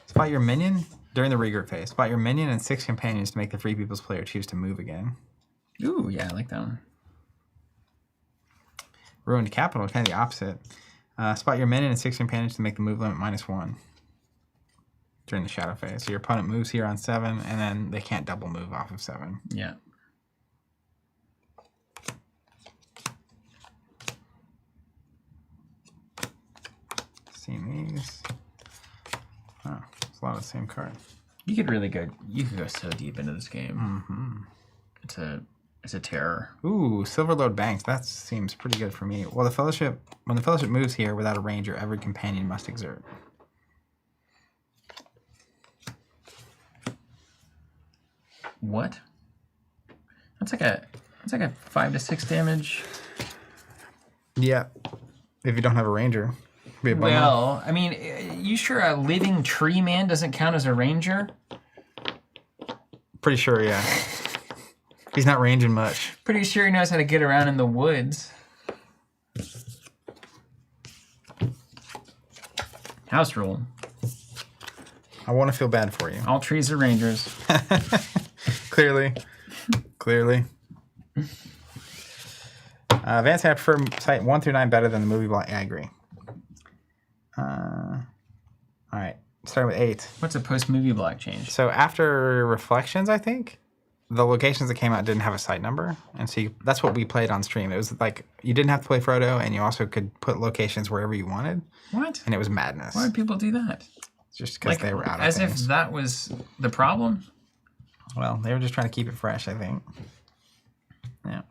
Speaker 1: Spot your minion during the regroup phase. Spot your minion and 6 companions to make the Free People's player choose to move again.
Speaker 2: Ooh, yeah, I like that one.
Speaker 1: Ruined Capital, kind of the opposite. Spot your minion and 6 companions to make the move limit -1 during the shadow phase. So your opponent moves here on 7, and then they can't double move off of 7.
Speaker 2: Yeah.
Speaker 1: Seen these. Oh, it's a lot of the same card.
Speaker 2: You could really go. You could go so deep into this game.
Speaker 1: Mm-hmm.
Speaker 2: It's a terror.
Speaker 1: Ooh, Silverlode Banks. That seems pretty good for me. Well, when the Fellowship moves here without a ranger, every companion must exert.
Speaker 2: What? That's like a 5 to 6 damage.
Speaker 1: Yeah, if you don't have a ranger. Be a bummer.
Speaker 2: Well, I mean, you sure a living tree man doesn't count as a ranger?
Speaker 1: Pretty sure, yeah. He's not ranging much.
Speaker 2: Pretty sure he knows how to get around in the woods. House rule.
Speaker 1: I want to feel bad for you.
Speaker 2: All trees are rangers.
Speaker 1: Clearly. Vance, I prefer site 1 through 9 better than the movie block. Yeah, I agree. All right, starting with 8.
Speaker 2: What's a post-movie block change?
Speaker 1: So after Reflections, I think, the locations that came out didn't have a site number. And so that's what we played on stream. It was like you didn't have to play Frodo, and you also could put locations wherever you wanted.
Speaker 2: What?
Speaker 1: And it was madness.
Speaker 2: Why would people do that?
Speaker 1: Just because they were out of
Speaker 2: as
Speaker 1: things.
Speaker 2: if that was the problem?
Speaker 1: Well, they were just trying to keep it fresh, I think. Yeah,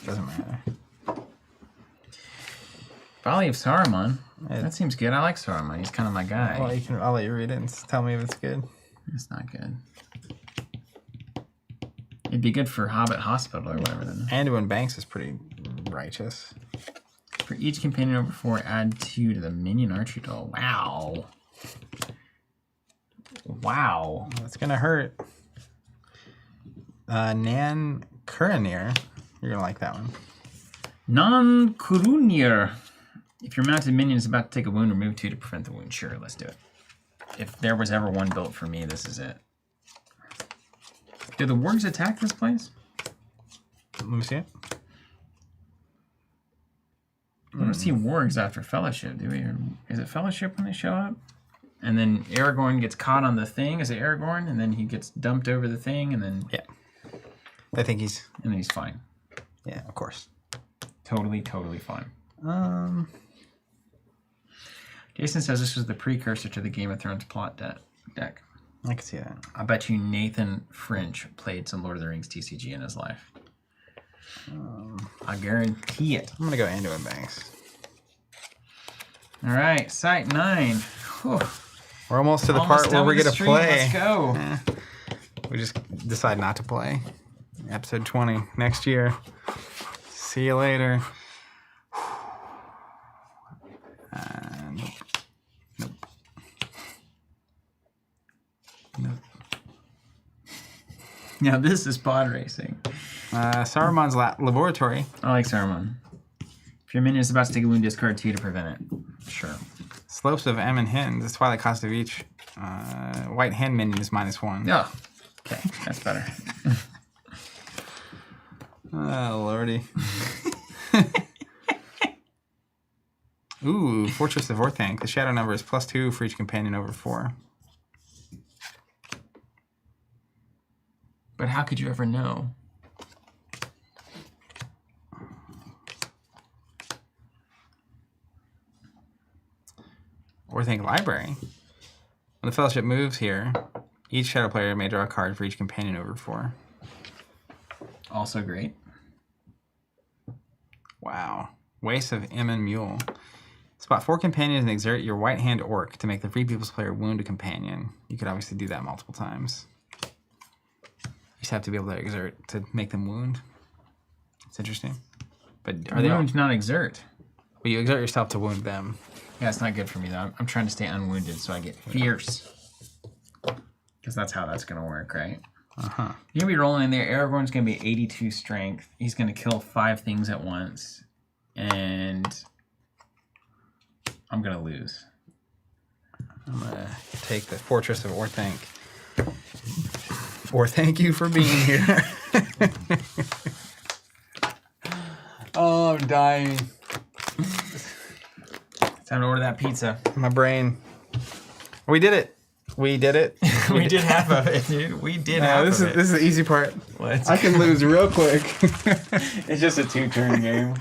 Speaker 1: doesn't matter.
Speaker 2: Valley of Saruman.
Speaker 1: It-
Speaker 2: That seems good. I like Saruman. He's kind of my guy.
Speaker 1: Well, I'll let you read it and tell me if it's good.
Speaker 2: It's not good. It'd be good for Hobbit Hospital or whatever. Then.
Speaker 1: Anduin Banks is pretty righteous.
Speaker 2: For each companion over 4, add 2 to the minion archery tool. Wow. Wow.
Speaker 1: That's gonna hurt. Nan Kuranir. You're gonna like that one.
Speaker 2: Non-Kurunir. If your mounted minion is about to take a wound, remove 2 to prevent the wound. Sure, let's do it. If there was ever one built for me, this is it. Do the wargs attack this place?
Speaker 1: Let me see it.
Speaker 2: I don't see wargs after Fellowship, do we? Or is it Fellowship when they show up? And then Aragorn gets caught on the thing. Is it Aragorn? And then he gets dumped over the thing, and then...
Speaker 1: Yeah. I think he's...
Speaker 2: And then he's fine.
Speaker 1: Yeah, of course.
Speaker 2: Totally fine. Jason says this was the precursor to the Game of Thrones plot deck.
Speaker 1: I can see that.
Speaker 2: I bet you Nathan French played some Lord of the Rings TCG in his life. I guarantee it.
Speaker 1: I'm going to go Anduin Banks.
Speaker 2: All right, Site 9. Whew.
Speaker 1: We're almost to the
Speaker 2: Almost
Speaker 1: part
Speaker 2: done
Speaker 1: where we're
Speaker 2: with the
Speaker 1: going to
Speaker 2: stream.
Speaker 1: play.
Speaker 2: Let's go.
Speaker 1: Eh, we just decide not to play. Episode 20 next year. See you later. Nope.
Speaker 2: Now this is pod racing.
Speaker 1: Saruman's laboratory.
Speaker 2: I like Saruman. If your minion is about to take a wound, discard 2 to prevent it. Sure.
Speaker 1: Slopes of M and Hen. The Twilight cost of each white hen minion is -1.
Speaker 2: Oh, okay, that's better.
Speaker 1: Oh, lordy. Ooh, Fortress of Orthanc. The shadow number is +2 for each companion over 4.
Speaker 2: But how could you ever know?
Speaker 1: Orthanc Library. When the Fellowship moves here, each shadow player may draw a card for each companion over 4.
Speaker 2: Also great.
Speaker 1: Wow. Waste of M and Mule. Spot 4 companions and exert your white hand orc to make the Free People's player wound a companion. You could obviously do that multiple times. You just have to be able to exert to make them wound. It's interesting. But are they all...
Speaker 2: Wound, not exert.
Speaker 1: Well, you exert yourself to wound them.
Speaker 2: Yeah, it's not good for me though. I'm trying to stay unwounded so I get fierce. Because that's how that's going to work, right?
Speaker 1: Uh-huh.
Speaker 2: You're going to be rolling in there. Aragorn's going to be 82 strength. He's going to kill 5 things at once. And I'm going to lose.
Speaker 1: I'm going to take the Fortress of Orthanc. Or thank you for being here. Oh, I'm dying.
Speaker 2: Time to order that pizza.
Speaker 1: My brain. We did it. We did it.
Speaker 2: We did half of it, dude. We did half
Speaker 1: this
Speaker 2: of
Speaker 1: is
Speaker 2: it.
Speaker 1: this is the easy part.
Speaker 2: Let's
Speaker 1: I can lose real quick.
Speaker 2: It's just a 2-turn game.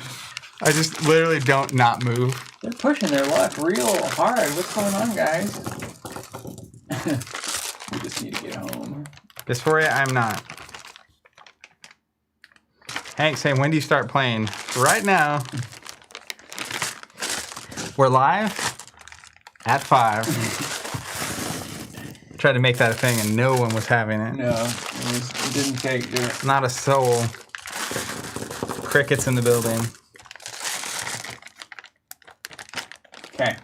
Speaker 1: I just literally don't not move.
Speaker 2: They're pushing their luck real hard. What's going on, guys? We just need to get home.
Speaker 1: Dysphoria, I'm not. Hank saying, when do you start playing? Right now. We're live at 5. Tried to make that a thing and no one was having it.
Speaker 2: No, it didn't take it.
Speaker 1: Not a soul. Crickets in the building.
Speaker 2: Okay.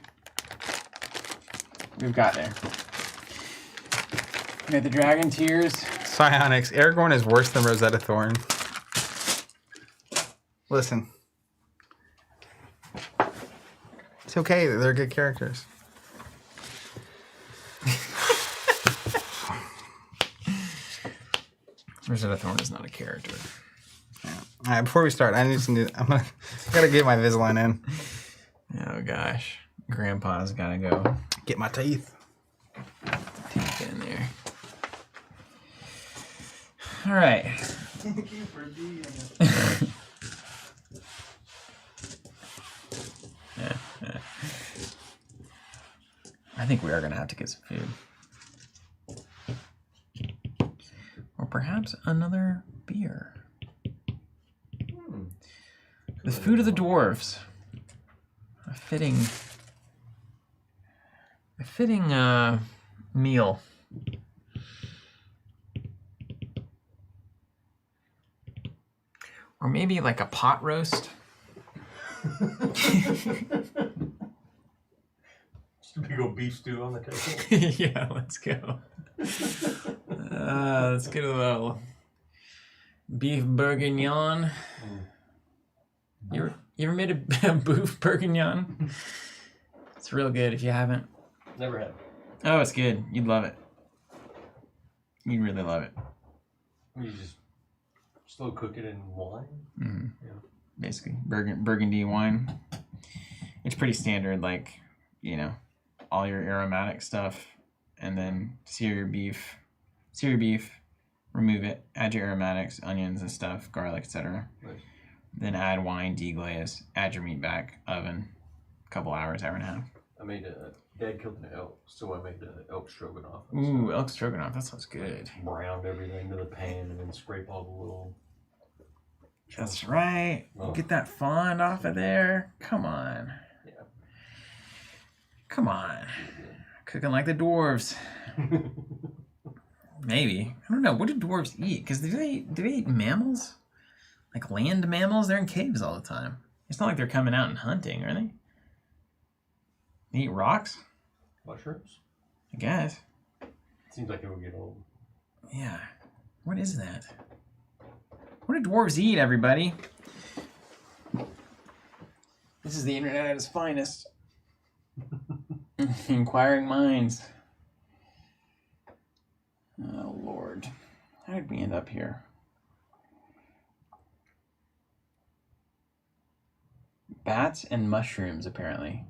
Speaker 2: We've got there. Made the dragon tears.
Speaker 1: Psionics. Aragorn is worse than Rosetta Thorn. Listen. It's okay. They're good characters.
Speaker 2: Rosetta Thorn is not a character.
Speaker 1: Yeah. All right, before we start, I gotta get my Invisalign in.
Speaker 2: Oh gosh. Grandpa's gotta go.
Speaker 1: Get my teeth.
Speaker 2: Teeth in there. All right.
Speaker 1: Thank you for being
Speaker 2: I think we are gonna have to get some food. Or perhaps another beer. The food of the dwarves. A fitting meal. Or maybe like a pot roast.
Speaker 3: Big old beef stew on the table.
Speaker 2: Yeah, let's go. Let's get a little beef bourguignon. You ever made a bouffe bourguignon? It's real good if you haven't.
Speaker 3: Never had.
Speaker 2: Oh, it's good. You'd love it. You'd really love it.
Speaker 3: You just slow cook it in wine.
Speaker 2: Mm-hmm.
Speaker 3: Yeah.
Speaker 2: Basically, burgundy wine. It's pretty standard, like, all your aromatic stuff, and then sear your beef, remove it, add your aromatics, onions and stuff, garlic, etc.
Speaker 3: Right.
Speaker 2: Then add wine, deglaze, add your meat back, oven, a couple hours, hour and a half.
Speaker 3: I made Dad killed an elk, so I made the elk stroganoff.
Speaker 2: Ooh, elk stroganoff, that sounds good.
Speaker 3: Browned everything to the pan and then scrape all the little.
Speaker 2: That's right.
Speaker 3: Oh.
Speaker 2: Get that fond off of there. Come on.
Speaker 3: Yeah.
Speaker 2: Come on. Cooking like the dwarves. Maybe. I don't know. What do dwarves eat? Because do they eat mammals? Like land mammals? They're in caves all the time. It's not like they're coming out and hunting, are they? They eat rocks?
Speaker 3: Mushrooms?
Speaker 2: I guess.
Speaker 3: Seems like it would get old.
Speaker 2: Yeah. What is that? What do dwarves eat, everybody? This is the internet at its finest. Inquiring minds. Oh, Lord. How did we end up here? Bats and mushrooms, apparently.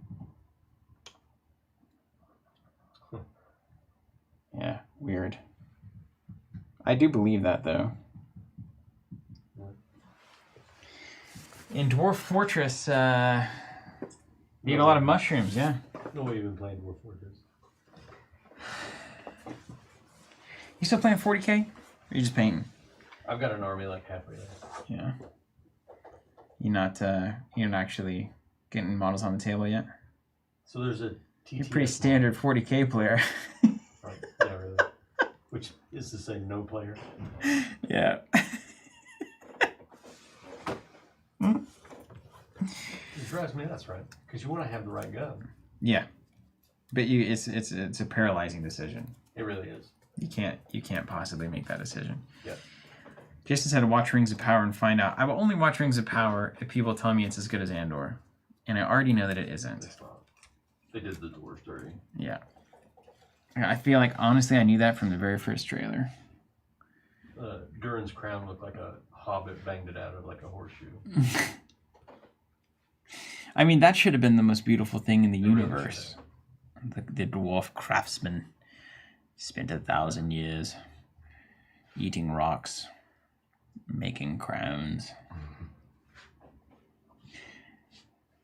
Speaker 2: Yeah, weird. I do believe that, though. In Dwarf Fortress, you eat a lot of mushrooms, yeah.
Speaker 3: No way you've been playing Dwarf Fortress.
Speaker 2: You still playing 40K? Or are you just painting?
Speaker 3: I've got an army like halfway there.
Speaker 2: Yeah. You're not actually getting models on the table yet?
Speaker 3: So there's a TTS.
Speaker 2: You're a pretty standard 40K player.
Speaker 3: Right. Yeah, really. Which is to say no player.
Speaker 2: Yeah.
Speaker 3: It drives me nuts, right? Because you want to have the right gun.
Speaker 2: Yeah. But it's a paralyzing decision.
Speaker 3: It really is.
Speaker 2: You can't possibly make that decision.
Speaker 3: Yeah.
Speaker 2: Jason said to watch Rings of Power and find out. I will only watch Rings of Power if people tell me it's as good as Andor. And I already know that it isn't.
Speaker 3: It's not. They did the doors dirty.
Speaker 2: Yeah. I feel like, honestly, I knew that from the very first trailer.
Speaker 3: Durin's crown looked like a hobbit banged it out of like a horseshoe.
Speaker 2: I mean, that should have been the most beautiful thing in the universe. The dwarf craftsman spent 1,000 years eating rocks, making crowns.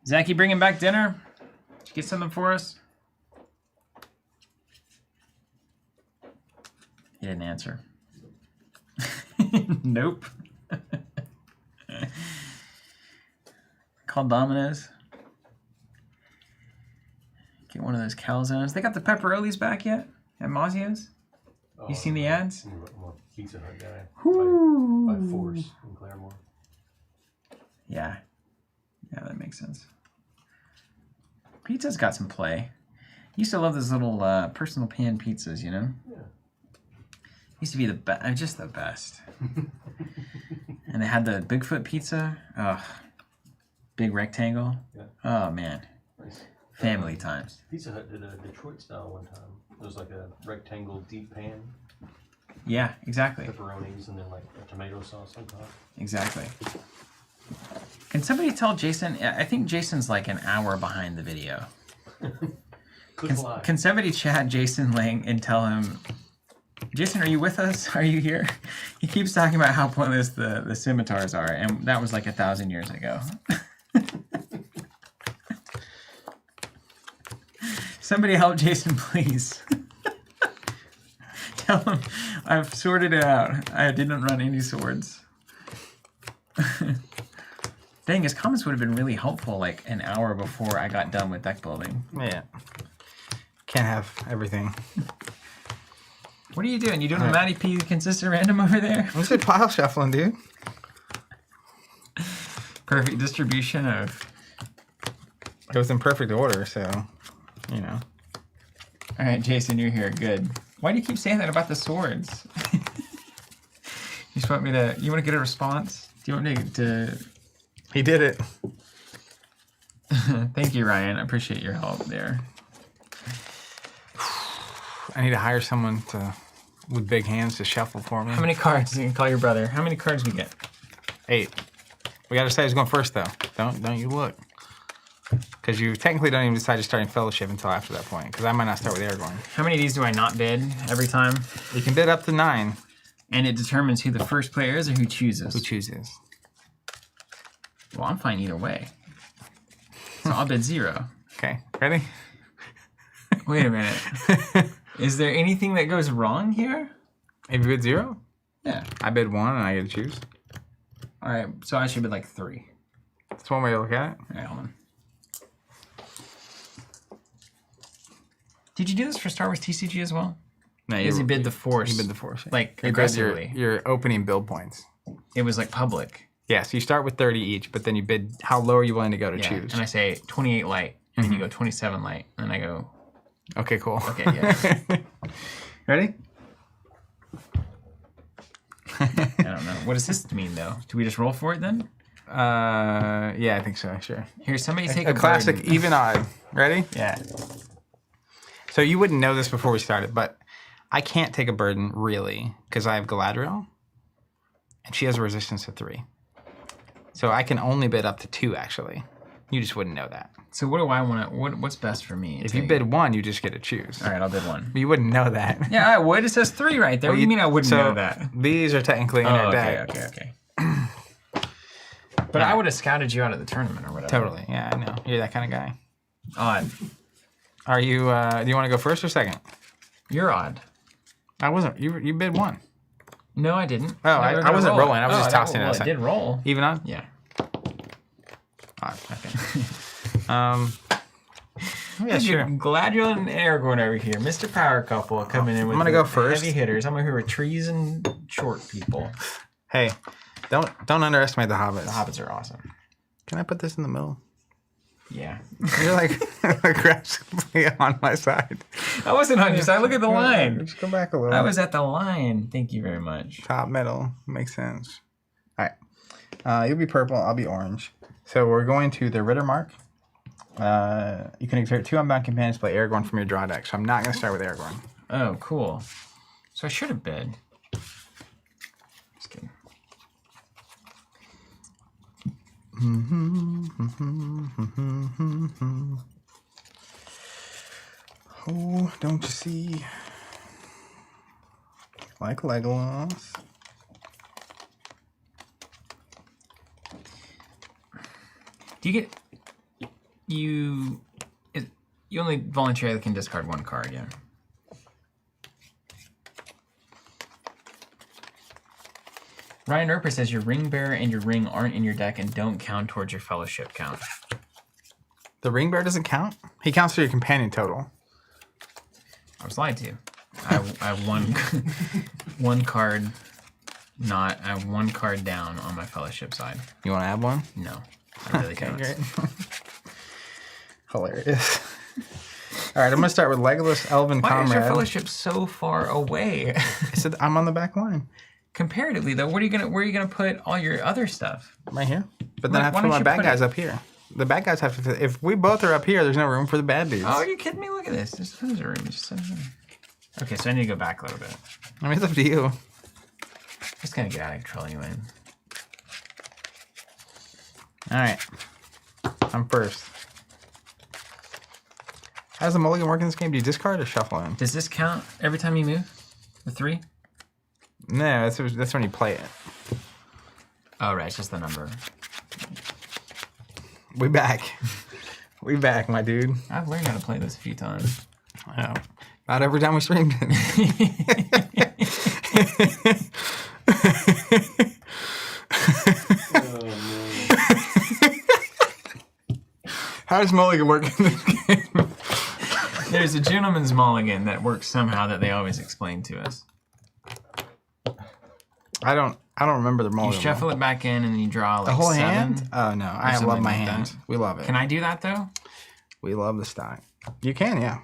Speaker 2: Zachy, bringing back dinner? Did you get something for us? He didn't answer. Nope. Call Domino's. Get one of those calzones. They got the pepperonis back yet at Mazio's? You seen the ads?
Speaker 3: I'm a Pizza Hut guy.
Speaker 2: Whoo.
Speaker 3: By force in Claremore.
Speaker 2: Yeah. Yeah, that makes sense. Pizza's got some play. Used to love those little personal pan pizzas, you know?
Speaker 3: Yeah.
Speaker 2: Used to be the best, just the best. And they had the Bigfoot pizza. Ugh. Big rectangle.
Speaker 3: Yeah.
Speaker 2: Oh, man.
Speaker 3: Nice.
Speaker 2: Family times.
Speaker 3: Pizza Hut did a Detroit style one time. It was like a rectangle deep pan,
Speaker 2: Yeah, exactly.
Speaker 3: pepperonis, and then like a tomato sauce on top.
Speaker 2: Exactly. Can somebody tell Jason? I think Jason's like an hour behind the video. Can somebody chat Jason Lang and tell him, Jason, are you with us? Are you here? He keeps talking about how pointless the scimitars are, and that was like 1,000 years ago. Somebody help Jason, please. Tell him I've sorted it out. I didn't run any swords. Dang, his comments would have been really helpful like an hour before I got done with deck building.
Speaker 1: Yeah. Can't have everything.
Speaker 2: What are you doing? You doing a Matty P consistent random over there?
Speaker 1: What's it pile shuffling, dude?
Speaker 2: Perfect distribution of...
Speaker 1: It was in perfect order, so, you know.
Speaker 2: All right, Jason, you're here. Good. Why do you keep saying that about the swords? You just want me to... You want to get a response? Do you want me to
Speaker 1: He did it.
Speaker 2: Thank you, Ryan. I appreciate your help there.
Speaker 1: I need to hire someone with big hands to shuffle for me.
Speaker 2: How many cards? You can call your brother. How many cards we get?
Speaker 1: 8. We got to decide who's going first, though. Don't you look. Because you technically don't even decide you're starting Fellowship until after that point. Because I might not start with Aragorn.
Speaker 2: How many of these do I not bid every time?
Speaker 1: You can bid up to 9.
Speaker 2: And it determines who the first player is or who chooses?
Speaker 1: Who chooses?
Speaker 2: Well, I'm fine either way. So I'll bid 0.
Speaker 1: Okay, ready?
Speaker 2: Wait a minute. Is there anything that goes wrong here?
Speaker 1: If you bid 0?
Speaker 2: Yeah.
Speaker 1: I bid 1 and I get to choose.
Speaker 2: All right, so I should bid like 3.
Speaker 1: That's one way to look at it.
Speaker 2: All right, hold on. Did you do this for Star Wars TCG as well?
Speaker 1: No,
Speaker 2: Because you bid the Force.
Speaker 1: You bid the Force.
Speaker 2: Like,
Speaker 1: You bid
Speaker 2: aggressively.
Speaker 1: your opening build points.
Speaker 2: It was like public.
Speaker 1: Yeah, so you start with 30 each, but then you bid how low are you willing to go to
Speaker 2: Yeah.
Speaker 1: choose.
Speaker 2: And I say 28 light, and then you go 27 light, and I go,
Speaker 1: Okay, cool.
Speaker 2: okay, yeah.
Speaker 1: Ready?
Speaker 2: I don't know. What does this mean, though? Do we just roll for it then?
Speaker 1: Yeah, I think so, sure.
Speaker 2: Here, somebody take
Speaker 1: A classic
Speaker 2: burden.
Speaker 1: even odd. Ready?
Speaker 2: Yeah.
Speaker 1: So you wouldn't know this before we started, but I can't take a burden, really, because I have Galadriel, and she has a resistance to 3. So I can only bid up to 2, actually. You just wouldn't know that.
Speaker 2: So what do I want to, what's best for me?
Speaker 1: If you bid 1, you just get to choose.
Speaker 2: All right, I'll bid 1.
Speaker 1: But you wouldn't know that.
Speaker 2: Yeah, I would. It says 3 right there. What do you mean I wouldn't know that?
Speaker 1: These are technically in
Speaker 2: Oh,
Speaker 1: our
Speaker 2: okay,
Speaker 1: deck.
Speaker 2: okay. But I would have scouted you out of the tournament or whatever.
Speaker 1: Totally. Yeah, I know. You're that kind of guy.
Speaker 2: Odd.
Speaker 1: Are you, do you want to go first or second?
Speaker 2: You're odd.
Speaker 1: I wasn't. You bid 1.
Speaker 2: No, I didn't.
Speaker 1: Oh, I wasn't
Speaker 2: roll
Speaker 1: rolling. I was just tossing it
Speaker 2: Well, it
Speaker 1: aside.
Speaker 2: did roll.
Speaker 1: Even on?
Speaker 2: Yeah.
Speaker 1: Odd. Okay. Yeah, sure.
Speaker 2: Galadriel and Aragorn over here. Mr. Power Couple coming in with
Speaker 1: gonna
Speaker 2: the
Speaker 1: go first.
Speaker 2: heavy hitters. I'm over here with trees and short people.
Speaker 1: Hey, don't underestimate the hobbits.
Speaker 2: The hobbits are awesome.
Speaker 1: Can I put this in the middle?
Speaker 2: Yeah.
Speaker 1: You're like aggressively on my side.
Speaker 2: I wasn't on your side. Look at the line.
Speaker 1: Just go back a little.
Speaker 2: I was at the line. Thank you very much.
Speaker 1: Top middle. Makes sense. All right. You'll be purple. I'll be orange. So we're going to the Ritter Mark. You can exert 2 unbound companions to play Aragorn from your draw deck. So I'm not going to start with Aragorn.
Speaker 2: Oh, cool. So I should have bid. Just kidding.
Speaker 1: Oh, don't you see? Like Legolas.
Speaker 2: Do you get... You only voluntarily can discard 1 card, yeah. Ryan Erper says your ring bearer and your ring aren't in your deck and don't count towards your fellowship count.
Speaker 1: The ring bearer doesn't count? He counts for your companion total.
Speaker 2: I was lied to. I have one card not. I have 1 card down on my fellowship side.
Speaker 1: You want to add 1?
Speaker 2: No, I really
Speaker 1: Okay,
Speaker 2: don't.
Speaker 1: great. Hilarious. All right, I'm going to start with Legolas, Elven
Speaker 2: Why
Speaker 1: Comrade.
Speaker 2: is your fellowship so far away?
Speaker 1: I said I'm on the back line.
Speaker 2: Comparatively, though, where are you gonna put all your other stuff?
Speaker 1: Right here. But then I have
Speaker 2: Why
Speaker 1: to put
Speaker 2: don't
Speaker 1: my
Speaker 2: you
Speaker 1: bad
Speaker 2: put
Speaker 1: guys
Speaker 2: it-
Speaker 1: up here. The bad guys have to fit. If we both are up here, there's no room for the bad dudes.
Speaker 2: Oh, are you kidding me? Look at this. There's tons of room. Okay, so I need to go back a little bit.
Speaker 1: I mean, it's up to you.
Speaker 2: Just gonna get out of control anyway.
Speaker 1: All right. I'm first. How does the mulligan work in this game? Do you discard or shuffle in?
Speaker 2: Does this count every time you move? The 3?
Speaker 1: No, that's when you play it.
Speaker 2: Oh, right. It's just the number.
Speaker 1: We back. We back, my dude.
Speaker 2: I've learned how to play this a few times.
Speaker 1: I know. About every time we streamed it. How does mulligan work in this game?
Speaker 2: There's a gentleman's mulligan that works somehow that they always explain to us.
Speaker 1: I don't remember the
Speaker 2: You
Speaker 1: mulligan.
Speaker 2: shuffle it back in and then you draw like
Speaker 1: the whole
Speaker 2: 7.
Speaker 1: hand? Oh no, I love
Speaker 2: something
Speaker 1: my
Speaker 2: like
Speaker 1: hand.
Speaker 2: that.
Speaker 1: We love it.
Speaker 2: Can I do that though?
Speaker 1: We love the stock. You can, yeah.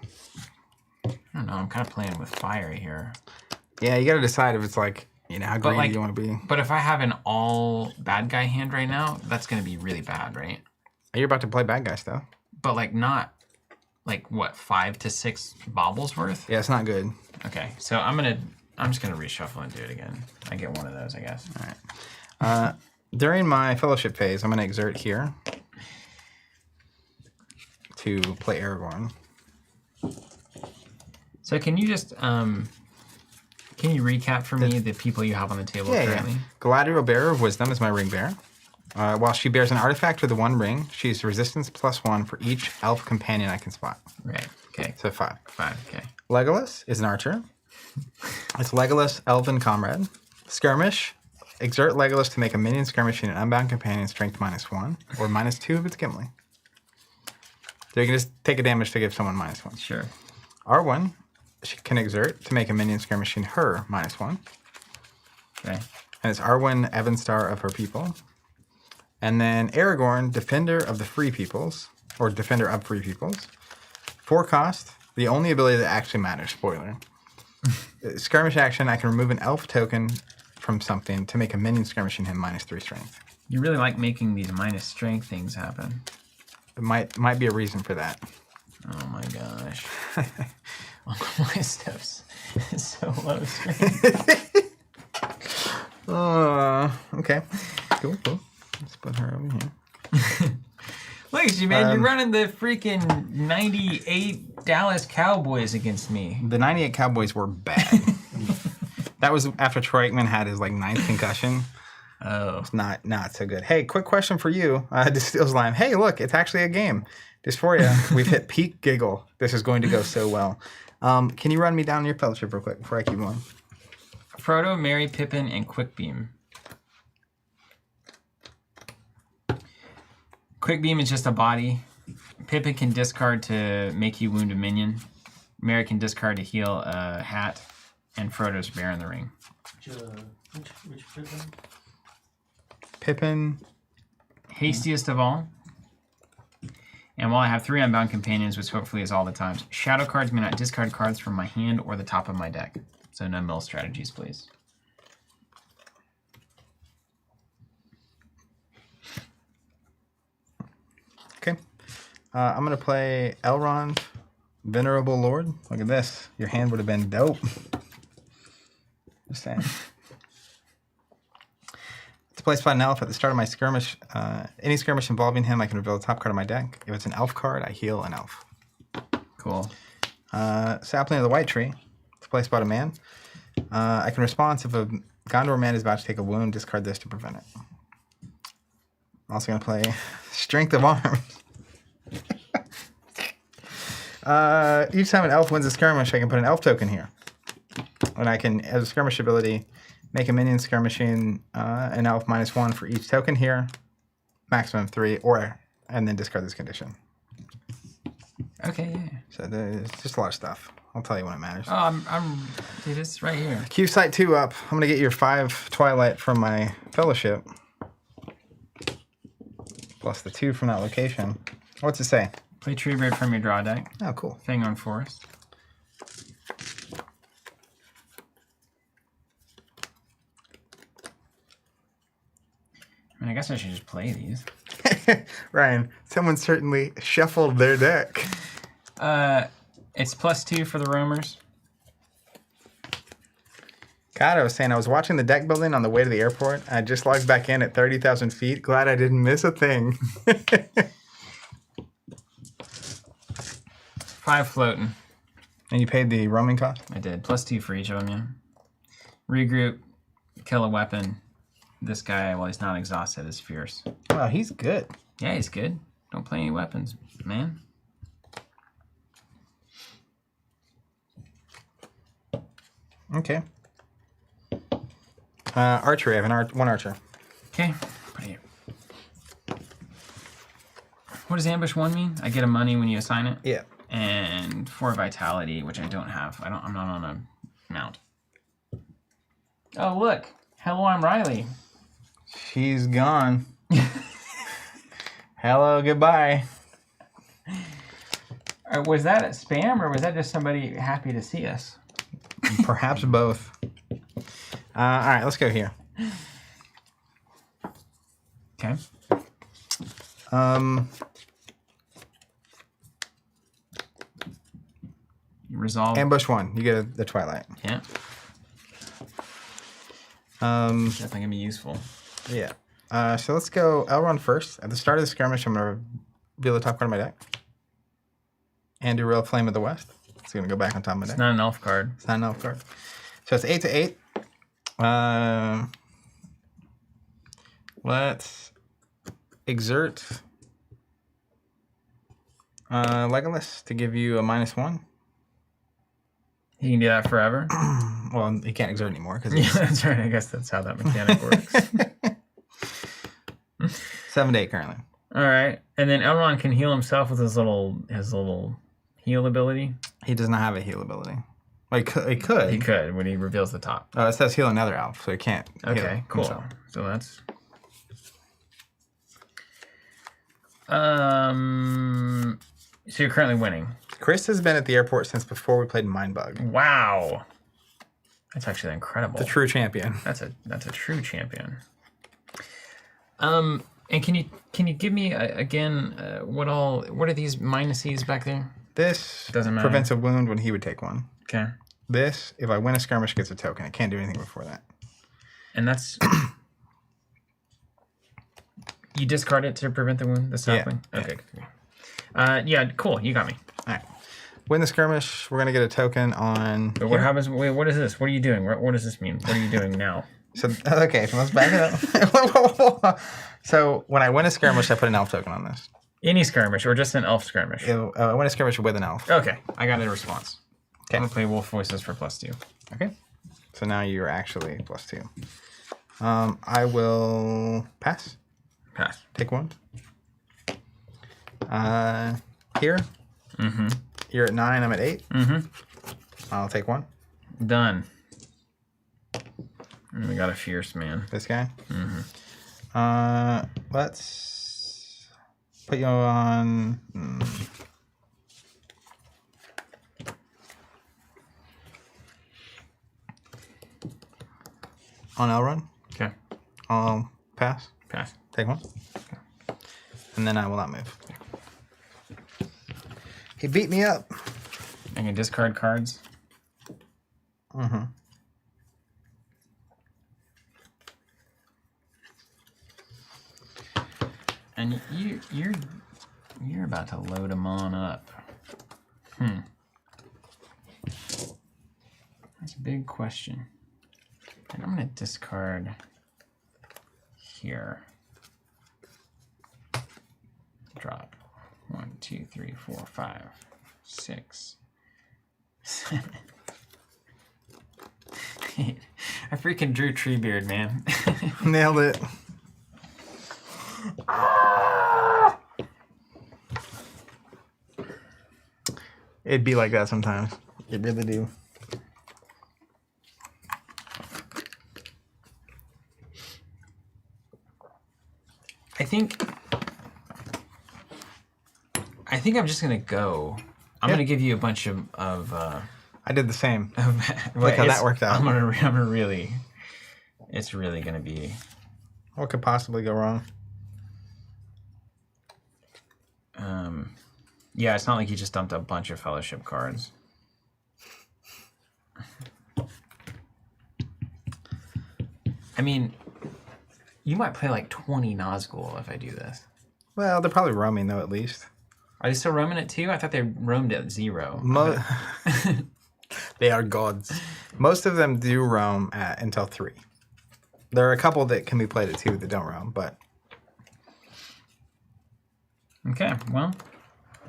Speaker 2: I don't know. I'm kind of playing with fire here.
Speaker 1: Yeah, you got to decide if it's like You know how
Speaker 2: But,
Speaker 1: greedy
Speaker 2: like,
Speaker 1: you want to be.
Speaker 2: But if I have an all bad guy hand right now, that's going to be really bad, right?
Speaker 1: You're about to play bad guys, though.
Speaker 2: But, like, not, like, what, 5 to 6 baubles worth?
Speaker 1: Yeah, it's not good.
Speaker 2: Okay, so I'm just going to reshuffle and do it again. I get one of those, I guess.
Speaker 1: All right. During my fellowship phase, I'm going to exert here to play Aragorn.
Speaker 2: So can you just, can you recap for me the people you have on the table currently?
Speaker 1: Yeah. Galadriel, Bearer of Wisdom, is my ring bearer. While she bears an artifact with the one ring, she's resistance +1 for each elf companion I can spot.
Speaker 2: Right, okay.
Speaker 1: So 5.
Speaker 2: 5, okay.
Speaker 1: Legolas is an archer. It's Legolas, Elven Comrade. Skirmish. Exert Legolas to make a minion skirmishing an unbound companion strength -1 or -2 if it's Gimli. So you can just take a damage to give someone -1.
Speaker 2: Sure.
Speaker 1: R1, she can exert to make a minion skirmishing her -1.
Speaker 2: Okay.
Speaker 1: And it's Arwen, Evenstar of her people. And then Aragorn, Defender of the Free Peoples, or Defender of Free Peoples. 4 cost, the only ability that actually matters, spoiler. Skirmish action, I can remove an elf token from something to make a minion skirmishing him -3 strength.
Speaker 2: You really like making these minus strength things happen.
Speaker 1: It might be a reason for that.
Speaker 2: Oh my gosh. My stuff's so low strength.
Speaker 1: Okay. Cool. Let's put her over here.
Speaker 2: Look at you, man. You're running the freaking 98 Dallas Cowboys against me.
Speaker 1: The 98 Cowboys were bad. That was after Troy Aikman had his 9th concussion.
Speaker 2: Oh.
Speaker 1: It's not so good. Hey, quick question for you. Distill's Lime. Hey, look, it's actually a game. Just for you, we've hit peak giggle. This is going to go so well. Can you run me down your fellowship real quick before I keep going?
Speaker 2: Frodo, Merry, Pippin, and Quickbeam. Quickbeam is just a body. Pippin can discard to make you wound a minion. Merry can discard to heal a hat. And Frodo's bearing the ring.
Speaker 3: Which Pippin?
Speaker 1: Pippin.
Speaker 2: Hastiest of all. And while I have 3 unbound companions, which hopefully is all the times, shadow cards may not discard cards from my hand or the top of my deck. So no mill strategies, please.
Speaker 1: Okay. I'm going to play Elrond, Venerable Lord. Look at this. Your hand would have been dope. Just saying. To play spot an elf at the start of my skirmish, any skirmish involving him, I can reveal the top card of my deck. If it's an elf card, I heal an elf.
Speaker 2: Cool.
Speaker 1: Sapling of the White Tree. To play spot a man. I can respond if a Gondor man is about to take a wound, discard this to prevent it. I'm also going to play Strength of Arms. Each time an elf wins a skirmish, I can put an elf token here. And I can, as a skirmish ability, make a minion skirmishing an elf -1 for each token here, maximum 3, and then discard this condition.
Speaker 2: Okay, yeah.
Speaker 1: So there's just a lot of stuff. I'll tell you when it matters.
Speaker 2: Oh, dude, it's right here.
Speaker 1: Cue Sight 2 up. I'm going to get your 5 Twilight from my fellowship. Plus the 2 from that location. What's it say?
Speaker 2: Play Treebird from your draw deck.
Speaker 1: Oh, cool.
Speaker 2: Thing on Forest. I mean, I guess I should just play these.
Speaker 1: Ryan, someone certainly shuffled their deck.
Speaker 2: It's +2 for the roamers.
Speaker 1: God, I was saying I was watching the deck building on the way to the airport. I just logged back in at 30,000 feet. Glad I didn't miss a thing.
Speaker 2: 5 floating.
Speaker 1: And you paid the roaming cost?
Speaker 2: I did. +2 for each of them, yeah. Regroup, kill a weapon. This guy, while he's not exhausted, is fierce.
Speaker 1: Wow, he's good.
Speaker 2: Yeah, he's good. Don't play any weapons, man.
Speaker 1: Okay. Archery. I have one archer.
Speaker 2: Okay. Put it here. What does ambush 1 mean? I get a money when you assign it?
Speaker 1: Yeah.
Speaker 2: And 4 vitality, which I don't have. I'm not on a mount. Oh, look. Hello, I'm Riley.
Speaker 1: She's gone. Hello, goodbye.
Speaker 2: Was that a spam, or was that just somebody happy to see us?
Speaker 1: Perhaps both. All right, let's go here.
Speaker 2: Okay. Resolve.
Speaker 1: Ambush 1. You get the Twilight.
Speaker 2: Yeah. Definitely gonna be useful.
Speaker 1: Yeah. So let's go Elrond first. At the start of the skirmish, I'm going to reveal the top card of my deck. And do Real Flame of the West. It's going to go back on top of my deck.
Speaker 2: It's not an elf card.
Speaker 1: It's not an elf card. So it's 8 to 8. Let's exert Legolas to give you a -1.
Speaker 2: He can do that forever.
Speaker 1: Well, he can't exert anymore because
Speaker 2: Yeah, that's right. I guess that's how that mechanic works.
Speaker 1: 7 to 8 currently.
Speaker 2: All right, and then Elrond can heal himself with his little heal ability.
Speaker 1: He does not have a heal ability. Well, he could.
Speaker 2: He could when he reveals the top.
Speaker 1: Oh, it says heal another elf, so he can't.
Speaker 2: Okay,
Speaker 1: heal
Speaker 2: cool.
Speaker 1: himself.
Speaker 2: So that's so you're currently winning.
Speaker 1: Chris has been at the airport since before we played Mindbug.
Speaker 2: Wow, that's actually incredible.
Speaker 1: The true champion.
Speaker 2: That's a true champion. And can you give me again what are these minuses back there?
Speaker 1: This
Speaker 2: Doesn't matter.
Speaker 1: prevents a wound when he would take one.
Speaker 2: Okay,
Speaker 1: This, if I win a skirmish, gets a token. I can't do anything before that.
Speaker 2: and that's you discard it to prevent the wound. The sapling.
Speaker 1: Yeah.
Speaker 2: Okay. Yeah, cool. You got me.
Speaker 1: All right. Win the skirmish, we're going to get a token on...
Speaker 2: But what happens? Wait, what is this? What are you doing? What does this mean? What are you doing now?
Speaker 1: So, okay, so let's back it up. So when I win a skirmish, I put an elf token on this.
Speaker 2: Any skirmish or just an elf skirmish?
Speaker 1: I win a skirmish with an elf.
Speaker 2: Okay, I got a response.
Speaker 1: Okay.
Speaker 2: I'm gonna play Wolf Voices for +2.
Speaker 1: Okay. So now you're actually +2. I will pass.
Speaker 2: Pass.
Speaker 1: Take one. Here.
Speaker 2: Mm-hmm.
Speaker 1: You're at 9, I'm at 8.
Speaker 2: Mm-hmm.
Speaker 1: I'll take one.
Speaker 2: Done. And we got a fierce man.
Speaker 1: This guy.
Speaker 2: Mm-hmm.
Speaker 1: Let's put you on... On Elrond.
Speaker 2: Okay.
Speaker 1: I'll pass.
Speaker 2: Pass.
Speaker 1: Take one. And then I will not move. He beat me up.
Speaker 2: I can discard cards.
Speaker 1: Mm-hmm.
Speaker 2: And you're about to load them on up. That's a big question. And I'm gonna discard here. Drop 1, 2, 3, 4, 5, 6, 7. I freaking drew Treebeard, man.
Speaker 1: Nailed it. It'd be like that sometimes. It really do.
Speaker 2: I think I'm just gonna go. I'm gonna give you a bunch of
Speaker 1: I did the same.
Speaker 2: Look
Speaker 1: how that worked out.
Speaker 2: I'm gonna really. It's really gonna be.
Speaker 1: What could possibly go wrong?
Speaker 2: Yeah, it's not like you just dumped a bunch of fellowship cards. I mean, you might play like 20 Nazgul if I do this.
Speaker 1: Well, they're probably roaming though, at least.
Speaker 2: Are they still roaming at 2? I thought they roamed at 0.
Speaker 1: They are gods. Most of them do roam until 3. There are a couple that can be played at 2 that don't roam, but...
Speaker 2: Okay, well,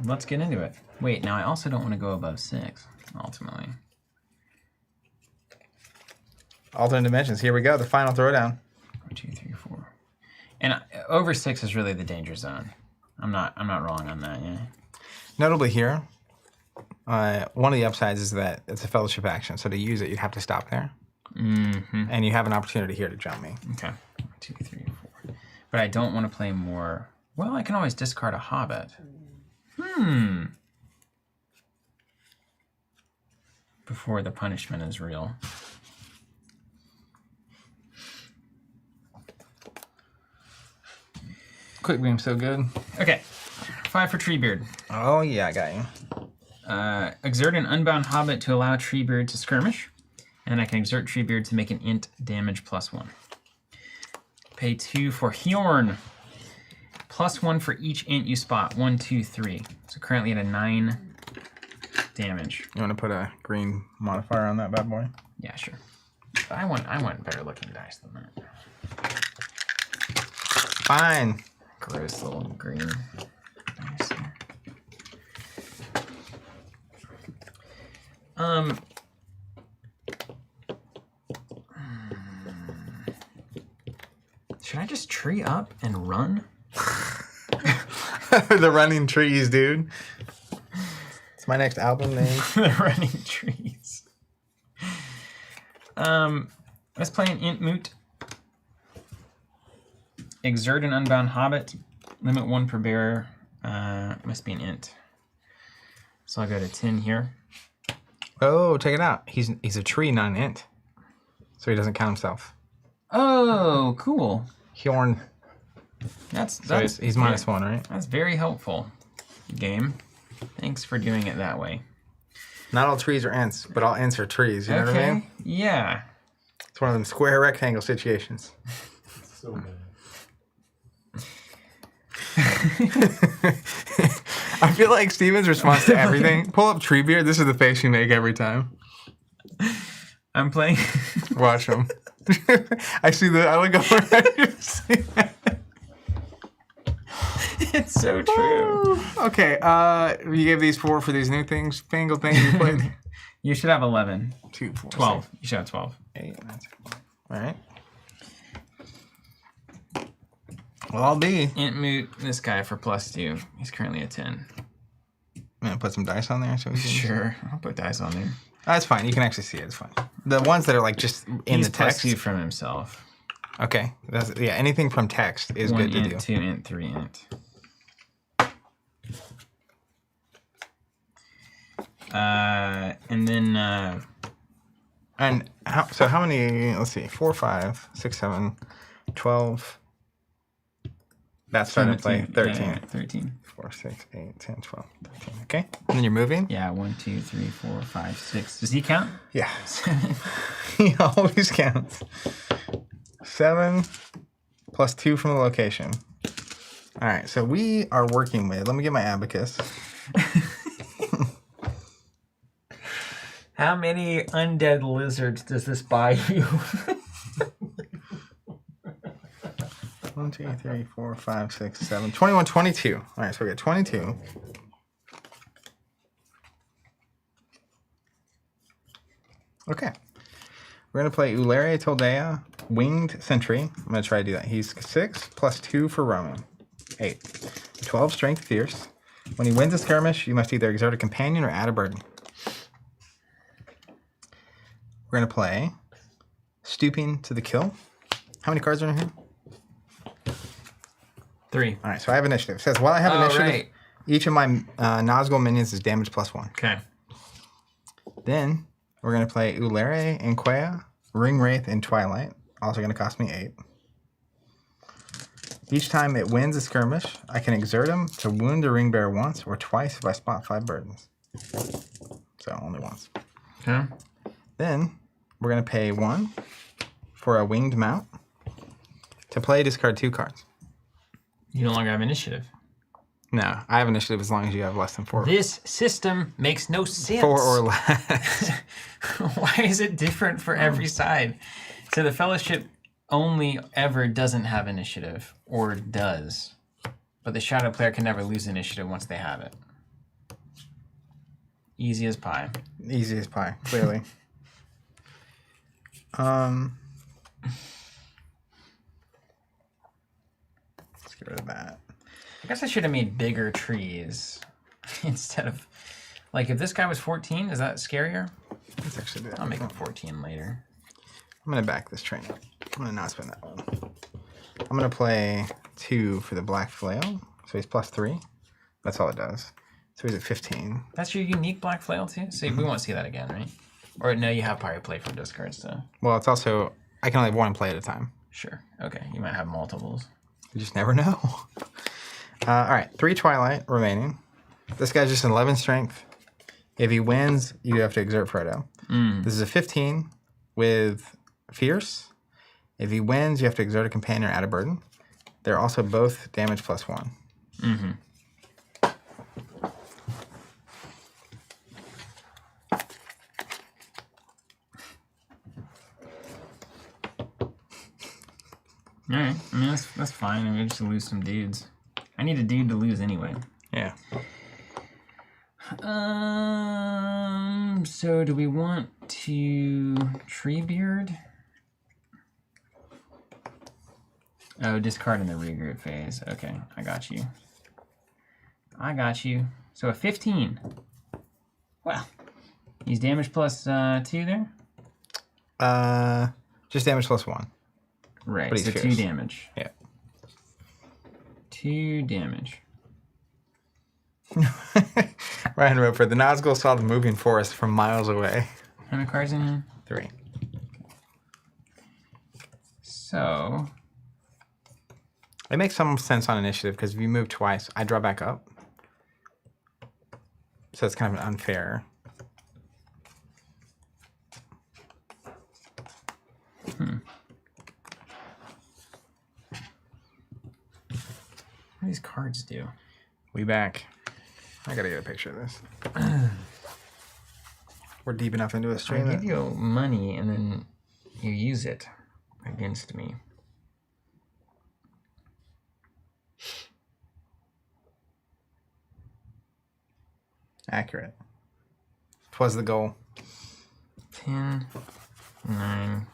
Speaker 2: let's get into it. Wait, now I also don't want to go above 6, ultimately.
Speaker 1: Alternate dimensions. Here we go. The final throwdown.
Speaker 2: 1, 2, 3, 4. And over 6 is really the danger zone. I'm not wrong on that, yeah.
Speaker 1: Notably here, one of the upsides is that it's a fellowship action, so to use it, you'd have to stop there.
Speaker 2: Mm-hmm.
Speaker 1: And you have an opportunity here to jump me.
Speaker 2: Okay. 1, 2, 3, 4. But I don't want to play more. Well, I can always discard a Hobbit. Before the punishment is real.
Speaker 1: Quick beam, so good.
Speaker 2: Okay. 5 for Treebeard.
Speaker 1: Oh, yeah, I got you.
Speaker 2: Exert an Unbound Hobbit to allow Treebeard to skirmish. And I can exert Treebeard to make an int damage +1. Pay 2 for Hjorn. +1 for each int you spot. 1, 2, 3. So currently at a 9 damage.
Speaker 1: You want to put a green modifier on that bad boy?
Speaker 2: Yeah, sure. But I want better looking dice than that.
Speaker 1: Fine.
Speaker 2: Gross little green dice here. Should I just tree up and run?
Speaker 1: The running trees, dude. It's my next album name.
Speaker 2: The running trees. Let's play an int moot. Exert an Unbound Hobbit. Limit 1 per bearer. Must be an int. So I'll go to 10 here.
Speaker 1: Oh, check it out. He's a tree, not an int. So he doesn't count himself.
Speaker 2: Oh, cool.
Speaker 1: Hjorn.
Speaker 2: That's
Speaker 1: So he's -1, right?
Speaker 2: That's very helpful, game. Thanks for doing it that way.
Speaker 1: Not all trees are ints, but all ints are trees. You know what I mean?
Speaker 2: Yeah.
Speaker 1: It's one of them square rectangle situations.
Speaker 3: So bad.
Speaker 1: I feel like Steven's response to everything. Pull up Treebeard. This is the face you make every time.
Speaker 2: I'm playing.
Speaker 1: Watch him. I see the. I look over. I see that.
Speaker 2: It's so true.
Speaker 1: Okay. You gave these 4 for these new things, Fangle things you played.
Speaker 2: You should have 11.
Speaker 1: 2, 4,
Speaker 2: 12.
Speaker 1: 6,
Speaker 2: You should have 12.
Speaker 1: 8, 9, 10. All right. Well, I'll be.
Speaker 2: Int moot this guy for +2. He's currently at 10.
Speaker 1: I'm gonna put some dice on there so we can.
Speaker 2: Sure. I'll put dice on there.
Speaker 1: That's fine. You can actually see it. It's fine. The ones that are like just in
Speaker 2: He's
Speaker 1: the text.
Speaker 2: +2 from himself.
Speaker 1: Okay. That's, yeah. Anything from text is
Speaker 2: 1
Speaker 1: good to
Speaker 2: int,
Speaker 1: do.
Speaker 2: 2 int, 3 int. And then
Speaker 1: And how many? Let's see. 4, 5, 6, 7, 12. That's starting to play 13.
Speaker 2: Yeah, 13.
Speaker 1: 4, 6, 8, 10, 12, 13. Okay. And then you're moving?
Speaker 2: Yeah, 1, 2, 3, 4, 5, 6. Does he count?
Speaker 1: Yeah. He always counts. 7 plus 2 from the location. All right. So we are working with. Let me get my abacus.
Speaker 2: How many undead lizards does this buy you?
Speaker 1: 1, 2, 3, 4, 5, 6, 7, 21, 22. All right, so we got 22. Okay. We're going to play Ulare Toldea, Winged Sentry. I'm going to try to do that. He's 6 plus 2 for Roman. 8. 12 Strength Fierce. When he wins a skirmish, you must either exert a companion or add a burden. We're going to play Stooping to the Kill. How many cards are in here?
Speaker 2: 3.
Speaker 1: All right, so I have initiative. It says, while I have initiative,
Speaker 2: right.
Speaker 1: each of my Nazgul minions is damage +1.
Speaker 2: Okay.
Speaker 1: Then we're going to play Ulare and Quaya, Ring Wraith, and Twilight. Also going to cost me 8. Each time it wins a skirmish, I can exert him to wound a ring bearer once or twice if I spot 5 burdens. So only once.
Speaker 2: Okay.
Speaker 1: Then we're going to pay 1 for a winged mount. To play, discard 2 cards.
Speaker 2: You no longer have initiative.
Speaker 1: No, I have initiative as long as you have less than 4.
Speaker 2: This system makes no sense.
Speaker 1: 4 or less.
Speaker 2: Why is it different for every side? So the Fellowship only ever doesn't have initiative, or does. But the Shadow player can never lose initiative once they have it. Easy as pie.
Speaker 1: Easy as pie, clearly. Let's get rid of that.
Speaker 2: I guess I should have made bigger trees instead of... Like, if this guy was 14, is that scarier?
Speaker 1: Let's actually do that.
Speaker 2: I'll make him 14 later.
Speaker 1: I'm going to back this train up. I'm going to not spend that one. I'm going to play 2 for the Black Flail. So he's +3. That's all it does. So he's at 15.
Speaker 2: That's your unique Black Flail, too? See, we won't see that again, right? Or no, you have Pirate Play from discards, so...
Speaker 1: Well, it's also... I can only have 1 play at a time.
Speaker 2: Sure. Okay, you might have multiples.
Speaker 1: You just never know. All right, 3 Twilight remaining. This guy's just an 11 strength. If he wins, you have to exert Frodo. This is a 15 with Fierce. If he wins, you have to exert a companion or add a burden. They're also both damage +1.
Speaker 2: Mm-hmm. All right. I mean, that's fine. I mean, just lose some dudes. I need a dude to lose anyway.
Speaker 1: Yeah.
Speaker 2: So do we want to Treebeard? Oh, discard in the regroup phase. Okay, I got you. I got you. So a 15. Wow. He's damage +2 there?
Speaker 1: Just damage +1.
Speaker 2: Right,
Speaker 1: But he's
Speaker 2: so
Speaker 1: fierce.
Speaker 2: 2 damage.
Speaker 1: Yeah.
Speaker 2: 2 damage.
Speaker 1: Ryan Roper, the Nazgul saw the moving forest from miles away.
Speaker 2: How many cards in here?
Speaker 1: 3.
Speaker 2: So,
Speaker 1: It makes some sense on initiative because if you move twice, I draw back up. So it's kind of unfair.
Speaker 2: what do these cards do?
Speaker 1: We back. I gotta get a picture of this. We're deep enough into a
Speaker 2: I
Speaker 1: stream.
Speaker 2: give you money and then you use it against me.
Speaker 1: Accurate. 'Twas the goal.
Speaker 2: 10, 9,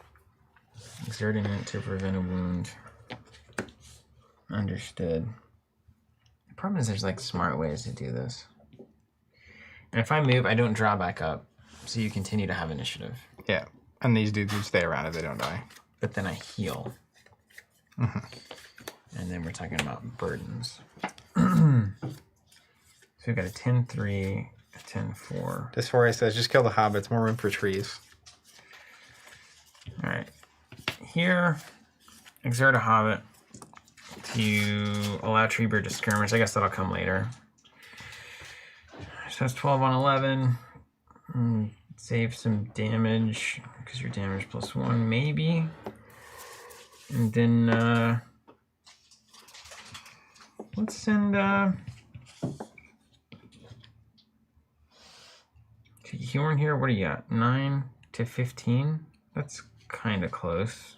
Speaker 2: exerting it to prevent a wound. Understood. The problem is there's like smart ways to do this. And if I move, I don't draw back up, so you continue to have initiative.
Speaker 1: Yeah. And these dudes would stay around if they don't die.
Speaker 2: But then I heal. And then we're talking about burdens. So we've got a 10-3, a 10-4.
Speaker 1: Dysphoria says, just kill the hobbits. More room for trees.
Speaker 2: All right. Here, exert a hobbit to allow Treebeard to skirmish. I guess that'll come later. So it's 12 on 11. Save some damage because you're damage +1, maybe. And then let's send Hjorn here. What do you got? 9 to 15. That's kind of close.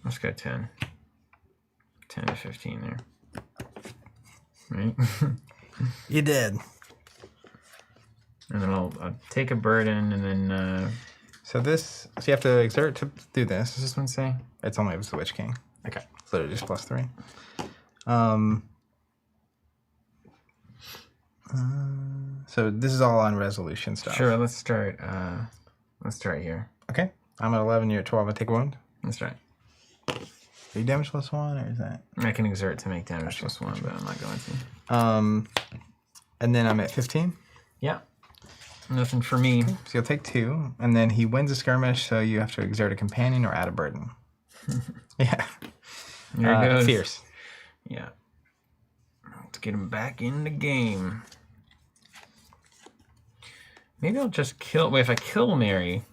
Speaker 2: Let's go 10. 10 to 15 there. Right?
Speaker 1: You did.
Speaker 2: And then I'll take a burden and then...
Speaker 1: So you have to exert to do
Speaker 2: what does
Speaker 1: this.
Speaker 2: this one say?
Speaker 1: It's only with the Witch King.
Speaker 2: Okay.
Speaker 1: It's literally just +3. So this is all on resolution stuff.
Speaker 2: Sure, let's start here.
Speaker 1: Okay. I'm at 11, you're at 12. I take a wound.
Speaker 2: Let's try.
Speaker 1: Are you damage +1 or is that?
Speaker 2: I can exert to make damage +1, but I'm not going to.
Speaker 1: And then I'm at 15.
Speaker 2: Yeah. Nothing for me.
Speaker 1: So you'll take 2. And then he wins a skirmish, so you have to exert a companion or add a burden. Yeah.
Speaker 2: Here it goes.
Speaker 1: Fierce.
Speaker 2: Yeah. Let's get him back in the game. Maybe I'll just kill... Wait, if I kill Mary,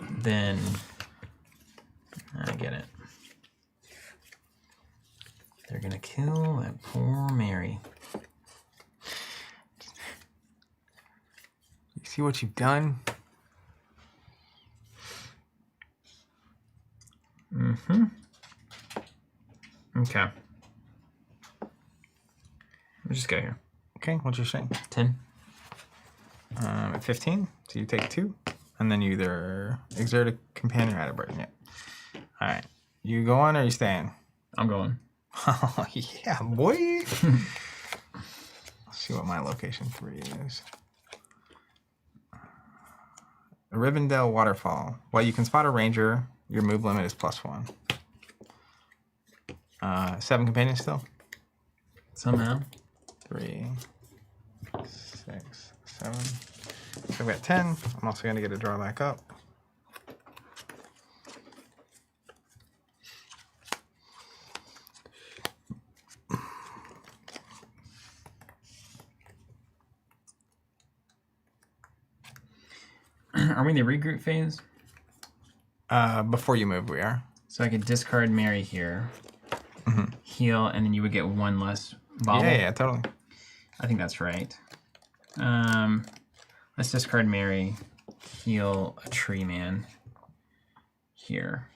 Speaker 2: then... I get it. They're gonna kill that poor Mary.
Speaker 1: You see what you've done?
Speaker 2: Mm-hmm. Okay. We'll just go here.
Speaker 1: Okay, what's your strength?
Speaker 2: 10.
Speaker 1: At 15, so you take 2. And then you either exert a companion or add a burden. Yeah. All right. You going or you staying?
Speaker 2: I'm going.
Speaker 1: Oh, yeah, boy. Let's see what my location 3 is. Rivendell Waterfall. While you can spot a ranger, your move limit is +1. 7 companions still?
Speaker 2: Somehow.
Speaker 1: 3, 6, 7. So I've got 10. I'm also going to get a draw back up.
Speaker 2: Are we in the regroup phase?
Speaker 1: Before you move, we are.
Speaker 2: So I could discard Mary here, heal, and then you would get one less bobble.
Speaker 1: Yeah, totally.
Speaker 2: I think that's right. Let's discard Mary, heal a tree man here.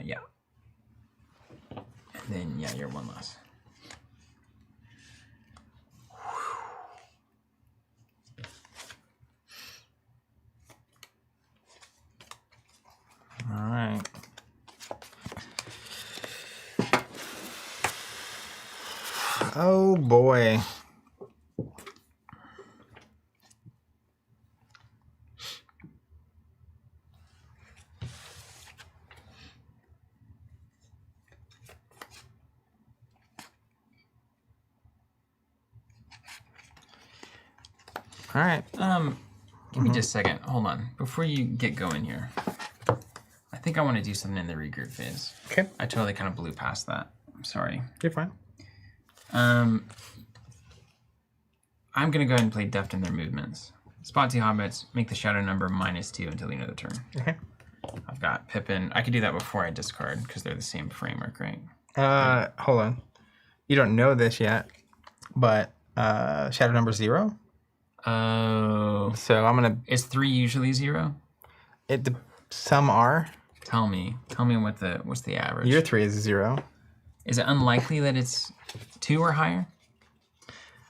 Speaker 2: Yeah. And then, yeah, you're one less.
Speaker 1: All right. Oh boy. All right.
Speaker 2: Give me just a second. Hold on. Before you get going here, I think I want to do something in the regroup phase.
Speaker 1: Okay.
Speaker 2: I totally kind of blew past that. I'm sorry.
Speaker 1: You're fine.
Speaker 2: I'm going to go ahead and play Deft in their movements. Spot 2 hobbits, make the shadow number -2 until the end of the turn.
Speaker 1: Okay.
Speaker 2: I've got Pippin. I could do that before I discard because they're the same framework, right?
Speaker 1: Hold on. You don't know this yet, but shadow number 0.
Speaker 2: Oh.
Speaker 1: So I'm gonna.
Speaker 2: Is 3 usually 0?
Speaker 1: Some are.
Speaker 2: Tell me what's the average?
Speaker 1: Your 3 is 0.
Speaker 2: Is it unlikely that it's 2 or higher?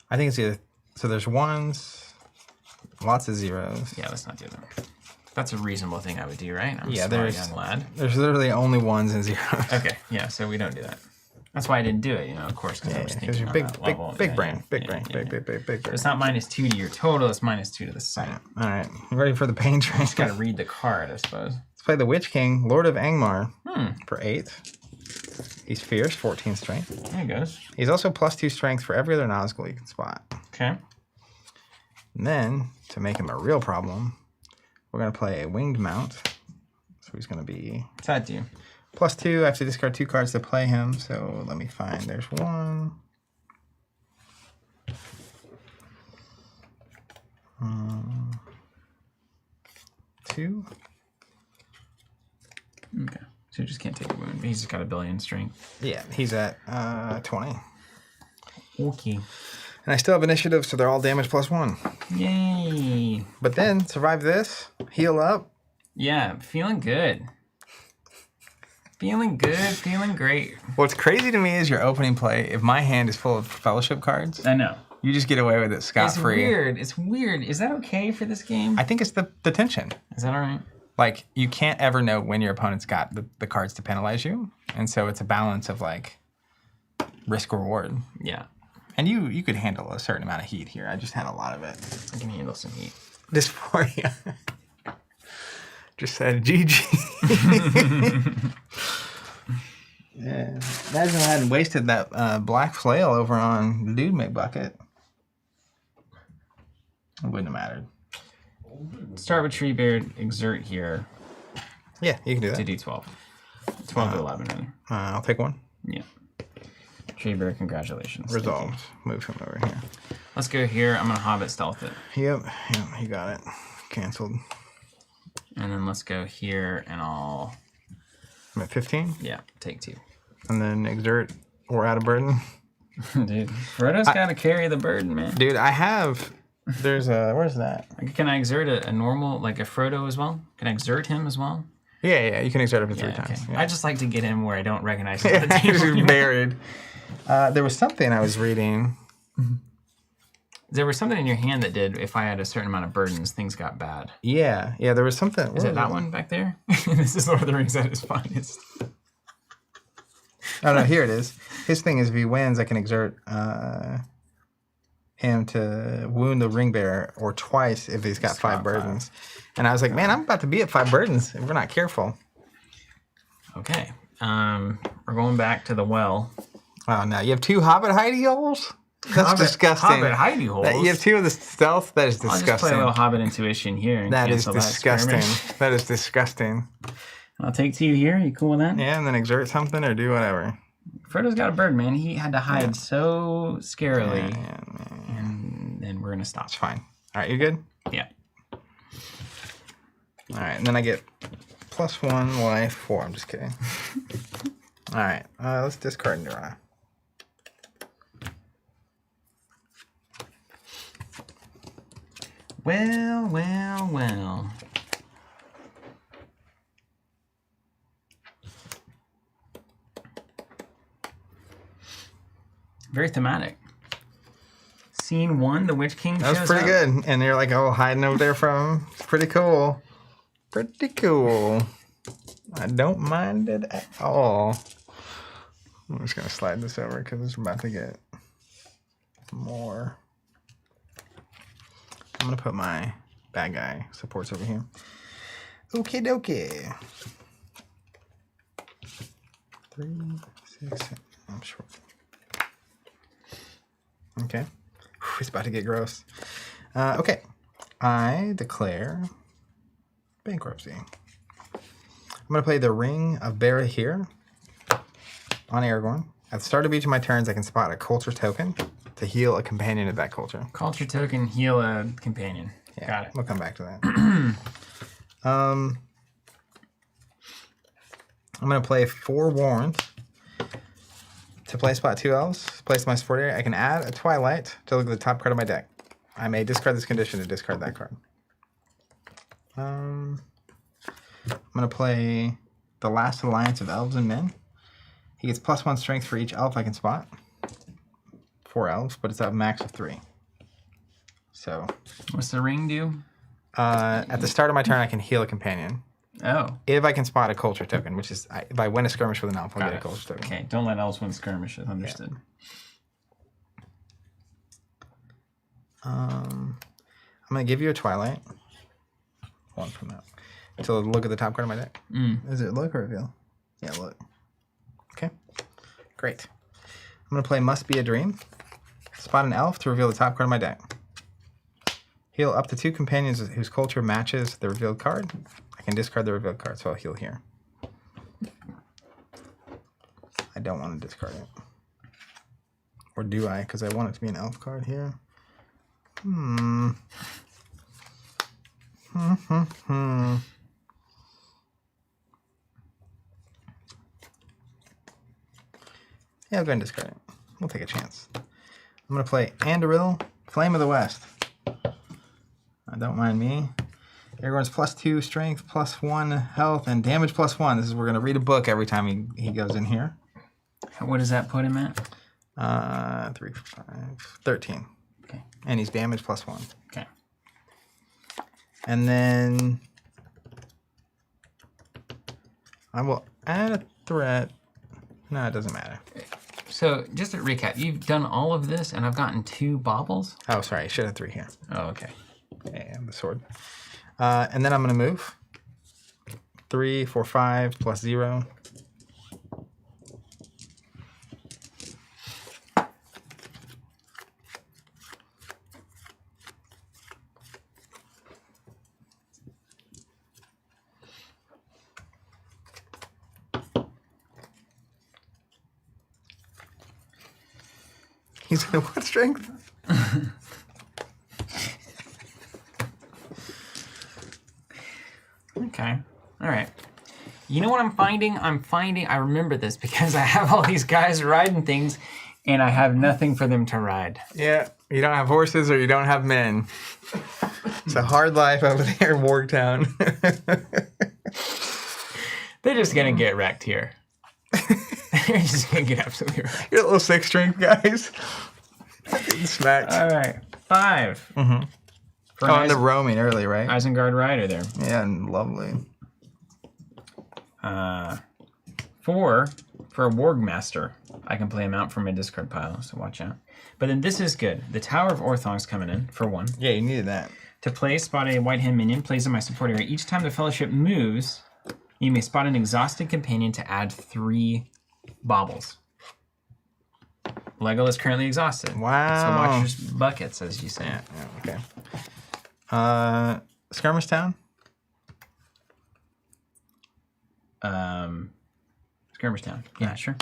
Speaker 1: I think it's either. So there's ones, lots of zeros.
Speaker 2: Yeah, let's not do that. That's a reasonable thing I would do, right? I'm
Speaker 1: Yeah,
Speaker 2: a smart young lad.
Speaker 1: There's literally only ones and zeros.
Speaker 2: Okay, yeah, so we don't do that. That's why I didn't do it, of course, because I was thinking
Speaker 1: you're
Speaker 2: on
Speaker 1: big,
Speaker 2: that
Speaker 1: big,
Speaker 2: level.
Speaker 1: big brain, big
Speaker 2: yeah,
Speaker 1: brain,
Speaker 2: yeah.
Speaker 1: big brain.
Speaker 2: It's not -2 to your total, it's -2 to the site.
Speaker 1: All right, you ready for the pain train?
Speaker 2: Just gotta read the card, I suppose.
Speaker 1: Let's play the Witch King, Lord of Angmar, for 8. He's fierce, 14 strength.
Speaker 2: There he goes.
Speaker 1: He's also +2 strength for every other Nazgul you can spot.
Speaker 2: Okay.
Speaker 1: And then, to make him a real problem, we're going to play a Winged Mount. So he's going to be
Speaker 2: What's that do?
Speaker 1: +2. I have to discard 2 cards to play him. So let me find. There's 1. 2.
Speaker 2: Okay. So you just can't take a wound. He's just got a billion strength.
Speaker 1: Yeah, he's at 20.
Speaker 2: Okay.
Speaker 1: And I still have initiative, so they're all damage +1.
Speaker 2: Yay.
Speaker 1: But then, survive this, heal up.
Speaker 2: Yeah, feeling good. Feeling good, feeling great.
Speaker 1: What's crazy to me is your opening play. If my hand is full of fellowship cards,
Speaker 2: I know.
Speaker 1: you just get away with it scot-free.
Speaker 2: It's weird. It's weird. Is that okay for this game?
Speaker 1: I think it's the tension.
Speaker 2: Is that all right?
Speaker 1: Like, you can't ever know when your opponent's got the cards to penalize you. And so it's a balance of, like, risk-reward.
Speaker 2: Yeah.
Speaker 1: And you could handle a certain amount of heat here. I just had a lot of it.
Speaker 2: I can handle some heat.
Speaker 1: This for you. Just said GG. Yeah. Imagine I hadn't wasted that black flail over on the Dude McBucket. It wouldn't have mattered.
Speaker 2: Start with Treebeard, exert here
Speaker 1: Yeah, you can do
Speaker 2: to
Speaker 1: that.
Speaker 2: do 12. 12 to 11, really.
Speaker 1: I'll take one.
Speaker 2: Yeah. Treebeard, congratulations. Thank
Speaker 1: Resolved. Move him over here.
Speaker 2: you. Let's go here. I'm going to Hobbit stealth it.
Speaker 1: Yep, you got it. Canceled.
Speaker 2: And then let's go here and I'll,
Speaker 1: I'm at 15.
Speaker 2: yeah, take 2.
Speaker 1: And then exert or add a burden.
Speaker 2: Dude, Frodo's got to carry the burden, man.
Speaker 1: Dude, I have... There's a... Where's that?
Speaker 2: Can I exert a normal, like a Frodo as well? Can I exert him as well?
Speaker 1: Yeah, you can exert it for 3
Speaker 2: Yeah,
Speaker 1: times.
Speaker 2: okay.
Speaker 1: Yeah.
Speaker 2: I just like to get him where I don't recognize him at the table.
Speaker 1: Just buried. There was something I was reading.
Speaker 2: There was something in your hand that did, if I had a certain amount of burdens, things got bad.
Speaker 1: Yeah, there was something.
Speaker 2: Is it that one back there? This is Lord of the Rings at its finest.
Speaker 1: Oh, no, here it is. His thing is if he wins, I can exert him to wound the ring bearer or twice if he's got 5 burdens. And I was like, man, I'm about to be at 5 burdens if we're not careful.
Speaker 2: Okay. We're going back to the well.
Speaker 1: Oh, no. You have 2 Hobbit hidey holes? That's disgusting.
Speaker 2: Hobbit hidey holes.
Speaker 1: You have 2 of the stealth? That is
Speaker 2: I'll
Speaker 1: disgusting.
Speaker 2: just play a little Hobbit intuition here. And
Speaker 1: That is
Speaker 2: cancel
Speaker 1: disgusting.
Speaker 2: skirmish.
Speaker 1: That is disgusting.
Speaker 2: I'll take 2 here. You cool with that?
Speaker 1: Yeah, and then exert something or do whatever.
Speaker 2: Frodo's got a bird, man. He had to hide so scarily.
Speaker 1: Yeah.
Speaker 2: And then we're going to stop.
Speaker 1: It's fine. All right, you good?
Speaker 2: Yeah.
Speaker 1: All right, and then I get +1 life 4. I'm just kidding. All right, let's discard and draw.
Speaker 2: Well, well, well. Very thematic. Scene 1, the Witch King
Speaker 1: That
Speaker 2: shows
Speaker 1: was pretty
Speaker 2: up.
Speaker 1: good. And you're like, oh, hiding over there from him. It's pretty cool. Pretty cool. I don't mind it at all. I'm just going to slide this over because it's about to get more. I'm going to put my bad guy supports over here. Okie dokie. 3, 6, 7. I'm short. Okay. Whew, it's about to get gross. Okay. I declare bankruptcy. I'm going to play the Ring of Barahir on Aragorn. At the start of each of my turns, I can spot a culture token to heal a companion of that culture.
Speaker 2: Culture token, heal a companion.
Speaker 1: Yeah,
Speaker 2: Got it.
Speaker 1: We'll come back to that. I'm going to play 4 Warrant. To play spot 2 elves, place my support area, I can add a Twilight to look at the top card of my deck. I may discard this condition to discard that card. I'm going to play the Last Alliance of Elves and Men. He gets +1 strength for each elf I can spot. 4 elves, but it's a max of 3. So,
Speaker 2: What's the ring do?
Speaker 1: at the start of my turn, I can heal a companion.
Speaker 2: Oh.
Speaker 1: If I can spot a culture token, which is, if I win a skirmish with an elf, I'll
Speaker 2: Got
Speaker 1: get a
Speaker 2: it.
Speaker 1: culture token.
Speaker 2: Okay, don't let elves win skirmishes. Understood.
Speaker 1: I'm going to give you a Twilight. 1 from that. So look at the top card of my deck. Is it look or reveal? Yeah, look. Okay. Great. I'm going to play Must Be a Dream. Spot an elf to reveal the top card of my deck. Heal up to 2 companions whose culture matches the revealed card. I can discard the revealed card, so I'll heal here. I don't want to discard it. Or do I? Because I want it to be an elf card here. Yeah, I'll go ahead and discard it. We'll take a chance. I'm going to play Andoril, Flame of the West. Don't mind me. Aragorn's +2 strength, +1 health, and damage +1. This is, we're going to read a book every time he goes in here.
Speaker 2: What does that put him at?
Speaker 1: 3, 5, 13.
Speaker 2: Okay.
Speaker 1: And he's damage +1.
Speaker 2: Okay.
Speaker 1: And then I will add a threat. No, it doesn't matter.
Speaker 2: So, just to recap, you've done all of this, and I've gotten 2 baubles?
Speaker 1: Oh, sorry. I should have 3 here.
Speaker 2: Oh, okay.
Speaker 1: And the sword. And then I'm going to move. 3, 4, 5, +0. He's going to what strength?
Speaker 2: Okay. All right. You know what I'm finding? I remember this because I have all these guys riding things and I have nothing for them to ride.
Speaker 1: Yeah, you don't have horses or you don't have men. It's a hard life over there in Wargtown.
Speaker 2: They're just going to get wrecked here. They're just going to get absolutely wrecked.
Speaker 1: You're little 6 strength guys. Getting smacked.
Speaker 2: All right. 5.
Speaker 1: Mm-hmm.
Speaker 2: For
Speaker 1: Oh, and the roaming early, right?
Speaker 2: Isengard rider there.
Speaker 1: Yeah, and lovely.
Speaker 2: 4 for a Wargmaster. I can play him out from my discard pile, so watch out. But then this is good. The Tower of Orthong's coming in for 1.
Speaker 1: Yeah, you needed that.
Speaker 2: To play, spot a white hand minion, plays in my support area. Each time the Fellowship moves, you may spot an exhausted companion to add 3 baubles. Legolas currently exhausted.
Speaker 1: Wow.
Speaker 2: So watch your buckets, as you say.
Speaker 1: Yeah, okay. Skirmish Town?
Speaker 2: Skirmish Town. Yeah, sure.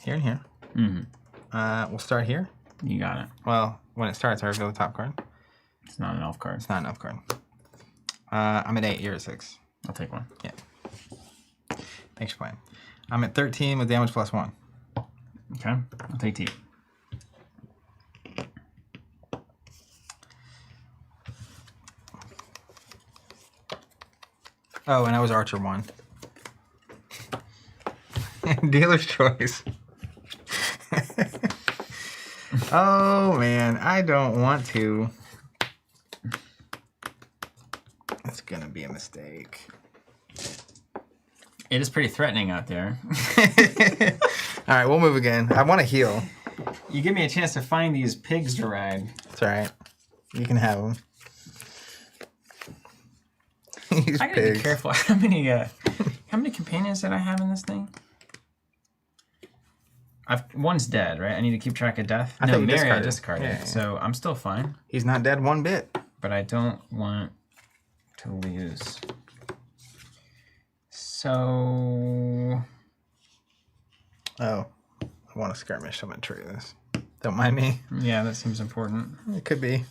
Speaker 1: Here and here.
Speaker 2: Mm-hmm.
Speaker 1: We'll start here.
Speaker 2: You got it.
Speaker 1: Well, when it starts, I reveal the top card.
Speaker 2: It's not an elf card.
Speaker 1: It's not an elf card. I'm at 8. You're at 6.
Speaker 2: I'll take one.
Speaker 1: Yeah. Thanks for playing. I'm at 13 with damage plus 1.
Speaker 2: Okay. I'll take T.
Speaker 1: Oh, and I was Archer 1. Dealer's choice. Oh, man. I don't want to. That's going to be a mistake.
Speaker 2: It is pretty threatening out there.
Speaker 1: All right, we'll move again. I want to heal.
Speaker 2: You give me a chance to find these pigs to ride.
Speaker 1: It's all right. You can have them. These
Speaker 2: I gotta
Speaker 1: pigs.
Speaker 2: be careful. How many companions did I have in this thing? One's dead, right? I need to keep track of death.
Speaker 1: I thought you
Speaker 2: Mary I
Speaker 1: discarded.
Speaker 2: discarded.
Speaker 1: Yeah.
Speaker 2: So I'm still fine.
Speaker 1: He's not dead one bit.
Speaker 2: But I don't want to lose. So
Speaker 1: Oh, I want to skirmish. I'm going to trigger this. Don't mind me.
Speaker 2: yeah, that seems important.
Speaker 1: It could be.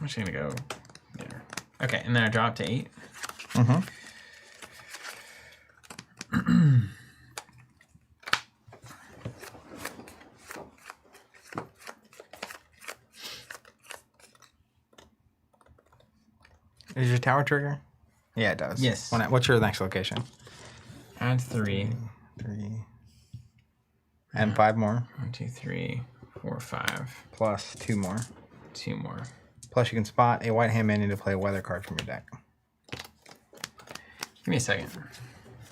Speaker 2: I'm just gonna go there. Okay, and then I drop to 8.
Speaker 1: Mm-hmm. Is your tower trigger? Yeah, it does.
Speaker 2: Yes.
Speaker 1: What's your next location?
Speaker 2: Add 3.
Speaker 1: 3. And 5 more.
Speaker 2: 1, 2, 3, 4, 5.
Speaker 1: Plus 2 more.
Speaker 2: 2 more.
Speaker 1: Plus you can spot a white hand minion to play a weather card from your deck.
Speaker 2: Give me a second.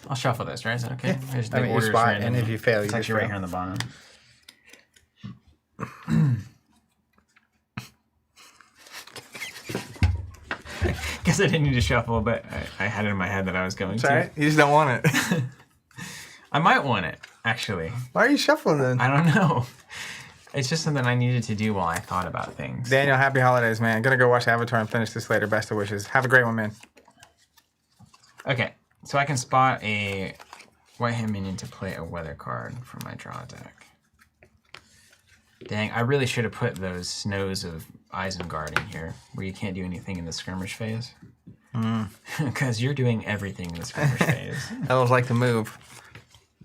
Speaker 2: I'll shuffle this, right? Is that okay?
Speaker 1: Yeah.
Speaker 2: There's
Speaker 1: I
Speaker 2: the
Speaker 1: mean, you
Speaker 2: orders
Speaker 1: spot,
Speaker 2: random.
Speaker 1: and if you fail, you
Speaker 2: it's
Speaker 1: just
Speaker 2: actually right
Speaker 1: fail.
Speaker 2: here on the bottom. Guess I didn't need to shuffle, but I had it in my head that I was going
Speaker 1: It's
Speaker 2: to.
Speaker 1: all right. You just don't want it.
Speaker 2: I might want it, actually.
Speaker 1: Why are you shuffling then?
Speaker 2: I don't know. It's just something I needed to do while I thought about things.
Speaker 1: Daniel, happy holidays, man. Gonna go watch Avatar and finish this later. Best of wishes. Have a great one, man.
Speaker 2: Okay, so I can spot a white hand minion to play a weather card from my draw deck. Dang, I really should have put those Snows of Isengard in here, where you can't do anything in the skirmish phase. Because you're doing everything in the skirmish phase.
Speaker 1: Elves like to move.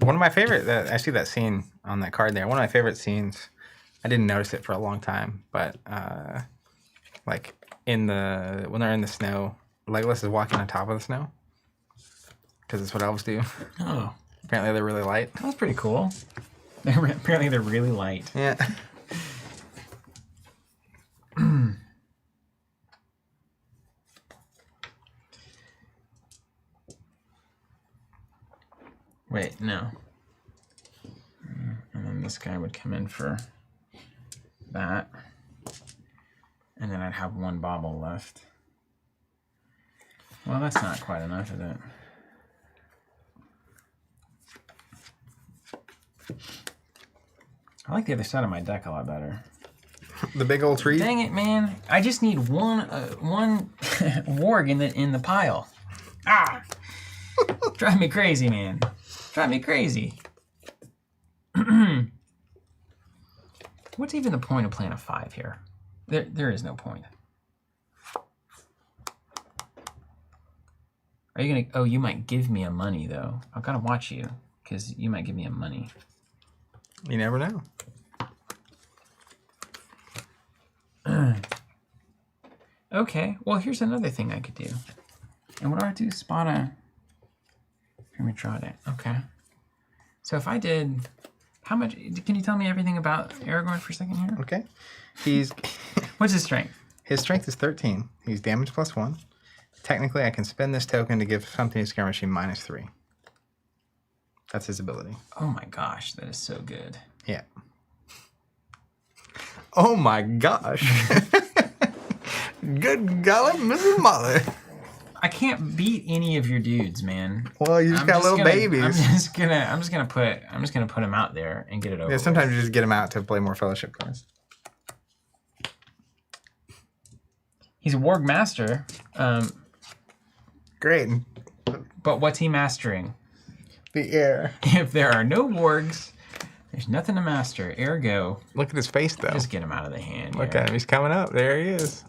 Speaker 1: One of my favorite, I see that scene on that card there. One of my favorite scenes, I didn't notice it for a long time, but like when they're in the snow, Legolas is walking on top of the snow. Because it's what elves do.
Speaker 2: Oh,
Speaker 1: Apparently they're really light.
Speaker 2: that's pretty cool. Apparently they're really light.
Speaker 1: Yeah.
Speaker 2: Wait, no. And then this guy would come in for that. And then I'd have 1 bauble left. Well, that's not quite enough, is it? I like the other side of my deck a lot better.
Speaker 1: The big old tree.
Speaker 2: Dang it, man! I just need one warg in the pile. Ah! Drive me crazy, man. Drive me crazy. What's even the point of playing a 5 here? There is no point. Are you gonna? Oh, you might give me a money though. I've got to watch you because you might give me a money.
Speaker 1: You never know.
Speaker 2: Okay, well, here's another thing I could do. And what do I do? Spot a... Let me draw it. Okay. So if I did... How much... Can you tell me everything about Aragorn for a second here?
Speaker 1: Okay.
Speaker 2: What's his strength?
Speaker 1: His strength is 13. He's damage plus 1. Technically, I can spend this token to give something to skirmishing -3. That's his ability.
Speaker 2: Oh my gosh, that is so good.
Speaker 1: Yeah. Oh my gosh. Good golly, Mrs. Mother.
Speaker 2: I can't beat any of your dudes, man.
Speaker 1: Well, you just got little babies.
Speaker 2: I'm just gonna put him out there and get it over.
Speaker 1: Yeah, sometimes you just get him out to play more fellowship cards.
Speaker 2: He's a warg master.
Speaker 1: Great.
Speaker 2: But what's he mastering?
Speaker 1: The air.
Speaker 2: If there are no wargs, There's nothing to master. Ergo,
Speaker 1: Look at his face, though.
Speaker 2: just get him out of the hand.
Speaker 1: Look
Speaker 2: here.
Speaker 1: at him. He's coming up. There he is.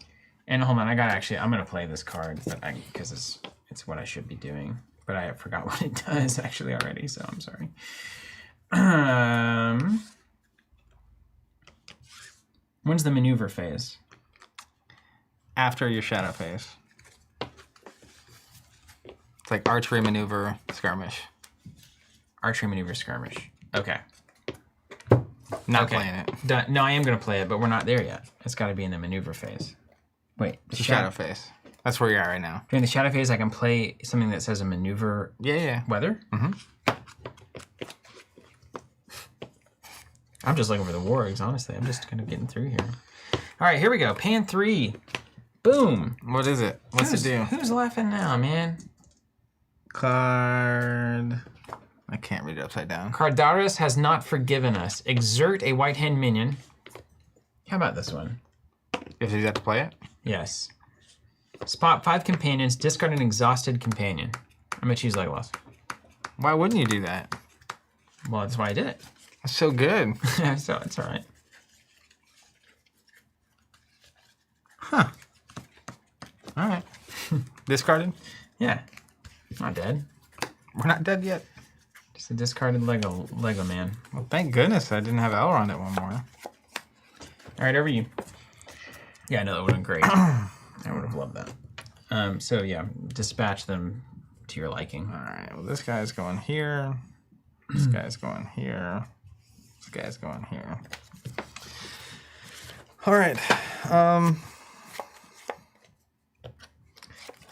Speaker 2: And hold on, I'm gonna play this card, but because it's what I should be doing, but I forgot what it does actually already, so I'm sorry. When's the maneuver phase?
Speaker 1: After your shadow phase. It's like archery, maneuver, skirmish.
Speaker 2: Archery, maneuver, skirmish. Okay.
Speaker 1: Not playing it.
Speaker 2: Done. No, I am gonna play it, but we're not there yet. It's got to be in the maneuver phase. Wait,
Speaker 1: The shadow phase. That's where you're at right now.
Speaker 2: During the shadow phase, I can play something that says a maneuver
Speaker 1: Yeah.
Speaker 2: weather. I'm just looking for the wargs, honestly. I'm just kind of getting through here. All right, here we go. Pan 3. Boom.
Speaker 1: What is it? What's it do?
Speaker 2: Who's laughing now, man?
Speaker 1: Card. I can't read it upside down.
Speaker 2: Cardaris has not forgiven us. Exert a white hand minion. How about this one?
Speaker 1: You have to do that to play it?
Speaker 2: Yes. Spot 5 companions. Discard an exhausted companion. I'm going to choose Legolas.
Speaker 1: Why wouldn't you do that?
Speaker 2: Well, that's why I did it.
Speaker 1: That's so good.
Speaker 2: So it's all right.
Speaker 1: Huh. All right. Discarded?
Speaker 2: Yeah. Not dead.
Speaker 1: We're not dead yet.
Speaker 2: Just a discarded Lego man.
Speaker 1: Well, thank goodness I didn't have Elrond at one more.
Speaker 2: All right, over to you. Yeah, I know that would have been great. I would have loved that. So yeah, dispatch them to your liking.
Speaker 1: All right. Well, this guy's going here. This guy's going here. This guy's going here. All right.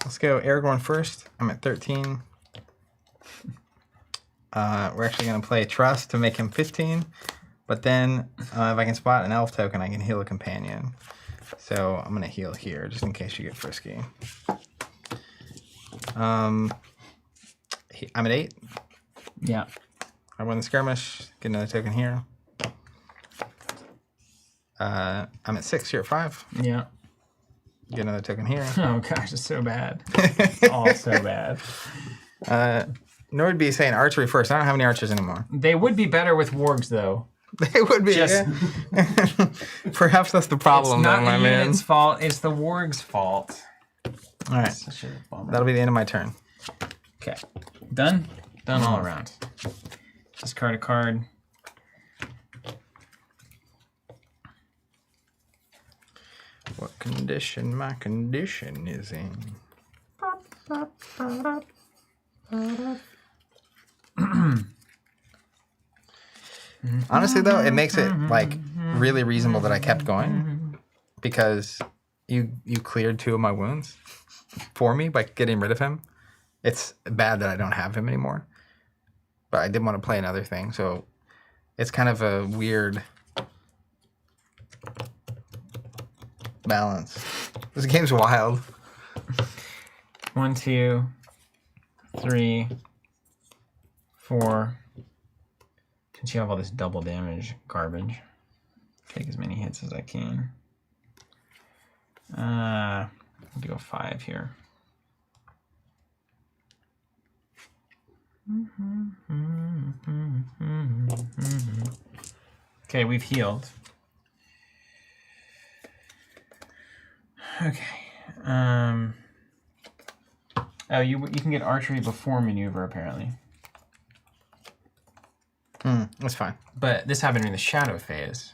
Speaker 1: Let's go Aragorn first. I'm at 13. We're actually going to play Trust to make him 15. But then if I can spot an elf token, I can heal a companion. So I'm going to heal here just in case you get frisky. I'm at 8.
Speaker 2: Yeah.
Speaker 1: I won the skirmish. Get another token here. I'm at 6. You're at 5.
Speaker 2: Yeah.
Speaker 1: Get another token here.
Speaker 2: Oh gosh, it's so bad. It's all so bad.
Speaker 1: Nordby saying archery first. I don't have any archers anymore.
Speaker 2: They would be better with wargs though.
Speaker 1: They would be.
Speaker 2: Just-
Speaker 1: Yeah. Perhaps that's the problem,
Speaker 2: It's not
Speaker 1: though, my
Speaker 2: the
Speaker 1: man.
Speaker 2: unit's fault. It's the warg's fault.
Speaker 1: All right.
Speaker 2: Such a bummer.
Speaker 1: That'll be the end of my turn.
Speaker 2: Okay. Done? Done all around. Discard a card.
Speaker 1: What condition my condition is in? Honestly, though, it makes it like really reasonable that I kept going because you cleared 2 of my wounds for me by getting rid of him. It's bad that I don't have him anymore, but I did want to play another thing, so it's kind of a weird balance. This game's wild.
Speaker 2: 1, 2, 3, 4. Since you have all this double damage garbage, take as many hits as I can. I'll do a 5 here. Okay, we've healed. Okay. Oh, you can get archery before maneuver apparently.
Speaker 1: That's fine.
Speaker 2: But this happened in the shadow phase.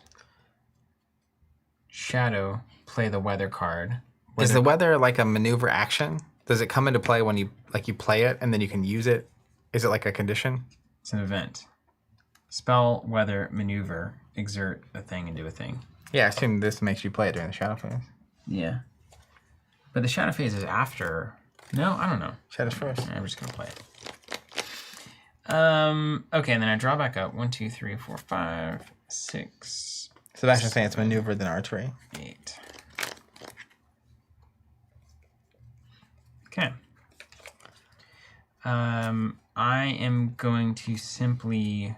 Speaker 2: Shadow, play the weather card.
Speaker 1: Is the weather like a maneuver action? Does it come into play when you play it and then you can use it? Is it like a condition?
Speaker 2: It's an event. Spell, weather, maneuver, exert a thing and do a thing.
Speaker 1: Yeah, I assume this makes you play it during the shadow phase.
Speaker 2: Yeah. But the shadow phase is after. No, I don't know.
Speaker 1: Shadows first.
Speaker 2: I'm just gonna play it. Okay, and then I draw back up. 1, 2, 3, 4, 5, 6.
Speaker 1: Sebastian's saying it's maneuver than archery.
Speaker 2: 8. Okay. I am going to simply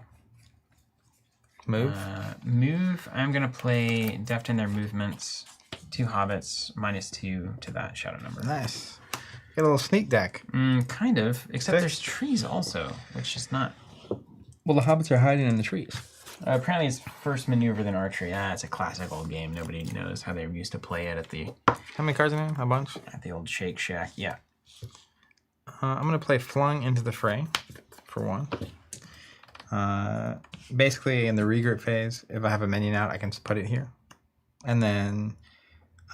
Speaker 1: Move.
Speaker 2: move. I'm going to play deft in their movements. 2 hobbits, -2 to that shadow number.
Speaker 1: Nice. Get a little sneak deck.
Speaker 2: Kind of, except
Speaker 1: 6.
Speaker 2: there's trees also, which is not.
Speaker 1: Well, the hobbits are hiding in the trees.
Speaker 2: Apparently, it's first maneuver than archery. It's a classic old game. Nobody knows how they used to play it at the
Speaker 1: How many cards in there? A bunch?
Speaker 2: at the old Shake Shack. Yeah.
Speaker 1: I'm going to play Flung into the Fray for 1. Basically, in the regroup phase, if I have a minion out, I can just put it here. And then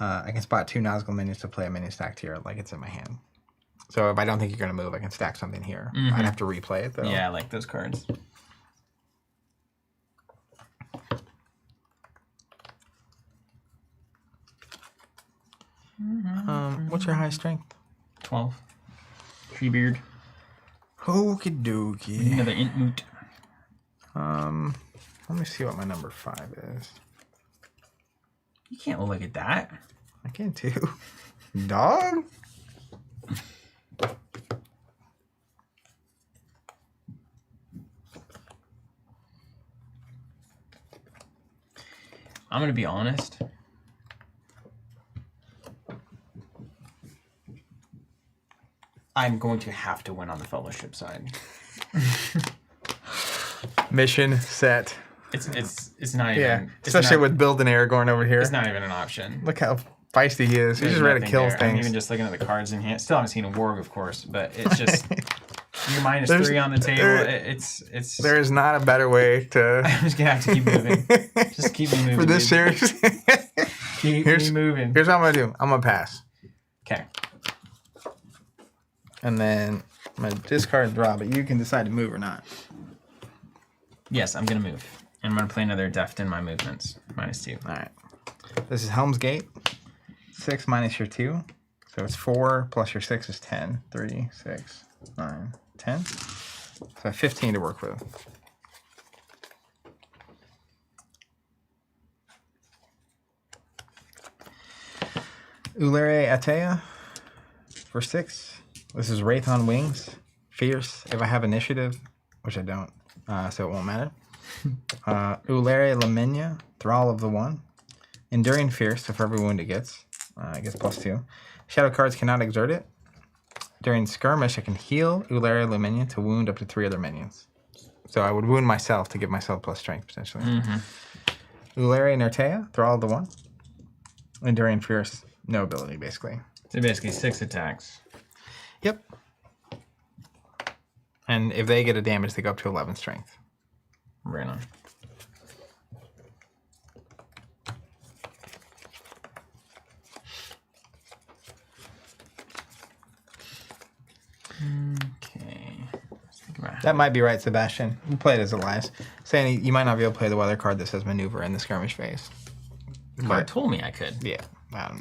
Speaker 1: I can spot 2 Nazgul minions to play a minion stacked here, like it's in my hand. So if I don't think you're going to move, I can stack something here. I'd have to replay it, though.
Speaker 2: Yeah, I like those cards.
Speaker 1: What's your highest strength?
Speaker 2: 12. Treebeard.
Speaker 1: Okie dokie.
Speaker 2: Another Intmoot.
Speaker 1: Let me see what my number 5 is.
Speaker 2: You can't look at that.
Speaker 1: I can too. Dog?
Speaker 2: I'm going to be honest. I'm going to have to win on the Fellowship side.
Speaker 1: Mission set.
Speaker 2: It's not even.
Speaker 1: Yeah,
Speaker 2: it's
Speaker 1: especially
Speaker 2: not,
Speaker 1: with building Aragorn over here.
Speaker 2: It's not even an option.
Speaker 1: Look how feisty he is. He's
Speaker 2: There's
Speaker 1: just ready to
Speaker 2: nothing
Speaker 1: kill
Speaker 2: there. I'm
Speaker 1: things.
Speaker 2: even just looking at the cards in hand. Still haven't seen a Warg, of course, but it's just you're minus
Speaker 1: There's-
Speaker 2: 3 on the table. It's.
Speaker 1: There is not a better way to.
Speaker 2: I'm just gonna have to keep moving. Just keep me moving.
Speaker 1: For this
Speaker 2: dude.
Speaker 1: series.
Speaker 2: Keep
Speaker 1: here's-
Speaker 2: me moving.
Speaker 1: Here's what I'm gonna do. I'm gonna pass,
Speaker 2: Okay.
Speaker 1: and then I'm gonna discard and draw, but you can decide to move or not.
Speaker 2: Yes, I'm gonna move. And I'm gonna play another deft in my movements. minus 2.
Speaker 1: All right. This is Helm's Gate. 6 minus your 2. So it's 4 plus your 6 is 10. 3, 6, 9, 10. So I have 15 to work with. Ulere Atea for 6. This is Wraith on Wings. Fierce. If I have initiative, which I don't, so it won't matter. Ulere Lamenya, Thrall of the One. Enduring Fierce, so for every wound it gets +2. Shadow cards cannot exert it. During skirmish, I can heal Ulere Lamenya to wound up to 3 other minions. So I would wound myself to give myself plus strength, potentially. Ulere Nertea, Thrall of the One. Enduring Fierce, no ability, basically.
Speaker 2: So basically 6 attacks.
Speaker 1: Yep. And if they get a damage, they go up to 11 strength.
Speaker 2: Right on. Okay. Let's think about
Speaker 1: That might be right, Sebastian. You play it as Elias. Saying you might not be able to play the weather card that says maneuver in the skirmish phase.
Speaker 2: the card told me I could.
Speaker 1: Yeah,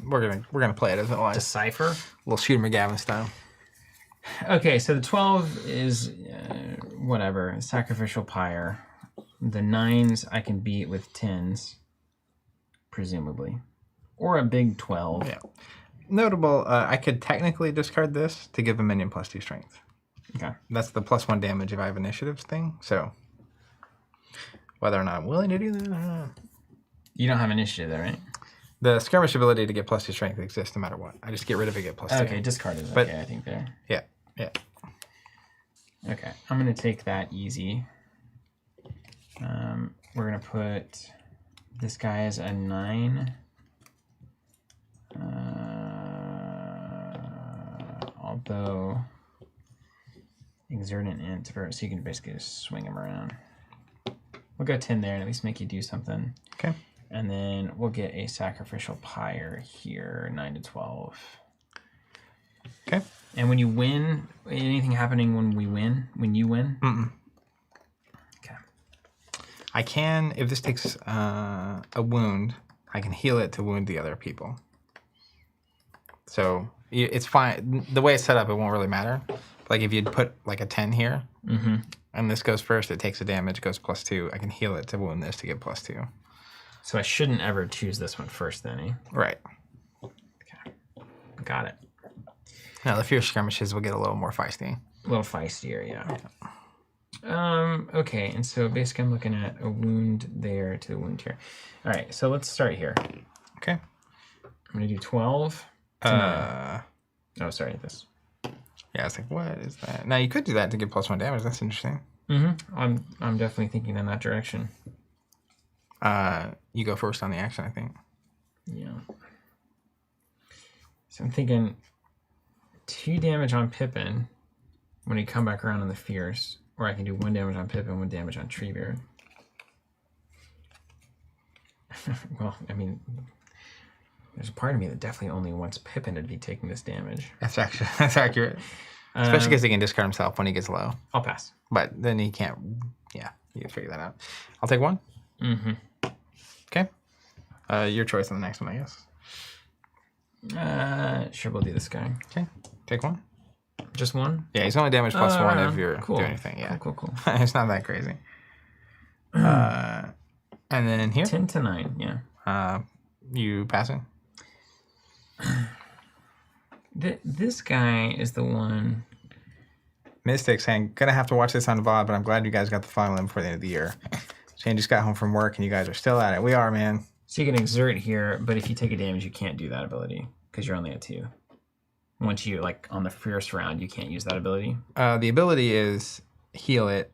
Speaker 1: we're gonna play it as Elias.
Speaker 2: Decipher.
Speaker 1: Little Shooter McGavin style.
Speaker 2: Okay, so the 12 is whatever, sacrificial pyre. The 9s I can beat with 10s, presumably, or a big 12.
Speaker 1: Yeah. Notable. I could technically discard this to give a minion +2 strength.
Speaker 2: Okay.
Speaker 1: That's the +1 damage if I have initiatives thing. So whether or not I'm willing to do that, I don't know.
Speaker 2: You don't have initiative there, right?
Speaker 1: The skirmish ability to get +2 strength exists no matter what. I just get rid of it, get +2.
Speaker 2: Okay, discard is
Speaker 1: But-
Speaker 2: okay, I think there.
Speaker 1: Yeah.
Speaker 2: Okay, I'm going to take that easy. We're going to put this guy as a 9. Although exert an int, so you can basically just swing him around. We'll go 10 there and at least make you do something.
Speaker 1: Okay.
Speaker 2: And then we'll get a sacrificial pyre here, 9 to 12.
Speaker 1: Okay.
Speaker 2: And when you win, anything happening when we win? When you win?
Speaker 1: Mm-mm.
Speaker 2: Okay.
Speaker 1: I can, if this takes a wound, I can heal it to wound the other people. So it's fine. The way it's set up, it won't really matter. Like if you'd put like a 10 here, and this goes first, it takes a damage, goes +2. I can heal it to wound this to get +2.
Speaker 2: So I shouldn't ever choose this one first then, eh?
Speaker 1: Right.
Speaker 2: Okay. Got it.
Speaker 1: Now the fierce skirmishes will get a little more feisty.
Speaker 2: A little feistier, yeah. Okay, and so basically I'm looking at a wound there to the wound here. All right, so let's start here.
Speaker 1: Okay.
Speaker 2: I'm gonna do 12. Oh, sorry, this.
Speaker 1: Yeah, it's like, what is that? Now you could do that to get +1 damage. That's interesting.
Speaker 2: I'm definitely thinking in that direction.
Speaker 1: You go first on the action, I think.
Speaker 2: Yeah. So I'm thinking 2 damage on Pippin when he come back around on the Fierce, or I can do 1 damage on Pippin, 1 damage on Treebeard. Well, I mean, there's a part of me that definitely only wants Pippin to be taking this damage.
Speaker 1: That's accurate. Especially because he can discard himself when he gets low.
Speaker 2: I'll pass.
Speaker 1: But then he can't. Yeah, you can figure that out. I'll take 1.
Speaker 2: Mm-hmm.
Speaker 1: Okay. Your choice on the next one, I guess.
Speaker 2: Sure, we'll do this guy.
Speaker 1: Okay. Take 1.
Speaker 2: Just 1?
Speaker 1: Yeah, he's only damage plus 1 if you're
Speaker 2: cool.
Speaker 1: doing anything. Yeah.
Speaker 2: Cool.
Speaker 1: It's not that crazy. And then here.
Speaker 2: 10 to 9, yeah.
Speaker 1: You passing?
Speaker 2: This guy is the one.
Speaker 1: Mystic saying, gonna have to watch this on VOD, but I'm glad you guys got the final in before the end of the year. Shane just got home from work and you guys are still at it. We are, man.
Speaker 2: So you can exert here, but if you take a damage, you can't do that ability because you're only at 2. Once you, like, on the first round, you can't use that ability.
Speaker 1: The ability is heal it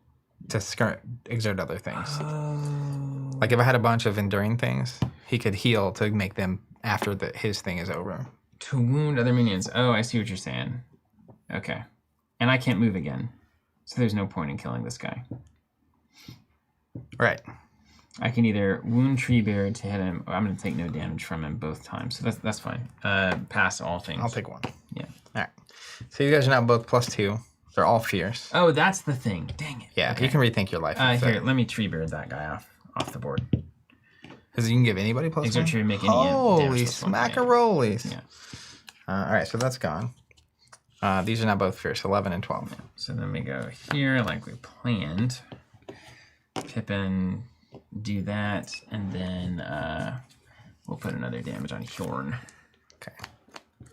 Speaker 1: to exert other things.
Speaker 2: Oh.
Speaker 1: Like if I had a bunch of enduring things, he could heal to make them after his thing is over.
Speaker 2: To wound other minions. Oh, I see what you're saying. Okay. And I can't move again. So there's no point in killing this guy.
Speaker 1: Right.
Speaker 2: I can either wound Treebeard to hit him, or I'm going to take no damage from him both times. So that's fine. Pass all things.
Speaker 1: I'll take 1.
Speaker 2: Yeah.
Speaker 1: All right. So you guys are now both +2. They're all fierce.
Speaker 2: Oh, that's the thing. Dang it.
Speaker 1: Yeah,
Speaker 2: okay.
Speaker 1: you can rethink your life.
Speaker 2: Here, let me Treebeard that guy off the board.
Speaker 1: Because you can give anybody +1?
Speaker 2: Exert to make any
Speaker 1: Holy
Speaker 2: damage
Speaker 1: smackarolies.
Speaker 2: Yeah.
Speaker 1: All right, so that's gone. These are now both fierce, 11 and 12.
Speaker 2: Yeah. So then we go here like we planned. Pippin, do that, and then we'll put another damage on Hjorn.
Speaker 1: Okay.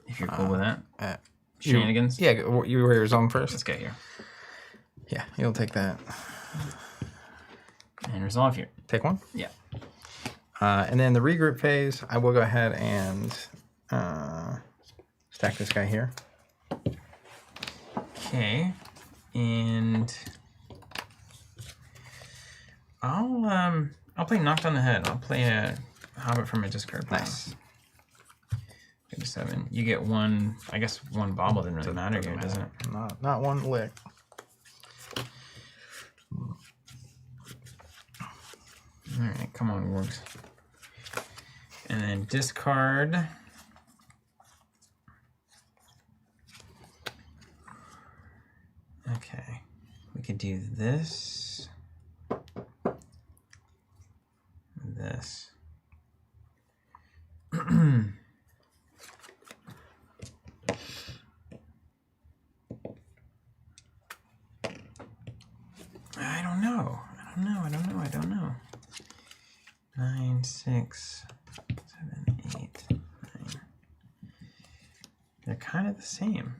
Speaker 2: If you're cool with that.
Speaker 1: You
Speaker 2: Shenanigans?
Speaker 1: were your zone first?
Speaker 2: Let's go here.
Speaker 1: Yeah, you'll take that.
Speaker 2: And resolve here.
Speaker 1: Take 1?
Speaker 2: Yeah.
Speaker 1: And then the regroup phase, I will go ahead and stack this guy here.
Speaker 2: Okay. And I'll play Knocked on the Head. I'll play a Hobbit from a discard pile.
Speaker 1: Nice.
Speaker 2: 57. You get 1, I guess 1 bobble didn't really matter here, doesn't it?
Speaker 1: Not 1 lick.
Speaker 2: Alright, come on, Wargs. And then discard. Okay. We could do this. This. I don't know. 9, 6, 7, 8, 9. They're kind of the same.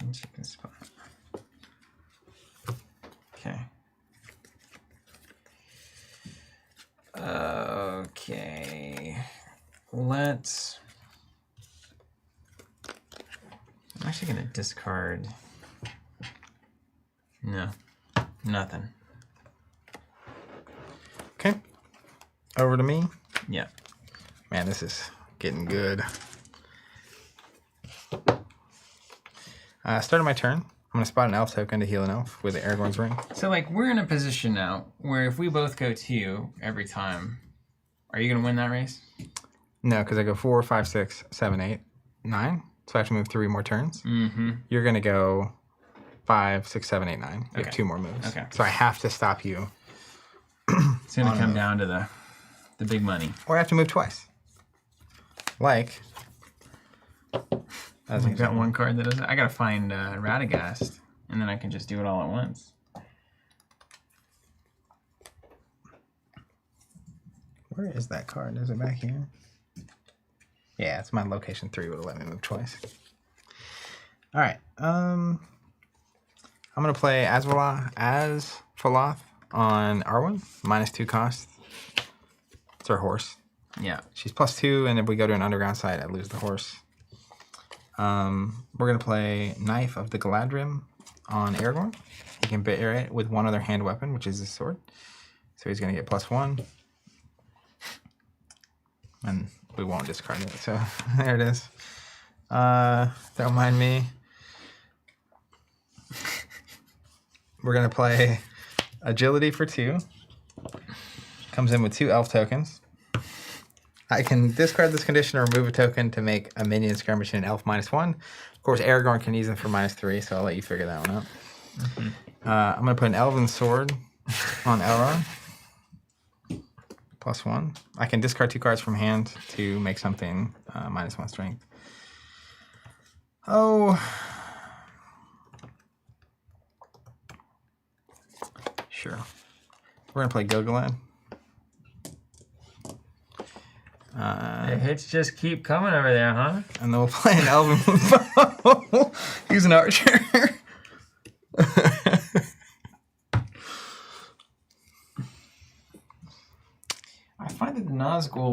Speaker 2: And chicken spot. Okay. Okay. Let's. I'm actually going to discard. No. Nothing.
Speaker 1: Okay. Over to me.
Speaker 2: Yeah.
Speaker 1: Man, this is getting good. Start of my turn. I'm going to spot an elf token to heal an elf with the Aragorn's Ring.
Speaker 2: So, like, we're in a position now where if we both go 2 every time, are you going to win that race?
Speaker 1: No, because I go 4, 5, 6, 7, 8, 9. So I have to move 3 more turns.
Speaker 2: Mm-hmm.
Speaker 1: You're going to go 5, 6, 7, 8, 9. You have 2 more moves.
Speaker 2: Okay.
Speaker 1: So I have to stop you.
Speaker 2: It's going to come down to the big money.
Speaker 1: Or I have to move twice. Like.
Speaker 2: I've got 1 card that doesn't. I got to find Radagast, and then I can just do it all at once.
Speaker 1: Where is that card? Is it back here? Yeah, it's my location 3 would have let me move twice. All right. I'm gonna play Asfaloth on Arwen, -2 cost. It's our horse.
Speaker 2: Yeah.
Speaker 1: She's +2, and if we go to an underground site, I lose the horse. We're gonna play Knife of the Galadrim on Aragorn. He can bear it with 1 other hand weapon, which is his sword. So he's going to get +1. And we won't discard it. So there it is. Don't mind me. We're going to play Agility for 2. Comes in with 2 elf tokens. I can discard this condition or remove a token to make a minion skirmishing an elf -1. Of course, Aragorn can use them for -3, so I'll let you figure that one out. I'm going to put an Elven Sword on Elrond. +1. I can discard 2 cards from hand to make something -1 strength. Oh. Sure. We're going to play Gilgalad.
Speaker 2: The hits just keep coming over there, huh?
Speaker 1: And then we'll play an Elven Bow. He's an archer.
Speaker 2: I find that the Nazgul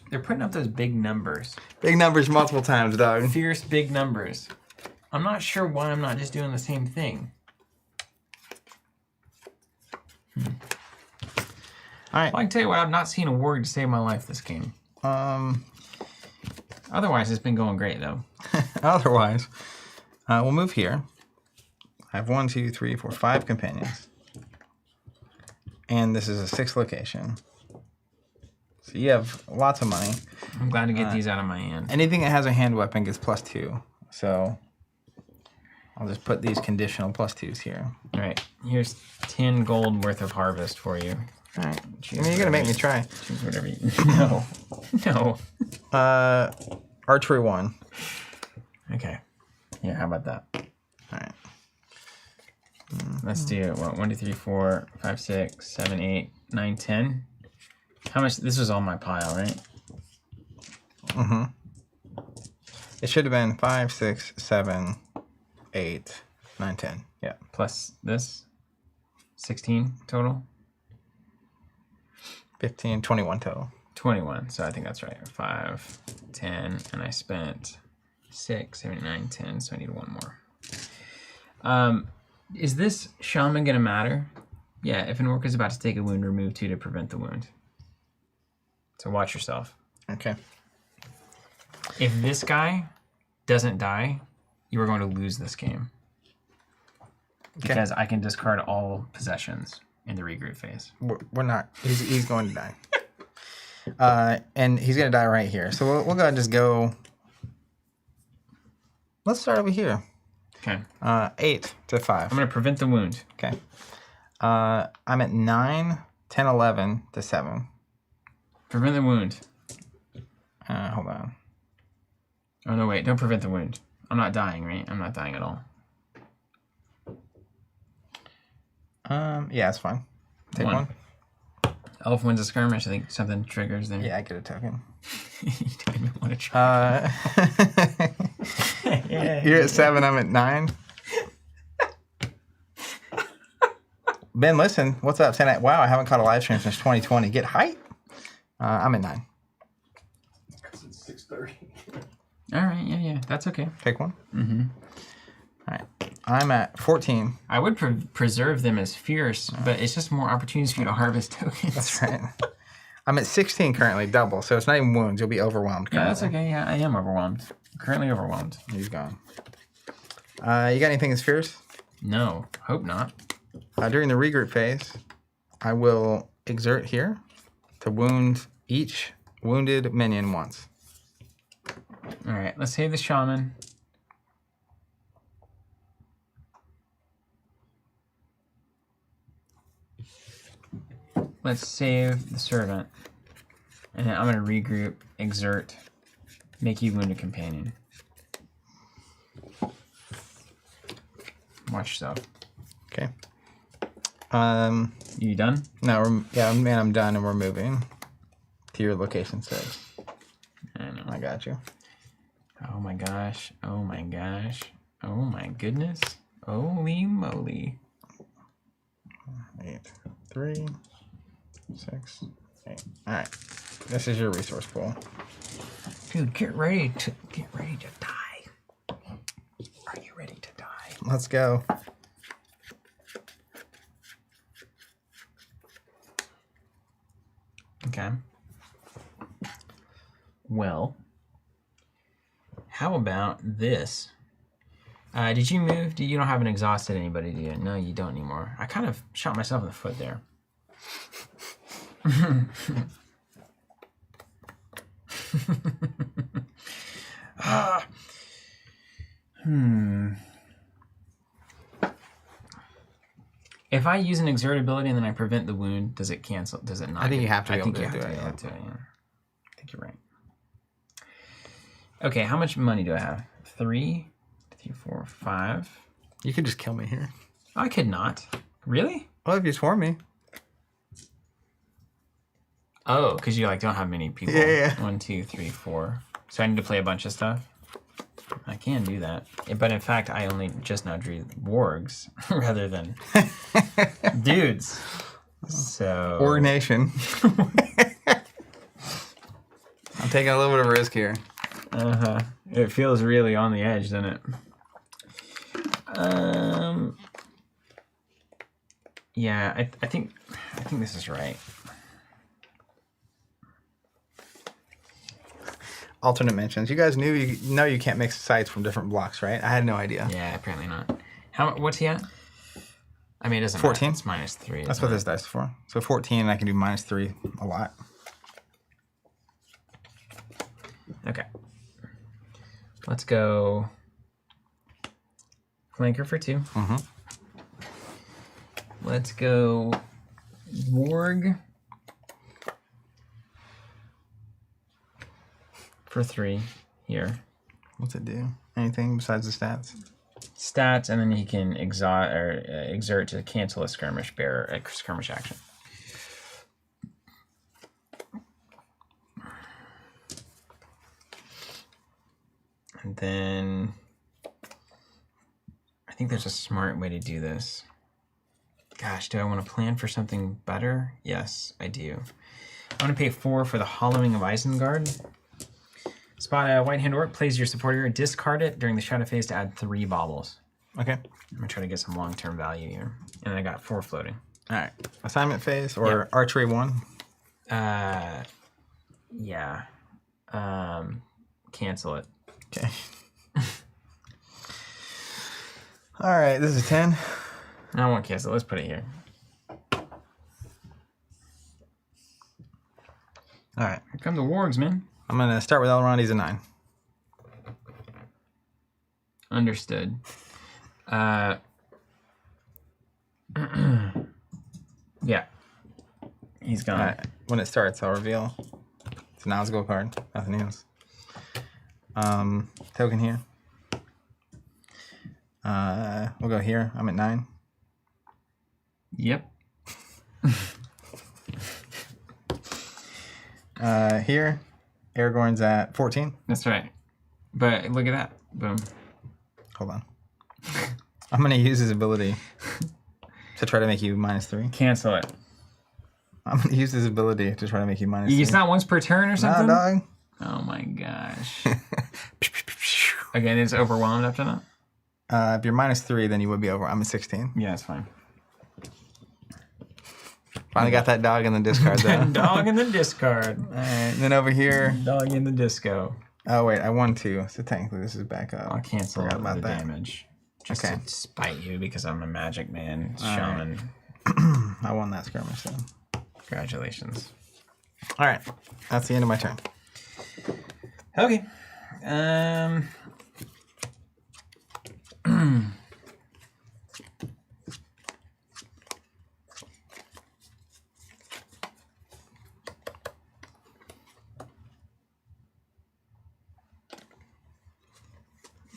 Speaker 2: they're putting up those big numbers.
Speaker 1: Big numbers multiple times, dog.
Speaker 2: Fierce big numbers. I'm not sure why I'm not just doing the same thing.
Speaker 1: All right.
Speaker 2: Well, I can tell you what, I've not seen a warg to save my life this game. Otherwise, it's been going great, though.
Speaker 1: Otherwise, we'll move here. I have 1, 2, 3, 4, 5 companions. And this is a 6th location. So you have lots of money.
Speaker 2: I'm glad to get these out of my hand.
Speaker 1: Anything that has a hand weapon gets +2. So I'll just put these conditional +2s here.
Speaker 2: All right, here's 10 gold worth of harvest for you.
Speaker 1: All right. I mean, you're going to make me try.
Speaker 2: Choose whatever you... No. No.
Speaker 1: Archery 1.
Speaker 2: Okay. Yeah, how about that?
Speaker 1: All right.
Speaker 2: Let's do what? 1, 2, 3, 4, 5, 6, 7, 8, 9, 10. How much? This was all my pile, right?
Speaker 1: Mm-hmm. It should have been 5, 6, 7, 8, 9, 10. Yeah.
Speaker 2: Plus this. 16 total.
Speaker 1: 15, 21 total.
Speaker 2: 21. So I think that's right. 5, 10, and I spent 6, 7, 9, 10. So I need 1 more. Is this shaman gonna matter? Yeah. If an orc is about to take a wound, remove 2 to prevent the wound. So watch yourself.
Speaker 1: Okay.
Speaker 2: If this guy doesn't die, you are going to lose this game. Because I can discard all possessions in the regroup phase.
Speaker 1: We're not. He's going to die. And he's going to die right here. So we'll go ahead and just go. Let's start over here.
Speaker 2: Okay.
Speaker 1: 8 to 5.
Speaker 2: I'm going to prevent the wound.
Speaker 1: Okay. I'm at 9, 10, 11 to 7.
Speaker 2: Prevent the wound.
Speaker 1: Hold on.
Speaker 2: Oh, no, wait. Don't prevent the wound. I'm not dying, right? I'm not dying at all.
Speaker 1: Yeah, it's fine. Take 1.
Speaker 2: Elf wins a skirmish. I think something triggers there.
Speaker 1: Yeah, I get a token.
Speaker 2: You don't even want to try.
Speaker 1: You're at 7, I'm at 9. Ben, listen, what's up? Saying, wow, I haven't caught a live stream since 2020. Get hype. I'm at 9.
Speaker 3: Because it's 6:30.
Speaker 2: All right, yeah, that's okay.
Speaker 1: Take 1.
Speaker 2: Mm-hmm.
Speaker 1: All right. I'm at 14.
Speaker 2: I would preserve them as fierce, but it's just more opportunities for you to harvest tokens.
Speaker 1: That's right. I'm at 16 currently, double, so it's not even wounds. You'll be overwhelmed.
Speaker 2: Yeah, that's okay. Yeah, I am overwhelmed. Currently overwhelmed.
Speaker 1: He's gone. You got anything that's fierce?
Speaker 2: No, hope not.
Speaker 1: During the regroup phase, I will exert here to wound each wounded minion once.
Speaker 2: All right, let's save the shaman. Let's save the servant. And then I'm going to regroup, exert, make you wound a companion. Watch yourself.
Speaker 1: Okay.
Speaker 2: You done?
Speaker 1: No, I'm done, and we're moving to your location 6.
Speaker 2: I know.
Speaker 1: I got you.
Speaker 2: Oh my gosh. Oh my gosh. Oh my goodness. Holy moly.
Speaker 1: 8, 3, 6, 8. All right. This is your resource pool.
Speaker 2: Dude, get ready to die. Are you ready to die?
Speaker 1: Let's go.
Speaker 2: well, how about this? Did you move? You don't have an exhausted anybody, do you? No, you don't anymore. I kind of shot myself in the foot there. If I use an exert ability and then I prevent the wound, does it cancel? Does it not?
Speaker 1: I think you have to be able to
Speaker 2: do it.
Speaker 1: yeah.
Speaker 2: I think you're right. Okay, how much money do I have? 3, 4, 5.
Speaker 1: You could just kill me here.
Speaker 2: I could not. Really?
Speaker 1: Well, if you swarm me.
Speaker 2: Oh, because you like don't have many people.
Speaker 1: Yeah.
Speaker 2: 1, 2, 3, 4. So I need to play a bunch of stuff. I can do that, but in fact, I only just now drew wargs rather than dudes. So
Speaker 1: Ordination. I'm taking a little bit of a risk here.
Speaker 2: It feels really on the edge, doesn't it? Yeah, I think this is right.
Speaker 1: Alternate mentions. You guys know you can't mix sites from different blocks, right? I had no idea.
Speaker 2: Yeah, apparently not. What's he at? I mean, it doesn't
Speaker 1: 14.
Speaker 2: matter. It's -3.
Speaker 1: That's what this dice is for. So 14, I can do -3 a lot.
Speaker 2: Okay. Let's go flanker for 2. Let's go warg for 3 here.
Speaker 1: What's it do? Anything besides the stats?
Speaker 2: Stats, and then he can exert to cancel a skirmish action. And then I think there's a smart way to do this. Gosh, do I want to plan for something better? Yes, I do. I want to pay 4 for the Hollowing of Isengard. Spot a white hand orc, plays your support hero, discard it during the shadow phase to add 3 baubles.
Speaker 1: Okay.
Speaker 2: I'm going to try to get some long-term value here. And I got 4 floating.
Speaker 1: All right. Assignment phase or archery 1?
Speaker 2: Yeah. Cancel it.
Speaker 1: Okay. All right. This is 10.
Speaker 2: I won't cancel. Let's put it here.
Speaker 1: All right.
Speaker 2: Here come the wargs, man.
Speaker 1: I'm going to start with Elrond. He's a 9.
Speaker 2: Understood. Yeah. He's gone.
Speaker 1: All right. When it starts, I'll reveal. It's a Nazgul card. Nothing else. Token here. We'll go here. I'm at 9.
Speaker 2: Yep.
Speaker 1: Here, Aragorn's at 14.
Speaker 2: That's right. But look at that. Boom.
Speaker 1: Hold on. I'm going to use his ability to try to make you -3.
Speaker 2: Cancel it.
Speaker 1: I'm going to use his ability to try to make you -3.
Speaker 2: It's not once per turn or something?
Speaker 1: Nah, dog.
Speaker 2: Oh my gosh. Again, it's overwhelmed after that?
Speaker 1: If you're -3, then you would be over. I'm at 16.
Speaker 2: Yeah, it's fine.
Speaker 1: Finally got that dog in the discard, though.
Speaker 2: Dog in the discard.
Speaker 1: All right, then over here.
Speaker 2: Dog in the disco.
Speaker 1: Oh, wait, I won 2. So technically this is back up.
Speaker 2: I'll cancel
Speaker 1: Forgot
Speaker 2: the
Speaker 1: about that.
Speaker 2: damage. Just
Speaker 1: Okay.
Speaker 2: to spite you because I'm a magic man, shaman.
Speaker 1: I won that skirmish, so.
Speaker 2: Congratulations.
Speaker 1: All right, that's the end of my turn.
Speaker 2: Okay.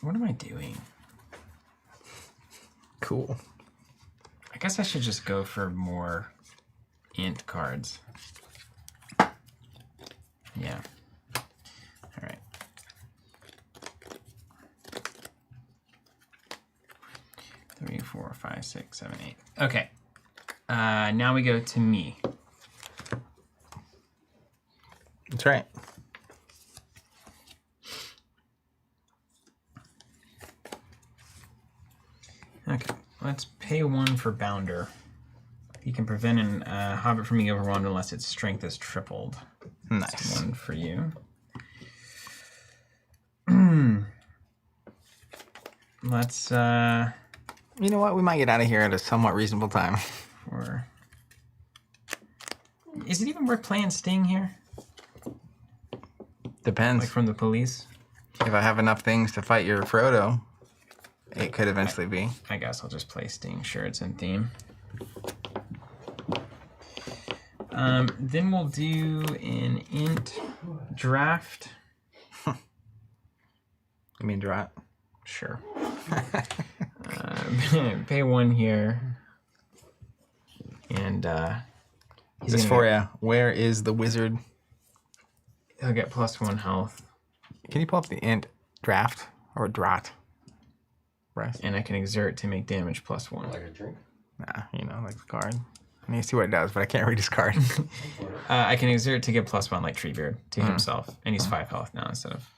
Speaker 2: What am I doing?
Speaker 1: Cool.
Speaker 2: I guess I should just go for more int cards. Yeah. All right. Three, 4, 5, 6, 7, 8. Okay. Now we go to me.
Speaker 1: That's right.
Speaker 2: Okay. Let's pay 1 for Bounder. You can prevent an hobbit from being overwhelmed unless its strength is tripled.
Speaker 1: Nice.
Speaker 2: 1 for you. let's
Speaker 1: You know what? We might get out of here at a somewhat reasonable time.
Speaker 2: or is it even worth playing Sting here?
Speaker 1: Depends.
Speaker 2: Like from the police?
Speaker 1: If I have enough things to fight your Frodo, it could eventually be.
Speaker 2: I guess I'll just play Sting. Sure, it's in theme. Then we'll do an int draft.
Speaker 1: You mean drought?
Speaker 2: Sure. Pay 1 here. And he's
Speaker 1: This
Speaker 2: gonna
Speaker 1: for
Speaker 2: get,
Speaker 1: ya. Where is the wizard?
Speaker 2: he'll get +1 health.
Speaker 1: Can you pull up the int draft or drought? Breast?
Speaker 2: And I can exert to make damage +1.
Speaker 3: Like a drink?
Speaker 1: Nah, you know, like the card. I need to see what it does, but I can't read his card.
Speaker 2: I can exert to get +1 like Treebeard to himself. And he's 5 health now instead of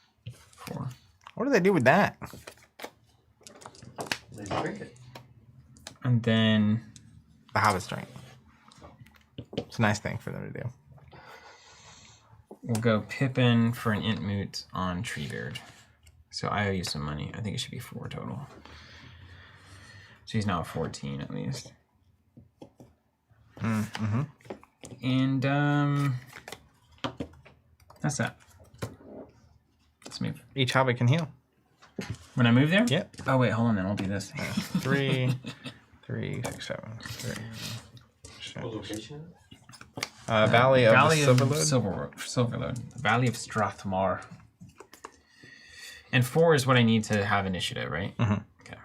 Speaker 2: 4.
Speaker 1: What do they do with that?
Speaker 3: They drink it.
Speaker 2: And then
Speaker 1: The Hobbit's drink. It's a nice thing for them to do.
Speaker 2: we'll go Pippin for an int moot on Treebeard. So I owe you some money. I think it should be 4 total. So he's now at 14 at least.
Speaker 1: Mm-hmm.
Speaker 2: And that's that. Let's move.
Speaker 1: Each Hobbit can heal.
Speaker 2: When I move there?
Speaker 1: Yep.
Speaker 2: Oh wait, hold on then. I'll do this.
Speaker 1: 3, 6, 7. 3.
Speaker 3: What location is it?
Speaker 1: Valley of
Speaker 2: Valley of
Speaker 1: Silverwood.
Speaker 2: Silverload. Valley of Strathmore. And 4 is what I need to have initiative, right?
Speaker 1: Mm-hmm.
Speaker 2: Okay.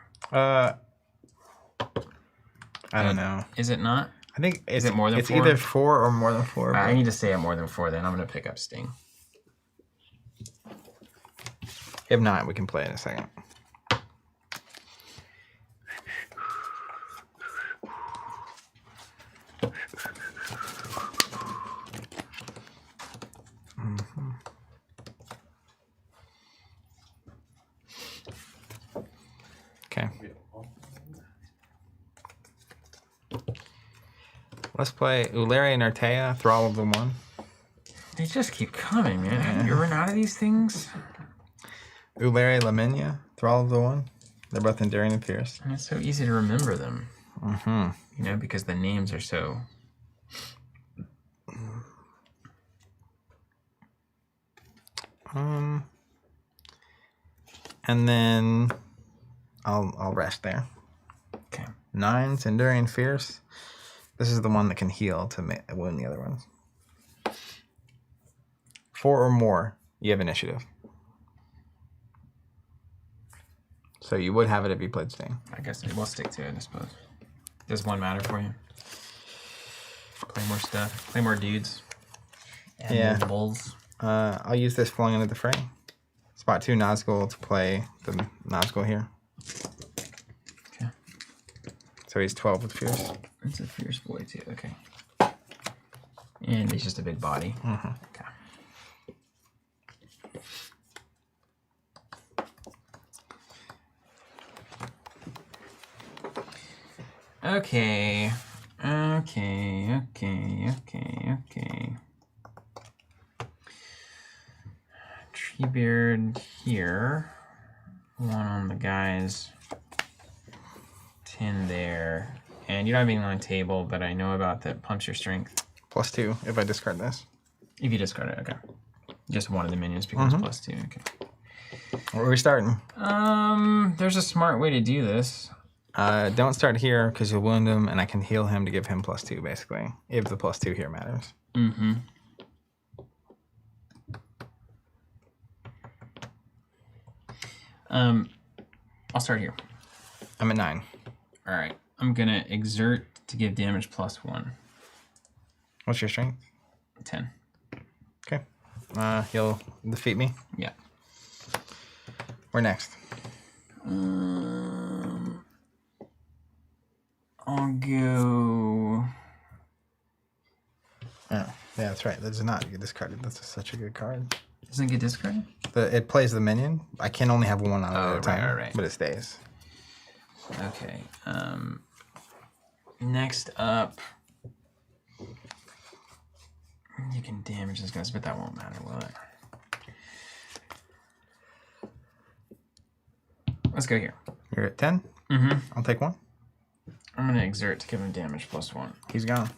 Speaker 1: I don't know.
Speaker 2: Is it not?
Speaker 1: I think it's
Speaker 2: it more than
Speaker 1: it's
Speaker 2: 4?
Speaker 1: either 4 or more than 4.
Speaker 2: I need to stay at more than 4 then. I'm going to pick up Sting.
Speaker 1: If not, we can play in a second. Okay. Let's play Ulere and Artea, Thrall of the One.
Speaker 2: They just keep coming, man. Have you run out of these things?
Speaker 1: Ulere Lamenia, Thrall of the One. They're both enduring and fierce.
Speaker 2: And it's so easy to remember them.
Speaker 1: Mm-hmm.
Speaker 2: You know, because the names are so...
Speaker 1: And then I'll rest there.
Speaker 2: Okay.
Speaker 1: 9's enduring and fierce. This is the one that can heal to win the other ones. 4 or more, you have initiative. So you would have it if you played Sting.
Speaker 2: I guess we'll stick to it, I suppose. Does 1 matter for you? Play more stuff. Play more dudes. And
Speaker 1: Yeah.
Speaker 2: more bulls.
Speaker 1: I'll use this flung into the fray. Spot 2 Nazgul to play the Nazgul here.
Speaker 2: Okay.
Speaker 1: So he's 12 with fierce.
Speaker 2: It's a fierce boy too, okay. And he's just a big body.
Speaker 1: Mm-hmm.
Speaker 2: Okay. Okay. Treebeard here. 1 on the guys. 10 there. And you don't have anything on the table, but I know about the pumps your strength.
Speaker 1: +2 if I discard this.
Speaker 2: If you discard it, okay. Just one of the minions becomes +2, okay.
Speaker 1: Where are we starting?
Speaker 2: There's a smart way to do this.
Speaker 1: Don't start here because you'll wound him, and I can heal him to give him +2, basically, if the +2 here matters.
Speaker 2: Mm-hmm. I'll start here.
Speaker 1: I'm at 9.
Speaker 2: All right. I'm gonna exert to give damage +1.
Speaker 1: What's your strength?
Speaker 2: 10.
Speaker 1: Okay. He'll defeat me.
Speaker 2: Yeah.
Speaker 1: Where next?
Speaker 2: I'll go.
Speaker 1: Oh, yeah, that's right. That does not get discarded. That's such a good card.
Speaker 2: Doesn't it get discarded?
Speaker 1: It plays the minion. I can only have 1 on it at a time,
Speaker 2: right.
Speaker 1: but it stays.
Speaker 2: Okay. Next up, you can damage this guys, but that won't matter, will it? Let's go here.
Speaker 1: You're at 10?
Speaker 2: Mm-hmm.
Speaker 1: I'll take 1.
Speaker 2: I'm going to exert to give him damage +1.
Speaker 1: He's gone.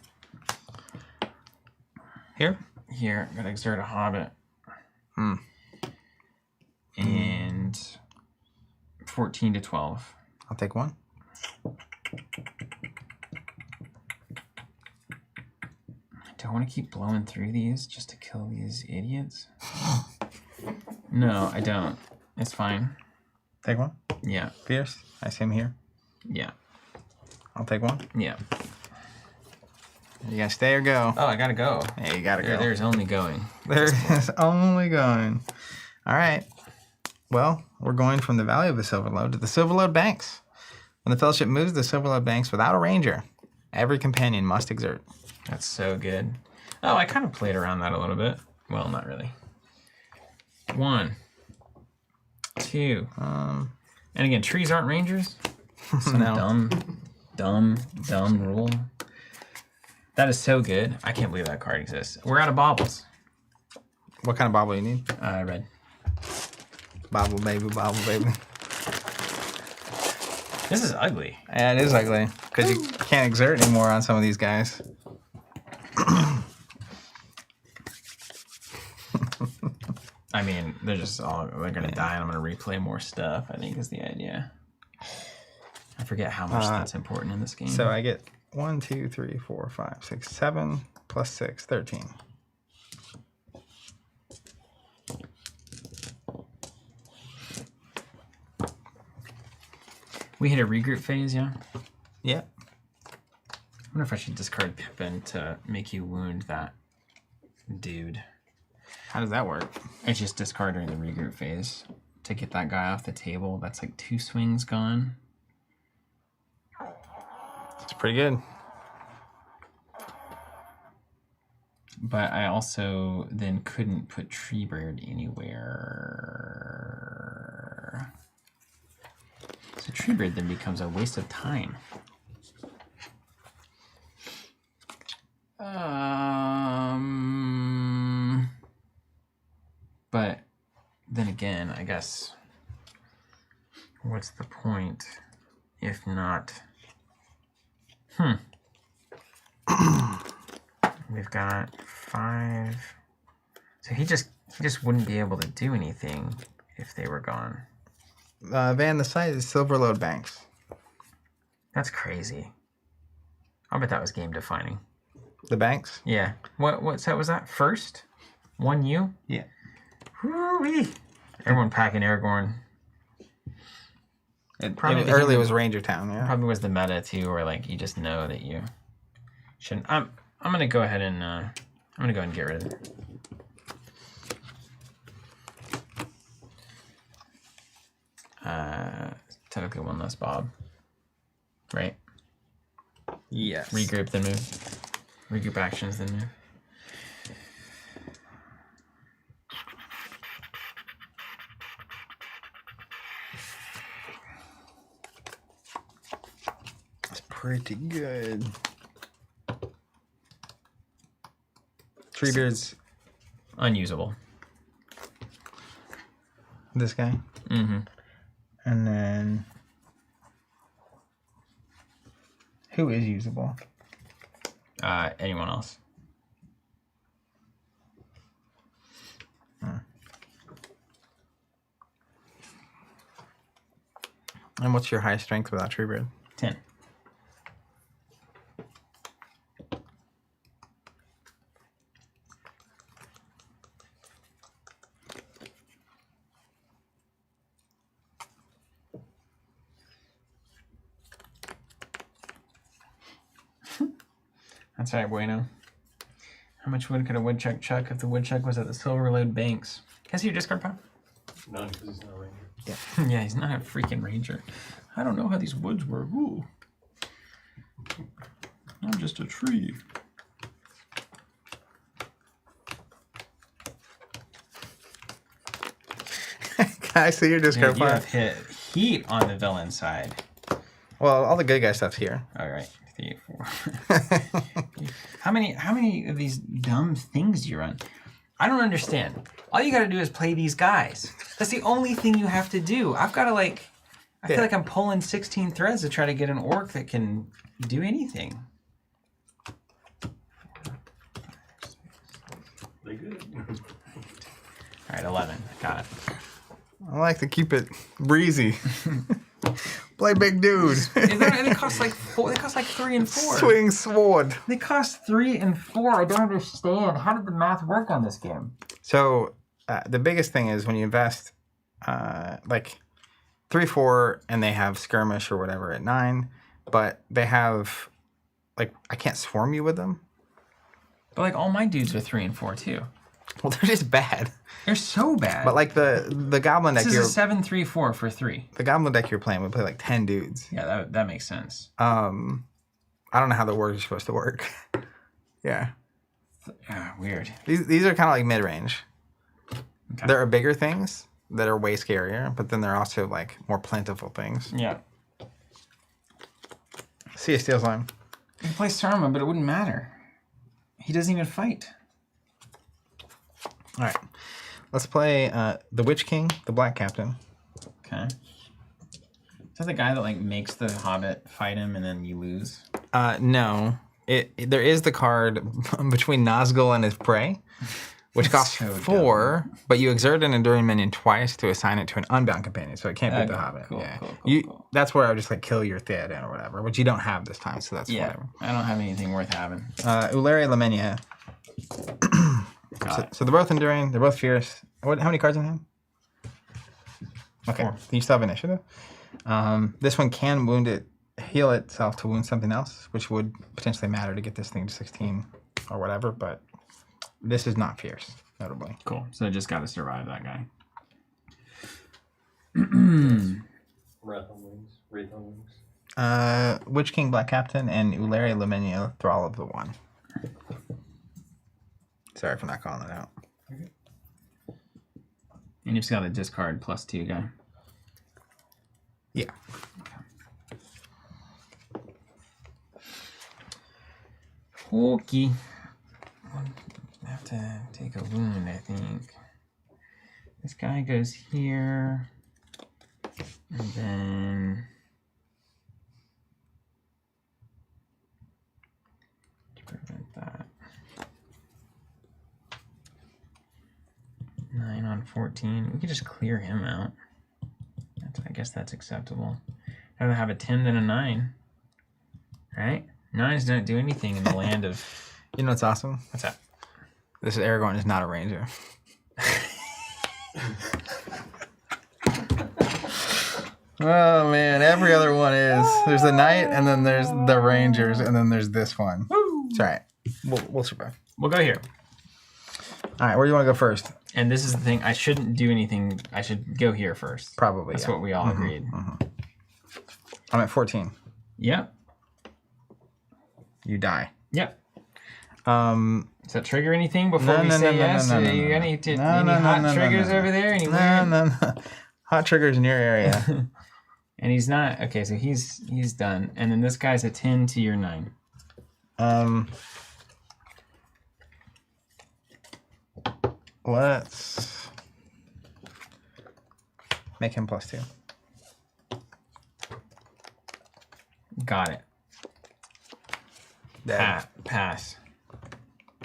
Speaker 1: Here?
Speaker 2: Here, I'm going to exert a hobbit.
Speaker 1: Hmm.
Speaker 2: And 14 to 12.
Speaker 1: I'll take 1.
Speaker 2: Do I want to keep blowing through these just to kill these idiots? No, I don't. It's fine.
Speaker 1: Take 1.
Speaker 2: Yeah.
Speaker 1: Fierce. I see him here.
Speaker 2: Yeah.
Speaker 1: I'll take 1.
Speaker 2: Yeah.
Speaker 1: You gotta stay or go?
Speaker 2: Oh, I gotta go.
Speaker 1: Yeah, you gotta go.
Speaker 2: There's only going.
Speaker 1: There is only going. All right. Well, we're going from the Valley of the Silverlode to the Silverlode Banks. When the Fellowship moves the Silverlode Banks without a ranger, every companion must exert.
Speaker 2: That's so good. Oh, I kind of played around that a little bit. Well, not really. 1, 2. And again, trees aren't rangers. Some
Speaker 1: No.
Speaker 2: dumb rule. That is so good. I can't believe that card exists. We're out of baubles.
Speaker 1: What kind of bauble you need?
Speaker 2: Red.
Speaker 1: Bauble baby, bauble baby.
Speaker 2: This is ugly.
Speaker 1: Yeah, it is ugly because you can't exert anymore on some of these guys.
Speaker 2: I mean, they're gonna die, and I'm gonna replay more stuff. I think is the idea. I forget how much that's important in this game.
Speaker 1: So I get 1, 2, 3, 4, 5, 6, 7 plus 6, 13.
Speaker 2: We hit a regroup phase, yeah?
Speaker 1: Yep.
Speaker 2: I wonder if I should discard Pippin to make you wound that dude.
Speaker 1: How does that work?
Speaker 2: I just discard during the regroup phase to get that guy off the table. That's like 2 swings gone.
Speaker 1: It's pretty good.
Speaker 2: But I also then couldn't put Treebird anywhere. So Treebird then becomes a waste of time. But then again, I guess, what's the point if not? We've got 5. So he just wouldn't be able to do anything if they were gone.
Speaker 1: Van, the site is Silverlode Banks.
Speaker 2: That's crazy. I bet that was game defining.
Speaker 1: The Banks?
Speaker 2: Yeah. What set was that? First? 1U?
Speaker 1: Yeah.
Speaker 2: Woo-wee. Everyone packing Aragorn.
Speaker 1: Early it was Ranger Town, yeah.
Speaker 2: Probably was the meta too, where like you just know that you shouldn't. I'm gonna go ahead and get rid of it. Technically one less Bob, right?
Speaker 1: Yes.
Speaker 2: Regroup, then move. Regroup actions, then move.
Speaker 1: That's pretty good. Treebeard's
Speaker 2: Unusable.
Speaker 1: this guy.
Speaker 2: Mm-hmm.
Speaker 1: And then who is usable?
Speaker 2: Anyone else?
Speaker 1: And what's your high strength without Treebird?
Speaker 2: 10. That's right, Bueno. How much wood could a woodchuck chuck if the woodchuck was at the Silverlode Banks? Can I see your discard pile?
Speaker 3: None, because he's not a ranger.
Speaker 2: Yeah, he's not a freaking ranger. I don't know how these woods work. Ooh. I'm just a tree.
Speaker 1: Can I see your discard
Speaker 2: Dude, you
Speaker 1: pile?
Speaker 2: have hit heat on the villain side.
Speaker 1: Well, all the good guy stuff's here.
Speaker 2: All right, 3, 4. How many of these dumb things do you run? I don't understand. All you gotta do is play these guys. That's the only thing you have to do. I've gotta like I feel like I'm pulling 16 threads to try to get an orc that can do anything.
Speaker 3: They good.
Speaker 2: All right, 11. Got it.
Speaker 1: I like to keep it breezy. Play big dude.
Speaker 2: They cost like 4. They cost like 3 and 4.
Speaker 1: Swing sword.
Speaker 2: They cost 3 and 4. I don't understand. How did the math work on this game?
Speaker 1: So the biggest thing is when you invest like 3, 4, and they have skirmish or whatever at 9, but they have like I can't swarm you with them.
Speaker 2: But like all my dudes are 3 and 4 too.
Speaker 1: Well, they're just bad.
Speaker 2: They're so bad.
Speaker 1: But like the goblin deck,
Speaker 2: this is a 7-3-4 for 3.
Speaker 1: The goblin deck you're playing would play like 10 dudes.
Speaker 2: Yeah, that makes sense.
Speaker 1: I don't know how the wars are supposed to work. Yeah.
Speaker 2: Weird.
Speaker 1: These are kind of like mid range.
Speaker 2: Okay.
Speaker 1: There are bigger things that are way scarier, but then there are also like more plentiful things.
Speaker 2: Yeah.
Speaker 1: See a steel slime.
Speaker 2: You can play Sarma, but it wouldn't matter. He doesn't even fight.
Speaker 1: All right. Let's play the Witch King, the Black Captain.
Speaker 2: Okay. Is that the guy that like makes the Hobbit fight him and then you lose?
Speaker 1: No. There is the card between Nazgul and his prey, which costs
Speaker 2: so
Speaker 1: 4, but you exert an enduring minion twice to assign it to an unbound companion, so it can't be the Hobbit.
Speaker 2: Cool,
Speaker 1: yeah.
Speaker 2: cool.
Speaker 1: That's where I would just like kill your Theoden or whatever, which you don't have this time, so that's whatever.
Speaker 2: I don't have anything worth having.
Speaker 1: Ularia Lamenia. So they're both enduring. They're both fierce. How many cards in hand? Okay.
Speaker 2: 4.
Speaker 1: You still have initiative. This one can heal itself to wound something else, which would potentially matter to get this thing to 16 or whatever. But this is not fierce, notably.
Speaker 2: Cool. So I just got to survive that guy.
Speaker 3: Wrath on Wings. Wraith on Wings.
Speaker 1: Witch King, Black Captain, and Ularia Lamenia, Thrall of the One. Sorry for not calling that out.
Speaker 2: And you've got a discard +2 guy.
Speaker 1: Yeah.
Speaker 2: Okay. I have to take a wound, I think. This guy goes here. And then... prevent that. 9 on 14. We could just clear him out. I guess that's acceptable. I'd rather have a 10 than a 9. Right? 9s don't do anything in the land of...
Speaker 1: You know what's awesome?
Speaker 2: What's that?
Speaker 1: This Aragorn is not a ranger. Oh man, every other one is. There's the knight, and then there's the rangers, and then there's this one.
Speaker 2: Woo!
Speaker 1: It's all right. We'll survive.
Speaker 2: We'll go here.
Speaker 1: All right, where do you want to go first?
Speaker 2: And this is the thing. I shouldn't do anything. I should go here first.
Speaker 1: Probably.
Speaker 2: That's
Speaker 1: yeah.
Speaker 2: what we all agreed.
Speaker 1: I'm at 14.
Speaker 2: Yep.
Speaker 1: You die.
Speaker 2: Yep.
Speaker 1: Um.
Speaker 2: Does that trigger anything before
Speaker 1: No,
Speaker 2: we
Speaker 1: no,
Speaker 2: say
Speaker 1: no,
Speaker 2: yes?
Speaker 1: no, no,
Speaker 2: Are you
Speaker 1: no,
Speaker 2: any
Speaker 1: no.
Speaker 2: hot triggers over there? Any weird?
Speaker 1: No. Hot triggers in your area.
Speaker 2: And he's not. Okay, so he's done. And then this guy's a 10 to your 9.
Speaker 1: Let's make him +2.
Speaker 2: Got it.
Speaker 1: Dead.
Speaker 2: Pass.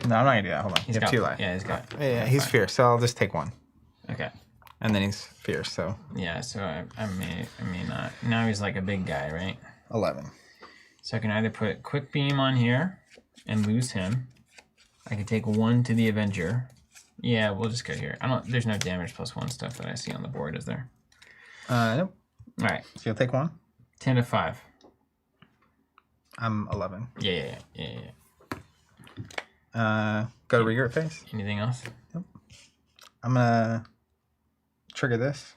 Speaker 1: No, I'm not gonna do that. Hold on.
Speaker 2: He's
Speaker 1: You have
Speaker 2: got
Speaker 1: 2 life.
Speaker 2: Yeah, he's got.
Speaker 1: Yeah, he's
Speaker 2: fine.
Speaker 1: fierce, so I'll just take 1.
Speaker 2: Okay.
Speaker 1: And then he's fierce, so
Speaker 2: Yeah, so I may not. Now he's like a big guy, right?
Speaker 1: 11.
Speaker 2: So I can either put Quick Beam on here and lose him. I can take 1 to the Avenger. Yeah, we'll just go here. There's no damage +1 stuff that I see on the board, is there?
Speaker 1: Nope.
Speaker 2: All right.
Speaker 1: So you'll take 1.
Speaker 2: 10 to 5.
Speaker 1: I'm 11.
Speaker 2: Yeah.
Speaker 1: Go to regret phase.
Speaker 2: Anything else?
Speaker 1: I'm gonna trigger this.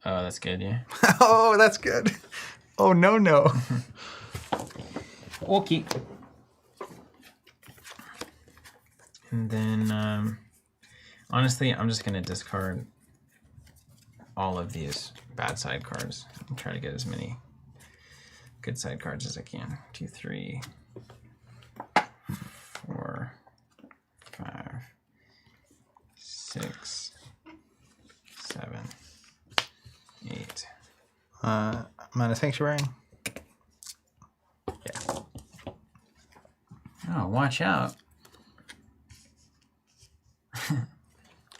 Speaker 2: Oh, that's good, yeah.
Speaker 1: Oh, that's good. Oh, no.
Speaker 2: Okay. And then, honestly, I'm just going to discard all of these bad side cards and try to get as many good side cards as I can. 2, 3, 4, 5, 6, 7, 8,
Speaker 1: I'm at a sanctuary. Yeah.
Speaker 2: Oh, watch out.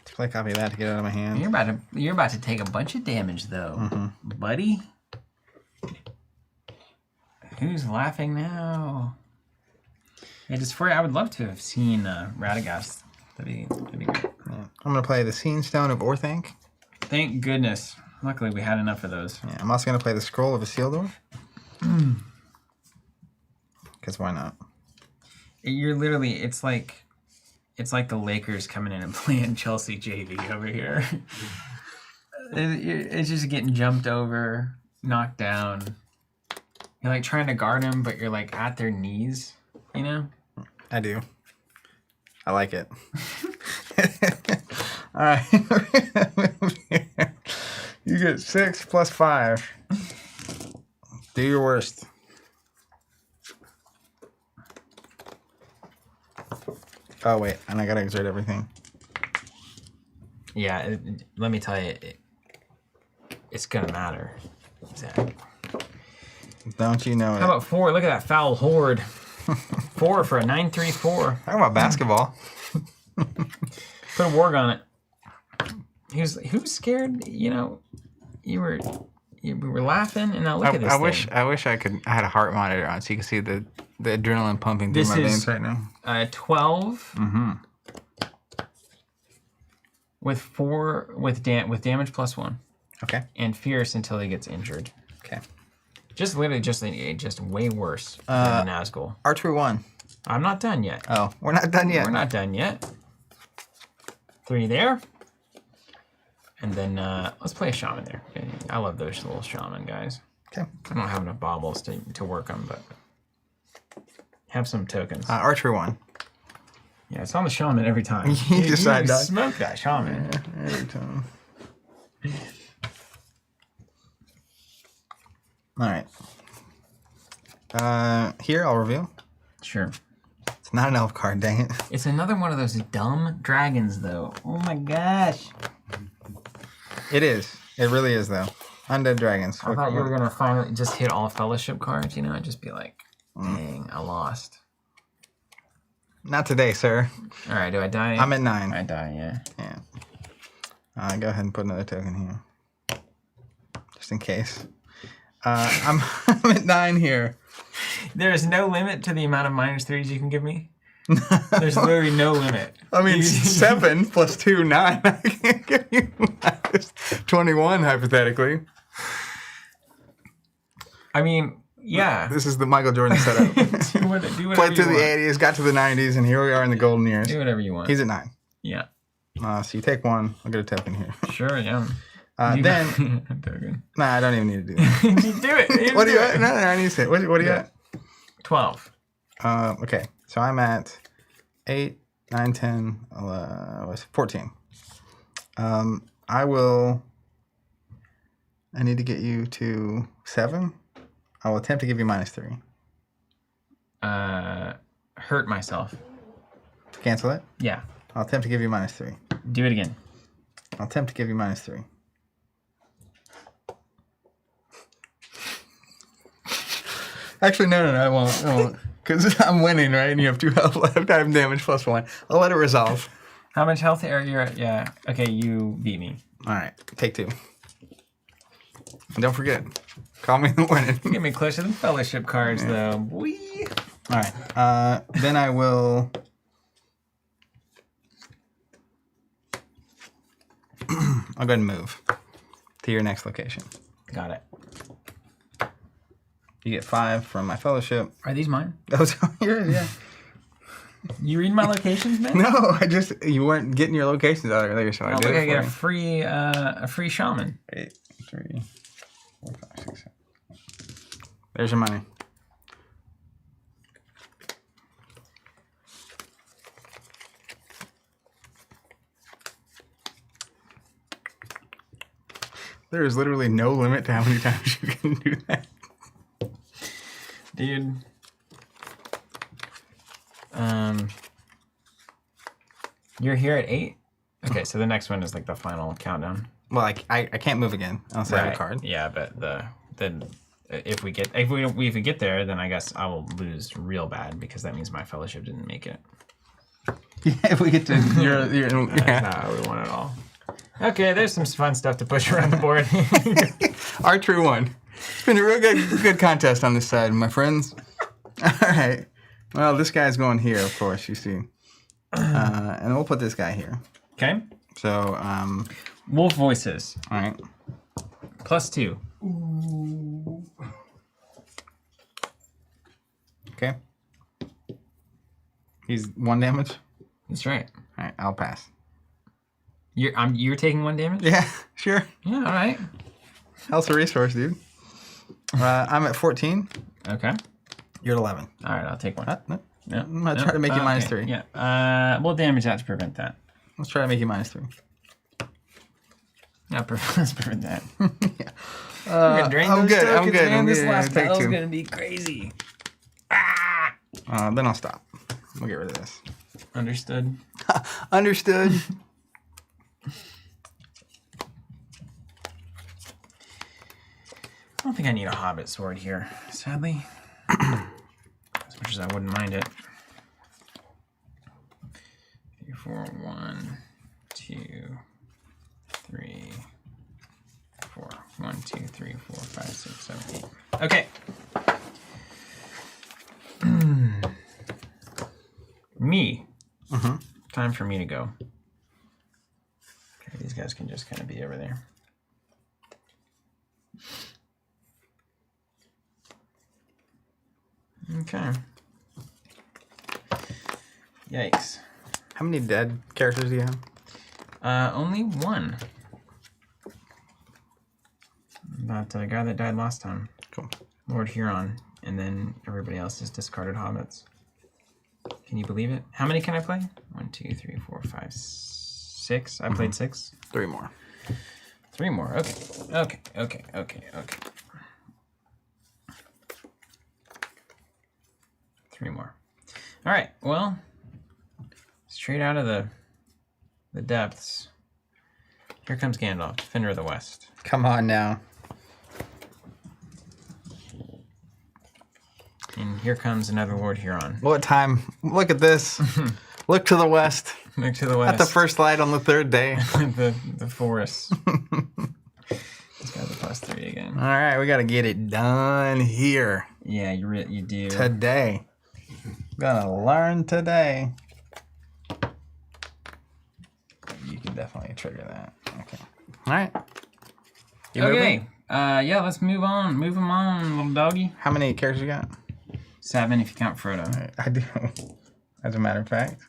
Speaker 1: Play copy of that to get it out of my hand.
Speaker 2: You're about to take a bunch of damage though, buddy. Who's laughing now? Yeah, just for I would love to have seen Radagast. That'd be great.
Speaker 1: Yeah. I'm gonna play the Scene Stone of Orthanc.
Speaker 2: Thank goodness. Luckily, we had enough of those.
Speaker 1: Yeah, I'm also gonna play the Scroll of Isildur. Because why not?
Speaker 2: You're literally, it's like the Lakers coming in and playing Chelsea JV over here. It's just getting jumped over, knocked down. You're like trying to guard them, but you're like at their knees, you know?
Speaker 1: I do. I like it. All right. You get 6 plus 5. Do your worst. Oh, wait. And I got to exert everything.
Speaker 2: Yeah, let me tell you, it's going to matter. Zach.
Speaker 1: Don't you know it?
Speaker 2: How about 4? Look at that foul horde. 4 for a 9-3-4.
Speaker 1: Talk about basketball.
Speaker 2: Put a warg on it. Who's scared? You know, we were laughing, and now look at this.
Speaker 1: I wish I had a heart monitor on so you could see the adrenaline pumping through my veins right now.
Speaker 2: 12. With damage plus 1.
Speaker 1: Okay.
Speaker 2: And fierce until he gets injured.
Speaker 1: Okay.
Speaker 2: Just literally just way worse than Nazgul.
Speaker 1: Archery 1.
Speaker 2: I'm not done yet.
Speaker 1: Oh, we're not done yet.
Speaker 2: We're not done yet. 3 there. And then let's play a shaman there. I love those little shaman guys.
Speaker 1: Okay.
Speaker 2: I don't have enough baubles to work them, but have some tokens.
Speaker 1: Archery 1.
Speaker 2: Yeah, it's on the shaman every time.
Speaker 1: You decide
Speaker 2: you
Speaker 1: that.
Speaker 2: smoke that shaman.
Speaker 1: Yeah, every time. All right. Here, I'll reveal.
Speaker 2: Sure.
Speaker 1: It's not an elf card, dang it.
Speaker 2: It's another one of those dumb dragons, though. Oh my gosh.
Speaker 1: It is. It really is, though. Undead dragons.
Speaker 2: I thought you were going to finally just hit all fellowship cards, you know? I'd just be like, dang, I lost.
Speaker 1: Not today, sir.
Speaker 2: All right, do I die?
Speaker 1: I'm at 9.
Speaker 2: I die, yeah.
Speaker 1: Yeah. Go ahead and put another token here. Just in case. I'm at 9 here.
Speaker 2: There is no limit to the amount of -3s you can give me? There's literally no limit.
Speaker 1: I mean, 7 plus 2, 9. I can't give you -21, hypothetically.
Speaker 2: I mean, yeah.
Speaker 1: This is the Michael Jordan setup.
Speaker 2: do whatever
Speaker 1: Played through
Speaker 2: you
Speaker 1: the
Speaker 2: want.
Speaker 1: 80s, got to the 90s, and here we are in the golden years.
Speaker 2: Do whatever you want.
Speaker 1: He's at 9.
Speaker 2: Yeah.
Speaker 1: So you take 1. I'll get a token here.
Speaker 2: Sure, yeah.
Speaker 1: Then,
Speaker 2: token.
Speaker 1: nah, I don't even need to do that.
Speaker 2: You do it.
Speaker 1: What do you at? No, I need to say it. What do you at?
Speaker 2: 12.
Speaker 1: Okay, so I'm at 8, 9, 10, 11, 14. I need to get you to 7. I will attempt to give you -3.
Speaker 2: Hurt myself.
Speaker 1: Cancel it.
Speaker 2: Yeah.
Speaker 1: I'll attempt to give you -3.
Speaker 2: Do it again.
Speaker 1: I'll attempt to give you -3. Actually, no, I won't. Because I'm winning, right? And you have 2 health left. I have damage plus 1. I'll let it resolve.
Speaker 2: How much health are you at? Yeah. Okay, you beat me.
Speaker 1: All right, take 2. And don't forget, call me in the morning.
Speaker 2: Get me closer than fellowship cards, though. Boy.
Speaker 1: All right. Then I will. I'll go ahead and move to your next location.
Speaker 2: Got it.
Speaker 1: You get 5 from my fellowship.
Speaker 2: Are these mine?
Speaker 1: Those are yours, yeah.
Speaker 2: You read my locations, man?
Speaker 1: No, you weren't getting your locations out earlier, so I
Speaker 2: Oh,
Speaker 1: did
Speaker 2: look,
Speaker 1: it
Speaker 2: I get
Speaker 1: for
Speaker 2: a free shaman.
Speaker 1: 8, 3, 4, 5, 6, 7. There's your money. There is literally no limit to how many times you can do that.
Speaker 2: Dude. You're here at 8? Okay, so the next one is like the final countdown.
Speaker 1: Well, I can't move again unless I have a card.
Speaker 2: Yeah, but if we get there, then I guess I will lose real bad because that means my fellowship didn't make it.
Speaker 1: Yeah, if we get to
Speaker 2: That's not how we want it all. Okay, there's some fun stuff to push around the board.
Speaker 1: Archery won. It's been a real good contest on this side, my friends. All right. Well, this guy's going here, of course, you see. And we'll put this guy here.
Speaker 2: Okay.
Speaker 1: So,
Speaker 2: Wolf Voices.
Speaker 1: all right.
Speaker 2: +2.
Speaker 1: Okay. He's 1 damage.
Speaker 2: That's right.
Speaker 1: All right, I'll pass.
Speaker 2: You're taking 1 damage?
Speaker 1: Yeah, sure.
Speaker 2: Yeah, all right.
Speaker 1: Health's a resource, dude. I'm at 14.
Speaker 2: Okay.
Speaker 1: You're at 11.
Speaker 2: All right, I'll take 1.
Speaker 1: No.
Speaker 2: Yeah.
Speaker 1: I'm going to try to make you -3.
Speaker 2: Yeah. We'll damage that to prevent that.
Speaker 1: Let's try to make you -3.
Speaker 2: Yeah, let's prevent that.
Speaker 1: Yeah.
Speaker 2: We're gonna drain
Speaker 1: I'm
Speaker 2: those
Speaker 1: good.
Speaker 2: tokens,
Speaker 1: I'm good.
Speaker 2: man. This
Speaker 1: Yeah,
Speaker 2: last
Speaker 1: take
Speaker 2: battle's
Speaker 1: 2.
Speaker 2: gonna be crazy.
Speaker 1: Then I'll stop. We'll get rid of this.
Speaker 2: Understood.
Speaker 1: Understood.
Speaker 2: I don't think I need a Hobbit sword here, sadly. As much as I wouldn't mind it. 3, 4, 1, 2, 3, 4. 1, 2, 3, 4, 5, 6, 7, 8. Okay. Me. Time for me to go. Okay, these guys can just kind of be over there. Okay. Yikes.
Speaker 1: How many dead characters do you have?
Speaker 2: Only 1. That guy that died last time.
Speaker 1: Cool.
Speaker 2: Lord Huron. And then everybody else is discarded hobbits. Can you believe it? How many can I play? 1, 2, 3, 4, 5, 6. I played 6.
Speaker 1: 3 more.
Speaker 2: 3 more. Okay. Okay. Okay. Okay. Okay. 3 more. All right. Well, straight out of the depths. Here comes Gandalf, Defender of the West.
Speaker 1: Come on now.
Speaker 2: And here comes another Lord Huron.
Speaker 1: What time? Look at this. Look to the west.
Speaker 2: Look to the west.
Speaker 1: At the first light on the 3rd day.
Speaker 2: the forest. This guy's a +3 again.
Speaker 1: All right, we got to get it done here.
Speaker 2: Yeah, you do.
Speaker 1: Today. Gonna learn today. You can definitely trigger that. Okay. All right. You
Speaker 2: Okay.
Speaker 1: moving?
Speaker 2: Yeah, let's move on. Move them on, little doggy.
Speaker 1: How many characters you got?
Speaker 2: 7 if you count Frodo.
Speaker 1: All right, I do. As a matter of fact.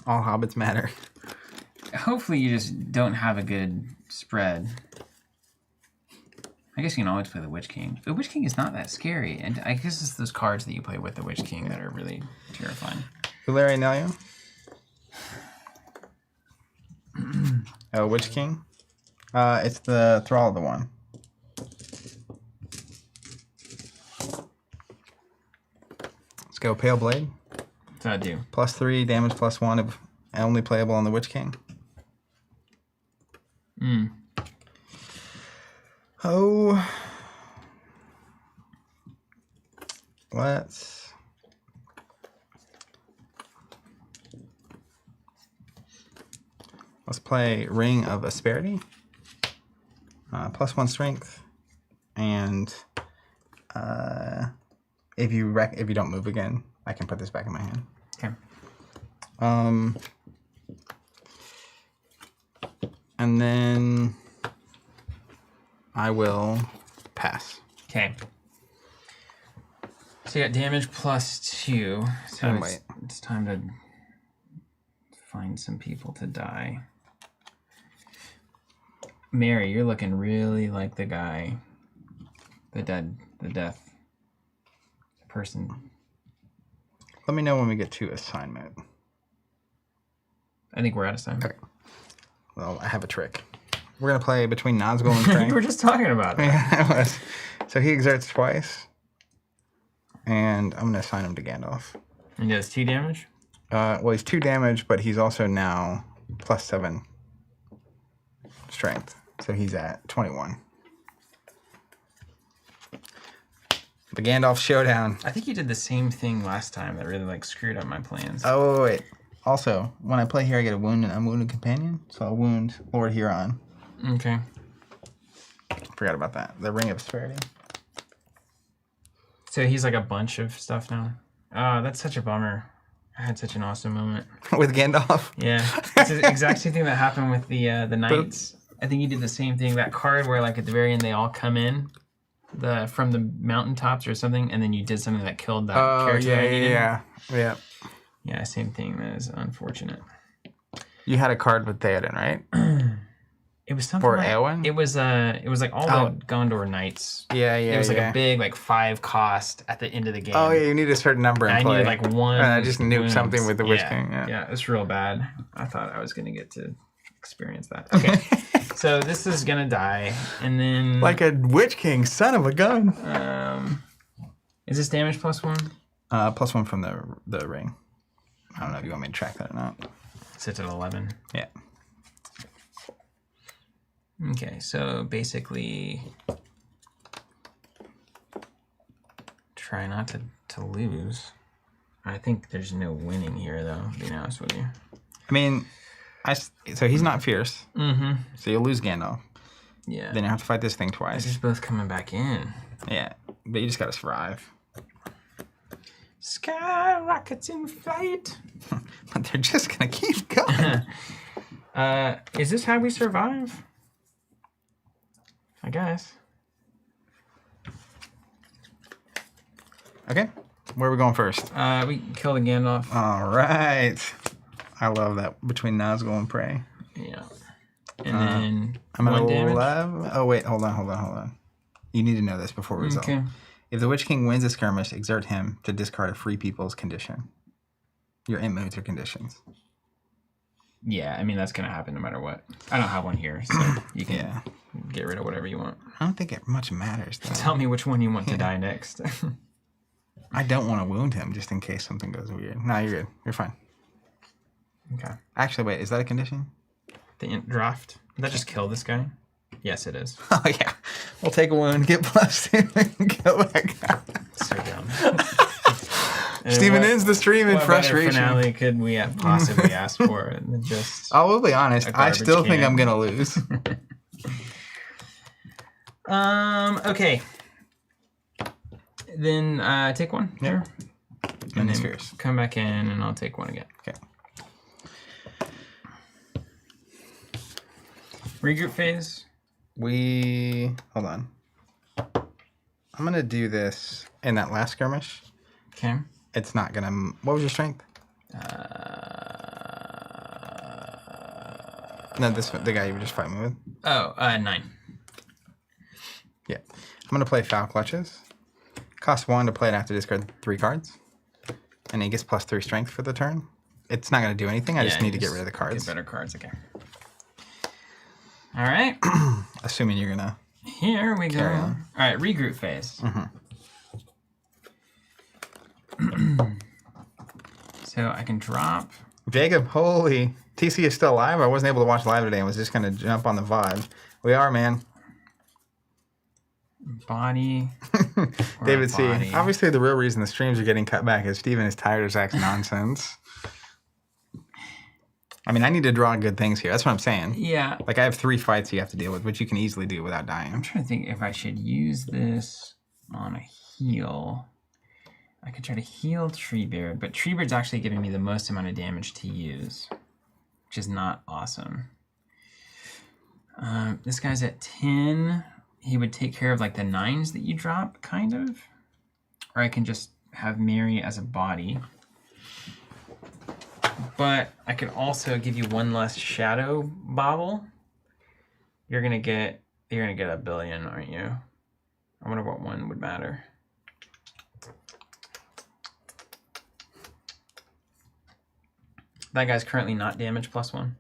Speaker 1: All hobbits matter.
Speaker 2: Hopefully you just don't have a good spread. I guess you can always play the Witch King. The Witch King is not that scary, and I guess it's those cards that you play with the Witch King that are really terrifying.
Speaker 1: Hilary Nelia? Oh, Witch King? It's the Thrall of the One. Let's go Pale Blade.
Speaker 2: What's that do?
Speaker 1: +3, damage +1, if only playable on the Witch King. Oh. Let's play Ring of Asperity. +1 strength. And if you don't move again, I can put this back in my hand.
Speaker 2: Okay.
Speaker 1: And then I will pass.
Speaker 2: Okay. So you got damage +2. So
Speaker 1: And
Speaker 2: it's,
Speaker 1: wait.
Speaker 2: it's time to find some people to die. Mary, you're looking really like the guy. The death person.
Speaker 1: Let me know when we get to assignment.
Speaker 2: I think we're out of time.
Speaker 1: Okay. Well, I have a trick. We're going to play between Nazgul and Frank.
Speaker 2: You were just talking about that.
Speaker 1: Yeah, I was. So he exerts twice. And I'm going to assign him to Gandalf.
Speaker 2: And he does 2 damage?
Speaker 1: Well, he's 2 damage, but he's also now +7. strength. So he's at 21. The Gandalf showdown.
Speaker 2: I think you did the same thing last time that really like screwed up my plans.
Speaker 1: Oh, wait. Also, when I play here, I get a wound and unwounded companion. So I'll wound Lord Huron.
Speaker 2: Okay.
Speaker 1: Forgot about that. The Ring of Asperity.
Speaker 2: So he's like a bunch of stuff now. Oh, that's such a bummer. I had such an awesome moment.
Speaker 1: With Gandalf?
Speaker 2: Yeah. It's the exact same thing that happened with the Knights. I think you did the same thing. That card where like at the very end they all come in from the mountaintops or something, and then you did something that killed that character.
Speaker 1: Yeah.
Speaker 2: Yeah, same thing. That is unfortunate.
Speaker 1: You had a card with Theoden, right?
Speaker 2: It was something
Speaker 1: For
Speaker 2: like,
Speaker 1: Eowyn?
Speaker 2: It was like all the Gondor Knights.
Speaker 1: Yeah.
Speaker 2: It was like a big 5 cost at the end of the game.
Speaker 1: Oh, yeah, you need a certain number in
Speaker 2: I
Speaker 1: play.
Speaker 2: needed like 1.
Speaker 1: And I just nuked
Speaker 2: wounds.
Speaker 1: something with the Witch King.
Speaker 2: Yeah, it's real bad. I thought I was going to get to experience that. Okay, so this is going to die. And then...
Speaker 1: Like a Witch King, son of a gun.
Speaker 2: Is this damage +1?
Speaker 1: +1 from the ring. I don't know if you want me to track that or not.
Speaker 2: Sits at 11.
Speaker 1: Yeah.
Speaker 2: Okay, so basically... Try not to lose. I think there's no winning here, though, to be honest with you.
Speaker 1: I mean, so he's not fierce.
Speaker 2: Mm-hmm.
Speaker 1: So you'll lose Gandalf.
Speaker 2: Yeah.
Speaker 1: Then you have to fight this thing
Speaker 2: They're
Speaker 1: twice.
Speaker 2: just both coming back in.
Speaker 1: Yeah. But you just gotta survive.
Speaker 2: Sky rockets in flight.
Speaker 1: But they're just gonna keep going.
Speaker 2: Is this how we survive? I guess.
Speaker 1: Okay. Where are we going first?
Speaker 2: We kill the Gandalf.
Speaker 1: All right. I love that between Nazgul and Prey.
Speaker 2: Yeah. And then
Speaker 1: I'm at
Speaker 2: 1 damage.
Speaker 1: 11. Oh, wait. Hold on. You need to know this before we resolve.
Speaker 2: Okay.
Speaker 1: If the Witch King wins a skirmish, exert him to discard a free people's condition. Your int modes or conditions.
Speaker 2: Yeah, I mean, that's going to happen no matter what. I don't have one here, so you can get rid of whatever you want.
Speaker 1: I don't think it much matters, though.
Speaker 2: Tell me which one you want to die next.
Speaker 1: I don't want to wound him just in case something goes weird. No, you're good. You're fine.
Speaker 2: Okay.
Speaker 1: Actually, wait. Is that a condition?
Speaker 2: The int draft. Did that just kill this guy? Yes, it is.
Speaker 1: Oh, yeah. We'll take a wound, get +2, and go back out.
Speaker 2: So dumb.
Speaker 1: Steven ends the stream in
Speaker 2: What better
Speaker 1: frustration.
Speaker 2: finale could we possibly ask for than just...
Speaker 1: I will be honest. I still think I'm going to lose.
Speaker 2: Okay. Then take 1.
Speaker 1: Yeah.
Speaker 2: Sure. And then
Speaker 1: Spheres.
Speaker 2: come back in and I'll take 1 again.
Speaker 1: Okay.
Speaker 2: Regroup phase.
Speaker 1: Hold on. I'm going to do this in that last skirmish.
Speaker 2: Okay.
Speaker 1: It's not going to... What was your strength? No, the guy you were just fighting with.
Speaker 2: Oh, 9.
Speaker 1: Yeah. I'm going to play Foul Clutches. Cost 1 to play it after discard 3 cards. And he gets +3 strength for the turn. It's not going to do anything. I just need to get rid of the cards.
Speaker 2: Get better cards, okay. All right.
Speaker 1: Assuming you're going to...
Speaker 2: Here we go.
Speaker 1: Carry
Speaker 2: All
Speaker 1: on.
Speaker 2: right, regroup phase. So I can drop.
Speaker 1: Jacob, holy. TC is still alive? I wasn't able to watch live today. I was just going to jump on the vibe. We are, man.
Speaker 2: Body.
Speaker 1: David C.
Speaker 2: Body.
Speaker 1: Obviously, the real reason the streams are getting cut back is Steven is tired of Zach's nonsense. I mean, I need to draw good things here. That's what I'm saying.
Speaker 2: Yeah.
Speaker 1: Like, I have 3 fights you have to deal with, which you can easily do without
Speaker 2: I'm
Speaker 1: dying.
Speaker 2: trying to think if I should use this on a heal. I could try to heal Treebeard, but Treebeard's actually giving me the most amount of damage to use, which is not awesome. This guy's at 10. He would take care of like the 9s that you drop, kind of. Or I can just have Mary as a body. But I could also give you 1 less shadow bauble. You're gonna get a billion, aren't you? I wonder what one would matter. That guy's currently not damage +1.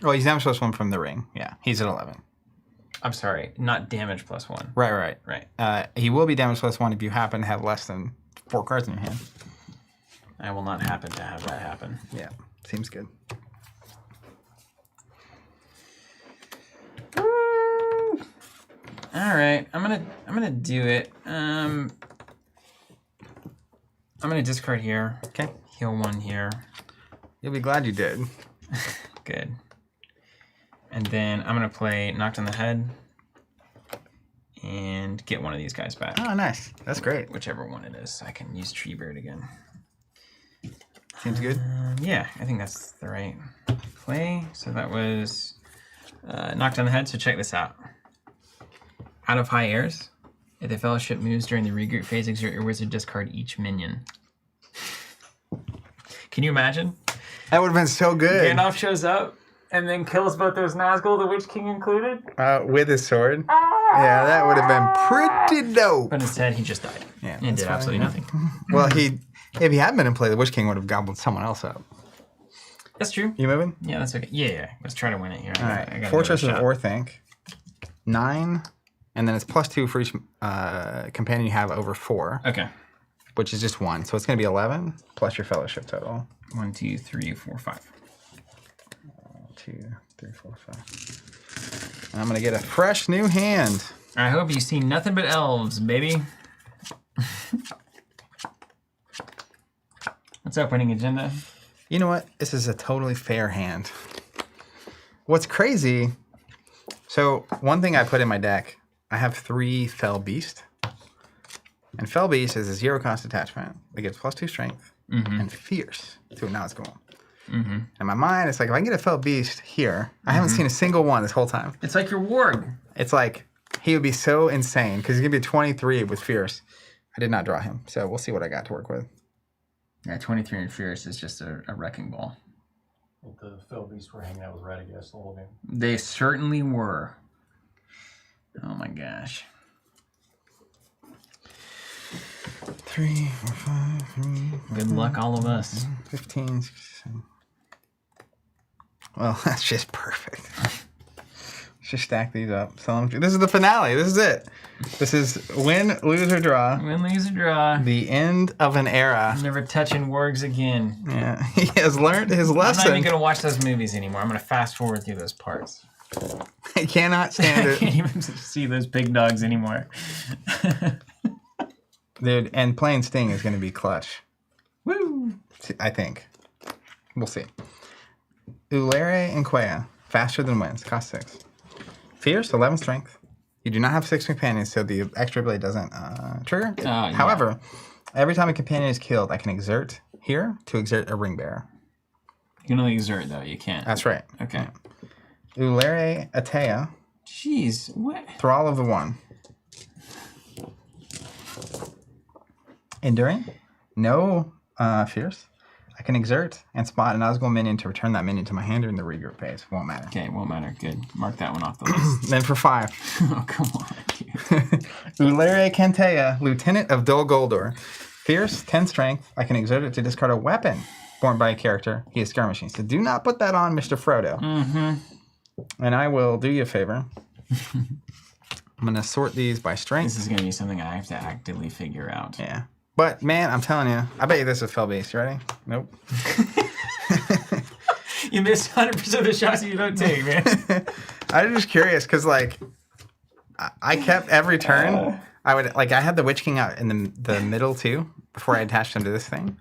Speaker 1: Well, he's damage +1 from the ring. Yeah, he's at 11.
Speaker 2: I'm sorry, not damage +1.
Speaker 1: Right.
Speaker 2: Right.
Speaker 1: He will be damage +1 if you happen to have less than 4 cards in your hand.
Speaker 2: I will not happen to have that happen.
Speaker 1: Yeah, seems good.
Speaker 2: All right, I'm gonna do it. I'm gonna discard here.
Speaker 1: Okay.
Speaker 2: Heal 1 here.
Speaker 1: You'll be glad you did.
Speaker 2: Good. And then I'm gonna play Knocked on the Head and get one of these guys back.
Speaker 1: Oh, nice. That's great.
Speaker 2: Whichever one it is. I can use Treebeard again.
Speaker 1: Seems good.
Speaker 2: Yeah, I think that's the right play. So that was Knocked on the Head. So check this out. Out of High Airs, if the Fellowship moves during the regroup phase, exert your wizard, discard each minion. Can you imagine?
Speaker 1: That would have been so good.
Speaker 2: Gandalf shows up and then kills both those Nazgul, the Witch King included.
Speaker 1: With his sword. Yeah, that would have been pretty dope.
Speaker 2: But instead, he just died.
Speaker 1: Yeah,
Speaker 2: And
Speaker 1: that's
Speaker 2: did
Speaker 1: fine.
Speaker 2: absolutely nothing.
Speaker 1: Well, if he had been in play, the Witch King would have gobbled someone else up.
Speaker 2: That's true.
Speaker 1: You moving?
Speaker 2: Yeah, that's okay. Yeah. Let's try to win it here.
Speaker 1: All right. Fortress of Orthanc. 9, and then it's +2 for each companion you have over 4,
Speaker 2: Okay.
Speaker 1: which is just 1. So it's going to be 11 plus your Fellowship total.
Speaker 2: 1, 2, 3, 4, 5.
Speaker 1: 2, 3, 4, 5. And I'm going to get a fresh new hand.
Speaker 2: I hope you see nothing but elves, baby. What's up, winning agenda?
Speaker 1: You know what? This is a totally fair hand. What's crazy, so one thing I put in my deck, I have 3 Fell Beast. And Fell Beast is a 0 cost attachment that gives +2 strength and Fierce to a Nazgul. In my mind, it's like, if I can get a Fell Beast here, I haven't seen a single one this whole time.
Speaker 2: It's like your warg.
Speaker 1: It's like, he would be so insane, because he's going to be a 23 with Fierce. I did not draw him, so we'll see what I got to work with.
Speaker 2: Yeah, 23 and Fierce is just a wrecking ball.
Speaker 3: The Fell Beasts were hanging out with Radagast the whole game.
Speaker 2: They certainly were. Oh my gosh.
Speaker 1: 3, 4, 5, 3,
Speaker 2: Good luck, all of us.
Speaker 1: 15, 16. Well, that's just perfect. Let's just stack these up. This is the finale. This is it. This is win, lose, or draw.
Speaker 2: Win, lose, or draw.
Speaker 1: The end of an era.
Speaker 2: Never touching wargs again.
Speaker 1: Yeah, he has learned his
Speaker 2: I'm not
Speaker 1: lesson.
Speaker 2: even going to watch those movies anymore. I'm going to fast forward through those parts.
Speaker 1: I cannot stand
Speaker 2: I
Speaker 1: it.
Speaker 2: can't even see those big dogs anymore.
Speaker 1: Dude, and playing Sting is going to be clutch.
Speaker 2: Woo!
Speaker 1: I think. We'll see. Ulere and Quaya. Faster than wins. Cost 6. Fierce, 11 strength. You do not have 6 companions, so the extra blade doesn't trigger.
Speaker 2: Yeah.
Speaker 1: However, every time a companion is killed, I can exert here to exert a ring bearer.
Speaker 2: You can only exert, though. You can't.
Speaker 1: That's right.
Speaker 2: Okay.
Speaker 1: Ulere Atea.
Speaker 2: Jeez. What?
Speaker 1: Thrall of the One. Enduring. No Fierce. I can exert and spot an Nazgul minion to return that minion to my hand during the regroup phase. Won't matter.
Speaker 2: Okay, won't matter. Good. Mark that one off the list.
Speaker 1: Then for 5.
Speaker 2: Oh, come on, dude.
Speaker 1: Ulere Kentea, Lieutenant of Dol Guldur. Fierce, 10 strength. I can exert it to discard a weapon born by a character. He is skirmishing. So do not put that on Mr. Frodo. And I will do you a favor. I'm going to sort these by strength.
Speaker 2: This is going to be something I have to actively figure out.
Speaker 1: Yeah. But, man, I'm telling you, I bet you this is Fell Beast. You ready? Nope.
Speaker 2: You miss 100% of the shots you don't take, man.
Speaker 1: I'm just curious because, like, I kept every turn. I had the Witch King out in the middle, too, before I attached him to this thing.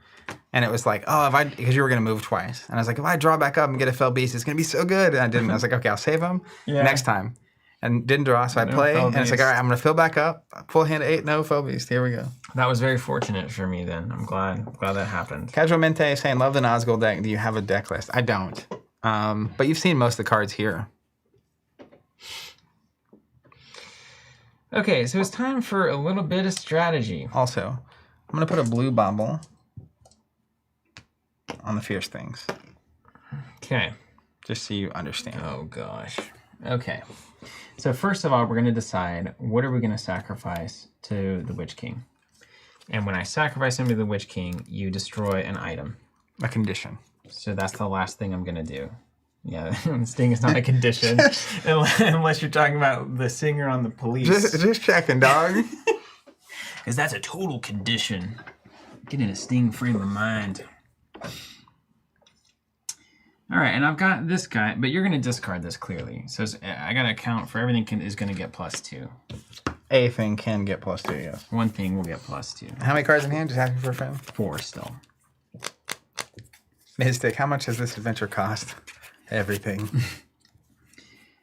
Speaker 1: And it was like, because you were going to move twice. And I was like, if I draw back up and get a Fell Beast, it's going to be so good. And I didn't. I was like, okay, I'll save him next time. And didn't draw, so I play. And it's like, all right, I'm going to fill back up. Full hand 8, no Fell Beast. Here we go.
Speaker 2: That was very fortunate for me then. I'm glad that happened.
Speaker 1: Casual Mente saying, love the Nazgul deck. Do you have a deck list? I don't. But you've seen most of the cards here.
Speaker 2: Okay, so it's time for a little bit of strategy.
Speaker 1: Also, I'm going to put a blue bobble on the Fierce things.
Speaker 2: Okay.
Speaker 1: Just so you understand.
Speaker 2: Oh, gosh. Okay. So first of all, we're going to decide what are we going to sacrifice to the Witch King. And when I sacrifice him to the Witch King, you destroy an item.
Speaker 1: A condition.
Speaker 2: So that's the last thing I'm going to do. Yeah, Sting is not a condition. Unless you're talking about the singer on the Police.
Speaker 1: Just checking, dog.
Speaker 2: Because that's a total condition. Get in a Sting frame of mind. All right, and I've got this guy, but you're going to discard this clearly. So I got to account for everything is going to get +2.
Speaker 1: A thing can get +2, yes.
Speaker 2: One thing will get +2.
Speaker 1: How many cards in hand? Just asking for a friend.
Speaker 2: 4 still.
Speaker 1: Mystic, how much does this adventure cost? Everything.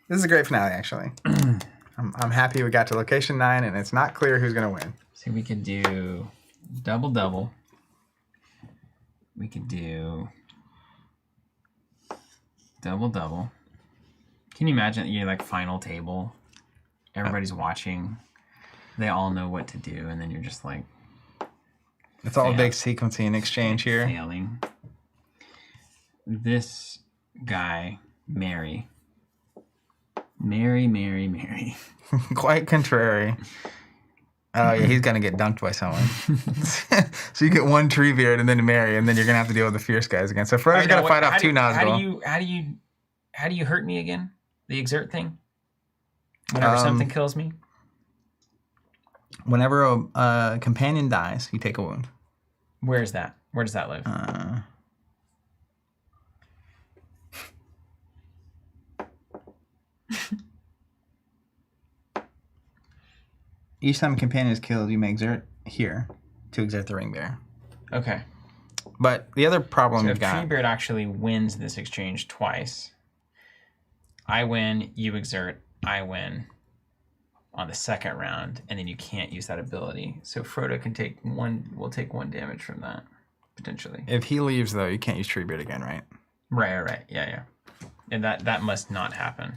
Speaker 1: This is a great finale, actually. I'm happy we got to location 9, and it's not clear who's going to win.
Speaker 2: So we could do double. We could do double. Can you imagine your like final table? Everybody's watching. They all know what to do, and then you're just like,
Speaker 1: It's all a big sequencing exchange here.
Speaker 2: failing. This guy, Mary.
Speaker 1: Quite contrary. Oh, yeah, he's going to get dunked by someone. So you get one Treebeard and then Mary, and then you're going to have to deal with the fierce guys again. So Frodo's got to fight off 2 Nazgul.
Speaker 2: How do you hurt me again? The exert thing? Whenever something kills me?
Speaker 1: Whenever a companion dies, you take a wound.
Speaker 2: Where is that? Where does that live?
Speaker 1: Each time a companion is killed, you may exert here to exert the ring bear.
Speaker 2: Okay.
Speaker 1: But the other problem
Speaker 2: So
Speaker 1: you've
Speaker 2: if
Speaker 1: got...
Speaker 2: Treebeard actually wins this exchange twice, I win, you exert, I win on the second round, and then you can't use that ability. So Frodo will take 1 damage from that, potentially.
Speaker 1: If he leaves, though, you can't use Treebeard again, right?
Speaker 2: Right. Yeah. And that must not happen.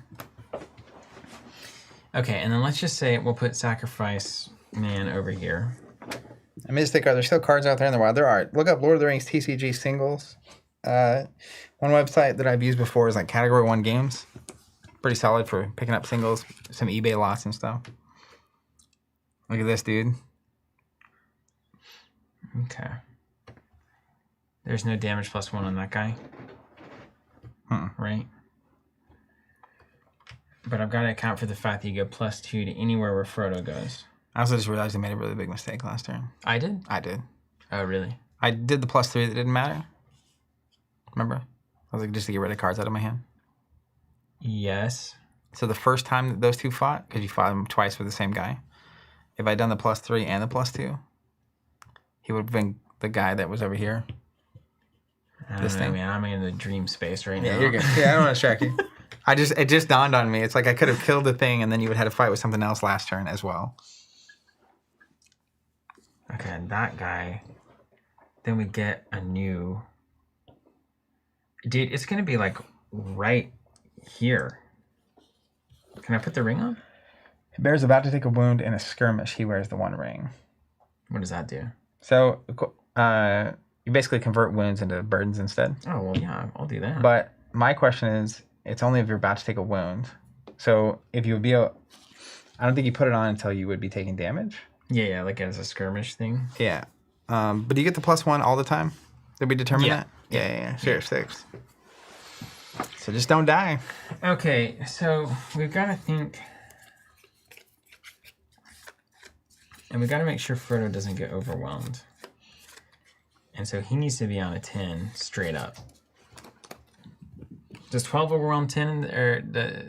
Speaker 2: Okay, and then let's just say we'll put Sacrifice Man over here.
Speaker 1: And Mystic, are there still cards out there in the wild? There are. Look up Lord of the Rings TCG singles. One website that I've used before is like Category 1 Games. Pretty solid for picking up singles, some eBay lots and stuff. Look at this, dude.
Speaker 2: Okay. There's no damage +1 on that guy. Right? But I've got to account for the fact that you go +2 to anywhere where Frodo goes.
Speaker 1: I also just realized I made a really big mistake last turn.
Speaker 2: I did?
Speaker 1: I did.
Speaker 2: Oh, really?
Speaker 1: I did the +3 that didn't matter. Remember? I was like, just to get rid of cards out of my hand.
Speaker 2: Yes.
Speaker 1: So the first time that those two fought, because you fought them twice with the same guy, if I'd done the +3 and the +2, he would have been the guy that was over here.
Speaker 2: I don't know, man. I'm in the dream space right now.
Speaker 1: Yeah, you're good. Yeah, I don't want to distract you. It just dawned on me. It's like I could have killed the thing, and then you would have had to fight with something else last turn as well.
Speaker 2: Okay, and that guy. Then we get a new... Dude, it's going to be like right here. Can I put the ring on?
Speaker 1: Bear's about to take a wound in a skirmish. He wears the 1 ring.
Speaker 2: What does that do?
Speaker 1: So you basically convert wounds into burdens instead.
Speaker 2: Oh, well, yeah, I'll do that.
Speaker 1: But my question is, it's only if you're about to take a wound. So if you would be I don't think you put it on until you would be taking damage.
Speaker 2: Yeah, like as a skirmish thing.
Speaker 1: Yeah. But do you get the +1 all the time? Did we determine that? Yeah. Sure, 6. So just don't die.
Speaker 2: Okay, so we've got to think... And we got to make sure Frodo doesn't get overwhelmed. And so he needs to be on a 10 straight up. Does 12 overwhelm 10? Or the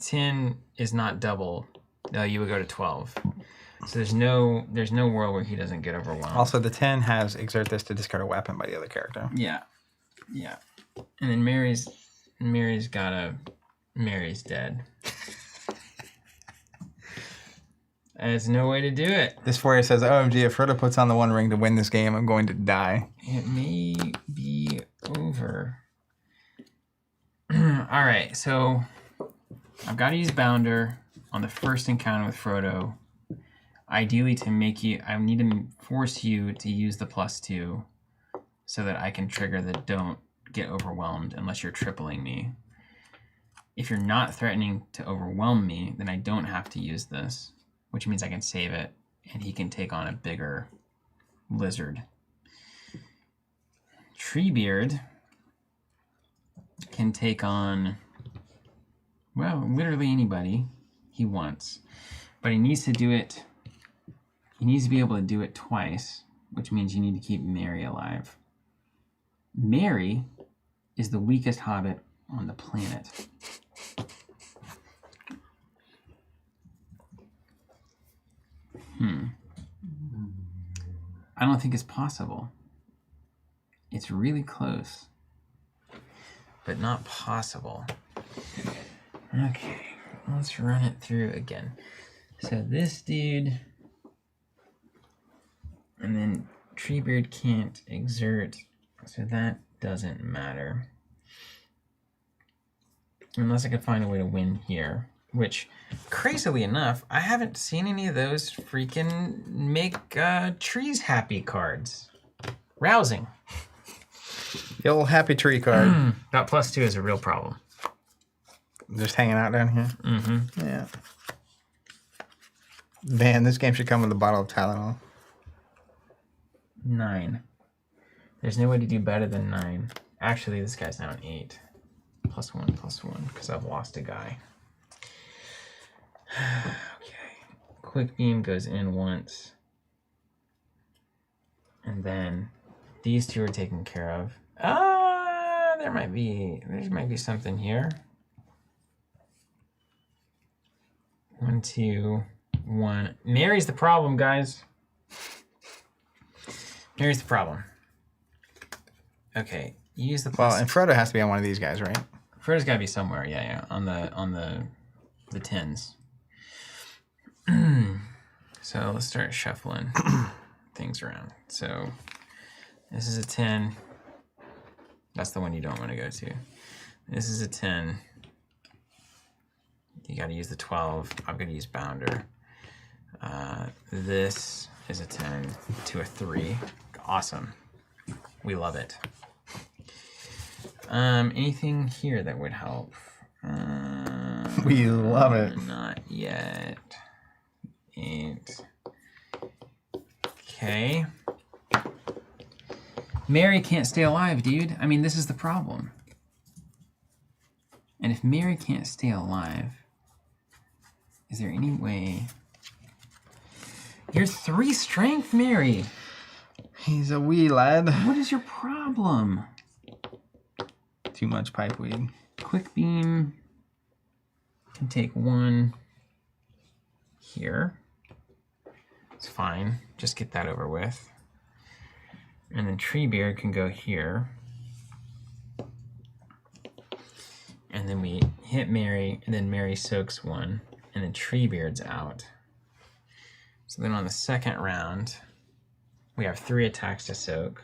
Speaker 2: 10 is not double. No, you would go to 12. So there's no world where he doesn't get overwhelmed.
Speaker 1: Also, the 10 has exert this to discard a weapon by the other character.
Speaker 2: Yeah. And then Mary's dead. There's no way to do it.
Speaker 1: This Fourier says, OMG, if Frodo puts on the 1 ring to win this game, I'm going to die.
Speaker 2: It may be over. All right, so I've got to use Bounder on the first encounter with Frodo. Ideally, I need to force you to use the +2 so that I can trigger the don't get overwhelmed unless you're tripling me. If you're not threatening to overwhelm me, then I don't have to use this, which means I can save it and he can take on a bigger lizard. Treebeard can take on, well, literally anybody he wants, but he needs to do it. He needs to be able to do it twice, which means you need to keep Mary alive. Mary is the weakest hobbit on the planet? I don't think it's possible. It's really close, but not possible. Okay, let's run it through again. So this dude, and then Treebeard can't exert, so that doesn't matter. Unless I could find a way to win here. Which, crazily enough, I haven't seen any of those freaking make trees happy cards. Rousing.
Speaker 1: The old happy tree card.
Speaker 2: That +2 is a real problem.
Speaker 1: Just hanging out down here.
Speaker 2: Mm-hmm.
Speaker 1: Yeah. Man, this game should come with a bottle of Tylenol.
Speaker 2: 9. There's no way to do better than 9. Actually, this guy's now an 8. +1, because I've lost a guy. Okay. Quick beam goes in once. And then these two are taken care of. There might be something here. 1, 2, 1. Mary's the problem, guys. Mary's the problem. Okay, use the
Speaker 1: Well, and Frodo has to be on one of these guys, right?
Speaker 2: Frodo's got to be somewhere. Yeah, on the 10s. So let's start shuffling things around. So this is a 10. That's the one you don't want to go to. This is a 10. You got to use the 12. I'm going to use Bounder. This is a 10 to a 3. Awesome. We love it. Anything here that would help?
Speaker 1: We love it.
Speaker 2: Not yet. 8. Okay. Mary can't stay alive, dude. I mean, this is the problem. And if Mary can't stay alive, is there any way? You're 3 strength, Mary.
Speaker 1: He's a wee lad.
Speaker 2: What is your problem?
Speaker 1: Too much pipe weed.
Speaker 2: Quick beam can take 1 here. It's fine. Just get that over with. And then Treebeard can go here. And then we hit Mary, and then Mary soaks 1, and then Treebeard's out. So then on the second round, we have 3 attacks to soak.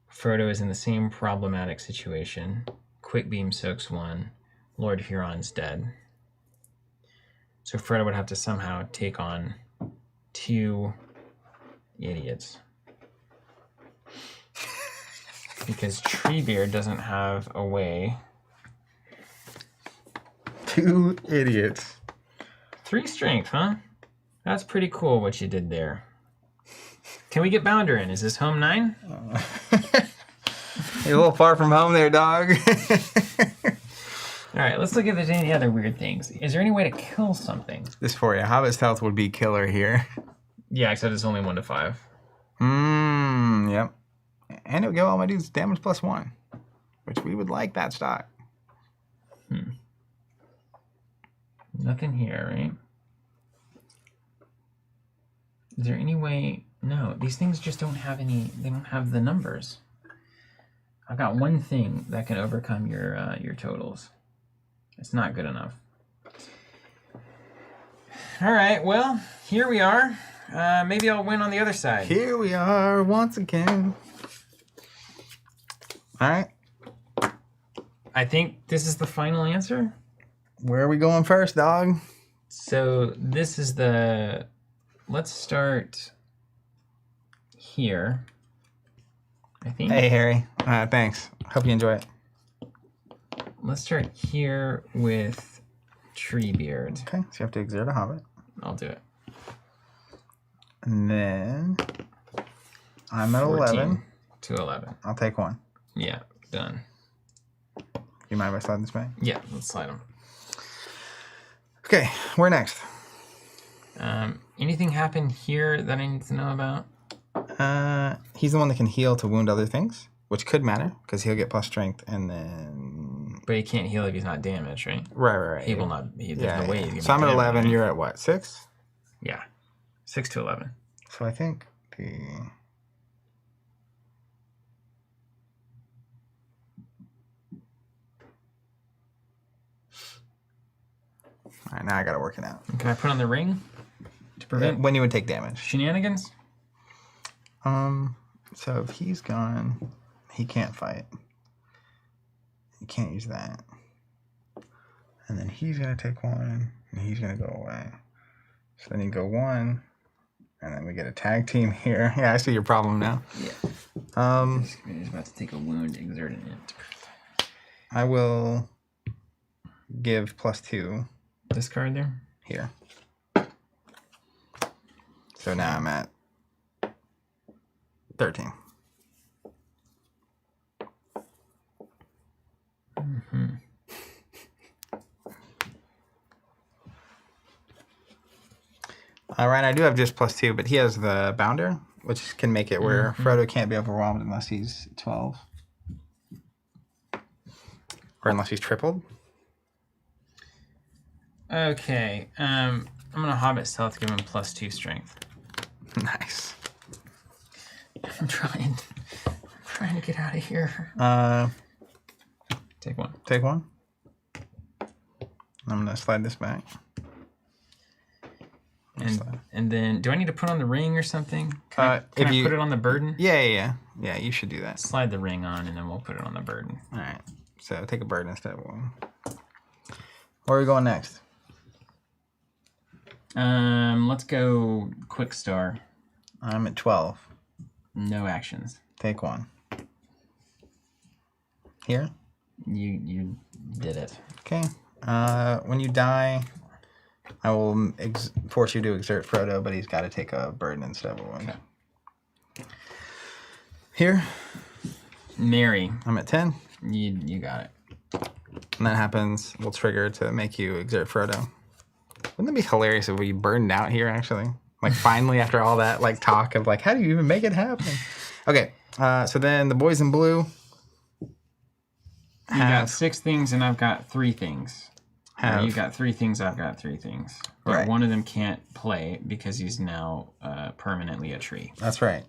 Speaker 2: Frodo is in the same problematic situation. Quick beam soaks 1. Lord Huron's dead. So Frodo would have to somehow take on 2 idiots. Because Treebeard doesn't have a way.
Speaker 1: 2 idiots.
Speaker 2: 3 strength, huh? That's pretty cool what you did there. Can we get Bounder in? Is this home 9?
Speaker 1: You're a little far from home there, dog.
Speaker 2: All right, let's look if there's any other weird things. Is there any way to kill something?
Speaker 1: This for you. Hobbit Stealth would be killer here.
Speaker 2: Yeah, except it's only 1 to 5.
Speaker 1: Yep. And it would give all my dudes damage +1, which we would like that stock.
Speaker 2: Nothing here, right? Is there any way? No, these things just don't have any. They don't have the numbers. I've got one thing that can overcome your totals. It's not good enough. All right, well, here we are. Maybe I'll win on the other side.
Speaker 1: Here we are once again. All right.
Speaker 2: I think this is the final answer.
Speaker 1: Where are we going first, dog?
Speaker 2: So this is the. Let's start here. I think.
Speaker 1: Hey, Harry. Thanks. Hope you enjoy it.
Speaker 2: Let's start here with Treebeard.
Speaker 1: Okay, so you have to exert a Hobbit.
Speaker 2: I'll do it.
Speaker 1: And then I'm at
Speaker 2: 14
Speaker 1: 11.
Speaker 2: to 11.
Speaker 1: I'll take 1.
Speaker 2: Yeah, done.
Speaker 1: You mind if I slide this back?
Speaker 2: Yeah, let's slide them.
Speaker 1: Okay, where next?
Speaker 2: Anything happen here that I need to know about?
Speaker 1: He's the one that can heal to wound other things. which could matter because he'll get plus strength, and then
Speaker 2: But he can't heal if he's not damaged, right?
Speaker 1: right.
Speaker 2: He will not. There's no way. He's gonna
Speaker 1: So I'm
Speaker 2: be
Speaker 1: at
Speaker 2: damaged,
Speaker 1: 11.
Speaker 2: right?
Speaker 1: You're at what? 6.
Speaker 2: Yeah, 6 to 11.
Speaker 1: So I think the. All right, now I gotta work it out.
Speaker 2: Can I put on the ring to prevent
Speaker 1: When you would take damage.
Speaker 2: shenanigans?
Speaker 1: So if he's gone, he can't fight. He can't use that. And then he's gonna take 1, and he's gonna go away. So then you go 1, and then we get a tag team here. Yeah, I see your problem now.
Speaker 2: Yeah. He's about to take a wound exerting it.
Speaker 1: I will give +2
Speaker 2: This card there?
Speaker 1: here. So now I'm at 13.
Speaker 2: Mm-hmm.
Speaker 1: All right, I do have just +2, but he has the Bounder, which can make it where Frodo can't be overwhelmed unless he's 12. Or unless he's tripled.
Speaker 2: Okay. I'm gonna Hobbit Stealth, give him +2 strength.
Speaker 1: Nice.
Speaker 2: I'm trying to get out of here. Take 1.
Speaker 1: Take 1. I'm gonna slide this back.
Speaker 2: And then, do I need to put on the ring or something? Can I put it on the burden?
Speaker 1: Yeah, you should do that.
Speaker 2: Slide the ring on, and then we'll put it on the burden.
Speaker 1: All right. So take a burden instead of 1. Where are we going next?
Speaker 2: Let's go Quick Star.
Speaker 1: I'm at 12.
Speaker 2: No actions.
Speaker 1: Take 1. Here.
Speaker 2: You did it.
Speaker 1: Okay. When you die, I will force you to exert Frodo, but he's got to take a burden instead of a wound.
Speaker 2: Okay.
Speaker 1: Here.
Speaker 2: Mary.
Speaker 1: I'm at 10.
Speaker 2: You got it.
Speaker 1: And that happens, we'll trigger to make you exert Frodo. Wouldn't that be hilarious if we burned out here, actually? Like, finally, after all that, like, talk of, like, how do you even make it happen? Okay, so then the boys in blue
Speaker 2: You got 6 things, and I've got 3 things.
Speaker 1: have...
Speaker 2: You got 3 things, I've got 3 things. But
Speaker 1: Right.
Speaker 2: one of them can't play because he's now permanently a tree.
Speaker 1: That's right.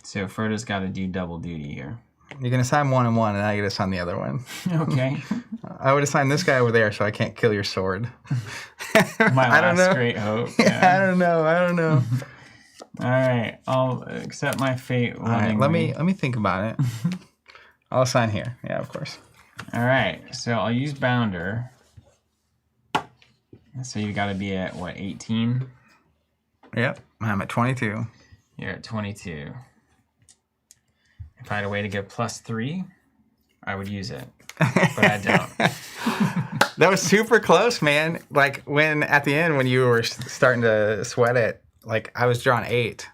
Speaker 2: So Frodo's got to do double duty here.
Speaker 1: You can assign 1 and 1, and I get to assign the other one.
Speaker 2: Okay.
Speaker 1: I would assign this guy over there so I can't kill your sword.
Speaker 2: My
Speaker 1: I don't
Speaker 2: last
Speaker 1: know.
Speaker 2: great hope.
Speaker 1: I don't know.
Speaker 2: All right. I'll accept my fate.
Speaker 1: All right, let me think about it. I'll assign here. Yeah, of course.
Speaker 2: All right. So I'll use Bounder. So you got to be at, what, 18?
Speaker 1: Yep, I'm at 22.
Speaker 2: You're at 22. If I had a way to get +3, I would use it. But I don't.
Speaker 1: That was super close, man. Like, when at the end, when you were starting to sweat it, like, I was drawing 8,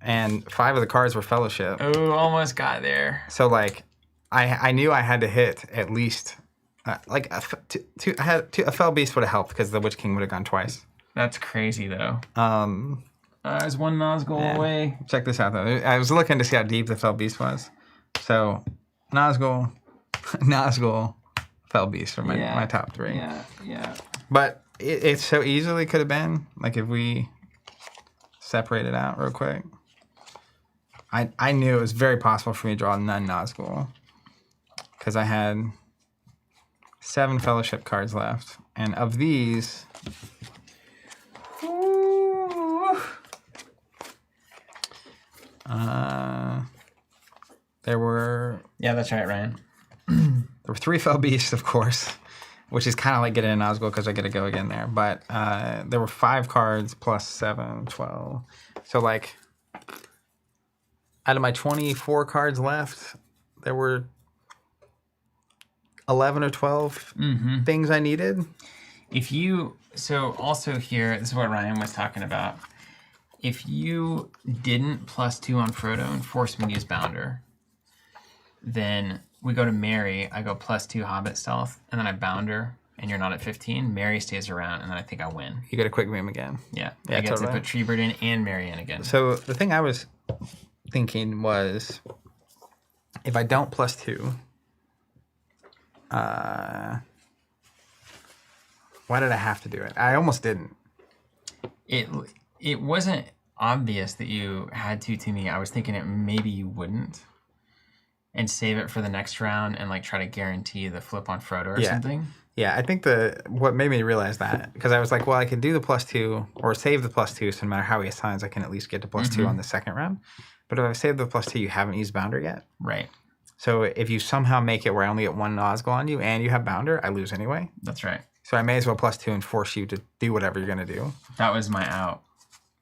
Speaker 1: and 5 of the cards were Fellowship.
Speaker 2: Oh, almost got there.
Speaker 1: So, like, I knew I had to hit at least, like, a Fell Beast would have helped because the Witch King would have gone twice.
Speaker 2: That's crazy, though. Is one Nazgul away?
Speaker 1: Check this out, though. I was looking to see how deep the Fell Beast was. So, Nazgul, Fell Beast for my top 3.
Speaker 2: Yeah.
Speaker 1: But it so easily could have been, like, if we separate it out real quick. I knew it was very possible for me to draw none Nazgul. Because I had 7 Fellowship cards left. And of these... there were...
Speaker 2: Yeah, that's right, Ryan.
Speaker 1: There were 3 Fell Beasts, of course, which is kind of like getting a Nazgul because I get to go again there. But there were 5 cards plus 7, 12. So, like, out of my 24 cards left, there were 11 or 12 things I needed.
Speaker 2: So also here, this is what Ryan was talking about. If you didn't +2 on Frodo and forced me to use Bounder, then we go to Mary, I go +2 Hobbit Stealth, and then I Bounder, and you're not at 15. Mary stays around, and then I think I win.
Speaker 1: You get a quick beam again.
Speaker 2: Yeah,
Speaker 1: Yeah,
Speaker 2: I get
Speaker 1: totally.
Speaker 2: to put Treebird in and Mary in again.
Speaker 1: So the thing I was thinking was, if I don't +2, why did I have to do it? I almost didn't.
Speaker 2: It wasn't obvious that you had to me. I was thinking it maybe you wouldn't, and save it for the next round and like try to guarantee the flip on Frodo or something.
Speaker 1: Yeah, I think what made me realize that, because I was like, well, I could do the +2 or save the +2, so no matter how he assigns, I can at least get to +2 on the second round. But if I save the +2, you haven't used Bounder yet.
Speaker 2: Right.
Speaker 1: So if you somehow make it where I only get 1 Nazgul on you and you have Bounder, I lose anyway.
Speaker 2: That's right.
Speaker 1: So I may as well +2 and force you to do whatever you're going to do.
Speaker 2: That was my out,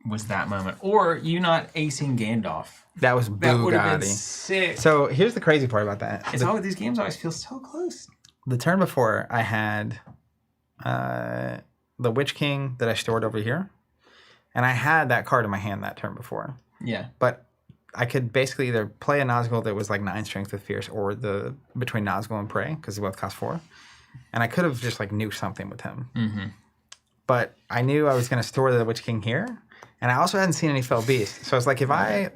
Speaker 2: was that moment. Or you not acing Gandalf.
Speaker 1: That was
Speaker 2: That would have been
Speaker 1: Bugatti.
Speaker 2: sick.
Speaker 1: So here's the crazy part about that.
Speaker 2: It's all these games always feel so close.
Speaker 1: The turn before, I had the Witch King that I stored over here. And I had that card in my hand that turn before.
Speaker 2: Yeah.
Speaker 1: But I could basically either play a Nazgul that was like 9 strength with Fierce, or the between Nazgul and Prey, because they both cost 4. And I could have just like nuked something with him.
Speaker 2: Mm-hmm.
Speaker 1: But I knew I was going to store the Witch King here. And I also hadn't seen any Fell Beast. So I was like, if I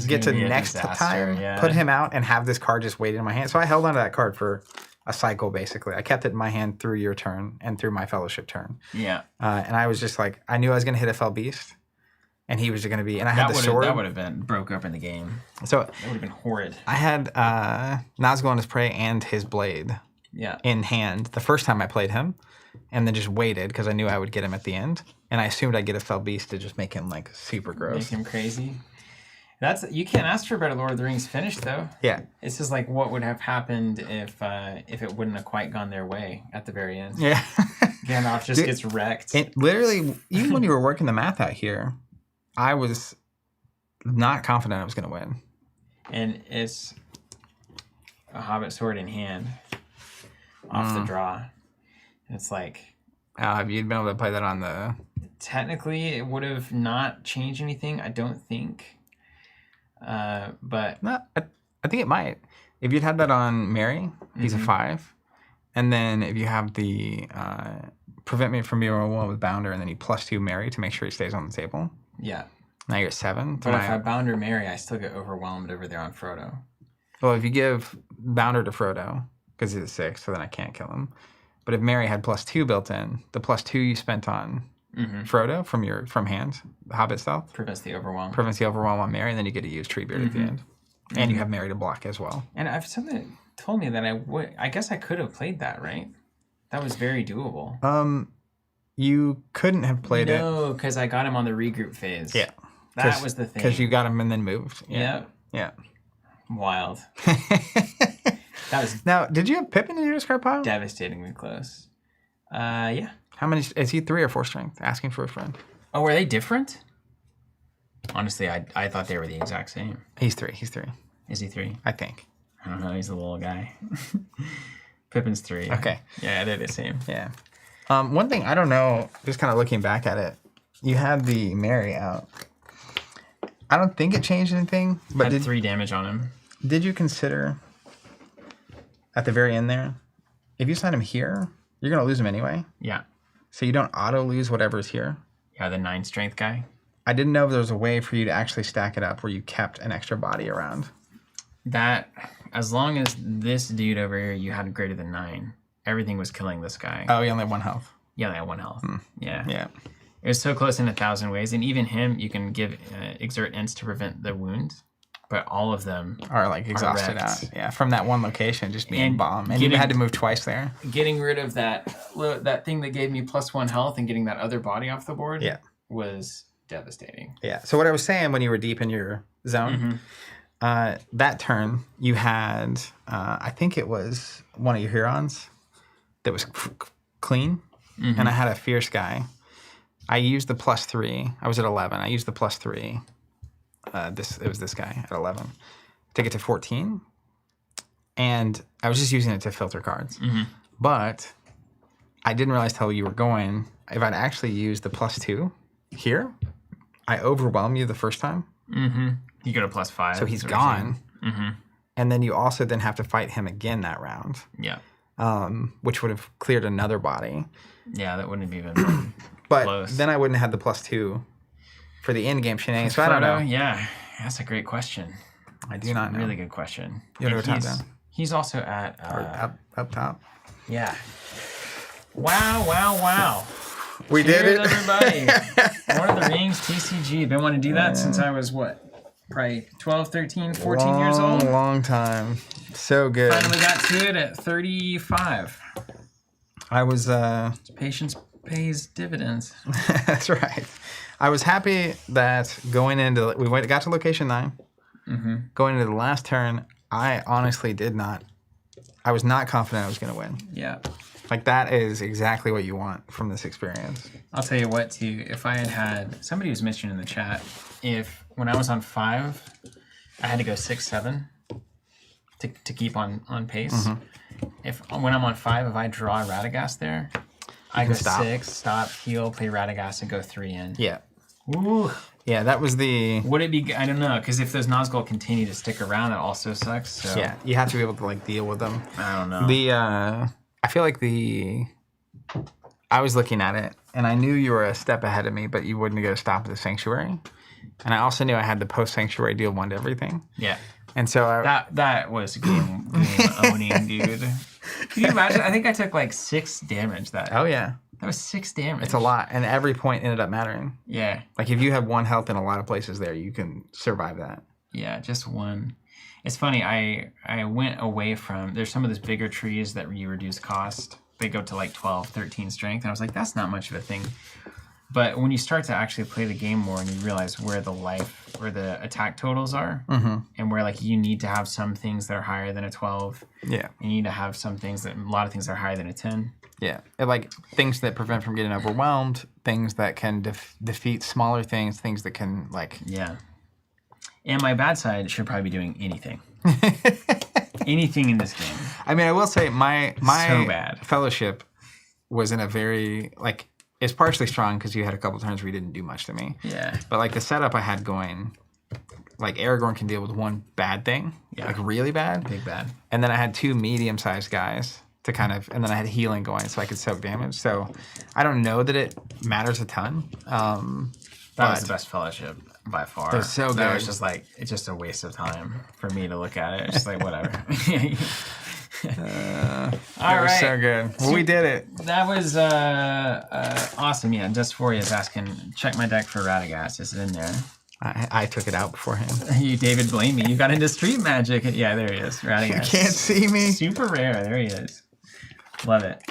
Speaker 1: get to next time, put him out and have this card just waiting in my hand. So I held onto that card for a cycle, basically. I kept it in my hand through your turn and through my Fellowship turn.
Speaker 2: Yeah.
Speaker 1: And I was just like, I knew I was going to hit a Fell Beast. And he was going to be, and I had the sword.
Speaker 2: That would have been broke up in the game.
Speaker 1: So
Speaker 2: that would have been horrid.
Speaker 1: I had Nazgul on his Prey and his Blade in hand the first time I played him, and then just waited because I knew I would get him at the end. And I assumed I'd get a Fell Beast to just make him like super gross.
Speaker 2: Make him crazy. You can't ask for a better Lord of the Rings finish though.
Speaker 1: Yeah.
Speaker 2: It's just like what would have happened if it wouldn't have quite gone their way at the very end.
Speaker 1: Yeah.
Speaker 2: Gandalf just gets wrecked.
Speaker 1: It literally, even when you were working the math out here, I was not confident I was going to win.
Speaker 2: And it's a Hobbit sword in hand off the draw. And it's like...
Speaker 1: have you been able to play that on the...
Speaker 2: Technically, it would have not changed anything, I don't think. But...
Speaker 1: No, I think it might. If you'd had that on Mary, he's a 5. And then if you have the prevent me from being overwhelmed with Bounder, and then you +2 Mary to make sure he stays on the table.
Speaker 2: Yeah.
Speaker 1: Now you're at 7.
Speaker 2: But if I Bounder Mary, I still get overwhelmed over there on Frodo.
Speaker 1: Well, if you give Bounder to Frodo, because he's a 6, so then I can't kill him. But if Mary had +2 built in, the +2 you spent on Frodo from hand, the Hobbit stealth,
Speaker 2: prevents the overwhelm
Speaker 1: on Mary, and then you get to use Treebeard at the end. And you have Mary to block as well.
Speaker 2: And I've something told me that I guess I could have played that, right? That was very doable.
Speaker 1: You couldn't have played it.
Speaker 2: No, because I got him on the regroup phase.
Speaker 1: Yeah.
Speaker 2: That was the thing.
Speaker 1: Because you got him and then moved.
Speaker 2: Yeah.
Speaker 1: Yeah.
Speaker 2: Wild. That was
Speaker 1: Now, did you have Pippin in your discard pile?
Speaker 2: devastatingly close. Yeah.
Speaker 1: How many? Is he 3 or 4 strength? Asking for a friend.
Speaker 2: Oh, were they different? Honestly, I thought they were the exact same.
Speaker 1: He's 3.
Speaker 2: Is he 3?
Speaker 1: I think.
Speaker 2: I don't know. He's a little guy. Pippin's 3.
Speaker 1: Okay.
Speaker 2: Yeah, they're the same.
Speaker 1: Yeah. One thing, I don't know, just kind of looking back at it, you had the Mary out. I don't think it changed anything, but
Speaker 2: Had 3 damage on him.
Speaker 1: Did you consider at the very end there, if you sign him here, you're going to lose him anyway?
Speaker 2: Yeah.
Speaker 1: So you don't auto lose whatever's here?
Speaker 2: Yeah, the 9 strength guy.
Speaker 1: I didn't know if there was a way for you to actually stack it up where you kept an extra body around.
Speaker 2: That, as long as this dude over here, you had greater than 9, everything was killing this guy.
Speaker 1: Oh, you only have 1 health.
Speaker 2: Yeah, they had 1 health. Yeah.
Speaker 1: Yeah.
Speaker 2: It was so close in 1,000 ways, and even him, you can give exert ends to prevent the wounds, but all of them
Speaker 1: Are like exhausted
Speaker 2: wrecked.
Speaker 1: out. Yeah, from that one location, just being
Speaker 2: And
Speaker 1: bomb. And you had to move twice there.
Speaker 2: Getting rid of that thing that gave me +1 health and getting that other body off the board was devastating.
Speaker 1: Yeah. So what I was saying when you were deep in your zone, that turn you had, I think it was one of your Hurons that was clean, and I had a fierce guy. I used the +3. I was at 11. I used the +3. It was this guy at 11. Take it to 14, and I was just using it to filter cards. But I didn't realize till you were going. If I'd actually used the +2 here, I overwhelm you the first time.
Speaker 2: You go to +5.
Speaker 1: So he's gone. And then you also then have to fight him again that round.
Speaker 2: Yeah.
Speaker 1: Which would have cleared another body.
Speaker 2: Yeah, that wouldn't have even been
Speaker 1: But
Speaker 2: close.
Speaker 1: then I wouldn't have had the +2 for the end game shenanigans. So I don't know.
Speaker 2: Yeah. That's a great question.
Speaker 1: I do not know.
Speaker 2: Really good question.
Speaker 1: You want to go
Speaker 2: And
Speaker 1: top down?
Speaker 2: He's also at
Speaker 1: Or up top?
Speaker 2: yeah. Wow.
Speaker 1: We
Speaker 2: Cheers,
Speaker 1: did it.
Speaker 2: everybody. Lord of the Rings TCG. Been wanting to do that since I was what? Probably 12, 13, 14 years old.
Speaker 1: Long time. So good.
Speaker 2: Finally got to it at 35.
Speaker 1: I was
Speaker 2: Patience pays dividends.
Speaker 1: that's right. I was happy that going into got to location 9.
Speaker 2: Mm-hmm.
Speaker 1: Going into the last turn, I honestly I was not confident I was going to win.
Speaker 2: Yeah.
Speaker 1: Like, that is exactly what you want from this experience.
Speaker 2: I'll tell you what, too. If I had somebody was mentioning in the chat, if when I was on 5, I had to go 6, 7 to keep on pace.
Speaker 1: Mm-hmm.
Speaker 2: If when I'm on 5, if I draw Radagast there, I go
Speaker 1: stop.
Speaker 2: 6, stop, heal, play Radagast, and go 3 in.
Speaker 1: Yeah.
Speaker 2: Ooh.
Speaker 1: Yeah, that was the...
Speaker 2: Would it be? I don't know, because if those Nazgul continue to stick around, that also sucks. So
Speaker 1: Yeah, you have to be able to, like, deal with them.
Speaker 2: I don't know.
Speaker 1: I feel like I was looking at it, and I knew you were a step ahead of me, but you wouldn't go stop at the Sanctuary. And I also knew I had the post-Sanctuary deal 1 to everything.
Speaker 2: Yeah.
Speaker 1: And so
Speaker 2: That was game owning, dude. Can you imagine? I think I took like 6 damage that.
Speaker 1: Oh, yeah.
Speaker 2: That was 6 damage.
Speaker 1: It's a lot, and every point ended up mattering.
Speaker 2: Yeah.
Speaker 1: Like, if you have 1 health in a lot of places there, you can survive that.
Speaker 2: Yeah, just 1. It's funny, I went away from, there's some of those bigger trees that you reduce cost. They go to like 12, 13 strength. And I was like, that's not much of a thing. But when you start to actually play the game more and you realize where the attack totals are, and where like you need to have some things that are higher than a 12.
Speaker 1: Yeah.
Speaker 2: You need to have some things a lot of things that are higher than a 10.
Speaker 1: Yeah. Like, things that prevent from getting overwhelmed, things that can defeat smaller things that can, like...
Speaker 2: Yeah. And my bad side should probably be doing anything. Anything in this game.
Speaker 1: I mean, I will say my
Speaker 2: So bad.
Speaker 1: fellowship was in a very, like, it's partially strong because you had a couple turns where you didn't do much to me.
Speaker 2: Yeah.
Speaker 1: But, like, the setup I had going, like, Aragorn can deal with 1 bad thing.
Speaker 2: Yeah.
Speaker 1: Like, really bad.
Speaker 2: Big bad.
Speaker 1: And then I had 2 medium-sized guys to kind of, and then I had healing going so I could soak damage. So I don't know that it matters a ton.
Speaker 2: That was the best fellowship by far.
Speaker 1: They're so good.
Speaker 2: That was just like, it's just a waste of time for me to look at it. It's just like, whatever. All
Speaker 1: It was
Speaker 2: right.
Speaker 1: so good. Well, we did it.
Speaker 2: That was awesome. Yeah, Just For You is asking, check my deck for Radagast. Is it in there?
Speaker 1: I took it out beforehand.
Speaker 2: You, David, blame me. You got into Street Magic. Yeah, there he is. Radagast.
Speaker 1: You can't see me.
Speaker 2: Super rare. There he is. Love it.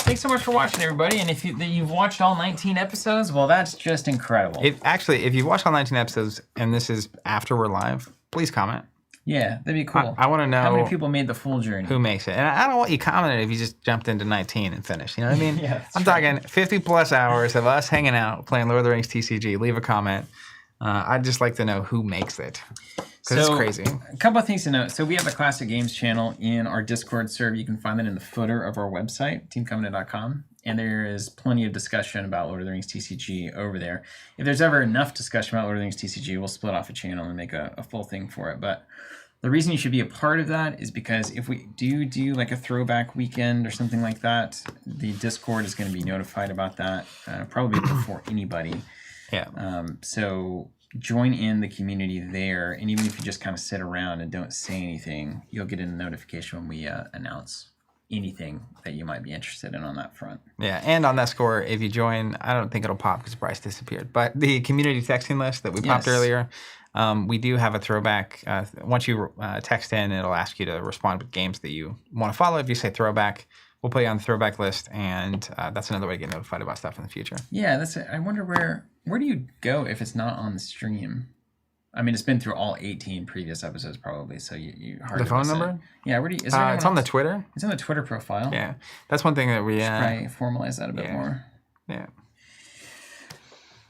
Speaker 2: Thanks so much for watching, everybody. And if you've watched all 19 episodes, well, that's just incredible.
Speaker 1: If you've watched all 19 episodes and this is after we're live, please comment.
Speaker 2: Yeah, that'd be cool.
Speaker 1: I want to know
Speaker 2: how many people made the full journey.
Speaker 1: who makes it. And I don't want you commenting if you just jumped into 19 and finished. You know what I mean?
Speaker 2: Yeah,
Speaker 1: I'm talking 50 plus hours of us hanging out playing Lord of the Rings TCG. Leave a comment. I'd just like to know who makes it. Because it's crazy.
Speaker 2: A couple of things to note. So we have a Classic Games channel in our Discord server. You can find that in the footer of our website, teamcovenant.com. And there is plenty of discussion about Lord of the Rings TCG over there. If there's ever enough discussion about Lord of the Rings TCG, we'll split off a channel and make a full thing for it. But the reason you should be a part of that is because if we do like a throwback weekend or something like that, the Discord is going to be notified about that probably before anybody.
Speaker 1: Yeah.
Speaker 2: So join in the community there, and even if you just kind of sit around and don't say anything, you'll get a notification when we announce anything that you might be interested in on that front.
Speaker 1: Yeah, and on that score, if you join, I don't think it'll pop because Bryce disappeared, but the community texting list that we popped earlier, we do have a throwback. Once you text in, it'll ask you to respond with games that you want to follow. If you say throwback, we'll put you on the throwback list, and that's another way to get notified about stuff in the future.
Speaker 2: Yeah, that's it. I wonder where do you go if it's not on the stream? I mean, it's been through all 18 previous episodes probably, so you hardly
Speaker 1: The phone number?
Speaker 2: Yeah, where do you? Is there
Speaker 1: It's on the Twitter.
Speaker 2: It's on the Twitter profile.
Speaker 1: Yeah, that's one thing that we
Speaker 2: Probably formalize that a bit more.
Speaker 1: Yeah.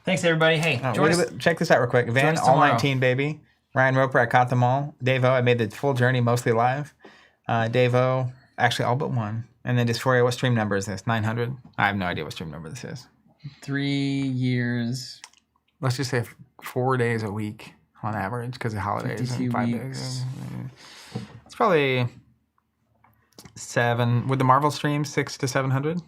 Speaker 2: Thanks, everybody. Hey, join us.
Speaker 1: Check this out real quick. Van, all
Speaker 2: tomorrow.
Speaker 1: 19, baby. Ryan Roper, I caught them all. Dave O, I made the full journey mostly live. Dave O, actually all but one. And then Dysphoria, what stream number is this? 900? I have no idea what stream number this is.
Speaker 2: 3 years.
Speaker 1: Let's just say 4 days a week on average because of holidays
Speaker 2: 52
Speaker 1: and 5
Speaker 2: weeks.
Speaker 1: days. It's probably 7. With the Marvel stream, 600 to 700.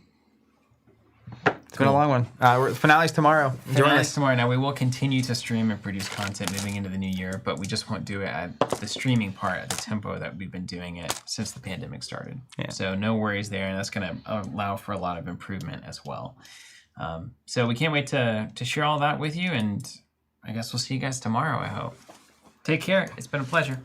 Speaker 1: It's been a long one. Finale's tomorrow. Join
Speaker 2: Finale's
Speaker 1: us.
Speaker 2: tomorrow. Now, we will continue to stream and produce content moving into the new year, but we just won't do it at the streaming part at the tempo that we've been doing it since the pandemic started.
Speaker 1: Yeah.
Speaker 2: So no worries there, and that's going to allow for a lot of improvement as well. So we can't wait to share all that with you, and I guess we'll see you guys tomorrow, I hope. Take care. It's been a pleasure.